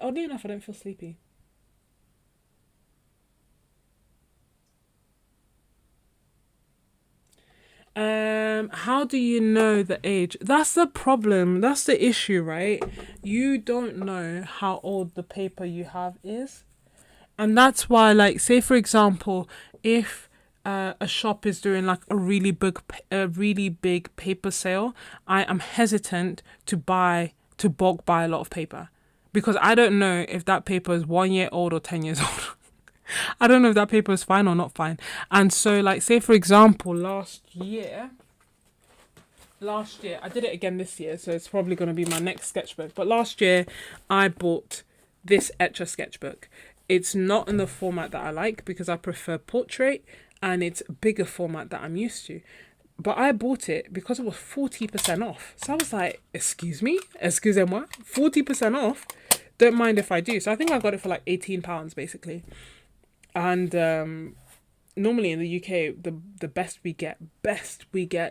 Oddly enough, I don't feel sleepy. How do you know the age? That's the problem. That's the issue, right? You don't know how old the paper you have is. And that's why, like, say for example, if a shop is doing like a really big paper sale, I am hesitant to bulk buy a lot of paper, because I don't know if that paper is 1 year old or 10 years old. I don't know if that paper is fine or not fine. And so, like, say for example, last year, I did it again this year, so it's probably going to be my next sketchbook. But last year, I bought this Etcher sketchbook. It's not in the format that I like because I prefer portrait, and it's a bigger format that I'm used to. But I bought it because it was 40% off. So I was like, excusez-moi, 40% off? Don't mind if I do. So I think I got it for like £18, basically. And normally in the UK, the best we get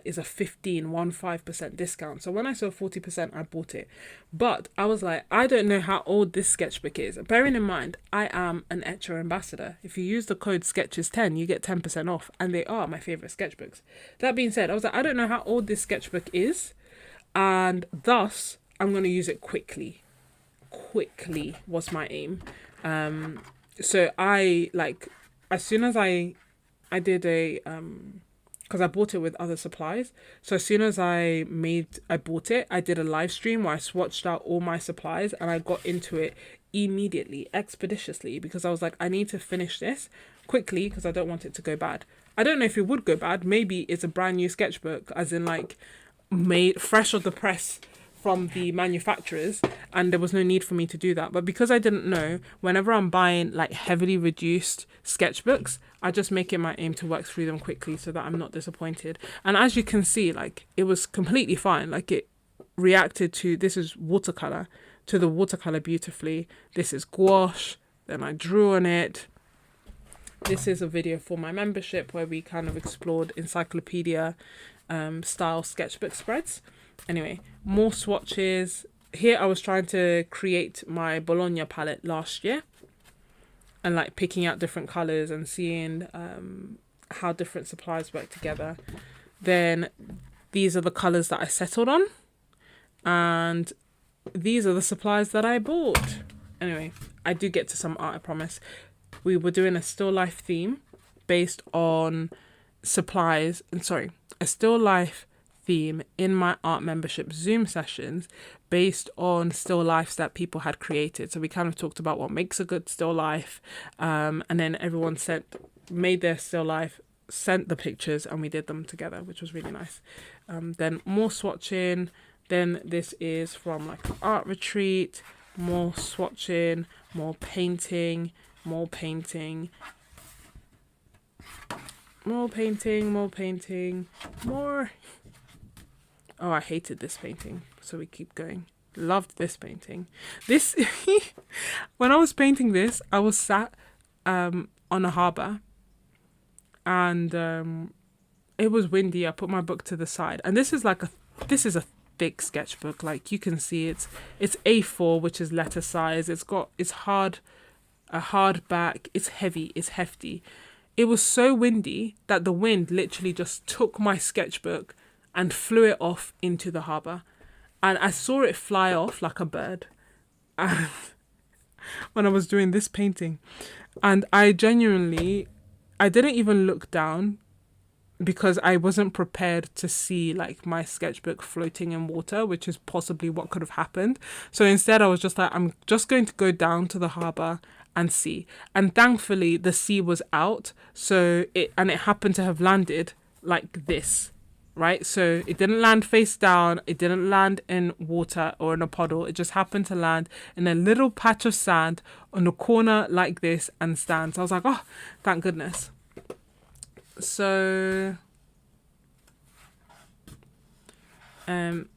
is a 15% discount. So when I saw 40%, I bought it. But I was like, I don't know how old this sketchbook is. Bearing in mind, I am an Etcher ambassador. If you use the code Sketches10, you get 10% off. And they are my favourite sketchbooks. That being said, I was like, I don't know how old this sketchbook is. And thus, I'm going to use it quickly. Quickly was my aim. So I, like, as soon as I did a, because I bought it with other supplies. So as soon as I bought it, I did a live stream where I swatched out all my supplies and I got into it immediately, expeditiously, because I was like, I need to finish this quickly because I don't want it to go bad. I don't know if it would go bad. Maybe it's a brand new sketchbook, as in like made fresh off the press from the manufacturers, and there was no need for me to do that. But because I didn't know, whenever I'm buying like heavily reduced sketchbooks, I just make it my aim to work through them quickly so that I'm not disappointed. And as you can see, like, it was completely fine. Like, it reacted to, this is watercolor, to the watercolor beautifully. This is gouache, then I drew on it. This is a video for my membership where we kind of explored encyclopedia style sketchbook spreads. Anyway, more swatches. Here I was trying to create my Bologna palette last year and like picking out different colours and seeing how different supplies work together. Then these are the colours that I settled on, and these are the supplies that I bought. Anyway, I do get to some art, I promise. We were doing a still life theme based on supplies, and sorry, a still life theme in my art membership Zoom sessions based on still lifes that people had created. So we kind of talked about what makes a good still life, and then everyone made their still life, sent the pictures, and we did them together, which was really nice. Then more swatching. Then this is from like an art retreat. More swatching, more painting, more painting, more painting, more painting, more. Oh, I hated this painting, so we keep going. Loved this painting. This, when I was painting this, I was sat on a harbour, and it was windy. I put my book to the side, and this is a thick sketchbook. Like you can see, it's A4, which is letter size. It's hard, a hard back. It's heavy. It's hefty. It was so windy that the wind literally just took my sketchbook and flew it off into the harbour. And I saw it fly off like a bird when I was doing this painting. And I didn't even look down because I wasn't prepared to see like my sketchbook floating in water, which is possibly what could have happened. So instead I was just like, I'm just going to go down to the harbour and see. And thankfully the sea was out, so it happened to have landed like this. Right, so it didn't land face down, it didn't land in water or in a puddle, it just happened to land in a little patch of sand on a corner like this and stand. So I was like, oh, thank goodness. So, in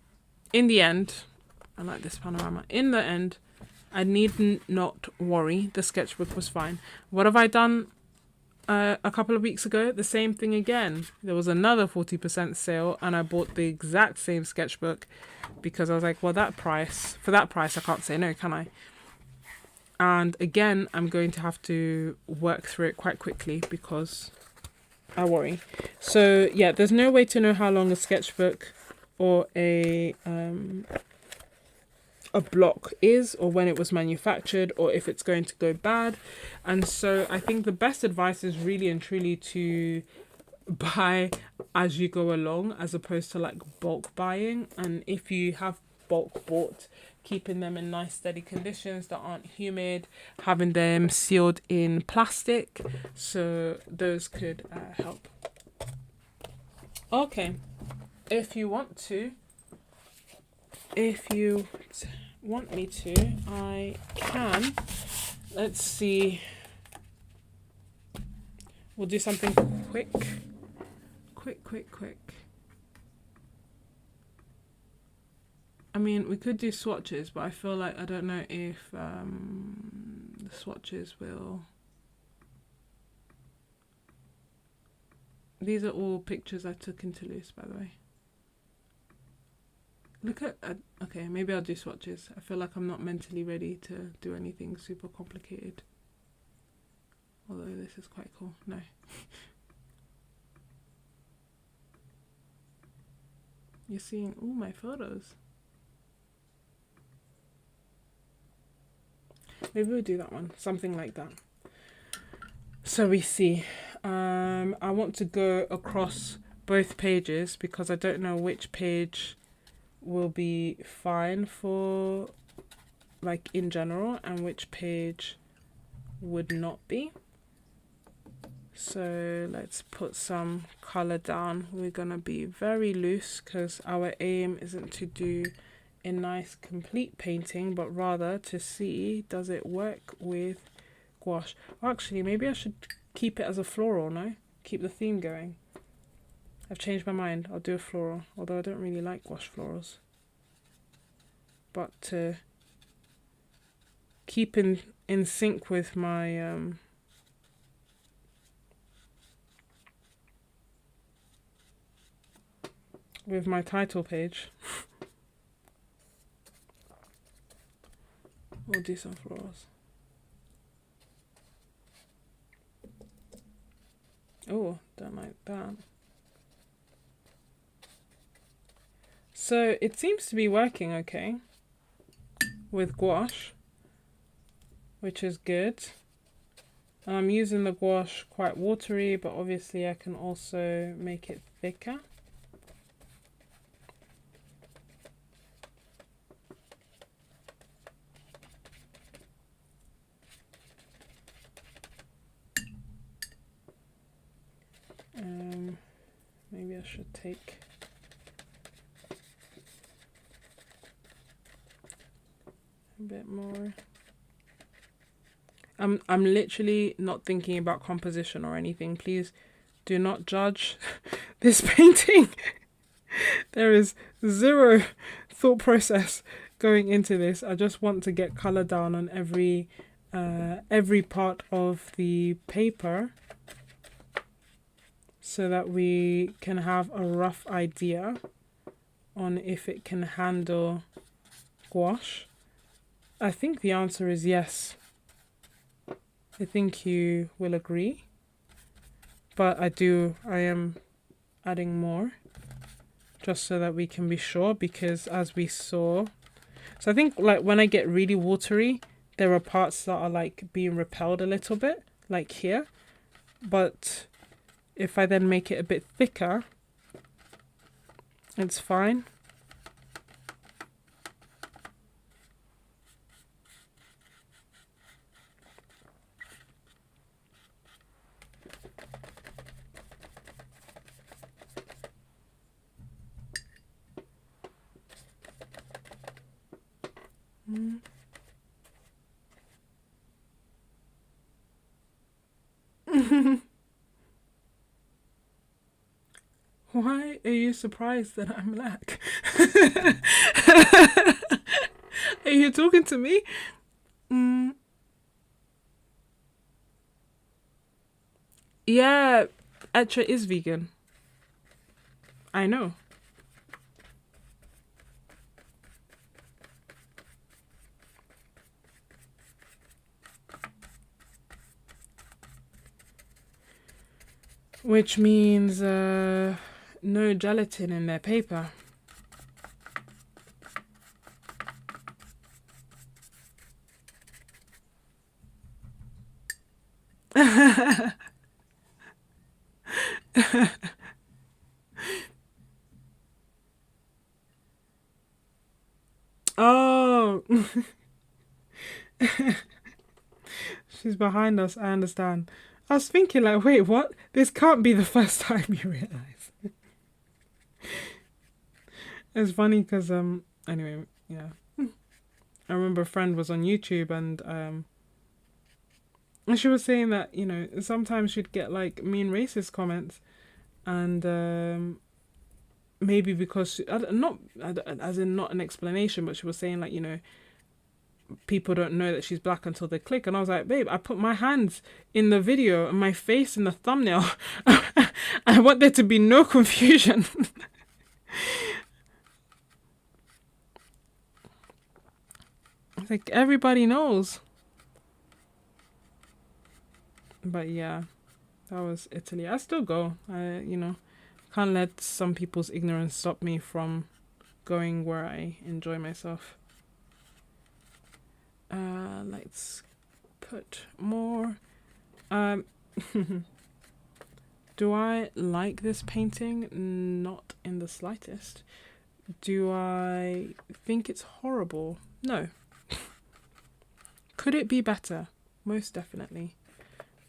the end, I like this panorama. In the end, I need not worry, the sketchbook was fine. What have I done? A couple of weeks ago, the same thing again. There was another 40% sale and I bought the exact same sketchbook because I was like, well, for that price, I can't say no, can I? And again, I'm going to have to work through it quite quickly because I worry. So yeah, there's no way to know how long a sketchbook or a block is, or when it was manufactured, or if it's going to go bad. And so I think the best advice is really and truly to buy as you go along, as opposed to like bulk buying. And if you have bulk bought, keeping them in nice steady conditions that aren't humid, having them sealed in plastic, so those could help. Okay, if you want me to, I can. Let's see. We'll do something quick. I mean, we could do swatches, but I feel like I don't know if the swatches will. These are all pictures I took in Toulouse, by the way. Look at, okay, maybe I'll do swatches. I feel like I'm not mentally ready to do anything super complicated. Although this is quite cool. No. You're seeing all my photos. Maybe we'll do that one. Something like that. So we see. I want to go across both pages because I don't know which page will be fine for like in general and which page would not be. So let's put some color down. We're gonna be very loose because our aim isn't to do a nice complete painting, but rather to see, does it work with gouache? Well, actually, maybe I should keep it as a floral, no? Keep the theme going. I've changed my mind. I'll do a floral, although I don't really like gouache florals. But to keep in sync with my title page, we'll do some florals. Oh, don't like that. So it seems to be working okay with gouache, which is good. And I'm using the gouache quite watery, but obviously I can also make it thicker. Maybe I should take a bit more. I'm literally not thinking about composition or anything. Please do not judge this painting. There is zero thought process going into this, I just want to get color down on every part of the paper so that we can have a rough idea on if it can handle gouache. I think the answer is yes. I think you will agree. But I am adding more just so that we can be sure, because as we saw, so I think like when I get really watery, there are parts that are like being repelled a little bit, like here. But if I then make it a bit thicker, it's fine. Why are you surprised that I'm black? Are you talking to me? Yeah, Etcha is vegan. I know. Which means no gelatin in their paper. Oh. She's behind us, I understand. I was thinking like, wait, what? This can't be the first time you realize. It's funny because anyway, yeah. I remember a friend was on YouTube and she was saying that, you know, sometimes she'd get like mean racist comments, and maybe because not as in not an explanation, but she was saying like, you know, people don't know that she's black until they click. And I was like, babe, I put my hands in the video and my face in the thumbnail. I want there to be no confusion. It's like everybody knows. But yeah, that was Italy. I still go. You know, can't let some people's ignorance stop me from going where I enjoy myself. Let's put more. Do I like this painting? Not in the slightest. Do I think it's horrible? No. Could it be better? Most definitely.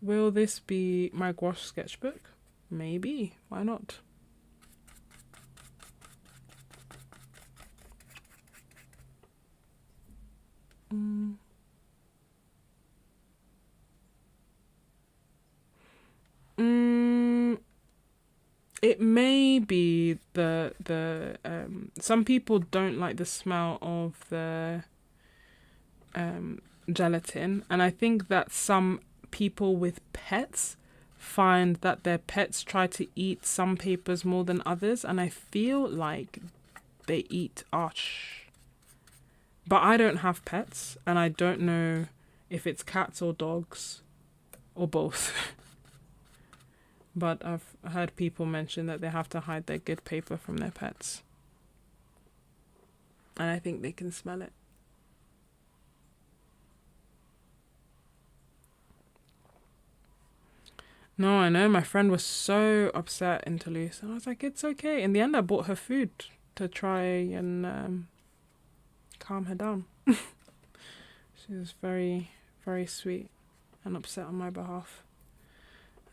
Will this be my gouache sketchbook? Maybe. Why not? It may be the some people don't like the smell of the gelatin, and I think that some people with pets find that their pets try to eat some papers more than others, and I feel like they eat ash. But I don't have pets, and I don't know if it's cats or dogs or both. But I've heard people mention that they have to hide their good paper from their pets. And I think they can smell it. No, I know. My friend was so upset in Toulouse. And I was like, it's okay. In the end, I bought her food to try and calm her down. She was very, very sweet and upset on my behalf.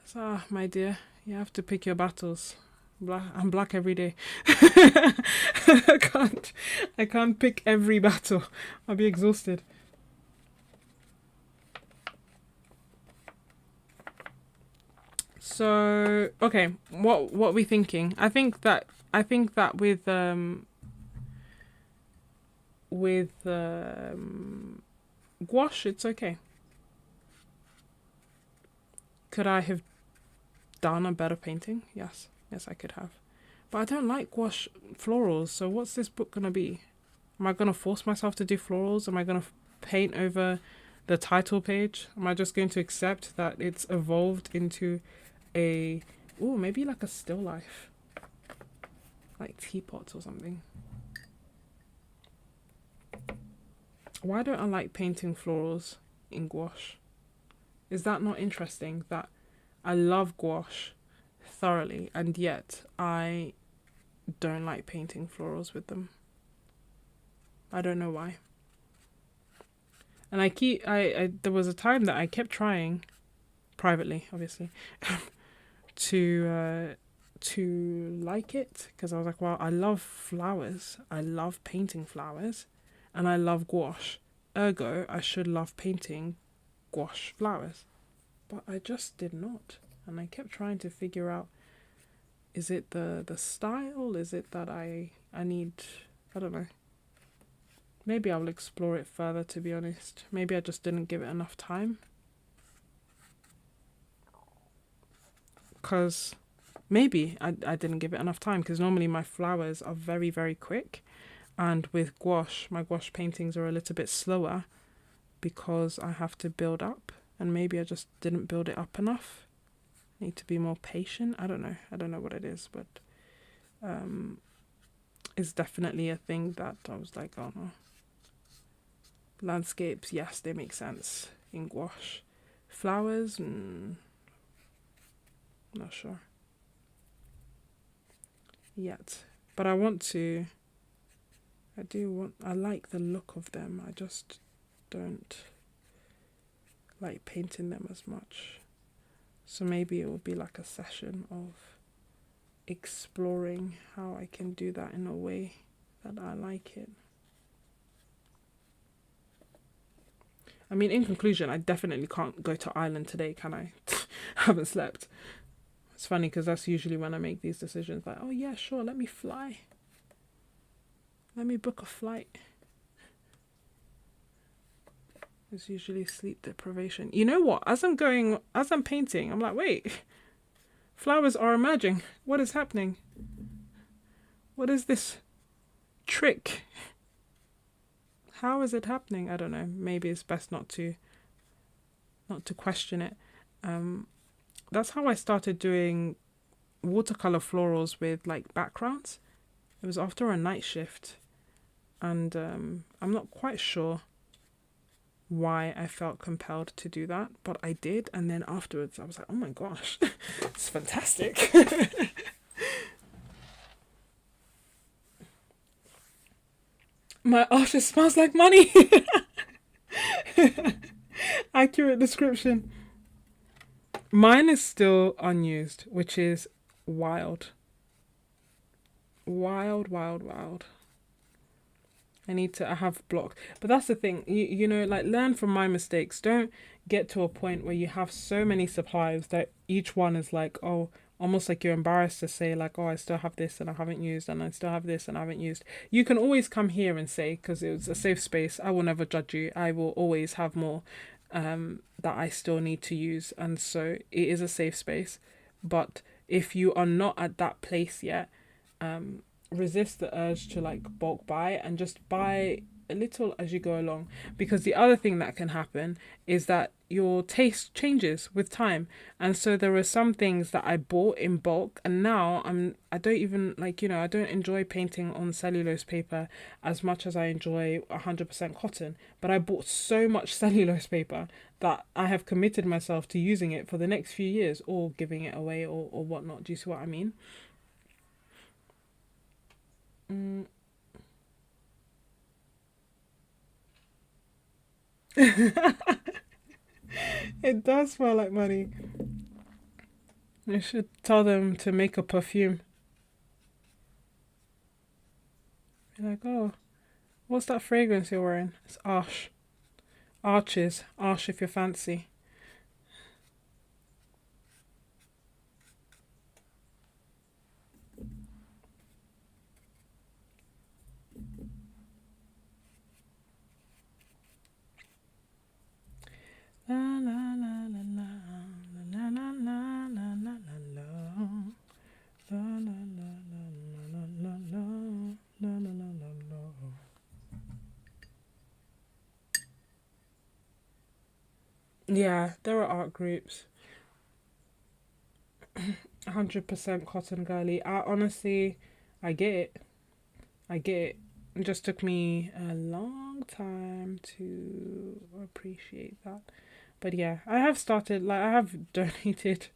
So, my dear, you have to pick your battles. I'm black every day. I can't pick every battle. I'll be exhausted. So, okay, what are we thinking? I think that with with gouache, it's okay. Could I have done a better painting? Yes. Yes, I could have. But I don't like gouache florals, so what's this book gonna be? Am I gonna force myself to do florals? Am I gonna paint over the title page? Am I just going to accept that it's evolved into a... Ooh, maybe like a still life. Like teapots or something. Why don't I like painting florals in gouache? Is that not interesting that I love gouache thoroughly and yet I don't like painting florals with them? I don't know why. And I there was a time that I kept trying, privately obviously, to like it, because I was like, well, I love flowers, I love painting flowers, and I love gouache, ergo I should love painting gouache flowers. But I just did not, and I kept trying to figure out, is it the style, is it that I need, I don't know. Maybe I'll explore it further, to be honest. Maybe I just didn't give it enough time. Because maybe I didn't give it enough time, because normally my flowers are very, very quick. And with gouache, my gouache paintings are a little bit slower because I have to build up. And maybe I just didn't build it up enough. Need to be more patient. I don't know. I don't know what it is, but it's definitely a thing that I was like, oh no. Landscapes, yes, they make sense in gouache. Flowers, not sure yet. But I like the look of them. I just don't like painting them as much. So maybe it will be like a session of exploring how I can do that in a way that I like it. I mean, in conclusion, I definitely can't go to Ireland today, can I? Haven't slept. It's funny because that's usually when I make these decisions. Like, oh yeah, sure, let me fly. Let me book a flight. It's usually sleep deprivation. You know what? As I'm painting, I'm like, wait, flowers are emerging. What is happening? What is this trick? How is it happening? I don't know. Maybe it's best not to question it. That's how I started doing watercolor florals with like backgrounds. It was after a night shift, and I'm not quite sure why I felt compelled to do that, but I did. And then afterwards I was like, oh my gosh, it's fantastic. My artist smells like money. Accurate description. Mine is still unused, which is wild. Wild. I have blocked. But that's the thing, you know, like, learn from my mistakes. Don't get to a point where you have so many supplies that each one is like, oh, almost like you're embarrassed to say, like, oh, I still have this and I haven't used, and I still have this and I haven't used. You can always come here and say, because it's a safe space, I will never judge you. I will always have more that I still need to use. And so it is a safe space. But if you are not at that place yet, resist the urge to like bulk buy, and just buy a little as you go along, because the other thing that can happen is that your taste changes with time. And so there are some things that I bought in bulk, and now I don't even, like, you know, I don't enjoy painting on cellulose paper as much as I enjoy 100% cotton. But I bought so much cellulose paper that I have committed myself to using it for the next few years, or giving it away, or whatnot. Do you see what I mean? It does smell like money. You should tell them to make a perfume. Be like, oh, what's that fragrance you're wearing? It's Arsh. Arches. Arsh if you're fancy. Yeah, there are art groups. 100% cotton girly. I honestly, I get it. I get it. It just took me a long time to appreciate that. But yeah, I have started, like, I have donated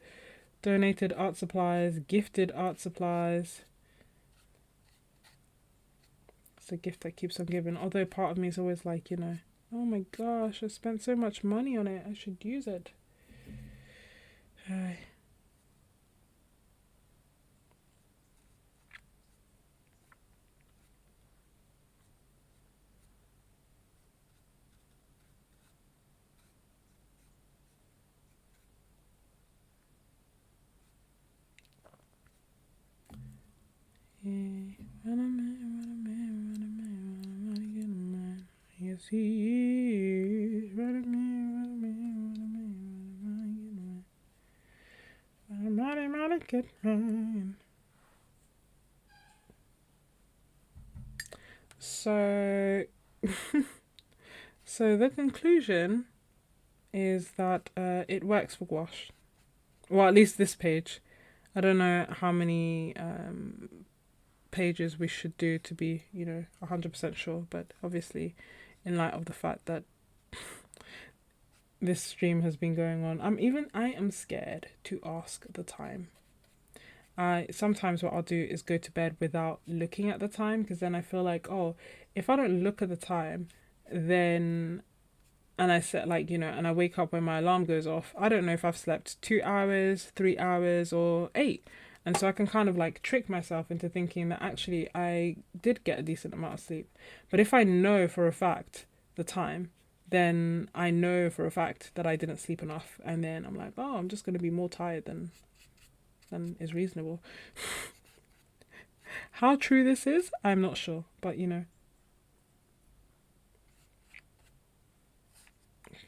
art supplies, gifted art supplies. It's a gift that keeps on giving. Although part of me is always like, oh my gosh, I spent so much money on it. I should use it. Yes, he is. Good man. So, so the conclusion is that it works for gouache. Well, at least this page. I don't know how many pages we should do to be, 100% sure, but obviously, in light of the fact that this stream has been going on, I am scared to ask the time. Sometimes what I'll do is go to bed without looking at the time, because then I feel like, oh, if I don't look at the time, then, and I set and I wake up when my alarm goes off, I don't know if I've slept 2 hours, 3 hours, or 8. And so I can kind of trick myself into thinking that actually I did get a decent amount of sleep. But if I know for a fact the time, then I know for a fact that I didn't sleep enough. And then I'm like, oh, I'm just going to be more tired than is reasonable. How true this is, I'm not sure. But, if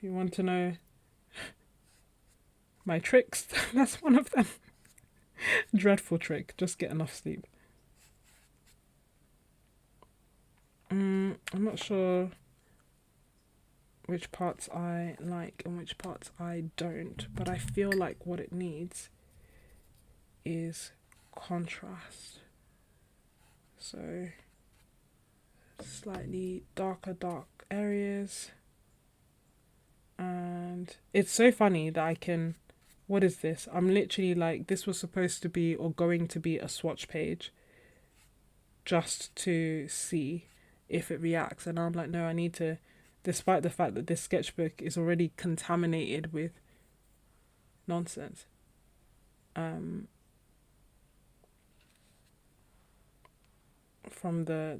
you want to know my tricks, that's one of them. Dreadful trick. Just get enough sleep. I'm not sure which parts I like and which parts I don't, but I feel like what it needs is contrast. So slightly dark areas. And it's so funny that I can, what is this? I'm literally this was supposed to be or going to be a swatch page just to see if it reacts. And I'm like, no, I need to, despite the fact that this sketchbook is already contaminated with nonsense. From the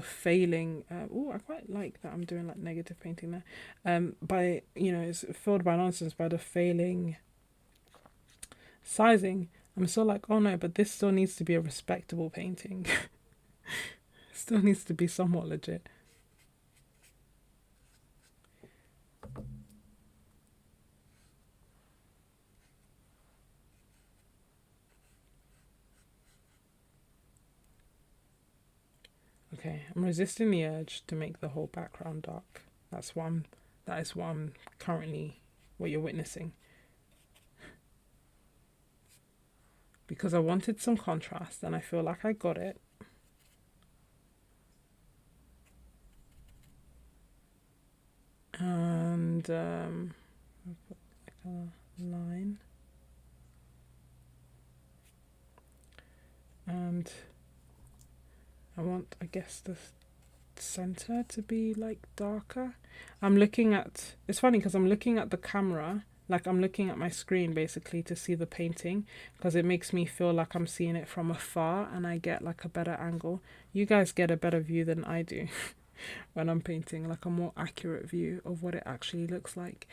failing, I quite like that I'm doing negative painting there, by it's filled by nonsense, by the failing sizing. I'm still like, oh no, but this still needs to be a respectable painting. Still needs to be somewhat legit. Okay, I'm resisting the urge to make the whole background dark. That is what I'm currently, what you're witnessing. Because I wanted some contrast and I feel like I got it. And I'll put a line. And I want, I guess, the center to be darker. It's funny because I'm looking at the camera, I'm looking at my screen basically to see the painting, because it makes me feel like I'm seeing it from afar and I get a better angle. You guys get a better view than I do when I'm painting, a more accurate view of what it actually looks like.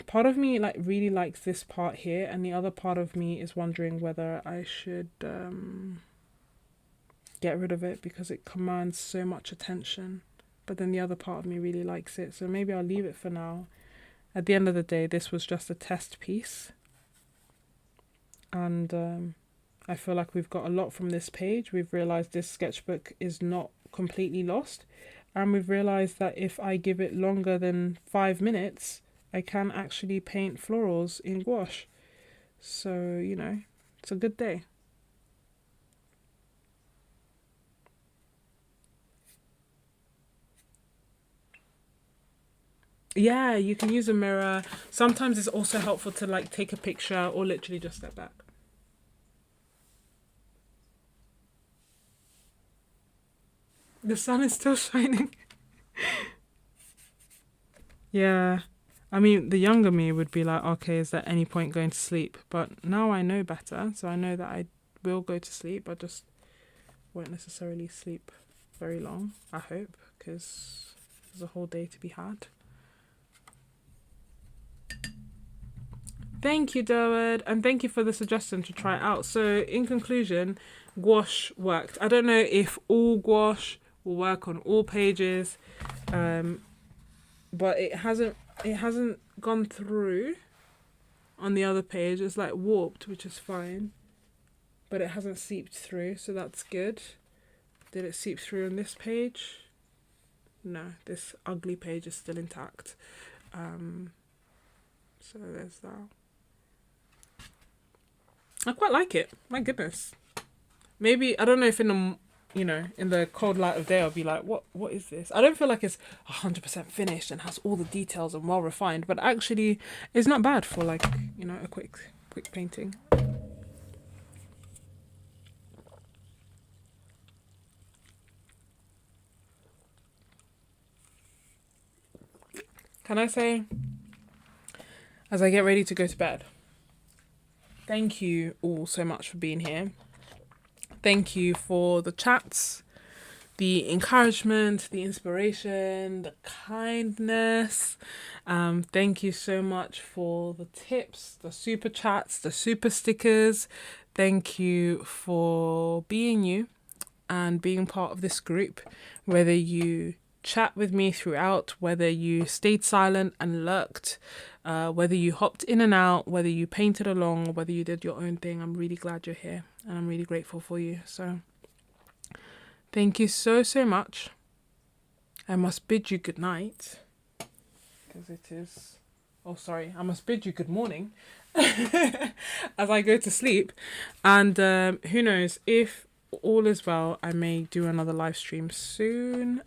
Part of me really likes this part here, and the other part of me is wondering whether I should get rid of it because it commands so much attention. But then the other part of me really likes it, so maybe I'll leave it for now. At the end of the day, this was just a test piece, and I feel like we've got a lot from this page. We've realized this sketchbook is not completely lost, and we've realized that if I give it longer than 5 minutes, I can actually paint florals in gouache. So, you know, it's a good day. Yeah, you can use a mirror. Sometimes it's also helpful to like take a picture or literally just step back. The sun is still shining. Yeah. I mean, the younger me would be like, okay, is there any point going to sleep? But now I know better, so I know that I will go to sleep. I just won't necessarily sleep very long, I hope, because there's a whole day to be had. Thank you, Durward, and thank you for the suggestion to try it out. So, in conclusion, gouache worked. I don't know if all gouache will work on all pages, but it hasn't gone through on the other page. It's like warped, which is fine, but it hasn't seeped through, so that's good. Did it seep through on this page? No, this ugly page is still intact. So there's that. I quite like it. My goodness. Maybe, I don't know if in the, you know, in the cold light of day I'll be like, what is this? I don't feel like it's 100% finished and has all the details and well refined, but actually it's not bad for like, you know, a quick painting. Can I say, as I get ready to go to bed, thank you all so much for being here. Thank you for the chats, the encouragement, the inspiration, the kindness. Thank you so much for the tips, the super chats, the super stickers. Thank you for being you and being part of this group, whether you chat with me throughout, whether you stayed silent and lurked, whether you hopped in and out, whether you painted along, whether you did your own thing. I'm really glad you're here and I'm really grateful for you. So thank you so much. I must bid you good night because it is, I must bid you good morning as I go to sleep. And who knows, if all is well, I may do another live stream soon,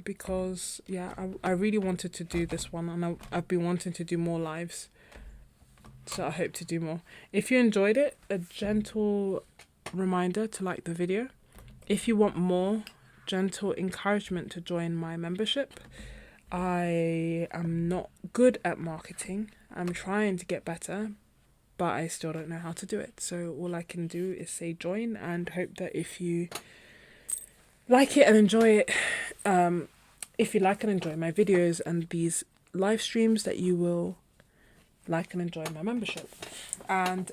because yeah, I really wanted to do this one, and I've been wanting to do more lives, so I hope to do more. If you enjoyed it, a gentle reminder to like the video. If you want more, gentle encouragement to join my membership. I am not good at marketing. I'm trying to get better, but I still don't know how to do it. So all I can do is say join and hope that if you like it and enjoy it, if you like and enjoy my videos and these live streams, that you will like and enjoy my membership. And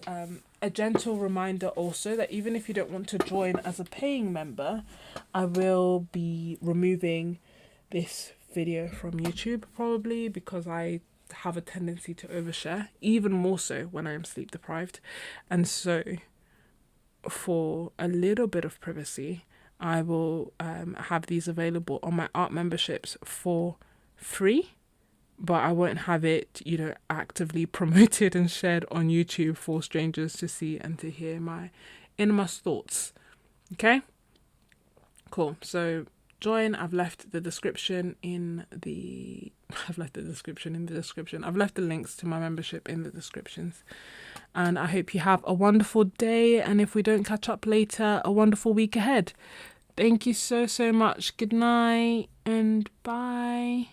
a gentle reminder also that even if you don't want to join as a paying member, I will be removing this video from YouTube probably, because I have a tendency to overshare, even more so when I am sleep deprived. And so for a little bit of privacy, I will have these available on my art memberships for free, but I won't have it, you know, actively promoted and shared on YouTube for strangers to see and to hear my innermost thoughts. Okay? Cool. So join. I've left the description in the description. I've left the links to my membership in the descriptions. And I hope you have a wonderful day. And if we don't catch up later, a wonderful week ahead. Thank you so much. Good night and bye.